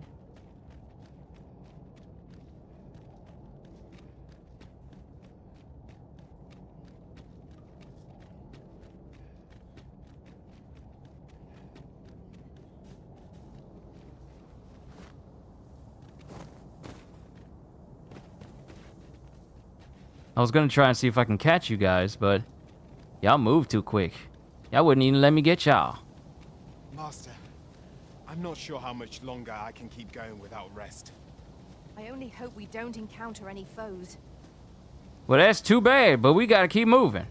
I was gonna try and see if I can catch you guys, but y'all move too quick. Y'all wouldn't even let me get y'all. Master, I'm not sure how much longer I can keep going without rest. I only hope we don't encounter any foes. Well, that's too bad, but we gotta keep moving.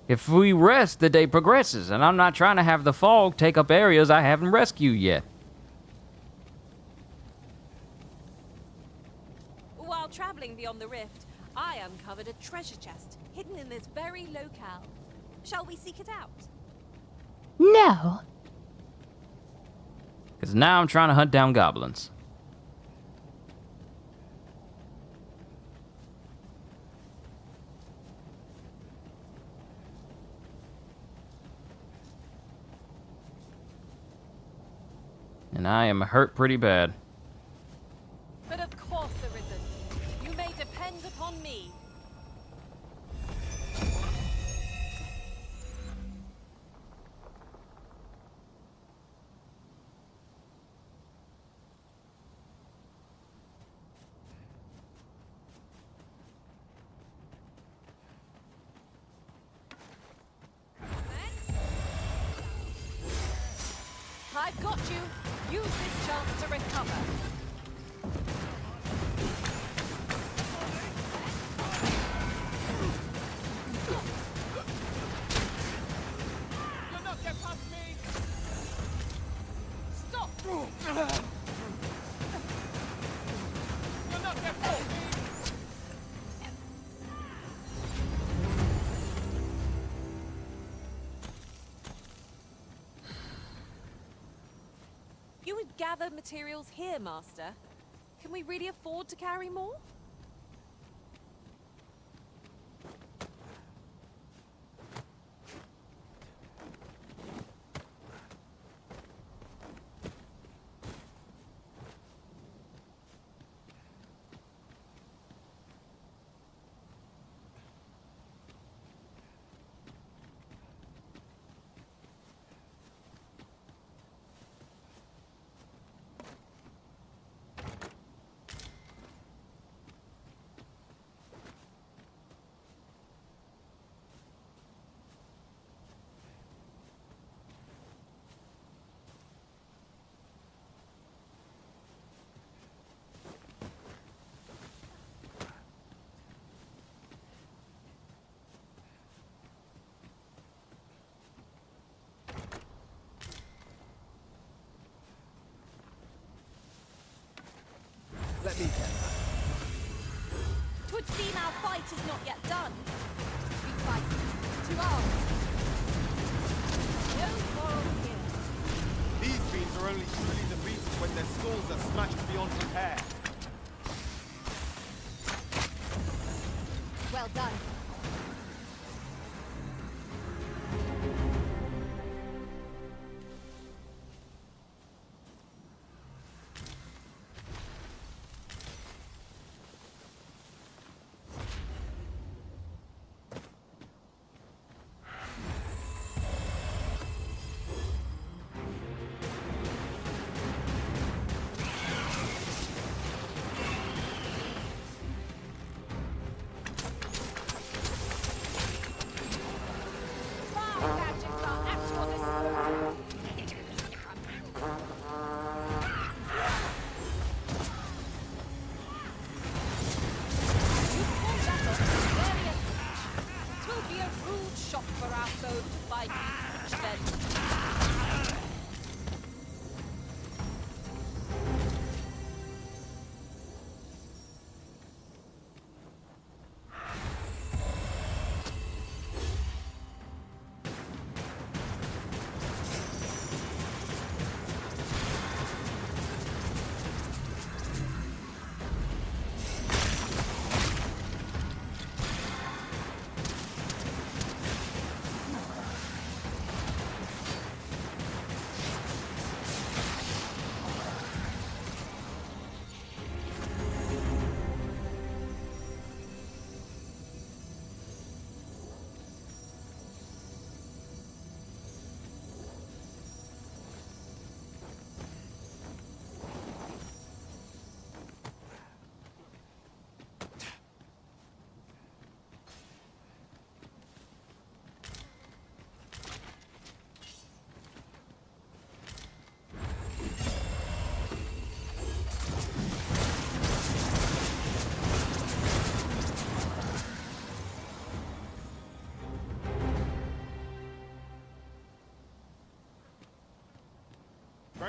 If we rest, the day progresses, and I'm not trying to have the fog take up areas I haven't rescued yet. While traveling beyond the rift, I uncovered a treasure chest hidden in this very locale. Shall we seek it out? No. Because now I'm trying to hunt down goblins. And I am hurt pretty bad. But of course, Arisen. You may depend upon me. I've got you. Use this chance to recover. You'll not get past me. Stop. You'll not get past me. You would gather materials here, Master. Can we really afford to carry more? Let me get that. 'Twould seem our fight is not yet done. We fight. To arms. No quarrel here. These fiends are only truly defeated when their skulls are smashed beyond repair. Well done.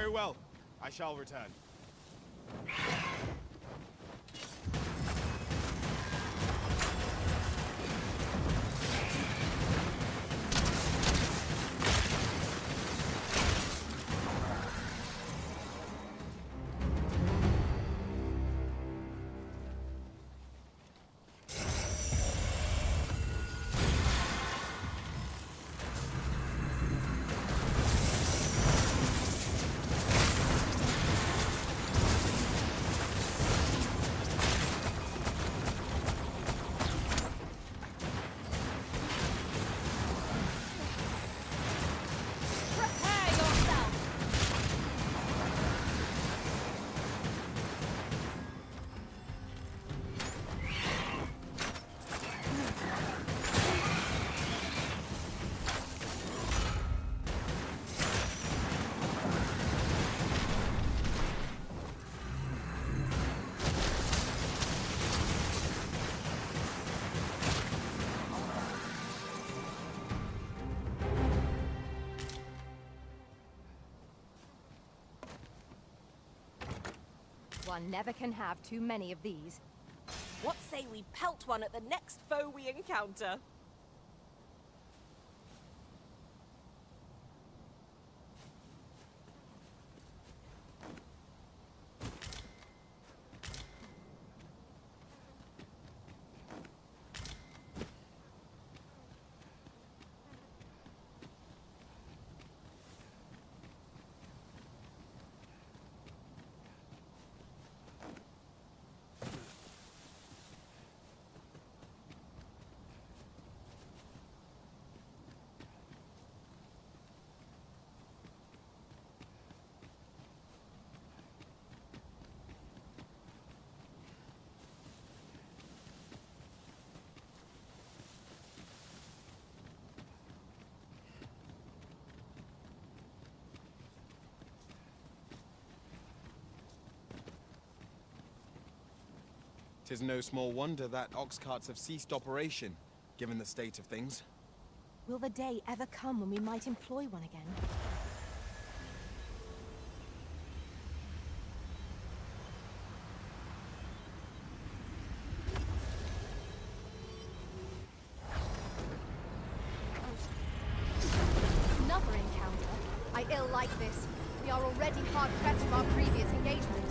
Very well. I shall return. One never can have too many of these. What say we pelt one at the next foe we encounter? Tis no small wonder that ox carts have ceased operation, given the state of things. Will the day ever come when we might employ one again? Another encounter? I ill like this. We are already hard pressed from our previous engagement.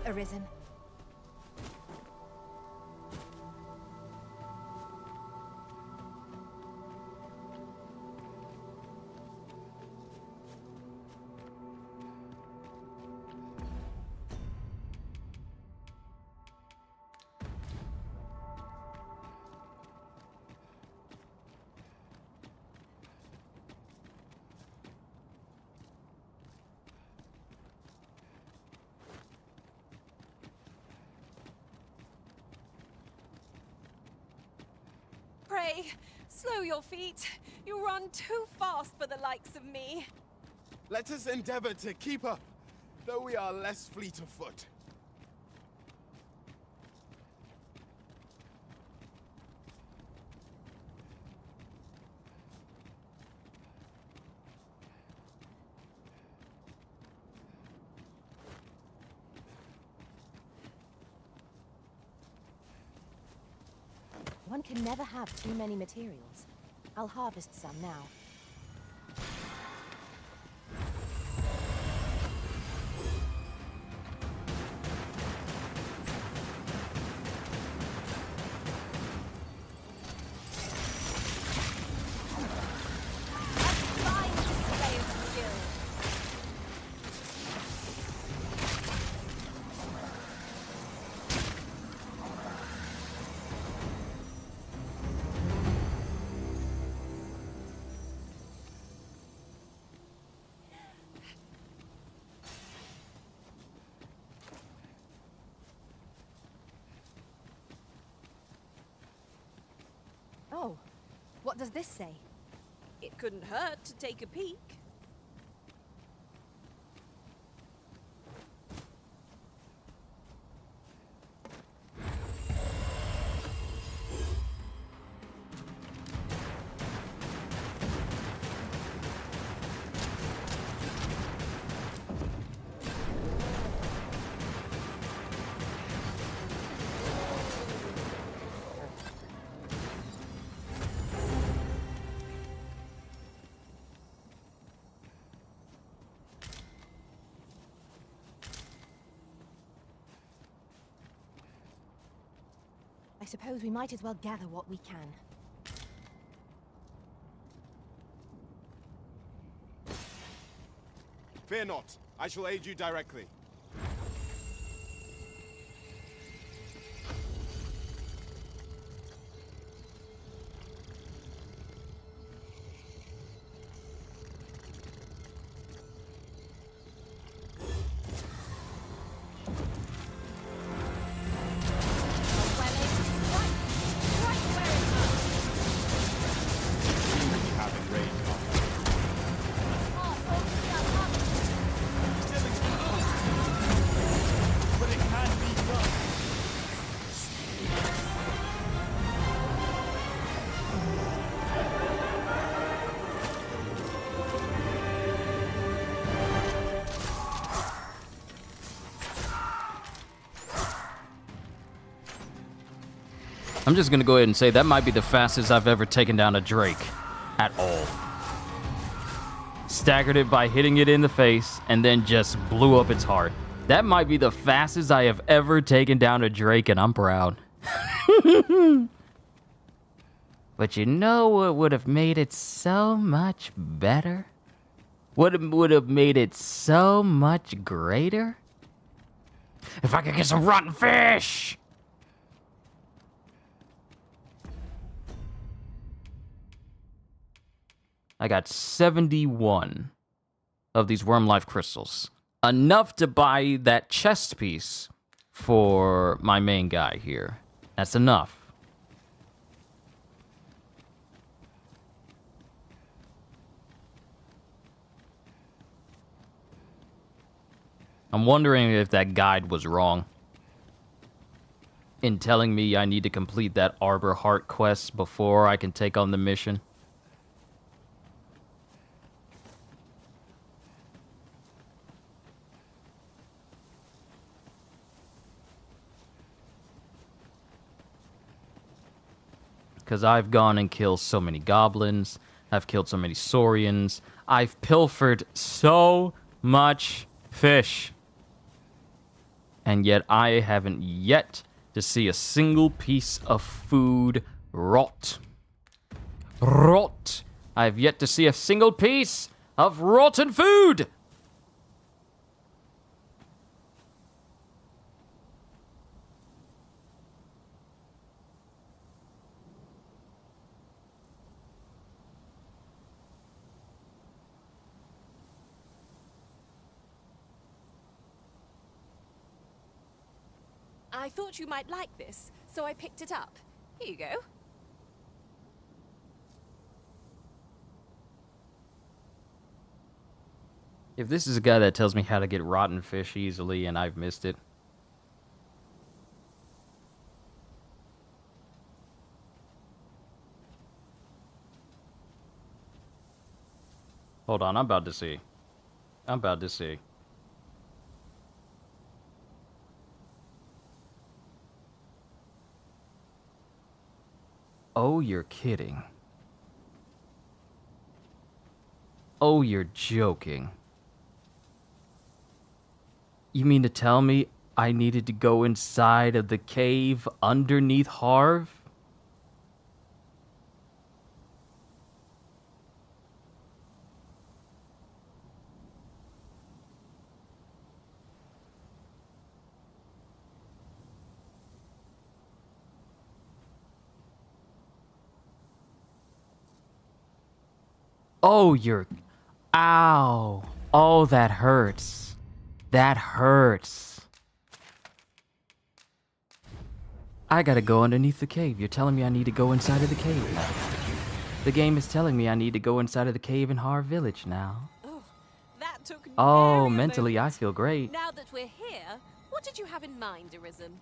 Arisen. way! Slow your feet. You run too fast for the likes of me. Let us endeavor to keep up, though we are less fleet of foot. One can never have too many materials. I'll harvest some now. Oh, what does this say? It couldn't hurt to take a peek. I suppose we might as well gather what we can. Fear not. I shall aid you directly. I'm just gonna go ahead and say that might be the fastest I've ever taken down a Drake at all. Staggered it by hitting it in the face and then just blew up its heart. That might be the fastest I have ever taken down a Drake, and I'm proud. But you know what would have made it so much better? What would have made it so much greater? If I could get some rotten fish! I got 71 of these worm life crystals. Enough to buy that chest piece for my main guy here. That's enough. I'm wondering if that guide was wrong in telling me I need to complete that Arbor Heart quest before I can take on the mission. Because I've gone and killed so many goblins. I've killed so many saurians. I've pilfered so much fish. And yet I haven't yet to see a single piece of food rot. Rot. I have yet to see a single piece of rotten food. I thought you might like this, so I picked it up. Here you go. If this is a guy that tells me how to get rotten fish easily and I've missed it. Hold on, I'm about to see. I'm about to see. Oh, you're kidding. Oh, you're joking. You mean to tell me I needed to go inside of the cave underneath Harv? Oh, you're... Ow. Oh, that hurts. That hurts. I gotta go underneath the cave. You're telling me I need to go inside of the cave. The game is telling me I need to go inside of the cave in Harv Village now. Oh, that took Oh, nary a mentally I moment. feel great. Now that we're here, what did you have in mind, Arisen?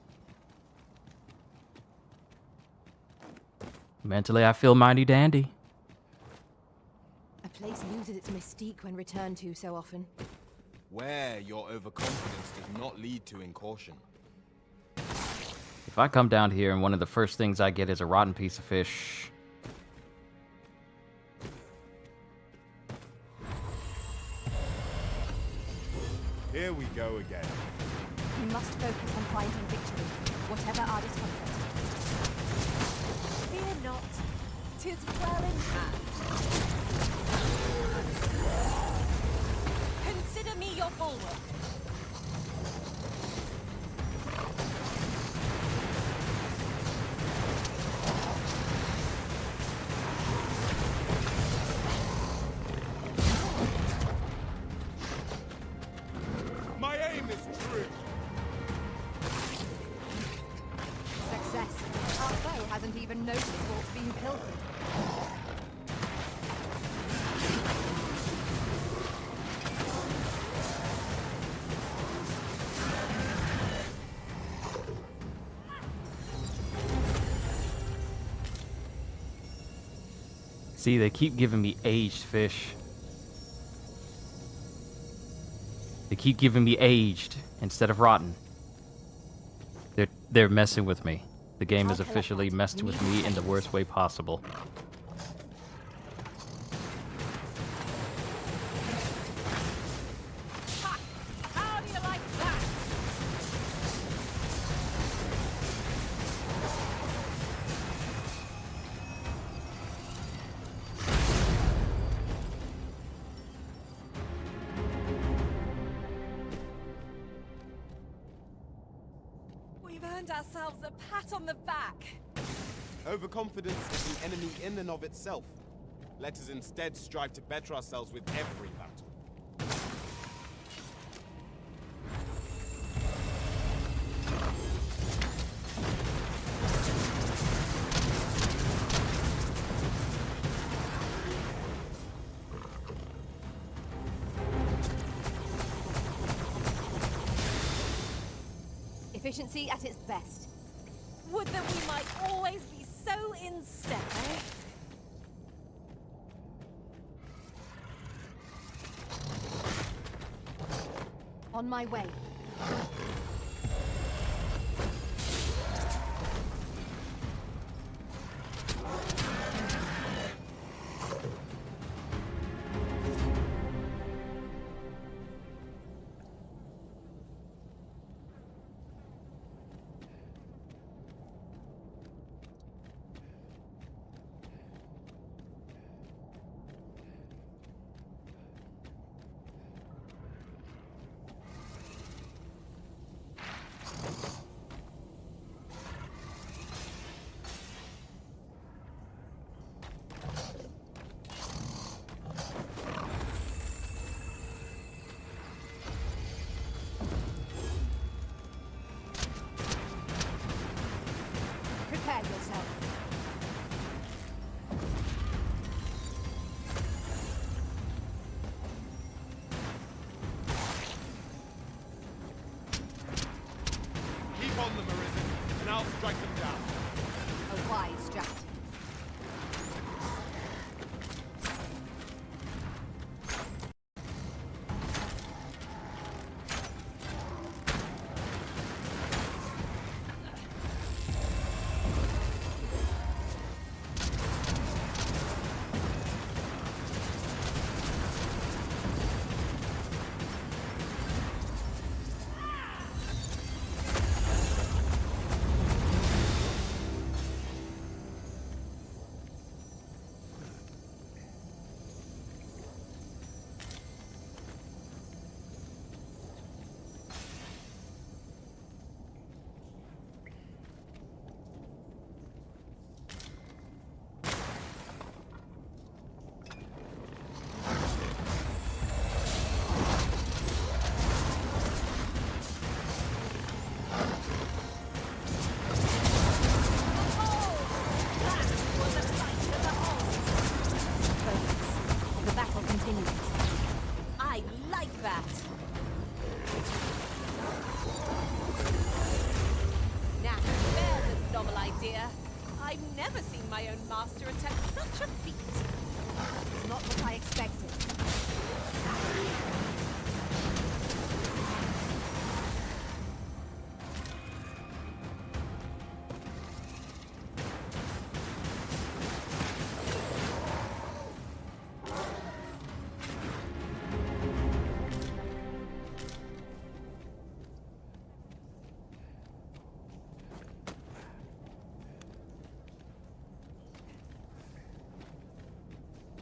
Mentally I feel mighty dandy. A place loses its mystique when returned to so often. Where your overconfidence does not lead to incaution. If I come down here and one of the first things I get is a rotten piece of fish... Here we go again. We must focus on finding victory, whatever our discomfort. Fear not, 'tis well in hand. Consider me your bulwark. My aim is true. Success. Our foe hasn't even noticed what's being pilfered. See, they keep giving me aged fish. They keep giving me aged instead of rotten. They're messing with me. The game has officially messed with me in the worst way possible. How do you like that? We've earned ourselves a pat on the back. Overconfidence is an enemy in and of itself. Let us instead strive to better ourselves with every battle. Efficiency at its best. Would that we might always be so in step, eh? On my way.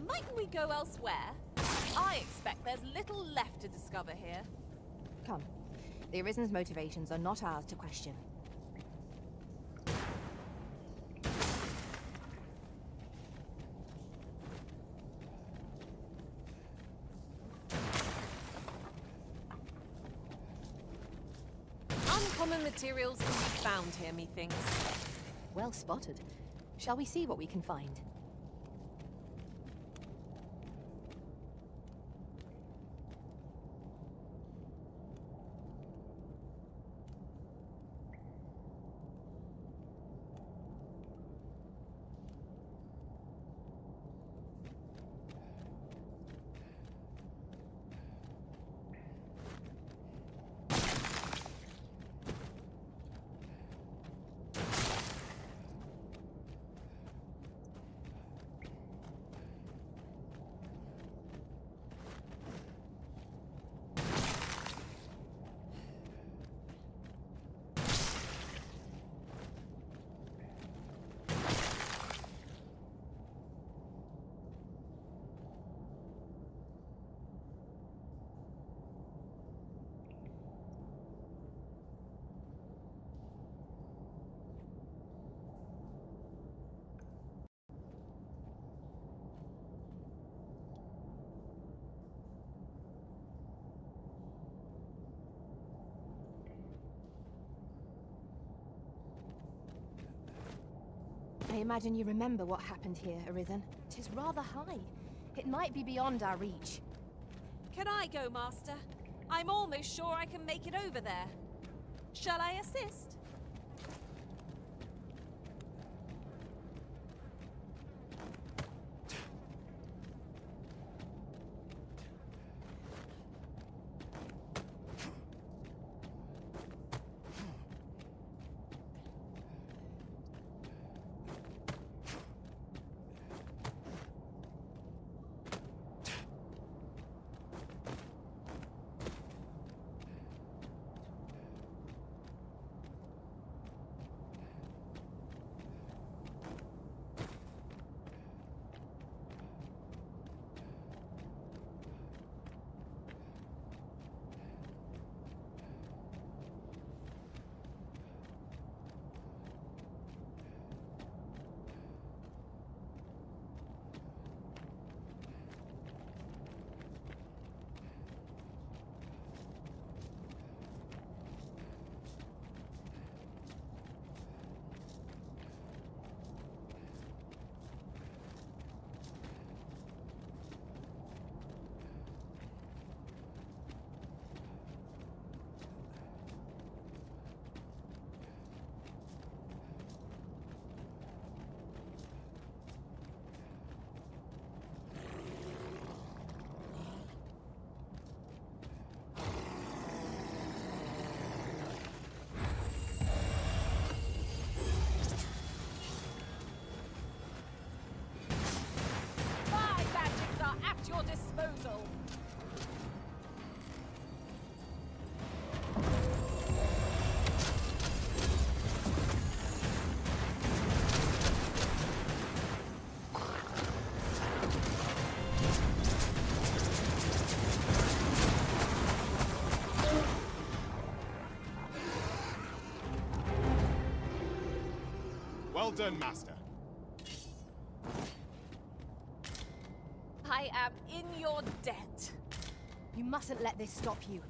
Mightn't we go elsewhere? I expect there's little left to discover here. Come. The Arisen's motivations are not ours to question. Uncommon materials can be found here, methinks. Well spotted. Shall we see what we can find? I imagine you remember what happened here, Arisen. 'Tis rather high. It might be beyond our reach. Can I go, Master? I'm almost sure I can make it over there. Shall I assist? Your disposal. Well done, Master. I am in your debt. You mustn't let this stop you.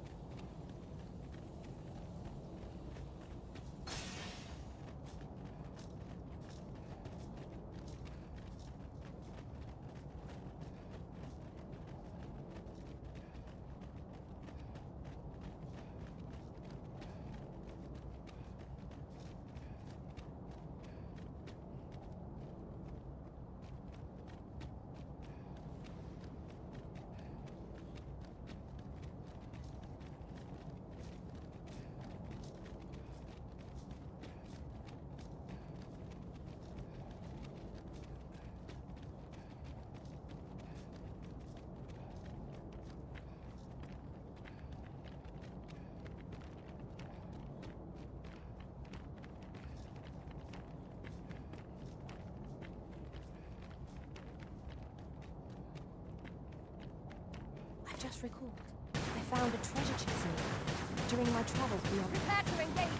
just recalled. I found a treasure chest near during my travels beyond. Prepare to engage!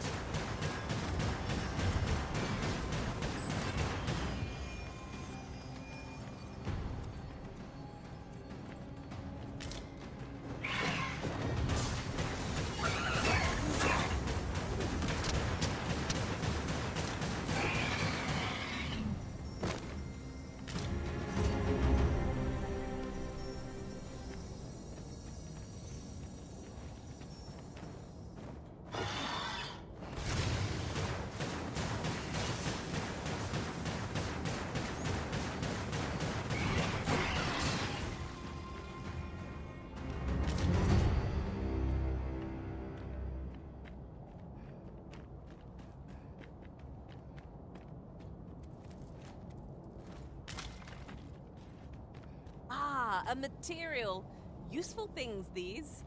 A material. Useful things, these.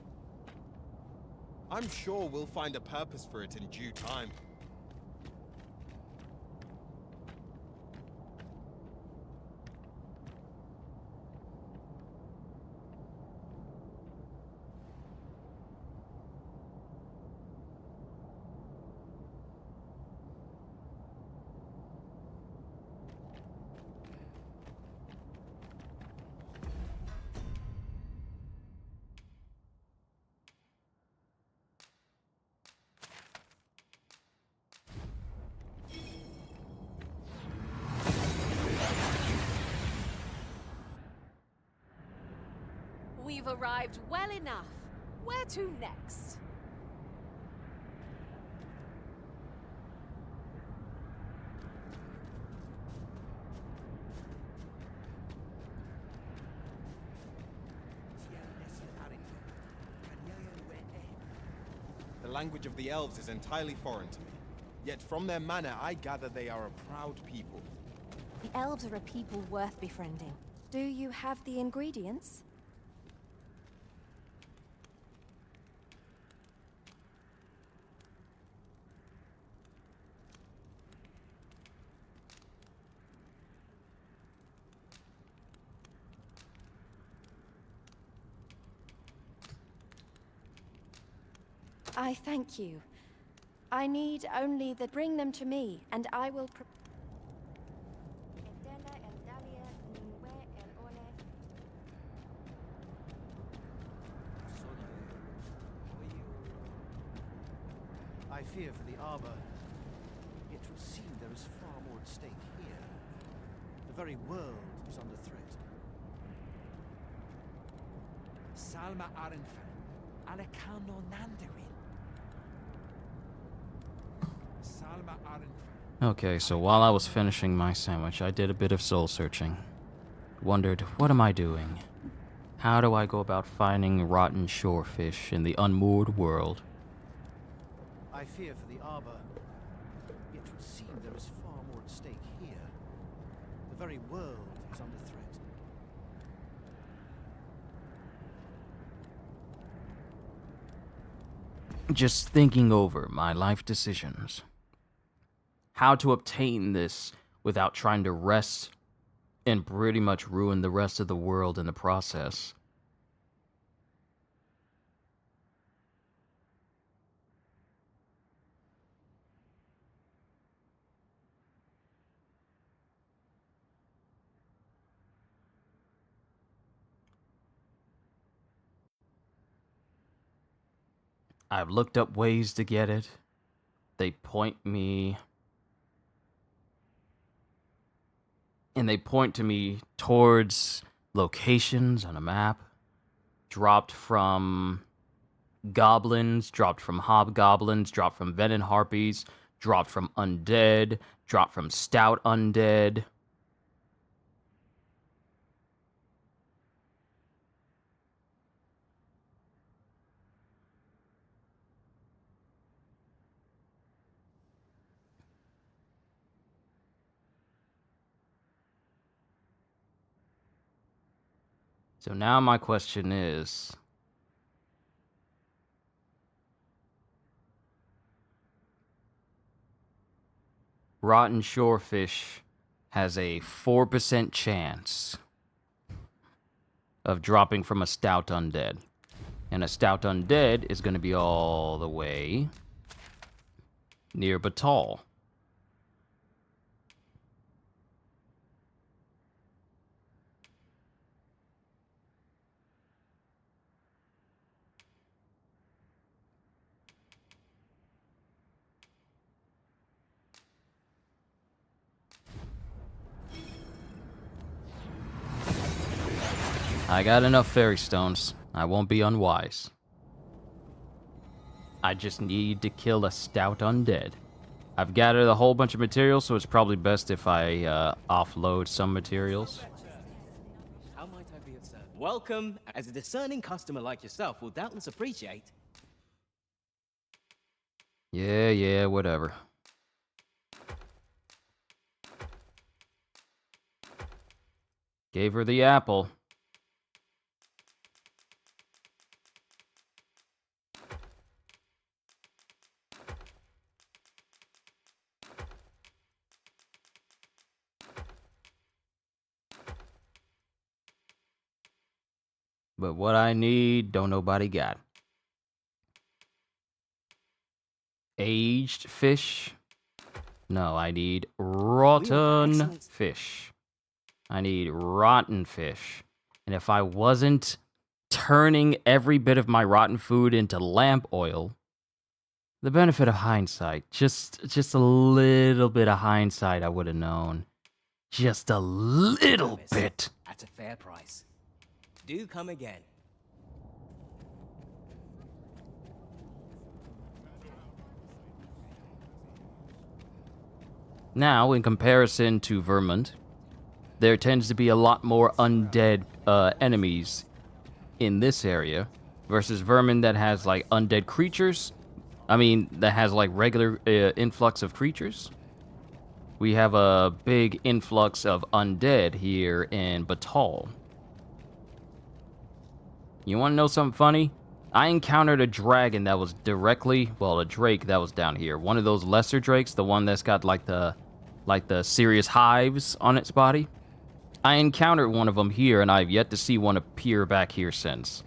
I'm sure we'll find a purpose for it in due time. We've arrived well enough. Where to next? The language of the elves is entirely foreign to me. Yet from their manner, I gather they are a proud people. The elves are a people worth befriending. Do you have the ingredients? I thank you. I need only the bring them to me, and I will I fear for the Arbor. It would seem there is far more at stake here. The very world is under threat. Salma Arenfan, Alekano Nandarin. Salma Arenfan. Okay, so while I was finishing my sandwich, I did a bit of soul searching. Wondered, what am I doing? How do I go about finding rotten shorefish in the unmoored world? I fear for the Arbor. It would seem there is far more at stake here. The very world is under threat. Just thinking over my life decisions. How to obtain this without trying to rest and pretty much ruin the rest of the world in the process. I've looked up ways to get it. They point me... And they point to me towards locations on a map. Dropped from goblins, dropped from hobgoblins, dropped from venom harpies, dropped from undead, dropped from stout undead. So now my question is, rotten shorefish has a 4% chance of dropping from a stout undead. And a stout undead is going to be all the way near Batal. I got enough fairy stones. I won't be unwise. I just need to kill a stout undead. I've gathered a whole bunch of materials, so it's probably best if I offload some materials. How might I be of service? Welcome, as a discerning customer like yourself will doubtless appreciate. Yeah, whatever. Gave her the apple. But what I need, don't nobody got. Aged fish? No, I need rotten fish. I need rotten fish. And if I wasn't turning every bit of my rotten food into lamp oil, the benefit of hindsight, just a little bit of hindsight, I would have known. Just a little bit. At a fair price. Do come again. Now, in comparison to Vermont, there tends to be a lot more undead enemies in this area versus Vermont that has like undead creatures. I mean, that has like regular influx of creatures. We have a big influx of undead here in Batal. You want to know something funny? I encountered a dragon that was directly, well, a drake that was down here. One of those lesser drakes, the one that's got like the serious hives on its body. I encountered one of them here, and I've yet to see one appear back here since.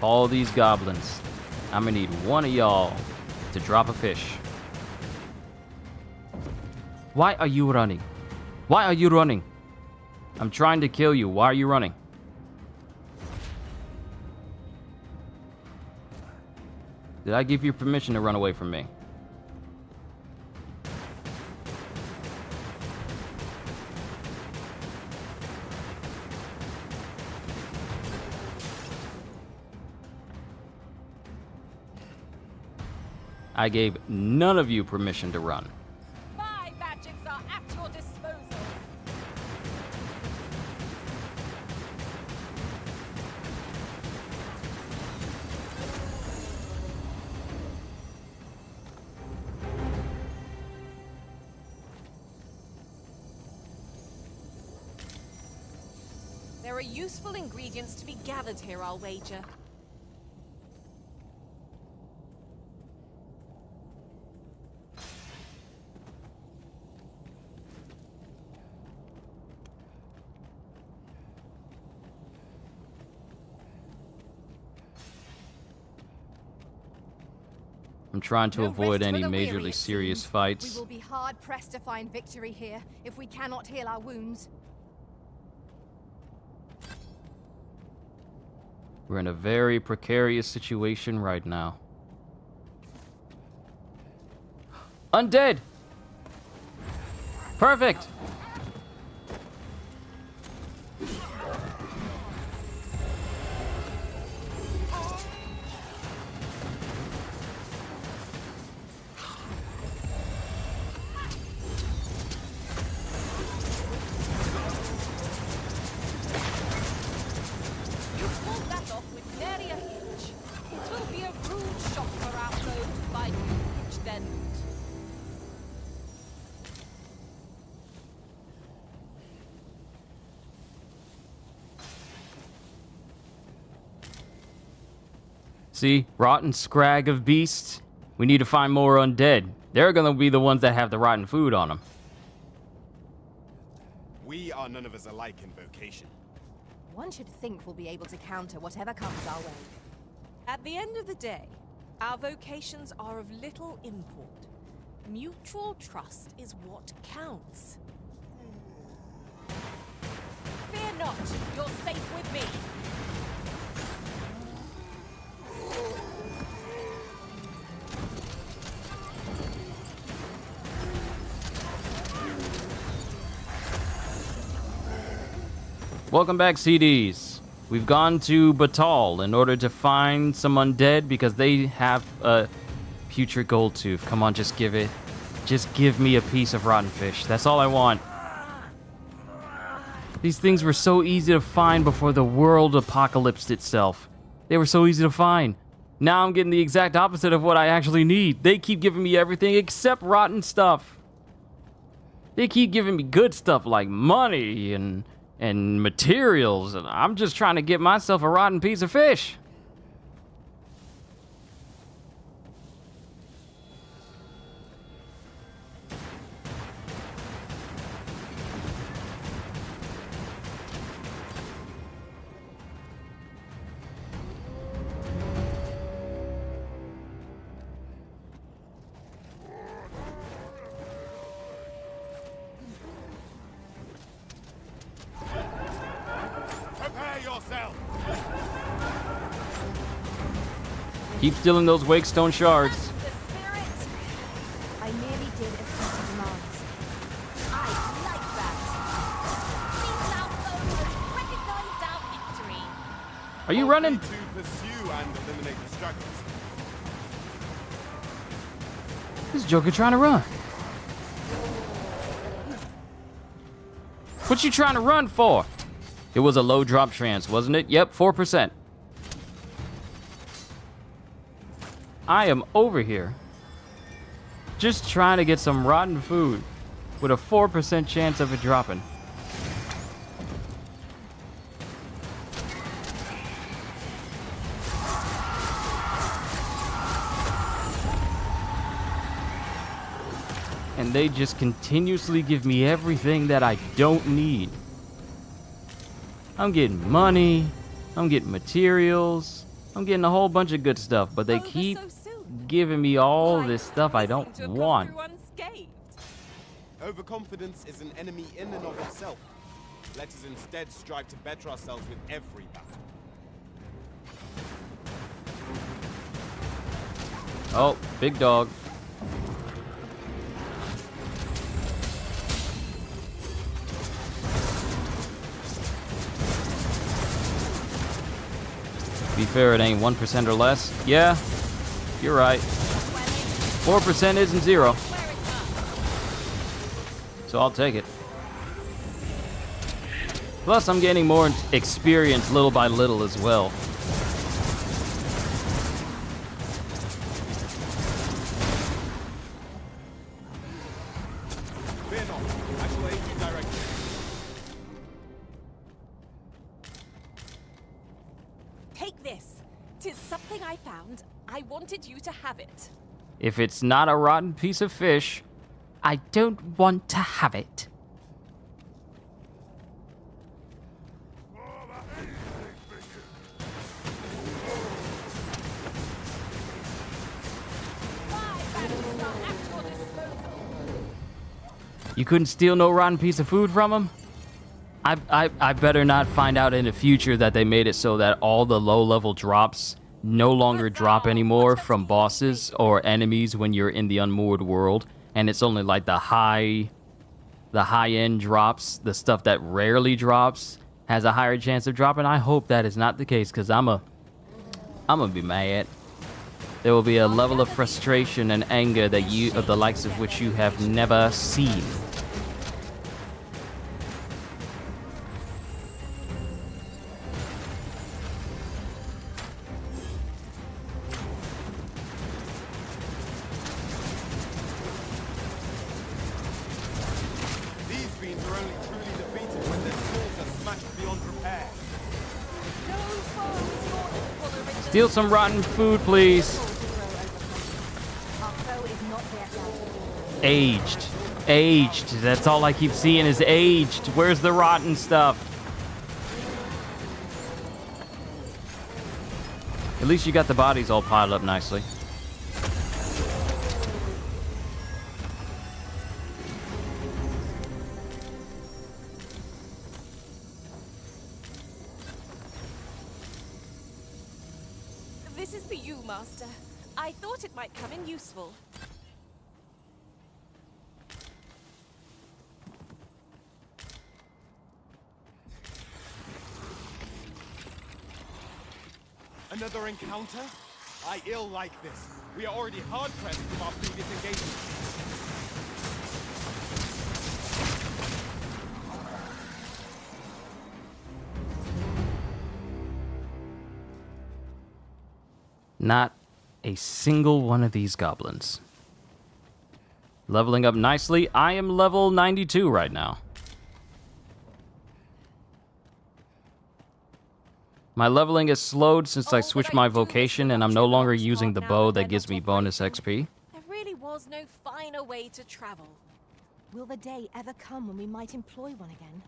All these goblins. I'm gonna need one of y'all to drop a fish. Why are you running? Why are you running? I'm trying to kill you. Why are you running? Did I give you permission to run away from me? I gave none of you permission to run. My magics are at your disposal. There are useful ingredients to be gathered here, I'll wager. I'm trying to No avoid rest for any the weary, majorly it serious seems. fights. We will be hard pressed to find victory here if we cannot heal our wounds. We're in a very precarious situation right now. Undead! Perfect! See? Rotten scrag of beasts. We need to find more undead. They're gonna be the ones that have the rotten food on them. We are none of us alike in vocation. One should think we'll be able to counter whatever comes our way. At the end of the day, our vocations are of little import. Mutual trust is what counts. Fear not, you're safe with me. Welcome back, CDs. We've gone to Batal in order to find some undead because they have a putrid gold tooth. Come on, just give it. Just give me a piece of rotten fish. That's all I want. These things were so easy to find before the world apocalypsed itself. They were so easy to find. Now I'm getting the exact opposite of what I actually need. They keep giving me everything except rotten stuff. They keep giving me good stuff like money and materials, and I'm just trying to get myself a rotten piece of fish. Keep stealing those Wakestone shards. I nearly did as Peter demands. I like that. These now foes recognized our victory. Are you running? To pursue and eliminate distractors. This Joker trying to run. What you trying to run for? It was a low drop trance, wasn't it? Yep, 4%. I am over here just trying to get some rotten food with a 4% chance of it dropping. And they just continuously give me everything that I don't need. I'm getting money, I'm getting materials, I'm getting a whole bunch of good stuff, but they keep giving me all this stuff I don't want. Overconfidence is an enemy in and of itself. Let us instead strive to better ourselves with every battle. Oh, big dog. To be fair, it ain't 1% or less. Yeah, you're right. 4% isn't 0. So I'll take it. Plus, I'm gaining more experience little by little as well. Fear not, I shall aid you directly. Take this. 'Tis something I found. I wanted you to have it. If it's not a rotten piece of fish, I don't want to have it. You couldn't steal no rotten piece of food from him? I better not find out in the future that they made it so that all the low-level drops no longer drop anymore from bosses or enemies when you're in the Unmoored world, and it's only like the high-end drops, the stuff that rarely drops, has a higher chance of dropping. I hope that is not the case, because I'm gonna be mad. There will be a level of frustration and anger that of the likes of which you have never seen. These fiends are only truly defeated when their skulls are smashed beyond repair. No foes more than for the Steal some rotten food, please. Aged. Aged. That's all I keep seeing is aged. Where's the rotten stuff? At least you got the bodies all piled up nicely. This is for you, Master. I thought it might come in useful. Another encounter? I ill like this. We are already hard-pressed from our previous engagement. Not a single one of these goblins. Leveling up nicely. I am level 92 right now. My leveling is slowed since I switched my vocation and I'm no longer using the bow that gives me bonus XP. There really was no finer way to travel. Will the day ever come when we might employ one again?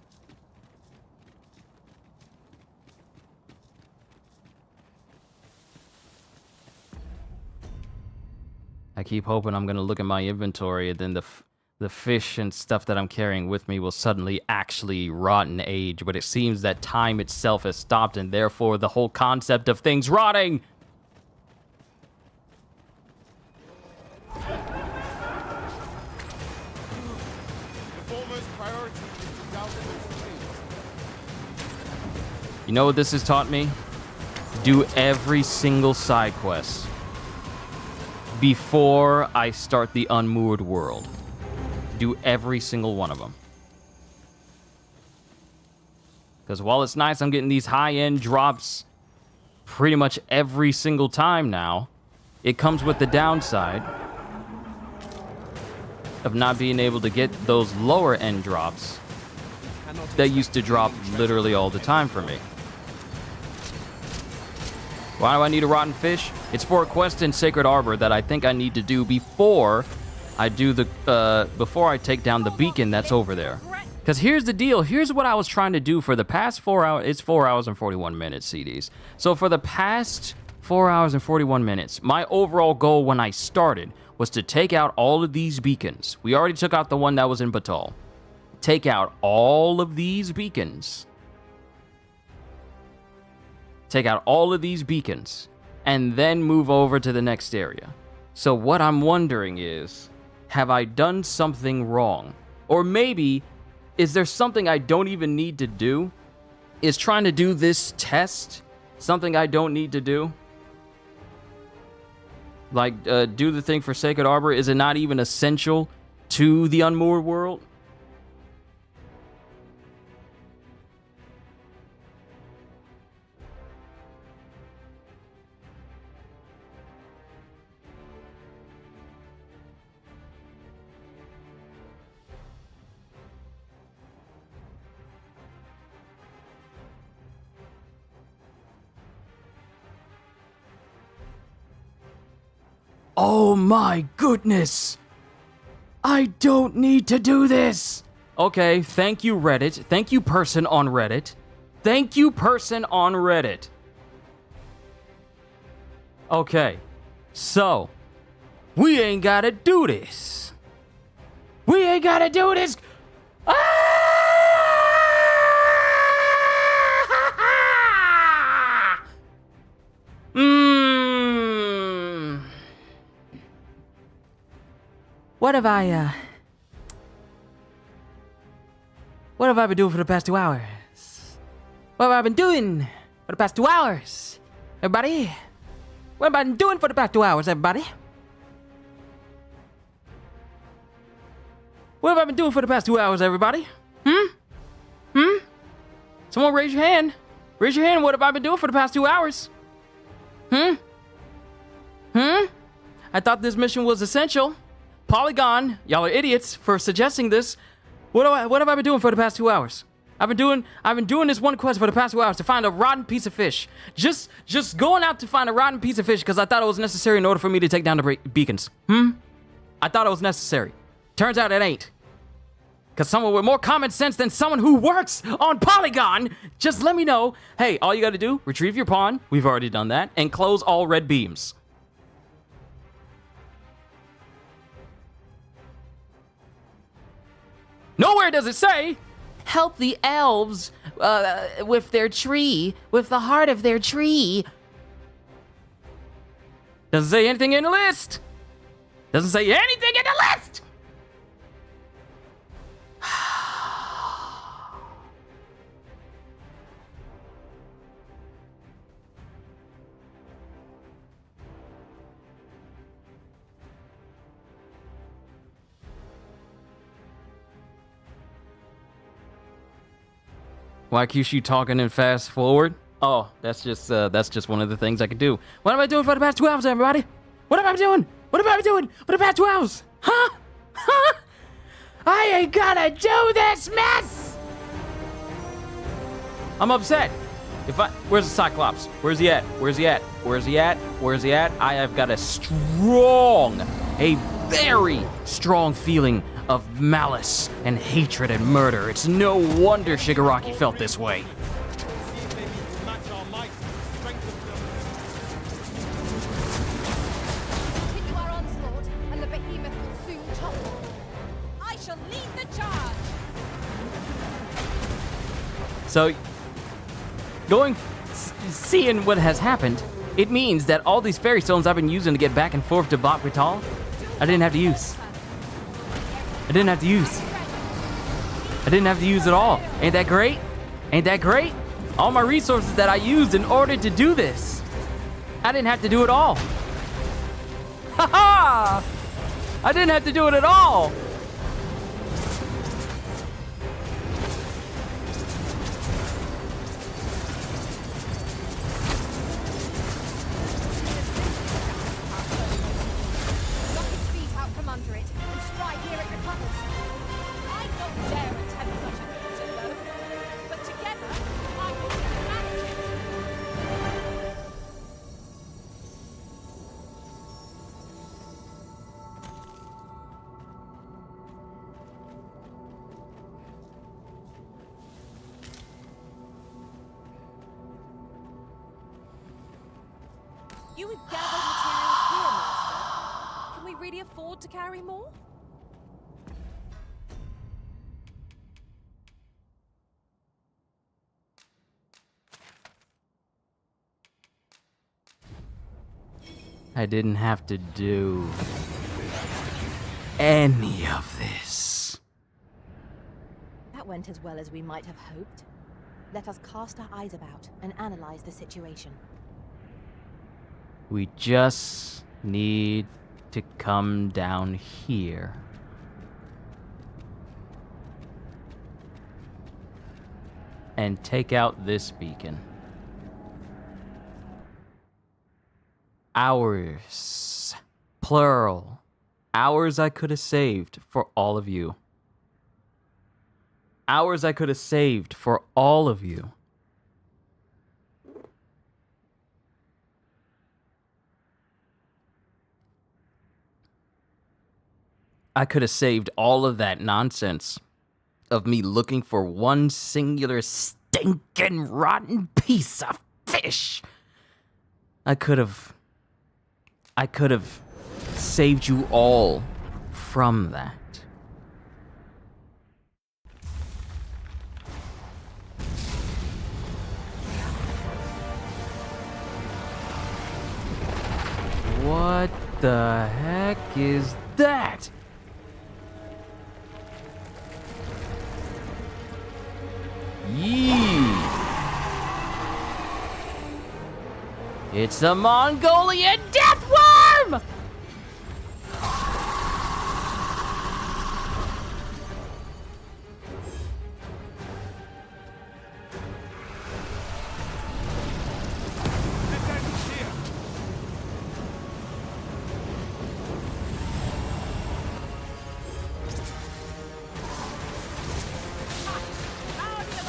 I keep hoping I'm gonna look at my inventory and then the fish and stuff that I'm carrying with me will suddenly actually rot and age, but it seems that time itself has stopped and therefore the whole concept of things rotting. The foremost priority is to douse those flames. You know what this has taught me? Do every single side quest before I start the Unmoored world. Do every single one of them. Because while it's nice I'm getting these high-end drops pretty much every single time now, it comes with the downside of not being able to get those lower-end drops that used to drop literally all the time for me. Why do I need a rotten fish? It's for a quest in Sacred Arbor that I think I need to do before I do the before I take down the beacon that's over there. Because here's the deal. Here's what I was trying to do for the past 4 hours. It's 4 hours and 41 minutes, CDs. So for the past 4 hours and 41 minutes, my overall goal when I started was to take out all of these beacons. We already took out the one that was in Batal. Take out all of these beacons. Take out all of these beacons. And then move over to the next area. So what I'm wondering is, have I done something wrong? Or maybe, is there something I don't even need to do? Is trying to do this test something I don't need to do? Like, do the thing for Sacred Arbor, is it not even essential to the Unmoored world? Oh my goodness! I don't need to do this! Okay, thank you, Reddit. Thank you, person on Reddit. Thank you, person on Reddit. Okay, so, we ain't gotta do this. We ain't gotta do this! What have I been doing for the past 2 hours? What have I been doing for the past 2 hours? Everybody? What have I been doing for the past 2 hours, everybody? What have I been doing for the past 2 hours, everybody? Someone raise your hand. Raise your hand. What have I been doing for the past 2 hours? I thought this mission was essential. Polygon, y'all are idiots for suggesting this. What have I been doing for the past 2 hours? I've been doing this one quest for the past 2 hours to find a rotten piece of fish. Just going out to find a rotten piece of fish because I thought it was necessary in order for me to take down the beacons. I thought it was necessary. Turns out it ain't. Because someone with more common sense than someone who works on Polygon just let me know, hey, all you got to do, retrieve your pawn, we've already done that, and close all red beams. Nowhere does it say, help the elves with their tree, with the heart of their tree. Doesn't say anything in the list. Doesn't say anything in the list. Why Kyushu talking and fast forward? Oh, that's just one of the things I could do. What am I doing for the past 2 hours, everybody? What am I doing? What am I doing for the past 2 hours? Huh? I ain't gonna do this mess! I'm upset. Where's the Cyclops? Where's he at? Where's he at? Where's he at? Where's he at? I have got a very strong feeling of malice and hatred and murder. It's no wonder Shigaraki felt this way. Continue our onslaught, and the behemoth will soon topple. I shall lead the charge. So, seeing what has happened, it means that all these fairy stones I've been using to get back and forth to Bot Vital, I didn't have to use. I didn't have to use it all. Ain't that great? Ain't that great? All my resources that I used in order to do this, I didn't have to do it all. Ha ha! I didn't have to do it at all. You would gather materials here, Master. Can we really afford to carry more? I didn't have to do any of this. That went as well as we might have hoped. Let us cast our eyes about and analyze the situation. We just need to come down here. And take out this beacon. Hours. Plural. Hours I could have saved for all of you. Hours I could have saved for all of you. I could have saved all of that nonsense of me looking for one singular stinking rotten piece of fish. I could have saved you all from that. What the heck is that? Yee! It's the Mongolian death worm! Power the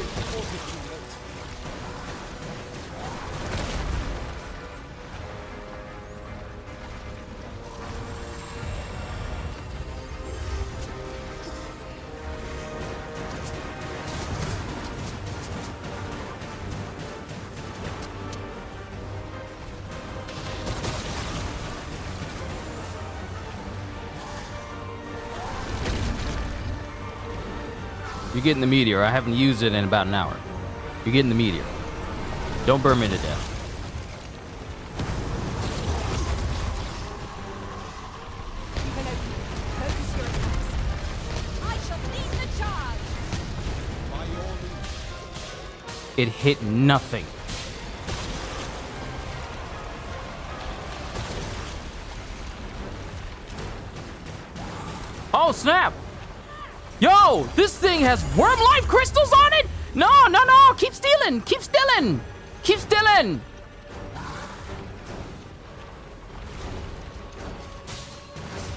before it's too late. You're getting the meteor. I haven't used it in about an hour. You're getting the meteor. Don't burn me to death. I shall lead the charge. It hit nothing. Oh, snap! Yo, this thing has worm life crystals on it? No, no, no, keep stealing, keep stealing, keep stealing.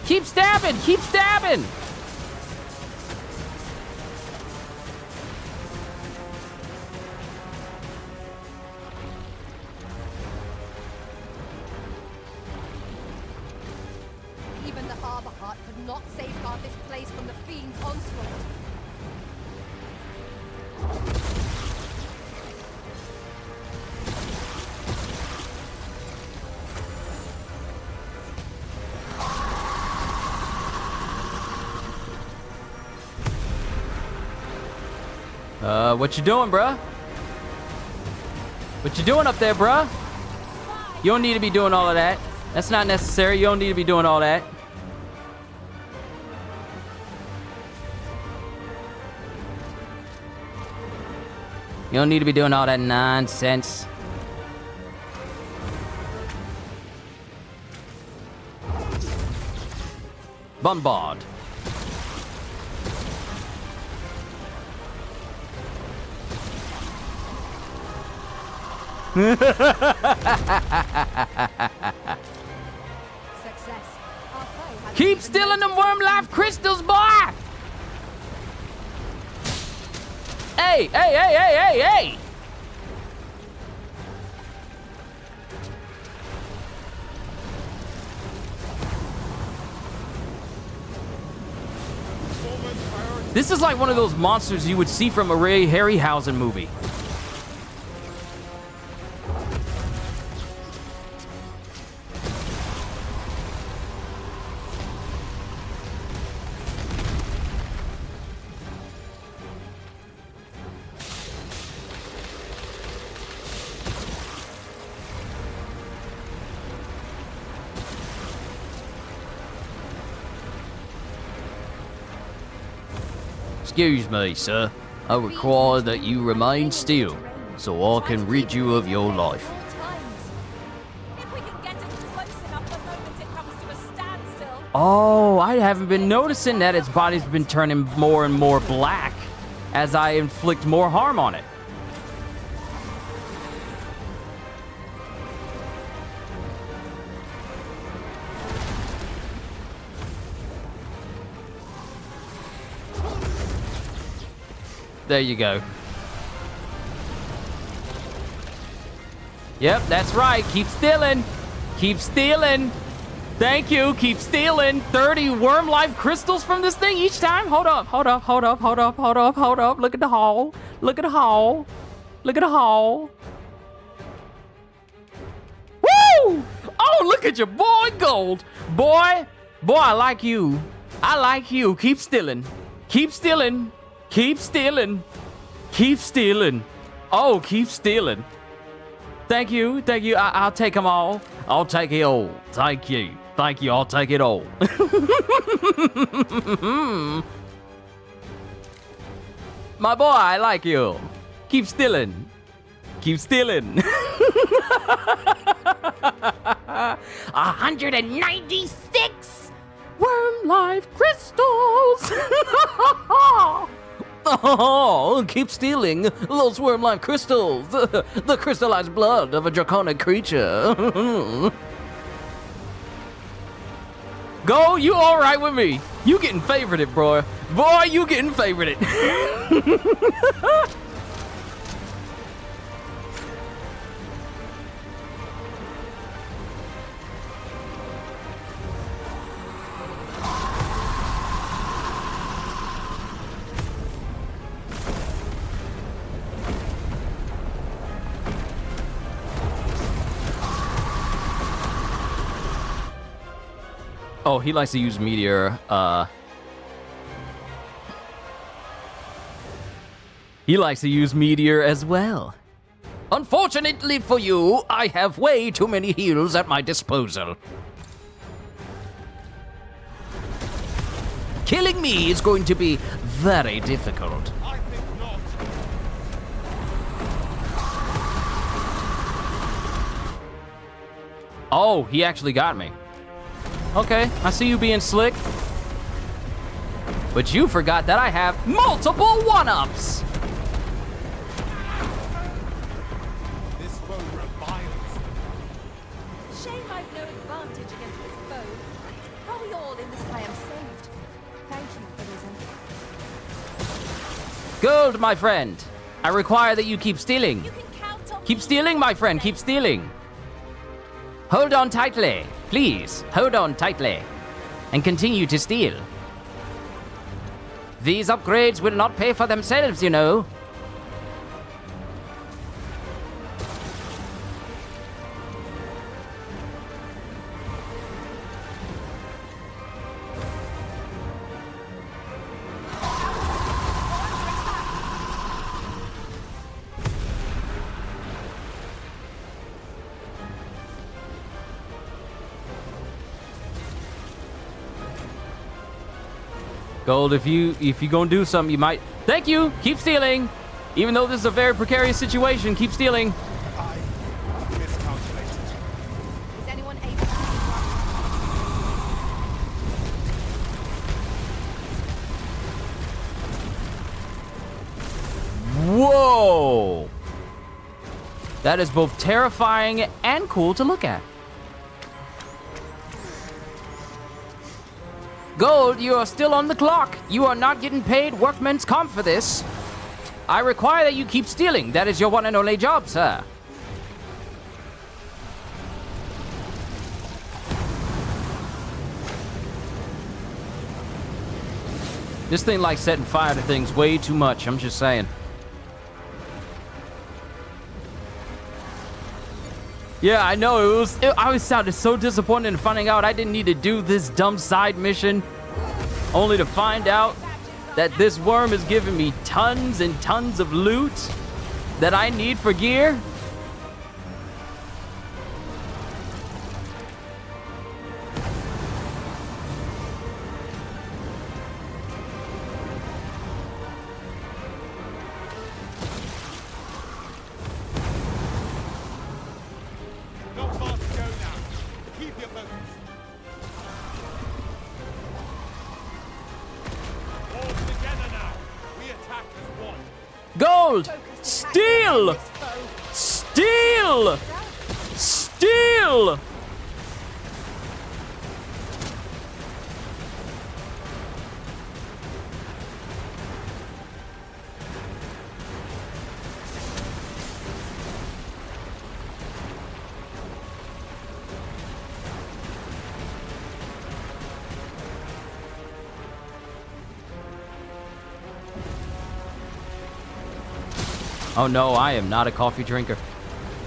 Keep stabbing, keep stabbing. Even the Arbor Heart could not safeguard this place from the fiend's onslaught. What you doing, bruh? What you doing up there, bruh? You don't need to be doing all of that. That's not necessary. You don't need to be doing all that. You don't need to be doing all that nonsense. Bombard. Success. Our foe has Keep stealing them worm life crystals, boy! Hey, hey, hey, hey, hey, hey! This is like one of those monsters you would see from a Ray Harryhausen movie. Excuse me, sir. I require that you remain still, so I can rid you of your life. Oh, I haven't been noticing that its body's been turning more and more black as I inflict more harm on it. There you go. Yep, that's right. Keep stealing. Keep stealing. Thank you. Keep stealing. 30 worm life crystals from this thing each time. Hold up, hold up, hold up, hold up, hold up, hold up. Look at the haul. Look at the haul. Look at the haul. Woo! Oh, look at your boy Gold. Boy, I like you. I like you. Keep stealing. Keep stealing. Keep stealing. Keep stealing. Oh, keep stealing. Thank you. Thank you. I'll take them all. I'll take it all. Thank you. Thank you. I'll take it all. My boy, I like you. Keep stealing. Keep stealing. 196 worm life crystals. Oh, keep stealing those worm life crystals. The crystallized blood of a draconic creature. Go, you all right with me? You getting favorited, bro. Boy, you getting favorited. Oh, he likes to use meteor. He likes to use meteor as well. Unfortunately for you, I have way too many heals at my disposal. Killing me is going to be very difficult. I think not. Oh, he actually got me. Okay, I see you being slick. But you forgot that I have multiple one-ups. This foe reviles. Shame I've no advantage against this foe. Are we all in this? I am saved. Thank you, Arisen. Gold, my friend. I require that you keep stealing. You can count on Keep stealing, my friend. Keep stealing. Hold on tightly. Please, hold on tightly. And continue to steal. These upgrades will not pay for themselves, you know. Gold, if you gonna do something, you might. Thank you. Keep stealing. Even though this is a very precarious situation, keep stealing. I miscalculated. Is anyone able Whoa! That is both terrifying and cool to look at. Gold, you are still on the clock. You are not getting paid workman's comp for this. I require that you keep stealing. That is your one and only job, sir. This thing likes setting fire to things way too much, I'm just saying. Yeah, I know, I was sounded so disappointed in finding out I didn't need to do this dumb side mission, only to find out that this worm is giving me tons and tons of loot that I need for gear. Not far to go now. Keep your focus. All together now. We attack as one. Gold! Steal! Steal! Steal! Oh no, I am not a coffee drinker.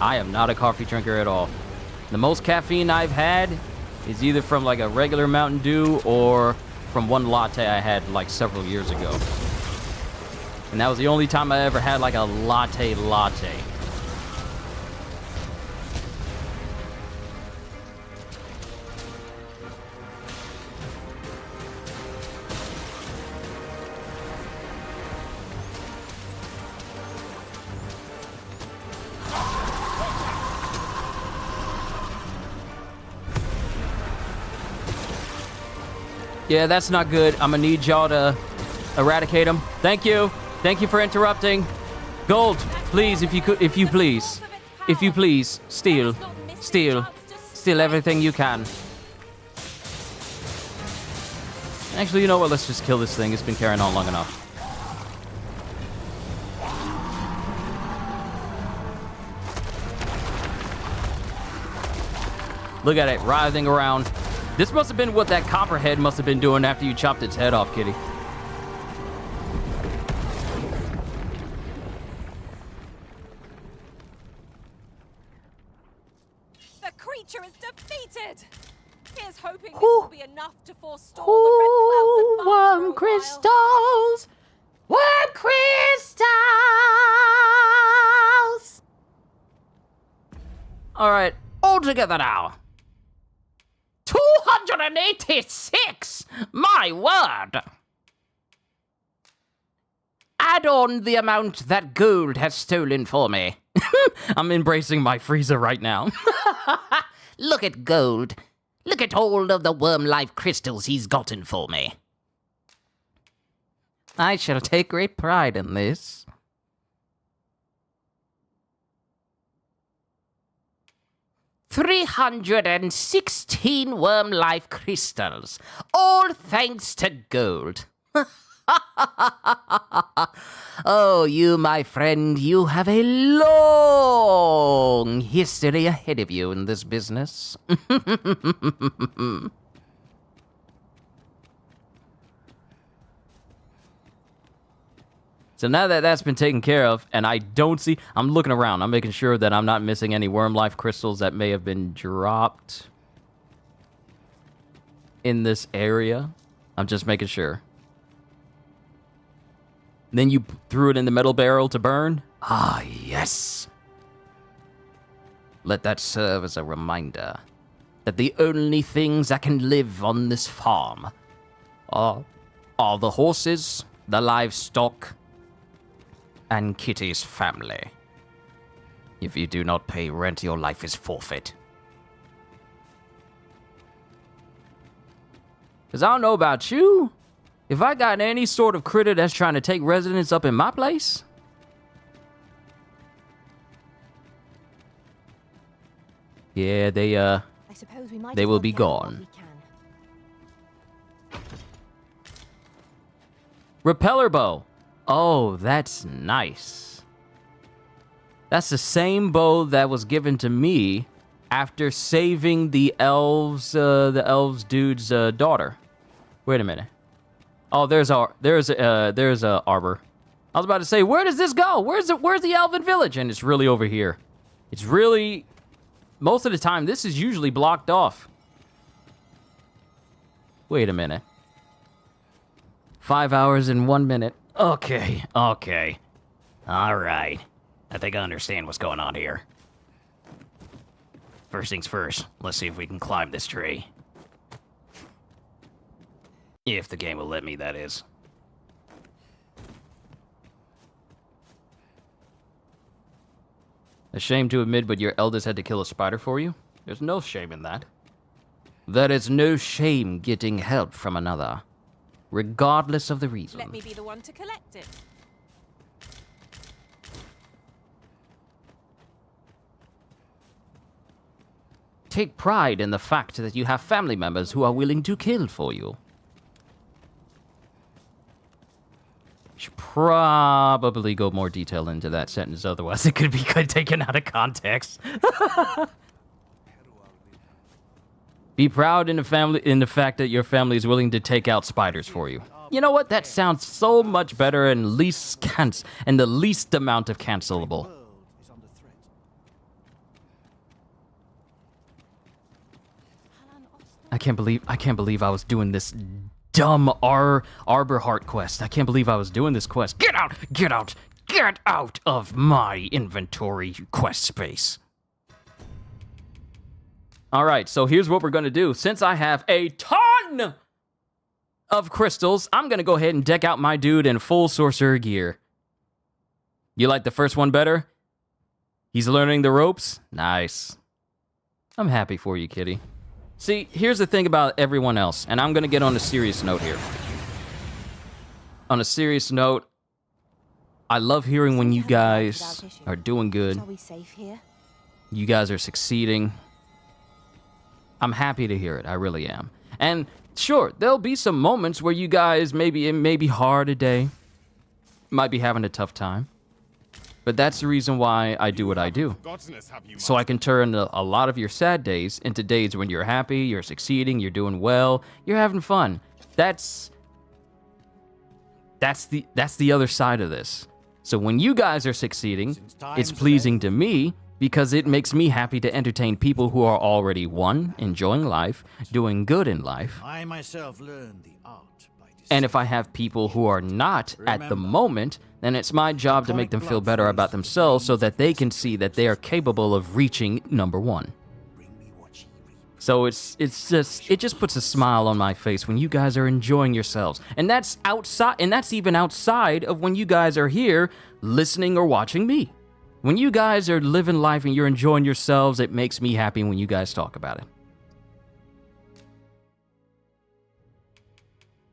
I am not a coffee drinker at all. The most caffeine I've had is either from like a regular Mountain Dew or from one latte I had like several years ago. And that was the only time I ever had like a latte. Yeah, that's not good. I'm gonna need y'all to eradicate him. Thank you. Thank you for interrupting. Gold, please, if you please, steal everything you can. Actually, you know what? Let's just kill this thing. It's been carrying on long enough. Look at it, writhing around. This must have been what that copperhead must have been doing after you chopped its head off, kitty. The creature is defeated! Here's hoping this will be enough to forestall the red clouds and bugs for a Worm while. crystals! Worm crystals! Alright, all together now. 286! My word! Add on the amount that gold has stolen for me. I'm embracing my freezer right now. Look at gold. Look at all of the worm life crystals he's gotten for me. I shall take great pride in this. $316 worm life crystals, all thanks to gold. Oh, you, my friend, you have a long history ahead of you in this business. So now that that's been taken care of, and I don't see... I'm looking around. I'm making sure that I'm not missing any worm life crystals that may have been dropped in this area. I'm just making sure. Then you threw it in the metal barrel to burn? Ah, yes. Let that serve as a reminder that the only things that can live on this farm are the horses, the livestock, and Kitty's family. If you do not pay rent, your life is forfeit. Because I don't know about you, if I got any sort of critter that's trying to take residence up in my place, yeah, they will be gone. Repeller bow. Oh, that's nice. That's the same bow that was given to me after saving the elves dude's daughter. Wait a minute. Oh, there's a arbor. I was about to say, where does this go? Where's the elven village? And it's really over here. It's really, most of the time, this is usually blocked off. Wait a minute. 5 hours and 1 minute. Okay. All right. I think I understand what's going on here. First things first, let's see if we can climb this tree. If the game will let me, that is. A shame to admit, but your eldest had to kill a spider for you? There's no shame in that. There is no shame getting help from another, regardless of the reason. Let me be the one to collect it. Take pride in the fact that you have family members who are willing to kill for you. Should probably go more detail into that sentence, otherwise it could be taken out of context. Be proud in the fact that your family is willing to take out spiders for you. You know what? That sounds so much better and the least amount of cancelable. I can't believe I was doing this dumb Arbor Heart quest. I can't believe I was doing this quest. Get out of my inventory, quest space. All right, so here's what we're going to do. Since I have a ton of crystals, I'm going to go ahead and deck out my dude in full sorcerer gear. You like the first one better? He's learning the ropes? Nice. I'm happy for you, kitty. See, here's the thing about everyone else, and I'm going to get on a serious note here. On a serious note, I love hearing when you guys are doing good. Are we safe here? You guys are succeeding. I'm happy to hear it. I really am. And sure, there'll be some moments where you guys, it may be hard a day. Might be having a tough time. But that's the reason why I do what I do. So I can turn a lot of your sad days into days when you're happy, you're succeeding, you're doing well, you're having fun. That's the other side of this. So when you guys are succeeding, it's pleasing to me, because it makes me happy to entertain people who are already, one, enjoying life, doing good in life. I myself learned the art by And if I have people who are not at the moment, then it's my job to make them feel better about themselves so that they can see that they are capable of reaching number one. So it just puts a smile on my face when you guys are enjoying yourselves. And that's even outside of when you guys are here listening or watching me. When you guys are living life and you're enjoying yourselves, it makes me happy when you guys talk about it.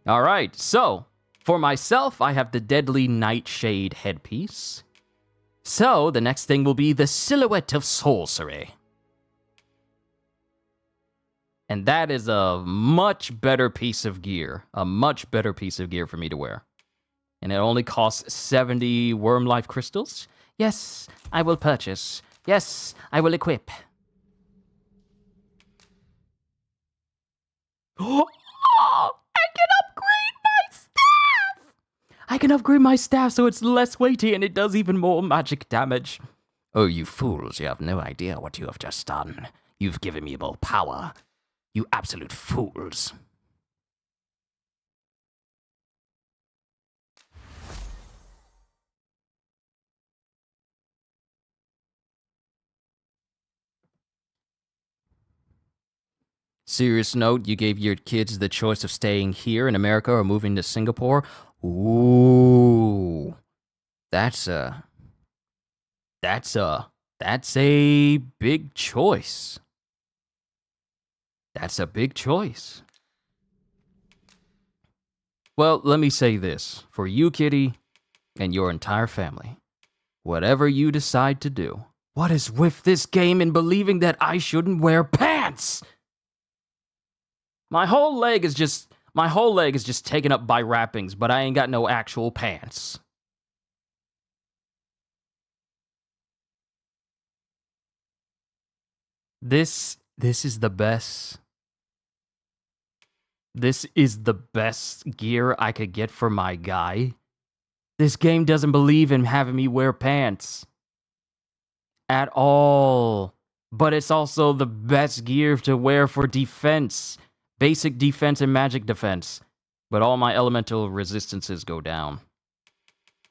All right, so for myself, I have the Deadly Nightshade headpiece. So the next thing will be the Silhouette of Sorcery. And that is a much better piece of gear. A much better piece of gear for me to wear. And it only costs 70 worm life crystals. Yes, I will purchase. Yes, I will equip. Oh, I can upgrade my staff! I can upgrade my staff so it's less weighty and it does even more magic damage. Oh, you fools, you have no idea what you have just done. You've given me more power. You absolute fools. Serious note, you gave your kids the choice of staying here in America or moving to Singapore. Ooh. That's a big choice. That's a big choice. Well, let me say this. For you, Kitty, and your entire family, whatever you decide to do, what is with this game and believing that I shouldn't wear pants? My whole leg is just taken up by wrappings, but I ain't got no actual pants. This is the best. This is the best gear I could get for my guy. This game doesn't believe in having me wear pants. At all. But it's also the best gear to wear for defense. Basic defense and magic defense. But all my elemental resistances go down.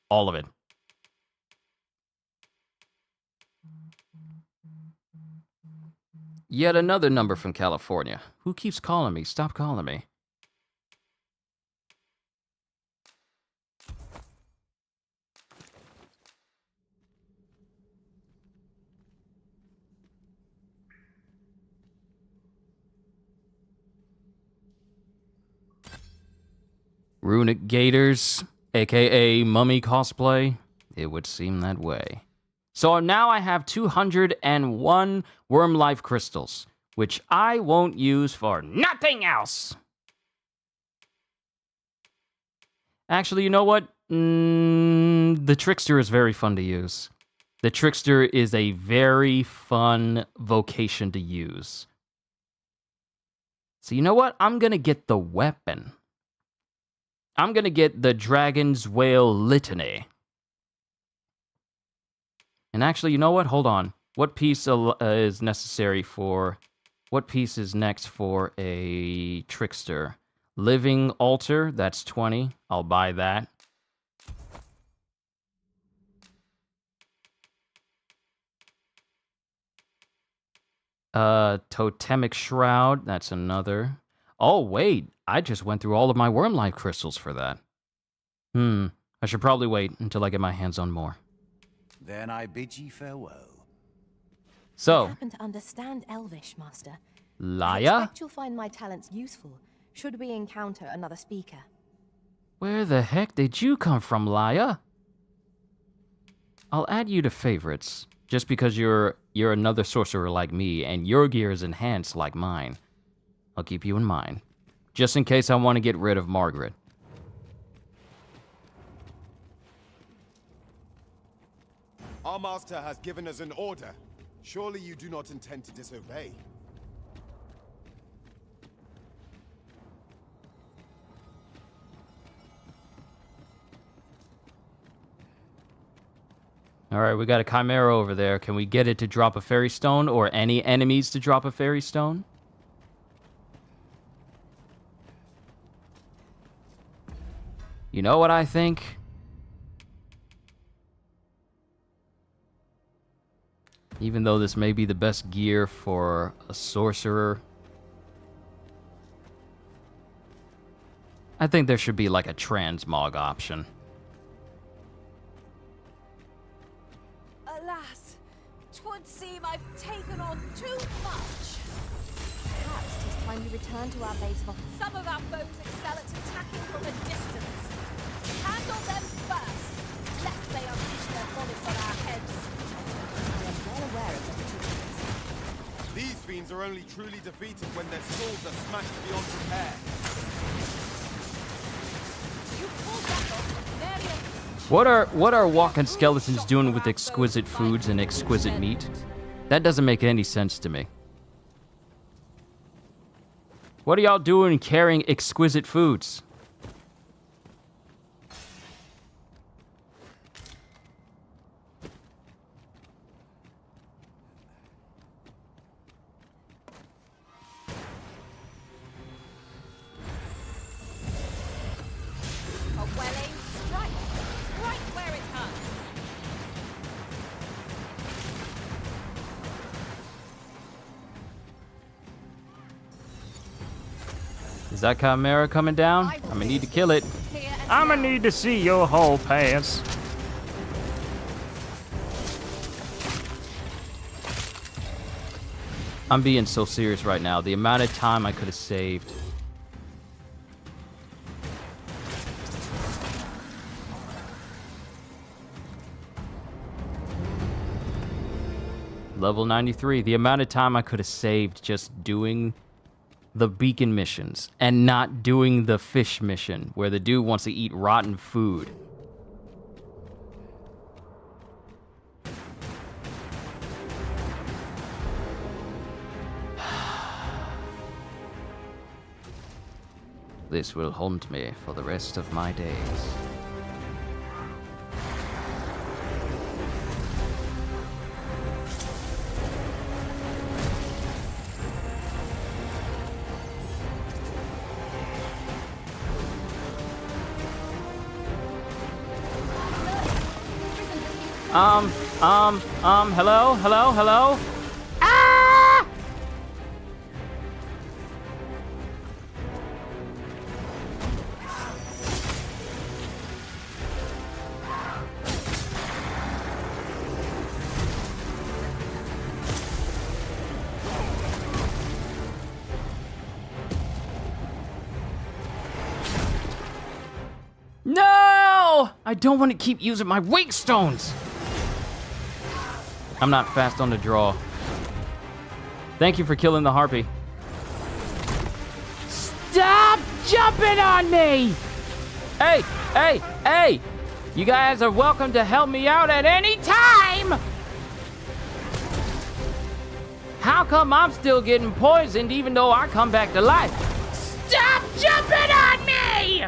All of it. Yet another number from California. Who keeps calling me? Stop calling me. Runic Gators, aka Mummy cosplay. It would seem that way. So now I have 201 Worm Life Crystals, which I won't use for nothing else. Actually, you know what? The Trickster is very fun to use. The Trickster is a very fun vocation to use. So you know what? I'm gonna get the weapon. I'm gonna get the Dragon's Whale Litany. And actually, you know what? Hold on. What piece is necessary for... What piece is next for a Trickster? Living Altar, that's 20. I'll buy that. Totemic Shroud, that's another. Oh, wait. I just went through all of my Worm Life crystals for that. I should probably wait until I get my hands on more. Then I bid ye farewell. So, I happen to understand Elvish, Master. I Laia? expect you'll find my talents useful, should we encounter another speaker. Where the heck did you come from, Laia? I'll add you to favorites, just because you're another sorcerer like me, and your gear is enhanced like mine. I'll keep you in mind, just in case I want to get rid of Margaret. Our master has given us an order. Surely you do not intend to disobey. All right, we got a chimera over there. Can we get it to drop a fairy stone or any enemies to drop a fairy stone? You know what I think? Even though this may be the best gear for a sorcerer, I think there should be like a transmog option. Alas, 'twould seem I've taken on too much. Perhaps 'tis time we return to our base of... Some of our foes excel at attacking from a distance. Handle them first, lest they unleash their bullets on our heads. I am well aware of the particulars. These fiends are only truly defeated when their skulls are smashed beyond repair. You pulled that off very What are walking skeletons doing with exquisite foods and exquisite meat? That doesn't make any sense to me. What are y'all doing carrying exquisite foods? A well-aimed strike, right where it hurts. Is that chimera coming down? I'm gonna need to kill it. I'm gonna need to see your whole pass. I'm being so serious right now. The amount of time I could have saved. Level 93. The amount of time I could have saved just doing the beacon missions and not doing the fish mission where the dude wants to eat rotten food. This will haunt me for the rest of my days. Hello? Ah! No! I don't want to keep using my wake stones! I'm not fast on the draw. Thank you for killing the harpy. Stop jumping on me! Hey! You guys are welcome to help me out at any time! How come I'm still getting poisoned even though I come back to life? Stop jumping on me!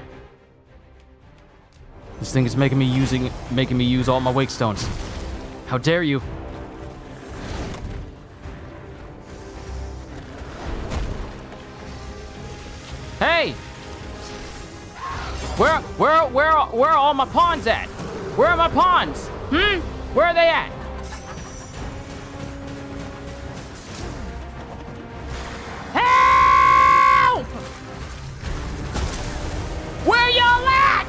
This thing is making me use all my wake stones. How dare you? Hey! Where are all my pawns at? Where are my pawns? Where are they at? Help! Where y'all at?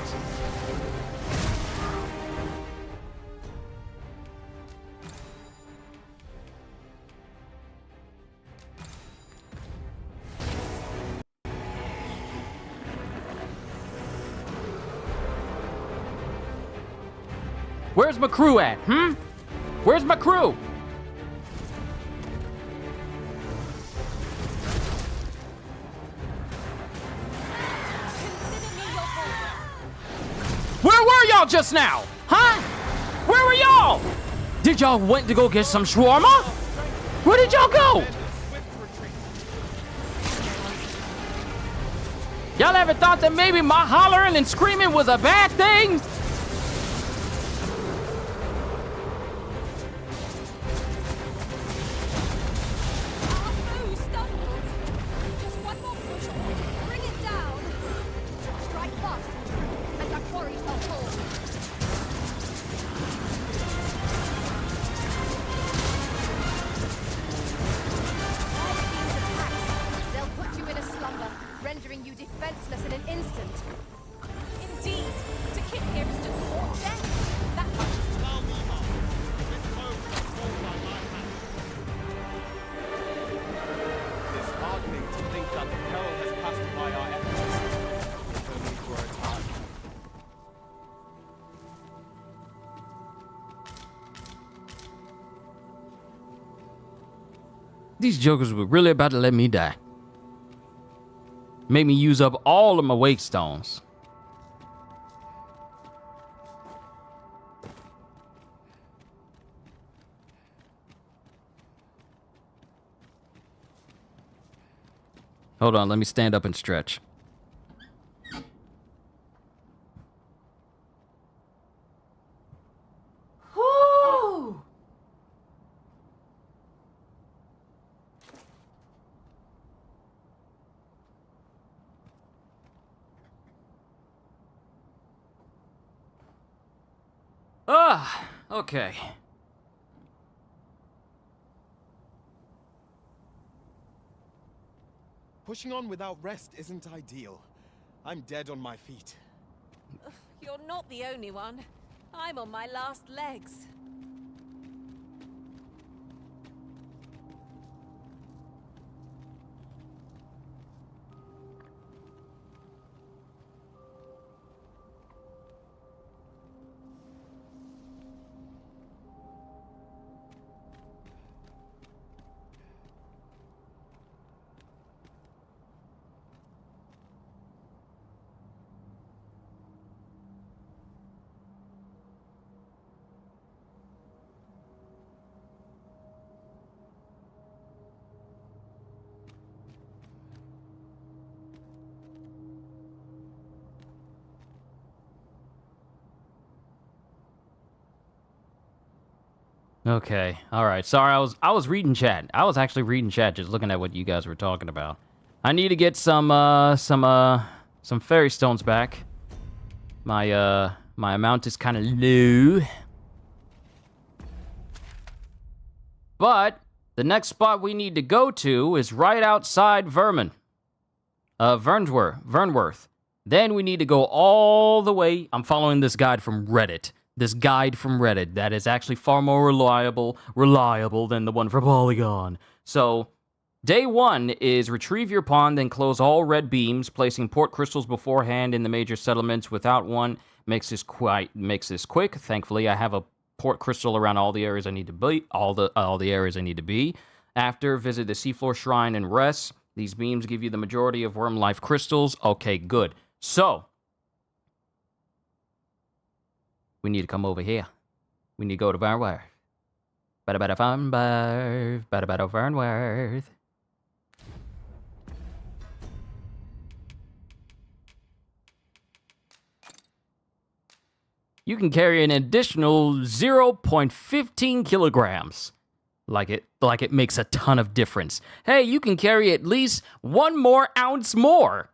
Where's my crew at, Where's my crew? Where were y'all just now? Huh? Where were y'all? Did y'all went to go get some shawarma? Where did y'all go? Y'all ever thought that maybe my hollering and screaming was a bad thing? These jokers were really about to let me die. Made me use up all of my wake stones. Hold on, let me stand up and stretch. Whoo! Ah, okay. Pushing on without rest isn't ideal. I'm dead on my feet. You're not the only one. I'm on my last legs. Okay, all right. Sorry, I was reading chat. I was actually reading chat, just looking at what you guys were talking about. I need to get some fairy stones back. My amount is kind of low. But the next spot we need to go to is right outside Vernworth. Then we need to go all the way. I'm following this guide from Reddit. This guide from Reddit that is actually far more reliable than the one from Polygon. So, day 1 is retrieve your pawn, then close all red beams, placing port crystals beforehand in the major settlements without one makes this quick. Thankfully, I have a port crystal around all the areas I need to be. All the areas I need to be. After, visit the seafloor shrine and rest. These beams give you the majority of worm life crystals. Okay, good. So, we need to come over here. We need to go to Vernworth. Vernworth. You can carry an additional 0.15 kilograms. Like it makes a ton of difference. Hey, you can carry at least 1 more ounce more.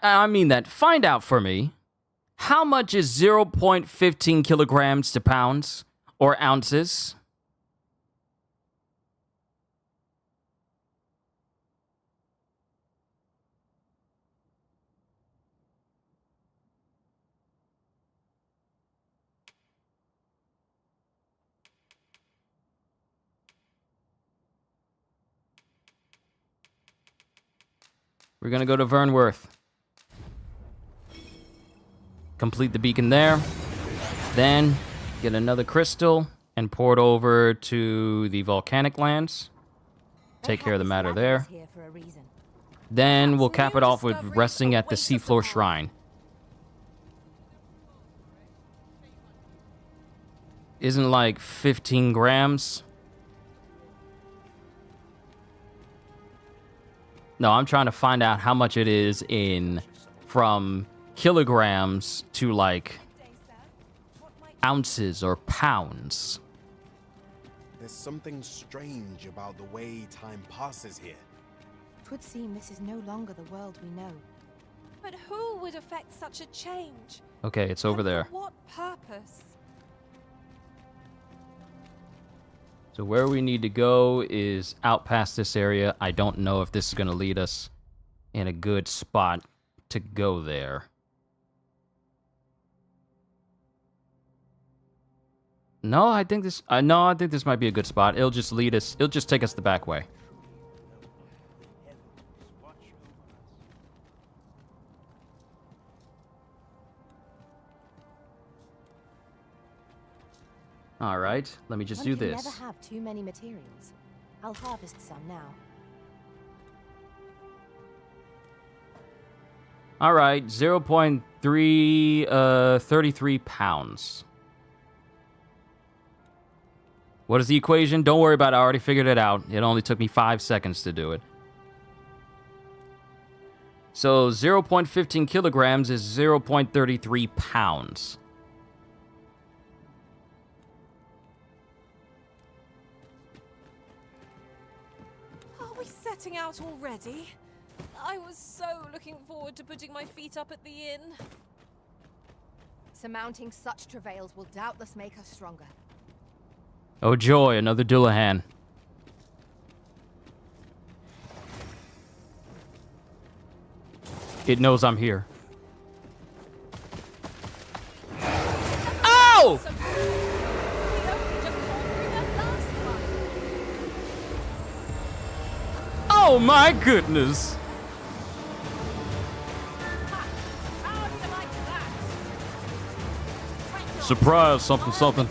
I mean that. Find out for me. How much is 0.15 kilograms to pounds or ounces? We're gonna go to Vernworth. Complete the beacon there. Then get another crystal and port over to the volcanic lands. Take care of the matter there. Then we'll cap it off with resting at the seafloor shrine. Isn't like 15 grams? No, I'm trying to find out how much it is from kilograms to like ounces or pounds. There's something strange about the way time passes here. Twould seem this is no longer the world we know. But who would affect such a change? Okay, it's over there. For what purpose? So where we need to go is out past this area. I don't know if this is going to lead us in a good spot to go there. No, I think this might be a good spot. It'll just lead us. It'll just take us the back way. All right, let me just do One can this. never have too many materials. I'll harvest some now. All right, 0.33 pounds. What is the equation? Don't worry about it. I already figured it out. It only took me 5 seconds to do it. So 0.15 kilograms is 0.33 pounds. Are we setting out already? I was so looking forward to putting my feet up at the inn. Surmounting such travails will doubtless make us stronger. Oh joy, another Dullahan. It knows I'm here. Oh! Oh my goodness! Surprise, something, something.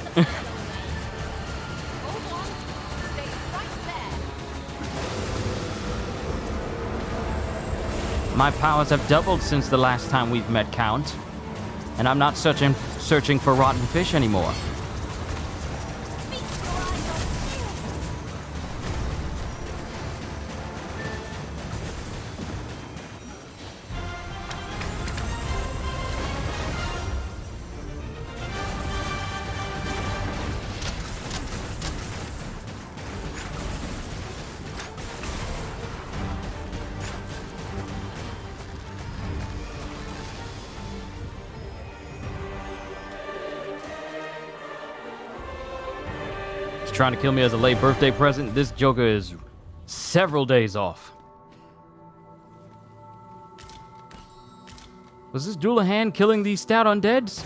My powers have doubled since the last time we've met, Count. And I'm not searching for rotten fish anymore. Trying to kill me as a late birthday present. This Joker is several days off. Was this Dullahan killing these stout undeads?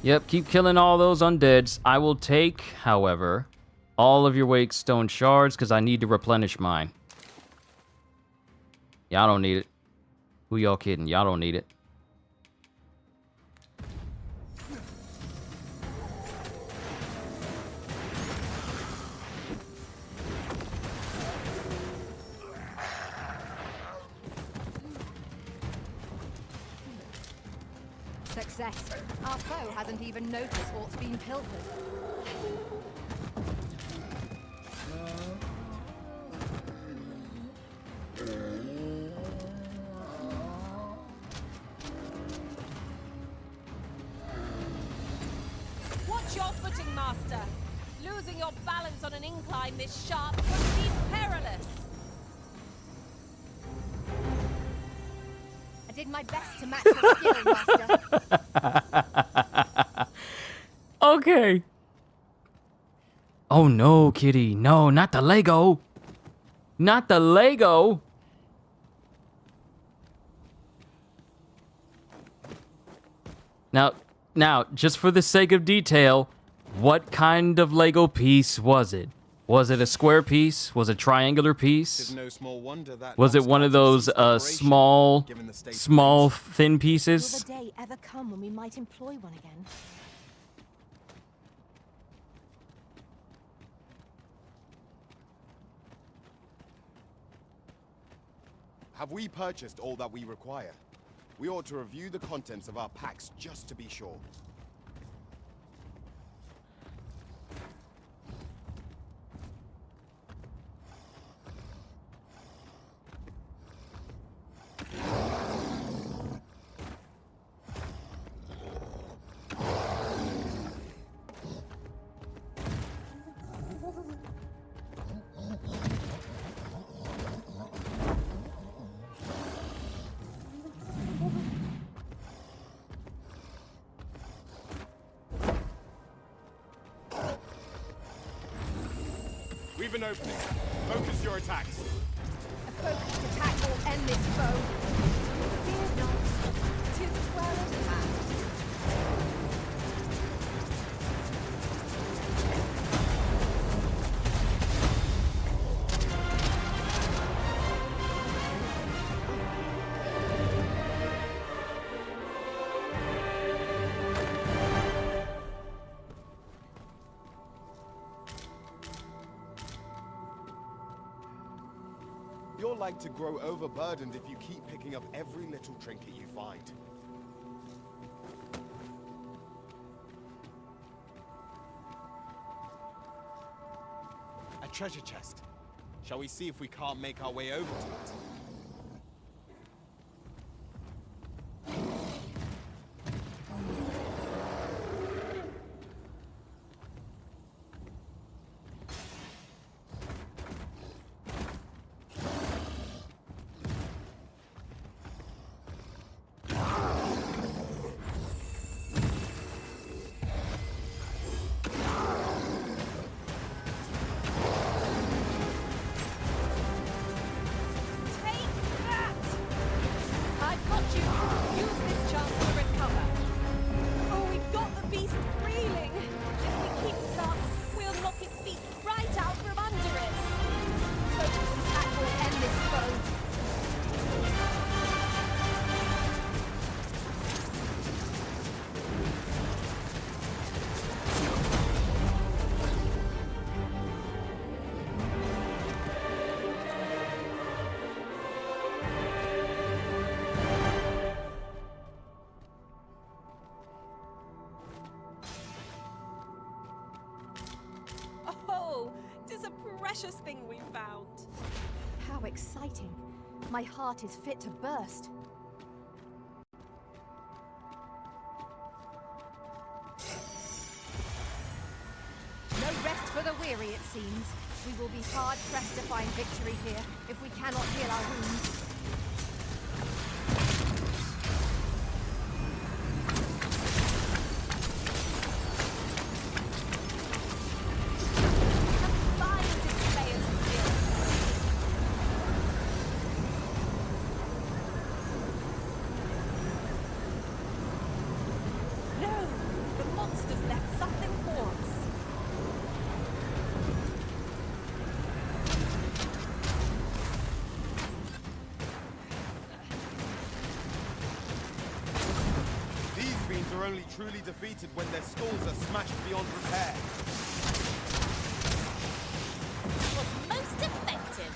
Yep, keep killing all those undeads. I will take, however, all of your wake stone shards because I need to replenish mine. Y'all don't need it. Who y'all kidding? Y'all don't need it. Success. Our foe hasn't even noticed what's been pilfered. Watch your footing, Master. Losing your balance on an incline this sharp could be perilous. I did my best to match your skill, Master. Okay. Oh no, kitty. No, not the Lego. Not the Lego. Now, just for the sake of detail, what kind of Lego piece was it? Was it a square piece? Was it a triangular piece? No small wonder that Was it one of those small, thin pieces? Will the day ever come when we might employ one again? Have we purchased all that we require? We ought to review the contents of our packs just to be sure. We've an opening. Focus your attacks. A focused attack will end this foe. Fear not. You're like to grow overburdened if you keep picking up every little trinket you find. A treasure chest. Shall we see if we can't make our way over to it? Precious thing we found. How exciting. My heart is fit to burst. No rest for the weary, it seems. We will be hard-pressed to find victory here if we cannot heal our wounds. Only truly defeated when their skulls are smashed beyond repair. Was most effective.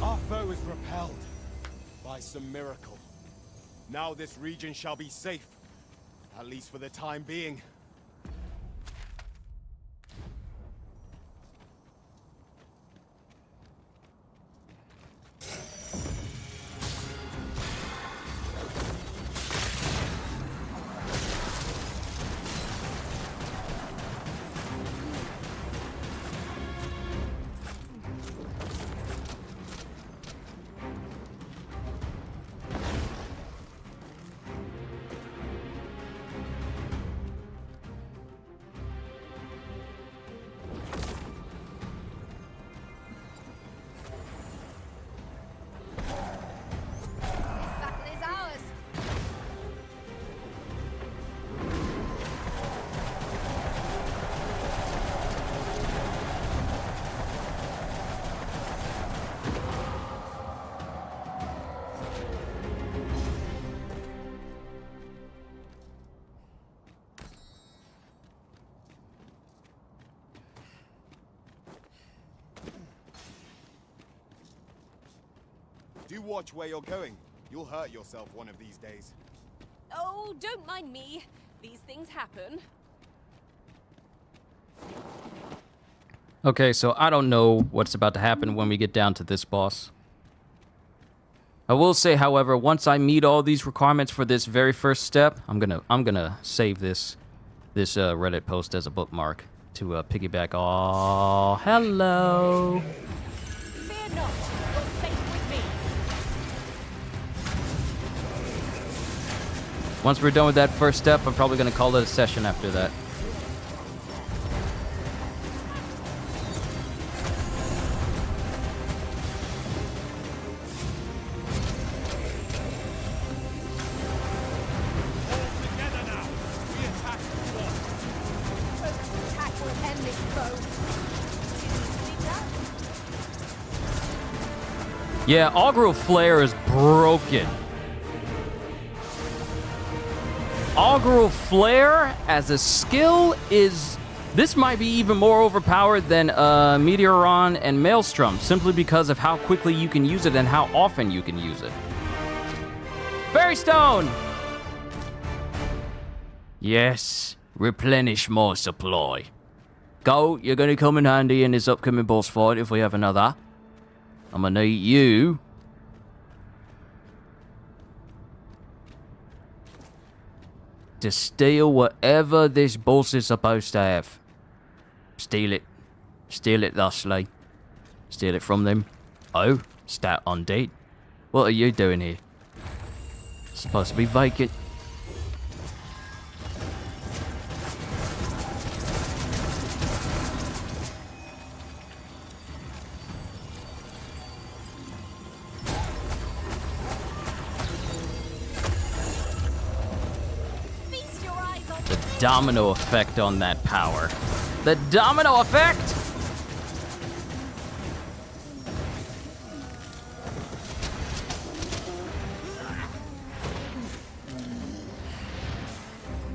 Our foe is repelled by some miracle. Now this region shall be safe, at least for the time being. Do watch where you're going. You'll hurt yourself one of these days. Oh, don't mind me. These things happen. Okay, so I don't know what's about to happen when we get down to this boss. I will say, however, once I meet all these requirements for this very first step, I'm gonna save this Reddit post as a bookmark to piggyback. Oh, hello. Fear not. You're safe with me. Once we're done with that first step, I'm probably gonna call it a session after that. Yeah, Augural Flare is broken. Augural Flare as a skill is This might be even more overpowered than Meteoron and Maelstrom, simply because of how quickly you can use it and how often you can use it. Fairy Stone! Yes, replenish more supply. Gold, you're going to come in handy in this upcoming boss fight if we have another. I'm going to need you to steal whatever this boss is supposed to have. Steal it. Steal it thusly. Steal it from them. Oh, stat undead. What are you doing here? It's supposed to be vacant. The domino effect on that power. The domino effect!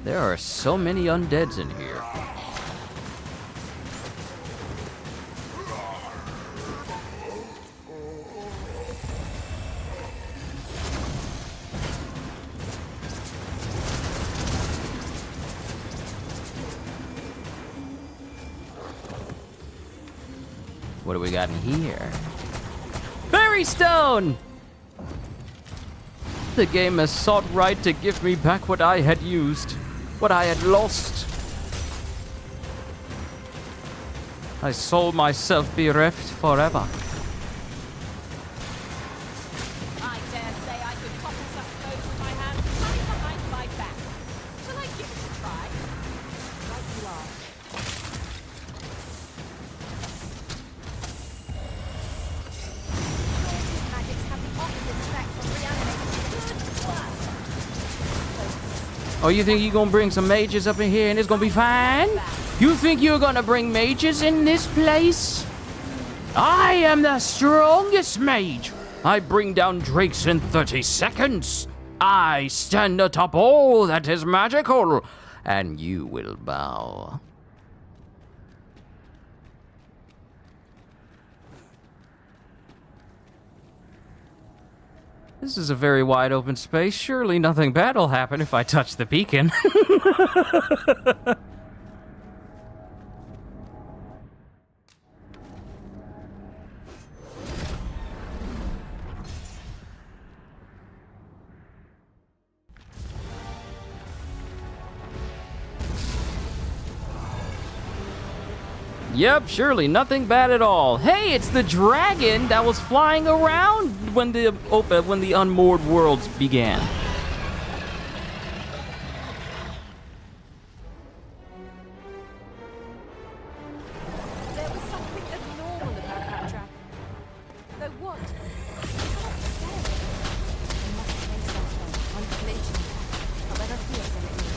There are so many undeads in here. What do we got in here? Fairy Stone! The game has sought right to give me back what I had used, what I had lost. I saw myself bereft forever. I dare say I could topple such blows with my hands tied behind my back. Shall I give it a try? Right you are. Magics have the opposite effect on reanimating. Oh, you think you're gonna bring some mages up in here and it's gonna be fine? You think you're gonna bring mages in this place? I am the strongest mage. I bring down drakes in 30 seconds. I stand atop all that is magical, and you will bow. This is a very wide open space. Surely nothing bad will happen if I touch the beacon. Yep, surely nothing bad at all. Hey, it's the dragon that was flying around when the Unmoored worlds began. There was something abnormal about that trap. Though what? I can't say. You must face that one, unflinching, however fearsome it is.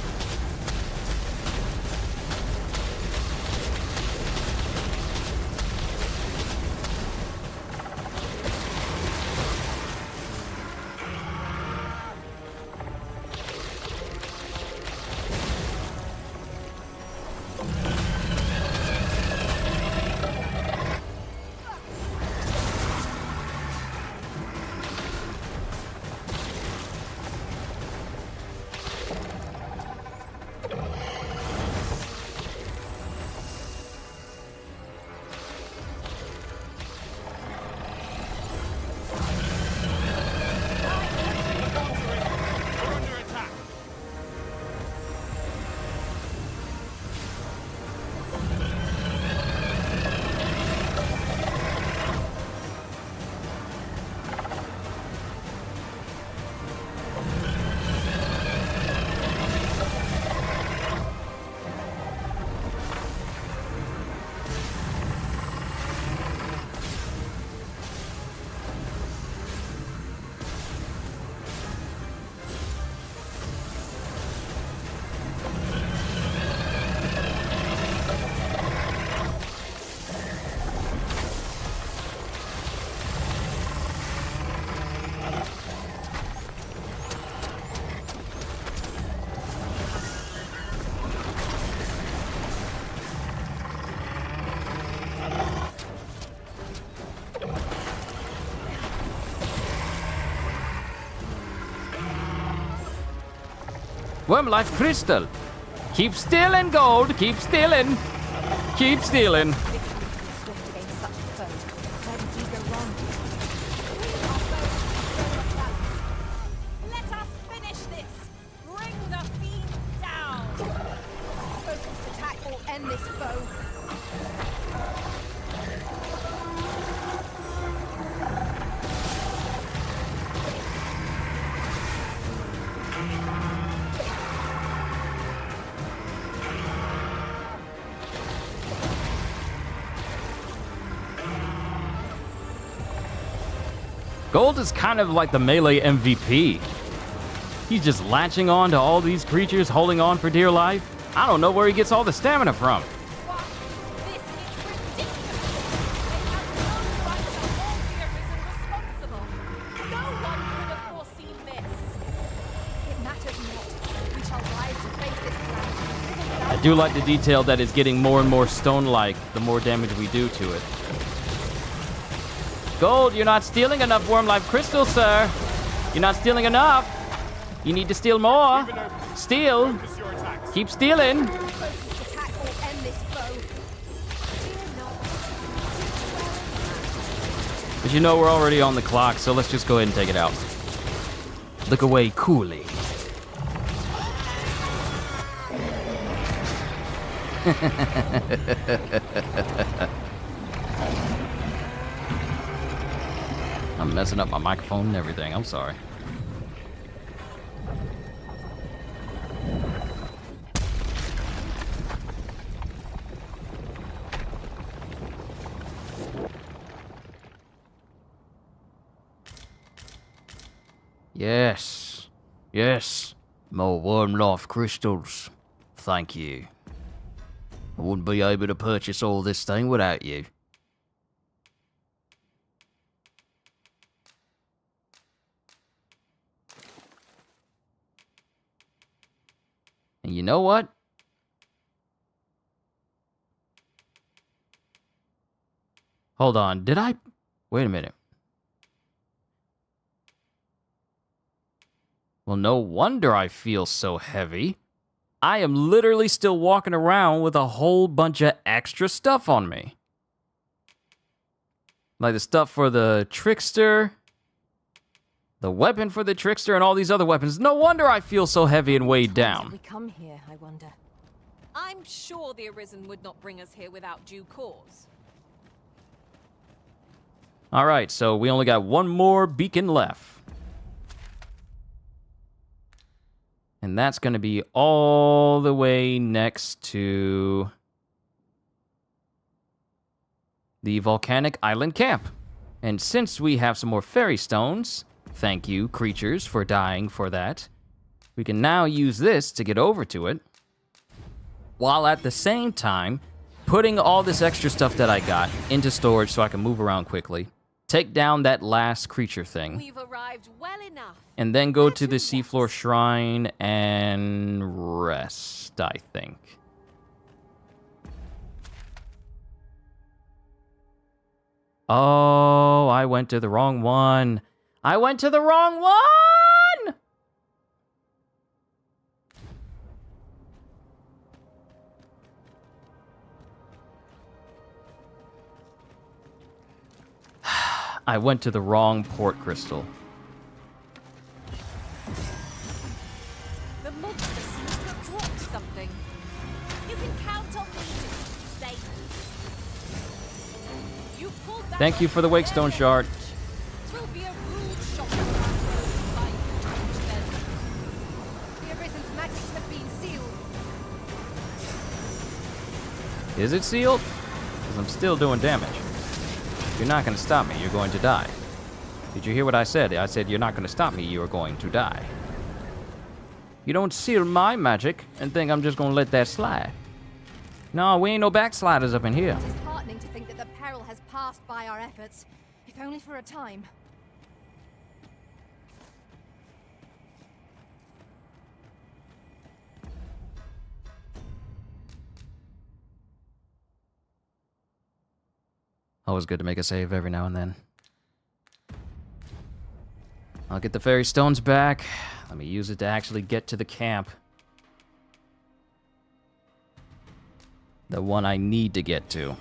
Worm life crystal. Keep stealing, gold. Keep stealing. Keep stealing. Swift against such a foe. Where did you go wrong? Let us finish this! Bring the fiend down! Focused attack will end this foe. Gold is kind of like the melee MVP. He's just latching on to all these creatures, holding on for dear life. I don't know where he gets all the stamina from. I do like the detail that it's getting more and more stone-like the more damage we do to it. Gold, you're not stealing enough worm life crystals, sir. You're not stealing enough. You need to steal more. Steal. Keep stealing. But you know we're already on the clock, so let's just go ahead and take it out. Look away coolly. I'm messing up my microphone and everything. I'm sorry. Yes. Yes. More worm life crystals. Thank you. I wouldn't be able to purchase all this thing without you. And you know what? Hold on. Did I... Wait a minute. Well, no wonder I feel so heavy. I am literally still walking around with a whole bunch of extra stuff on me. Like the stuff for the trickster, the weapon for the trickster, and all these other weapons. No wonder I feel so heavy and weighed down. We come here, I wonder. I'm sure the Arisen would not bring us here without due cause. All right, so we only got one more beacon left. And that's going to be all the way next to the volcanic island camp. And since we have some more fairy stones, thank you, creatures, for dying for that, we can now use this to get over to it, while at the same time putting all this extra stuff that I got into storage so I can move around quickly, take down that last creature thing. We've arrived well enough. And then go to the seafloor shrine and rest, I think. Oh, I went to the wrong one. I went to the wrong one! I went to the wrong port crystal. The monster seems to have dropped something. You can count on me to keep you safe. You pulled back. Thank you for the Wakestone shard. Twill be a rude shock by then. The Arisen's magics have been sealed. Is it sealed? Because I'm still doing damage. You're not going to stop me. You're going to die. Did you hear what I said? I said you're not going to stop me. You are going to die. You don't seal my magic and think I'm just going to let that slide. No, we ain't no backsliders up in here. It is heartening to think that the peril has passed by our efforts, if only for a time. Always good to make a save every now and then. I'll get the fairy stones back. Let me use it to actually get to the camp. The one I need to get to.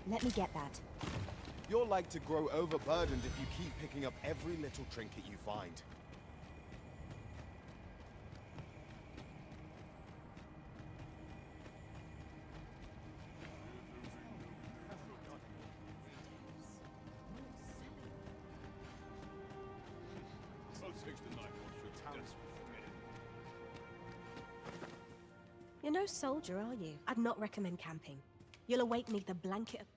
Let me get that. You're like to grow overburdened if you keep picking up every little trinket you find. You're no soldier, are you? I'd not recommend camping. You'll awake neath a blanket of...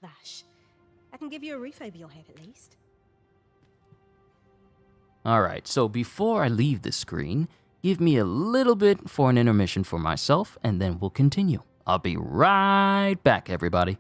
Vash. I can give you a roof over your head at least. Alright, so before I leave the screen, give me a little bit for an intermission for myself, and then we'll continue. I'll be right back, everybody.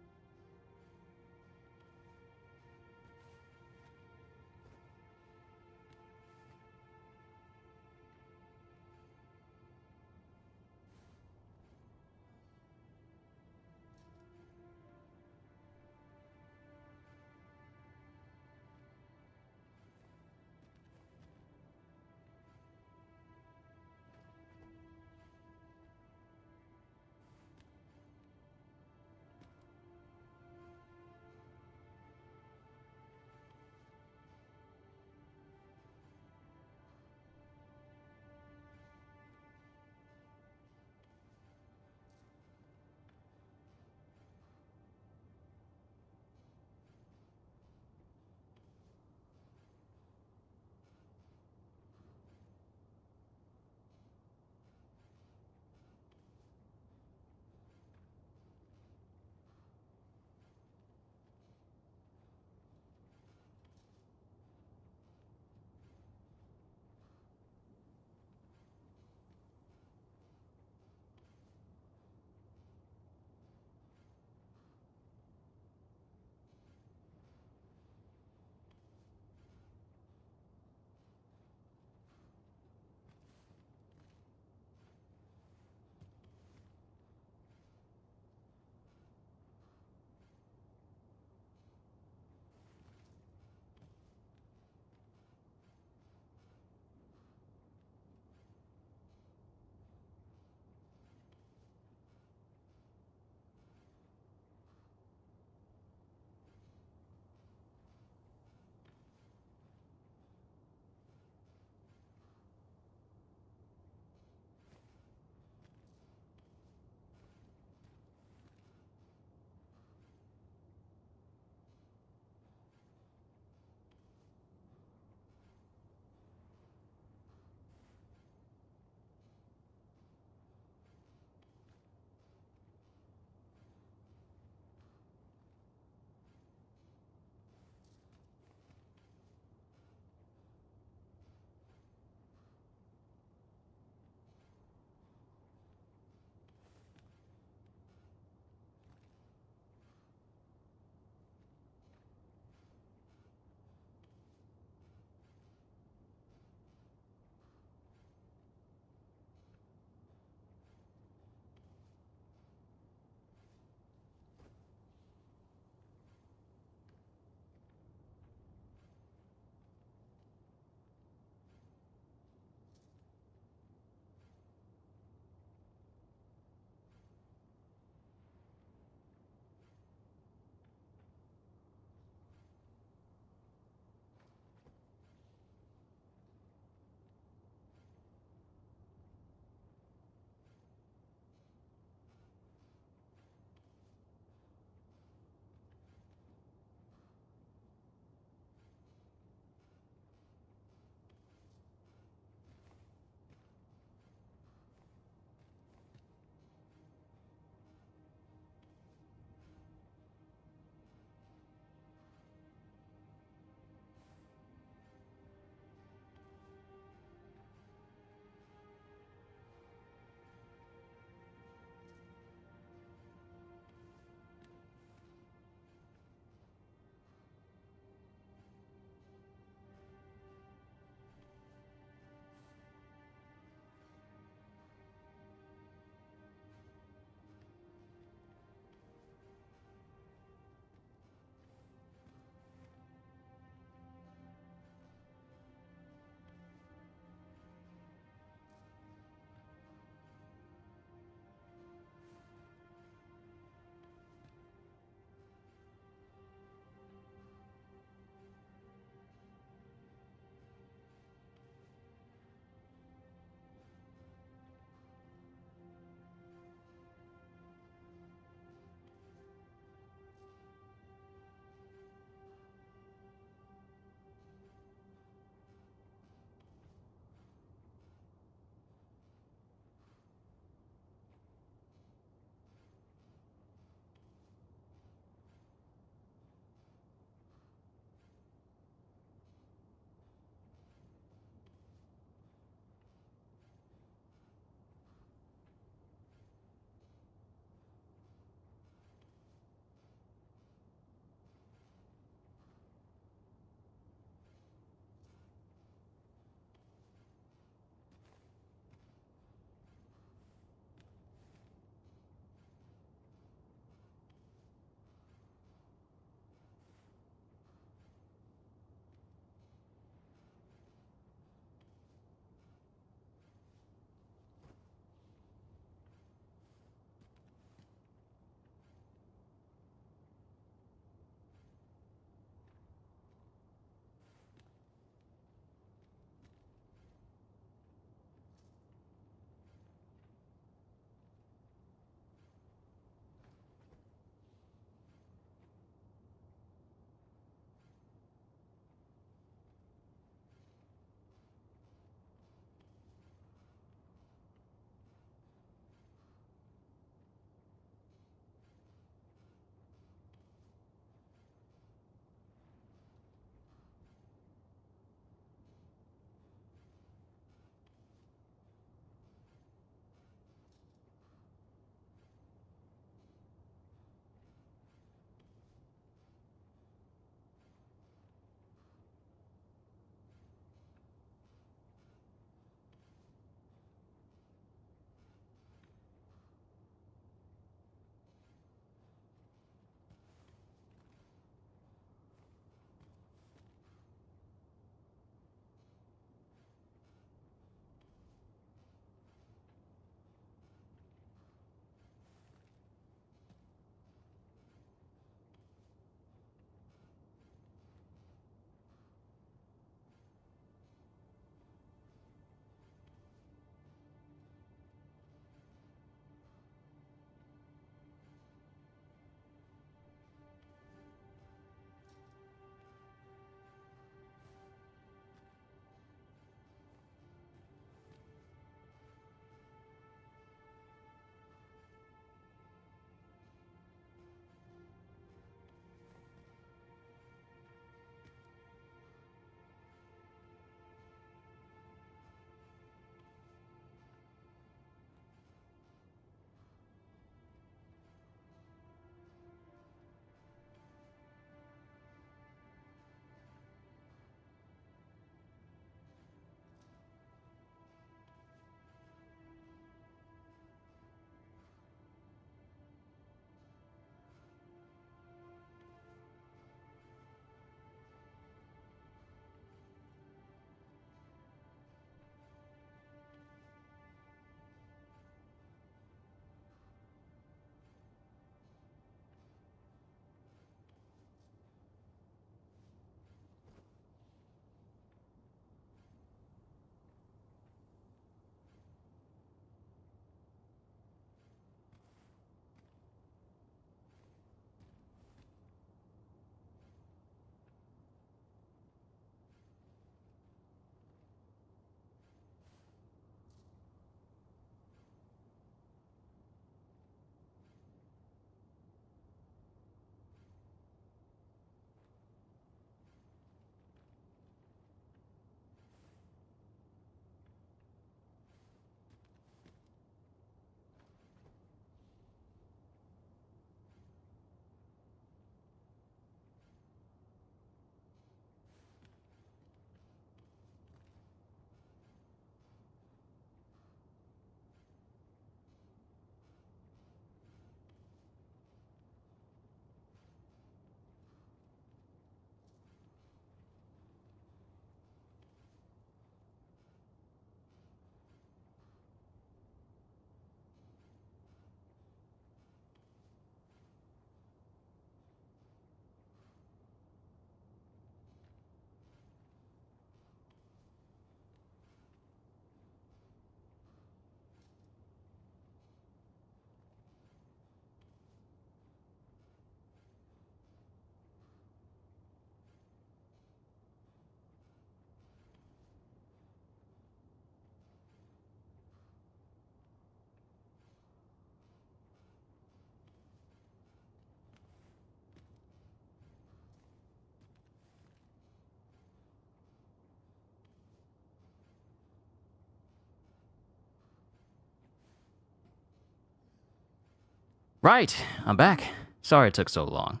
Right, I'm back. Sorry it took so long.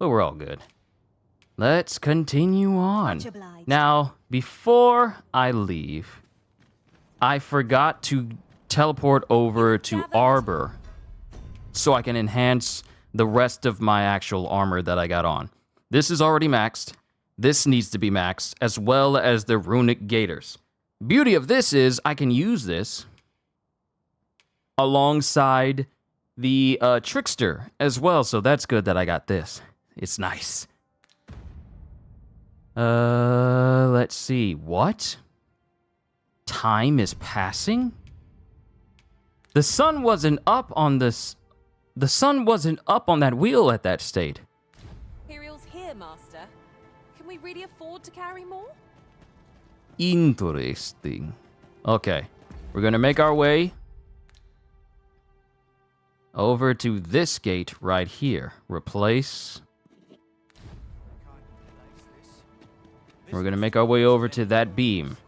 But we're all good. Let's continue on. Much obliged. Now, before I leave, I forgot to teleport over to Arbor so I can enhance the rest of my actual armor that I got on. This is already maxed. This needs to be maxed, as well as the runic gaiters. Beauty of this is I can use this alongside the trickster as well, so that's good that I got this. It's nice. Let's see. What? Time is passing? The sun wasn't up on this. The sun wasn't up on that wheel at that state. Imperial's here, Master. Can we really afford to carry more? Interesting. Okay. We're gonna make our way over to this gate right here. Replace. We're gonna make our way over to that beam.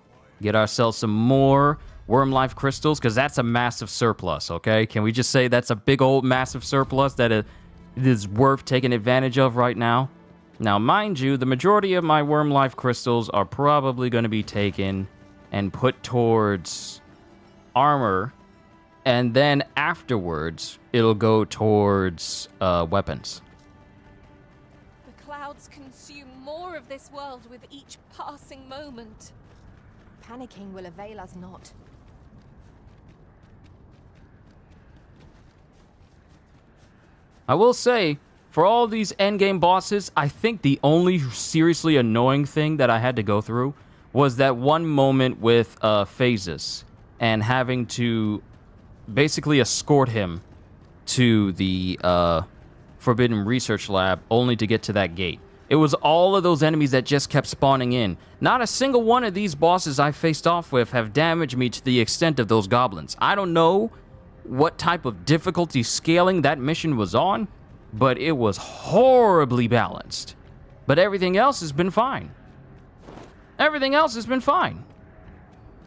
Get ourselves some more worm life crystals, because that's a massive surplus, okay? Can we just say that's a big old massive surplus that it is worth taking advantage of right now? Now, mind you, the majority of my worm life crystals are probably going to be taken and put towards armor, and then afterwards, it'll go towards weapons. The clouds consume more of this world with each passing moment. Panicking will avail us not. I will say, for all these endgame bosses, I think the only seriously annoying thing that I had to go through was that one moment with Phases and having to basically escort him to the Forbidden Research Lab only to get to that gate. It was all of those enemies that just kept spawning in. Not a single one of these bosses I faced off with have damaged me to the extent of those goblins. I don't know what type of difficulty scaling that mission was on, but it was horribly balanced. But everything else has been fine. Everything else has been fine.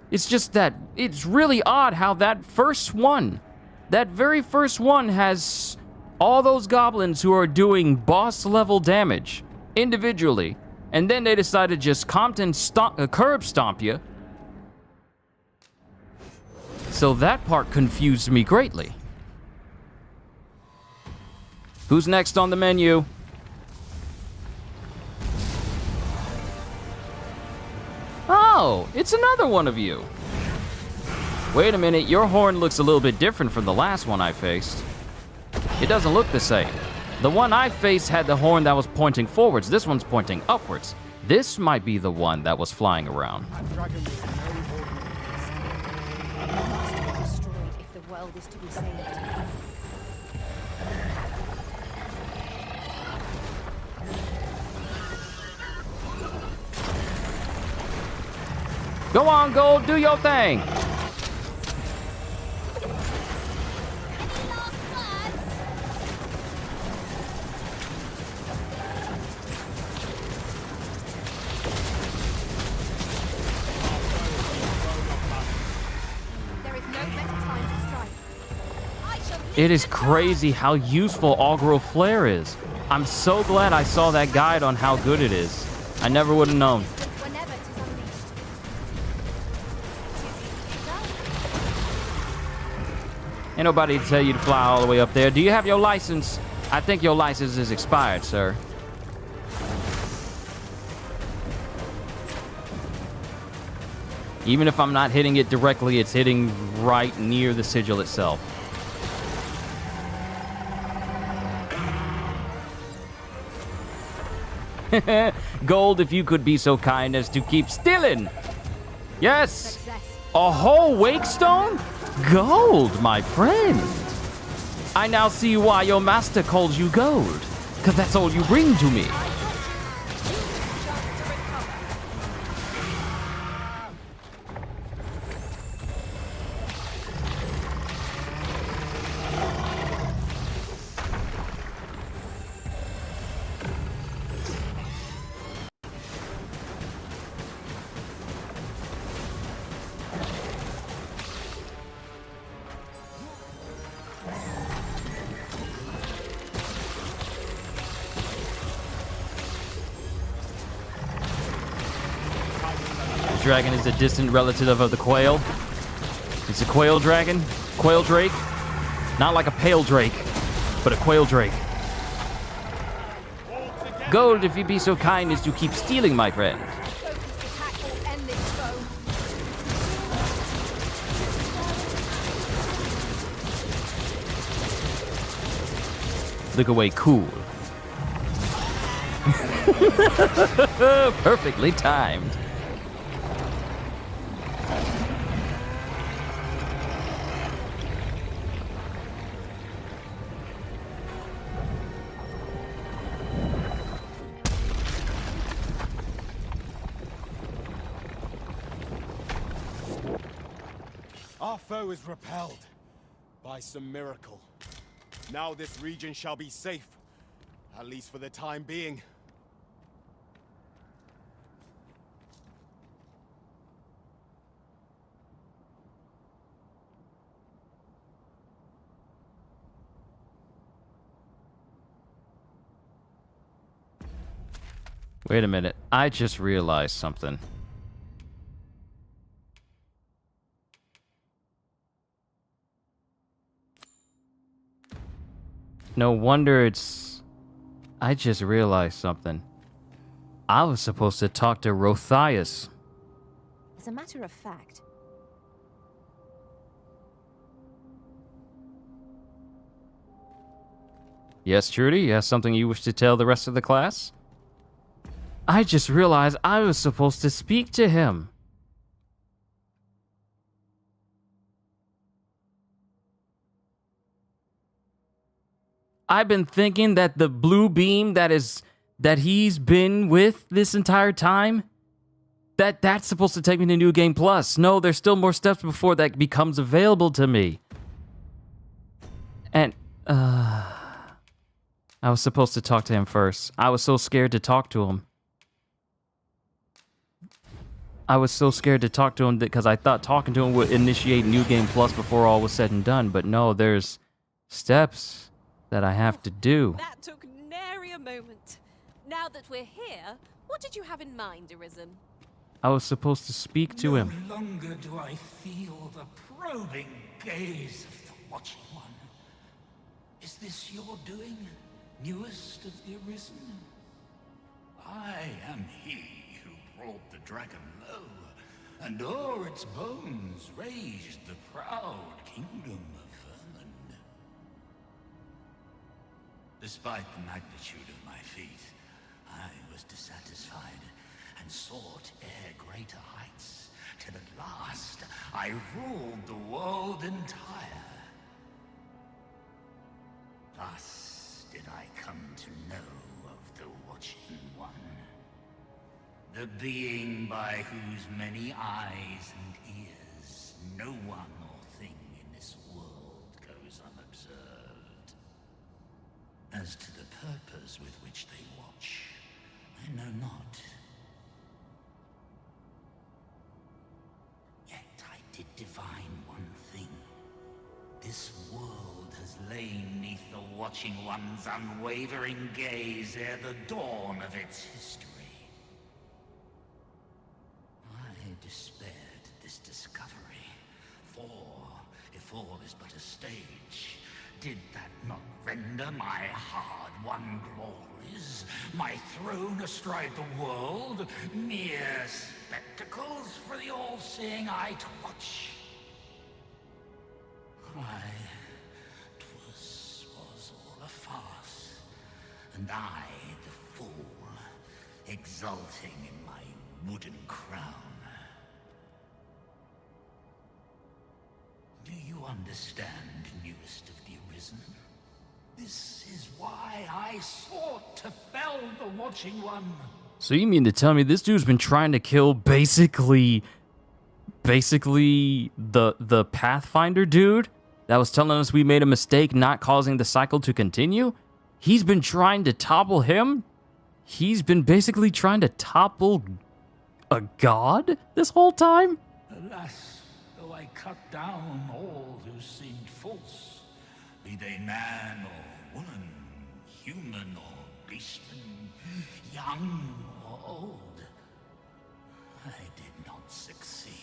It's just that it's really odd how that first one, that very first one, has all those goblins who are doing boss level damage individually, and then they decide to just curb stomp you. So that part confused me greatly. Who's next on the menu? Oh, it's another one of you. Wait a minute, your horn looks a little bit different from the last one I faced. It doesn't look the same. The one I faced had the horn that was pointing forwards. This one's pointing upwards. This might be the one that was flying around. Destroyed if the world is to be saved. Go on, Gold, do your thing. It is crazy how useful Augural Flare is. I'm so glad I saw that guide on how good it is. I never would have known. Ain't nobody tell you to fly all the way up there. Do you have your license? I think your license is expired, sir. Even if I'm not hitting it directly, it's hitting right near the sigil itself. Gold, if you could be so kind as to keep stilling. Yes! A whole wake stone? Gold, my friend. I now see why your master calls you Gold. Because that's all you bring to me. dragon is a distant relative of the quail. It's a quail dragon, quail drake. Not like a pale drake, but a quail drake. Gold, if you be so kind as to keep stealing, my friend. Look away, cool. Perfectly timed. Our foe is repelled by some miracle. Now this region shall be safe, at least for the time being. Wait a minute. I just realized something. No wonder it's... I just realized something. I was supposed to talk to Rothias. As a matter of fact, Yes, Trudy, you have something you wish to tell the rest of the class? I just realized I was supposed to speak to him. I've been thinking that the blue beam that he's been with this entire time, that's supposed to take me to New Game Plus. No, there's still more steps before that becomes available to me. And I was supposed to talk to him first. I was so scared to talk to him. I was so scared to talk to him because I thought talking to him would initiate New Game Plus before all was said and done. But no, there's steps that I have to do. That took nary a moment. Now that we're here, what did you have in mind, Arisen? I was supposed to speak to him. No longer do I feel the probing gaze of the Watching One. Is this your doing, newest of the Arisen? I am he who brought the dragon low, and o'er its bones raised the proud kingdom of Vermin. Despite the magnitude of my feat, I was dissatisfied and sought e'er greater heights, till at last I ruled the world entire. Thus did I come to know of the Watching One, the being by whose many eyes and ears no one or thing in this world goes unobserved. As to the purpose with which they watch, I know not. Yet I did divine one thing. This world has lain neath the Watching One's unwavering gaze ere the dawn of its history. I despaired at this discovery, for if all is but a stage, did that not render my hard-won glories, my throne astride the world, mere spectacles for the all-seeing eye to watch? Aye, 'twas all a farce, and I the fool, exulting in my wooden crown. Do you understand, newest of the Arisen? This is why I sought to fell the Watching One. So you mean to tell me this dude's been trying to kill basically the Pathfinder dude that was telling us we made a mistake not causing the cycle to continue? He's been trying to topple him? He's been basically trying to topple a god this whole time? Alas, though I cut down all who seemed false, be they man or woman, human or beastman, young or old, I did not succeed.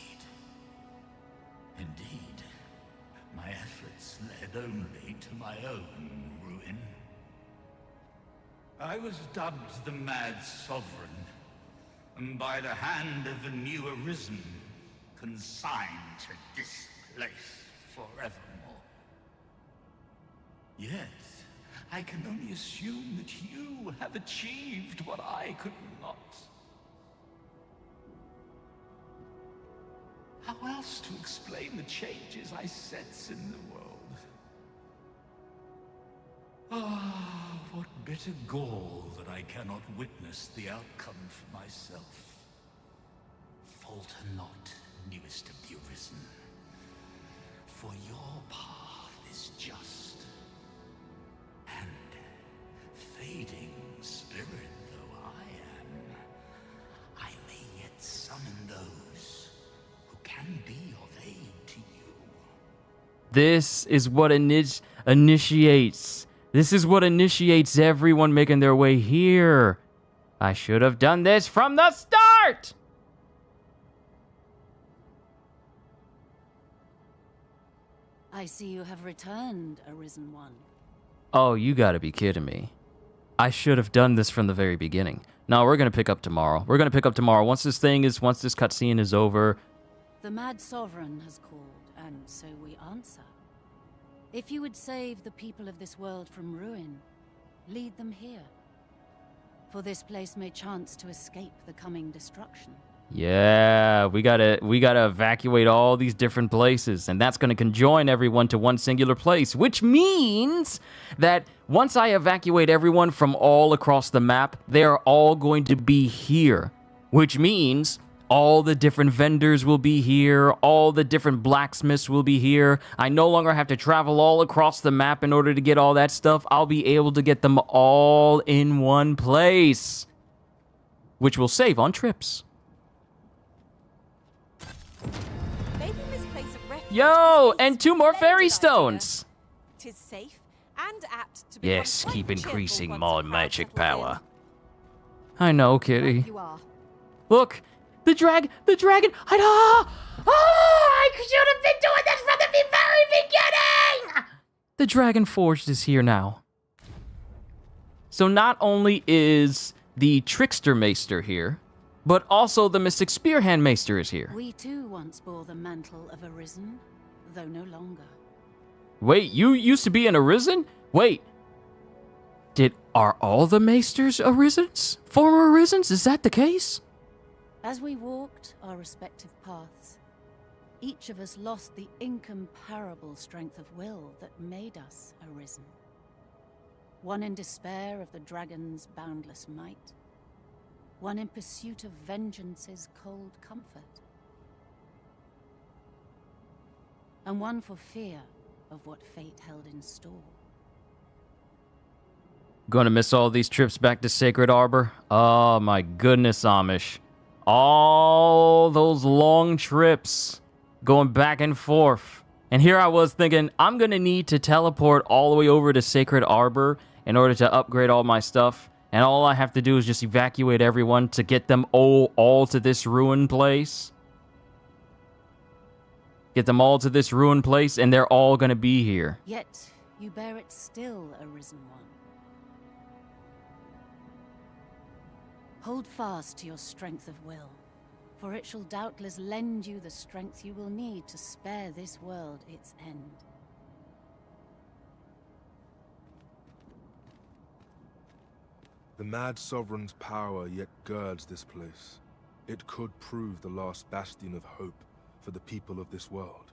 Indeed, my efforts led only to my own ruin. I was dubbed the Mad Sovereign, and by the hand of a new arisen, consigned to this place forevermore. Yet, I can only assume that you have achieved what I could not. How else to explain the changes I sense in the world? Ah, what bitter gall that I cannot witness the outcome for myself. Falter not, newest of the arisen, for your path is just. And fading spirit though I am, I may yet summon those who can be of aid to you. This is what initiates. This is what initiates everyone making their way here. I should have done this from the start! I see you have returned, Arisen One. Oh, you gotta be kidding me. I should have done this from the very beginning. No, we're gonna pick up tomorrow. We're gonna pick up tomorrow. Once this cutscene is over. The Mad Sovereign has called, and so we answer. If you would save the people of this world from ruin, lead them here. For this place may chance to escape the coming destruction. Yeah, we gotta evacuate all these different places, and that's gonna conjoin everyone to one singular place, which means that once I evacuate everyone from all across the map, they are all going to be here, which means all the different vendors will be here, all the different blacksmiths will be here. I no longer have to travel all across the map in order to get all that stuff. I'll be able to get them all in one place, which will save on trips. Yo, and 2 more fairy stones. Tis safe and apt to Yes, keep increasing my magic power. I know, kitty. You are. Look, the dragon. I should have been doing this from the very beginning. The Dragon Forged is here now. So not only is the Trickster Maester here, but also the Mystic Spearhand Maester is here. We too once bore the mantle of Arisen, though no longer. Wait, you used to be an Arisen? Wait. Are all the Maesters Arisens? Former Arisens? Is that the case? As we walked our respective paths, each of us lost the incomparable strength of will that made us Arisen. One in despair of the dragon's boundless might, one in pursuit of vengeance's cold comfort, and one for fear of what fate held in store. Gonna miss all these trips back to Sacred Arbor? Oh my goodness, Amish. All those long trips going back and forth. And here I was thinking, I'm gonna need to teleport all the way over to Sacred Arbor in order to upgrade all my stuff. And all I have to do is just evacuate everyone to get them all to this ruined place. Get them all to this ruined place, and they're all gonna be here. Yet you bear it still, Arisen One. Hold fast to your strength of will, for it shall doubtless lend you the strength you will need to spare this world its end. The Mad Sovereign's power yet girds this place. It could prove the last bastion of hope for the people of this world.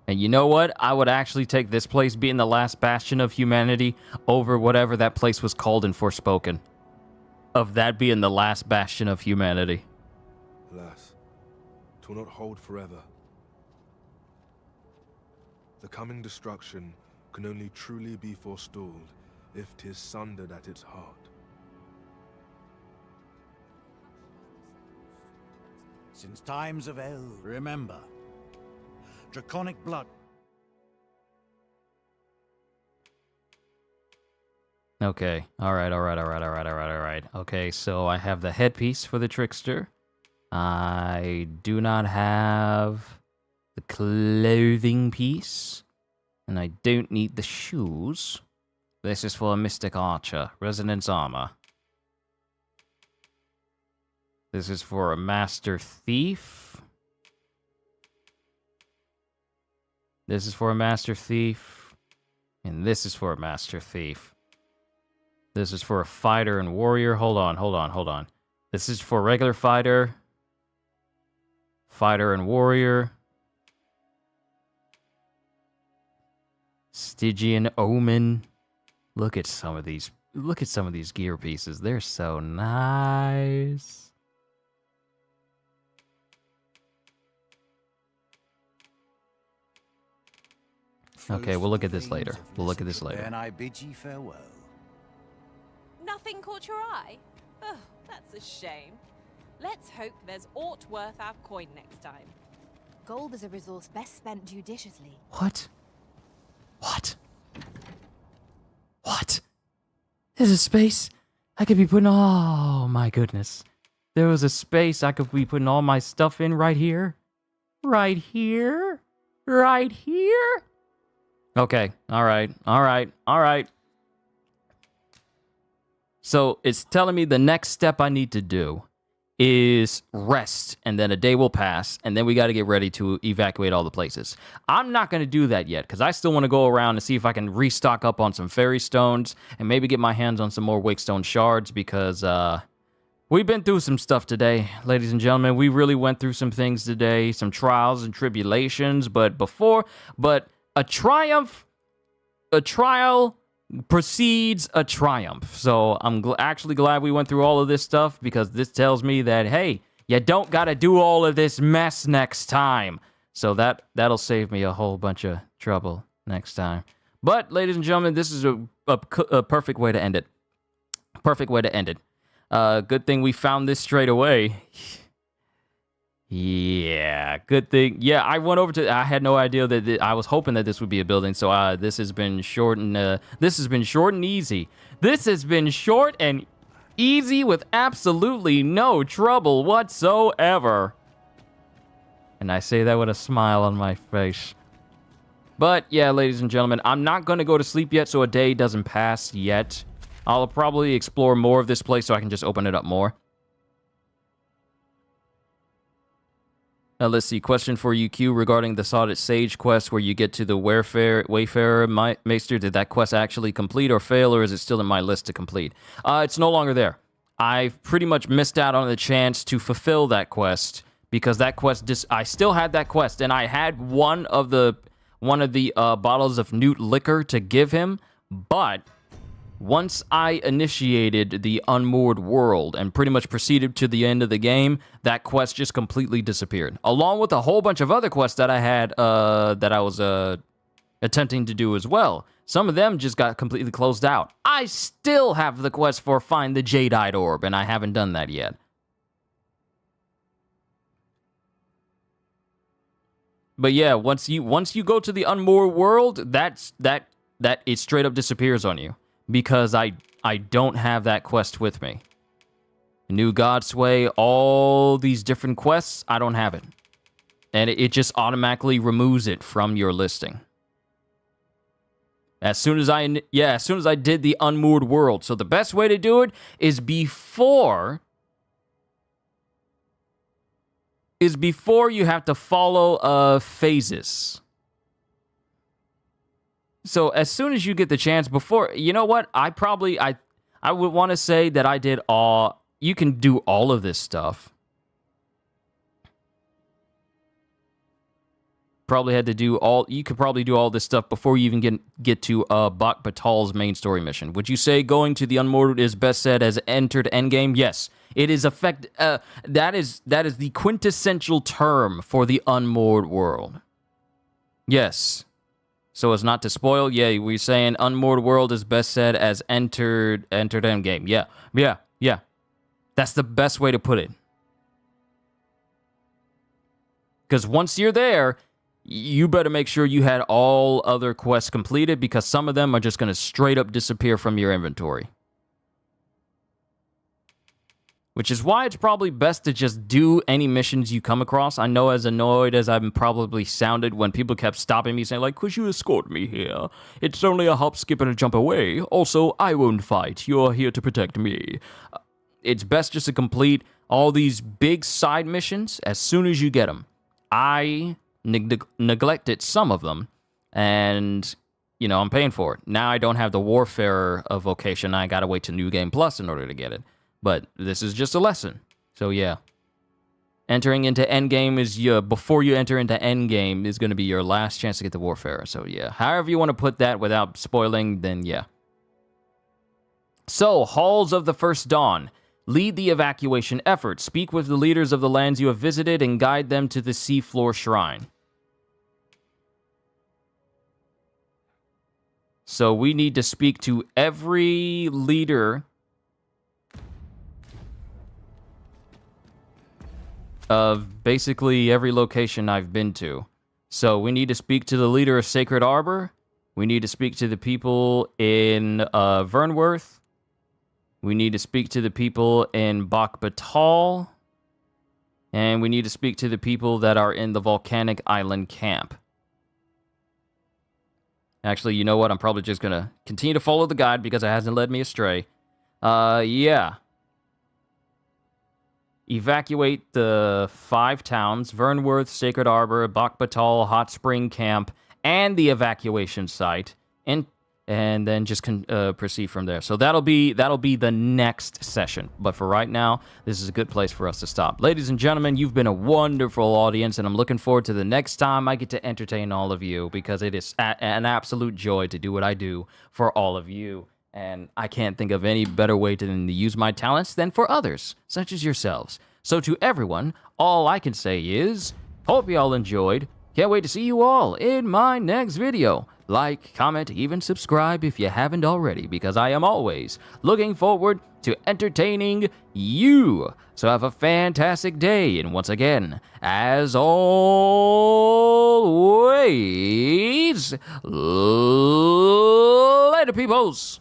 And you know what? I would actually take this place being the last bastion of humanity over whatever that place was called in Forspoken. Of that being the last bastion of humanity. Alas, 'twill not hold forever. The coming destruction can only truly be forestalled if 'tis sundered at its heart. Since times of eld, remember, draconic blood. Okay. All right. Okay, so I have the headpiece for the Trickster. I do not have the clothing piece. And I don't need the shoes. This is for a Mystic Archer. Resonance Armor. This is for a Master Thief. This is for a Master Thief. And this is for a Master Thief. This is for a Fighter and Warrior. Hold on. This is for regular Fighter. Fighter and Warrior. Stygian Omen. Look at some of these gear pieces. They're so nice. Okay, we'll look at this later. Then I bid ye farewell. Nothing caught your eye? Oh, that's a shame. Let's hope there's aught worth our coin next time. Gold is a resource best spent judiciously. What? There's a space I could be putting... Oh, my goodness. There was a space I could be putting all my stuff in right here. Right here. Okay, all right. So it's telling me the next step I need to do is rest, and then a day will pass, and then we got to get ready to evacuate all the places. I'm not going to do that yet, because I still want to go around and see if I can restock up on some fairy stones, and maybe get my hands on some more wakestone shards, because we've been through some stuff today, ladies and gentlemen. We really went through some things today, some trials and tribulations, but a trial precedes a triumph. So I'm actually glad we went through all of this stuff, because this tells me that, hey, you don't got to do all of this mess next time. So that'll save me a whole bunch of trouble next time. But, ladies and gentlemen, this is a perfect way to end it. Good thing we found this straight away. Yeah, good thing. Yeah, I went over to... I had no idea that... I was hoping that this would be a building, so this has been short and... this has been short and easy. This has been short and easy with absolutely no trouble whatsoever. And I say that with a smile on my face. But, yeah, ladies and gentlemen, I'm not going to go to sleep yet, so a day doesn't pass yet. I'll probably explore more of this place so I can just open it up more. Let's see. Question for you, Q, regarding the Sodded Sage quest where you get to the Wayfarer Maester. Did that quest actually complete or fail, or is it still in my list to complete? It's no longer there. I've pretty much missed out on the chance to fulfill that quest, because that quest... I still had that quest, and I had one of the bottles of Newt liquor to give him, but... once I initiated the Unmoored world and pretty much proceeded to the end of the game, that quest just completely disappeared. Along with a whole bunch of other quests that I had, that I was attempting to do as well. Some of them just got completely closed out. I still have the quest for Find the Jadeite Orb, and I haven't done that yet. But yeah, once you go to the Unmoored world, that it straight up disappears on you. Because I don't have that quest with me. New Godsway, all these different quests, I don't have it. And it just automatically removes it from your listing. As soon as I did the Unmoored world. So the best way to do it is before you have to follow phases. So as soon as you get the chance, before, you know what? I would want to say that I did all... You can do all of this stuff. Probably had to do all... You could probably do all this stuff before you even get to Bak Batal's main story mission. Would you say going to the Unmoored is best said as entered endgame? Yes. It is that is the quintessential term for the Unmoored world. Yes. So as not to spoil, yeah, we're saying Unmoored world is best said as entered endgame. Yeah. That's the best way to put it. Because once you're there, you better make sure you had all other quests completed, because some of them are just going to straight up disappear from your inventory. Which is why it's probably best to just do any missions you come across. I know, as annoyed as I'm probably sounded when people kept stopping me saying, like, could you escort me here? It's only a hop, skip, and a jump away. Also, I won't fight. You're here to protect me. It's best just to complete all these big side missions as soon as you get them. I neglected some of them, and, you know, I'm paying for it. Now I don't have the Warfarer vocation. I gotta wait to New Game Plus in order to get it. But this is just a lesson. So yeah. Entering into Endgame is before you enter into Endgame is going to be your last chance to get the Warfarer. So yeah. However you want to put that without spoiling, then yeah. So, Halls of the First Dawn. Lead the evacuation effort. Speak with the leaders of the lands you have visited and guide them to the Seafloor Shrine. So we need to speak to every leader of basically every location I've been to. So we need to speak to the leader of Sacred Arbor. We need to speak to the people in Vernworth. We need to speak to the people in Bak Batal. And we need to speak to the people that are in the Volcanic Island camp. Actually, you know what? I'm probably just going to continue to follow the guide because it hasn't led me astray. Yeah. Evacuate the 5 towns, Vernworth, Sacred Arbor, Bak Batal, Hot Spring Camp, and the evacuation site, and then just proceed from there. So that'll be the next session. But for right now, this is a good place for us to stop. Ladies and gentlemen, you've been a wonderful audience, and I'm looking forward to the next time I get to entertain all of you, because it is an absolute joy to do what I do for all of you. And I can't think of any better way to use my talents than for others, such as yourselves. So to everyone, all I can say is, hope y'all enjoyed. Can't wait to see you all in my next video. Like, comment, even subscribe if you haven't already, because I am always looking forward to entertaining you. So have a fantastic day, and once again, as always, later, peoples.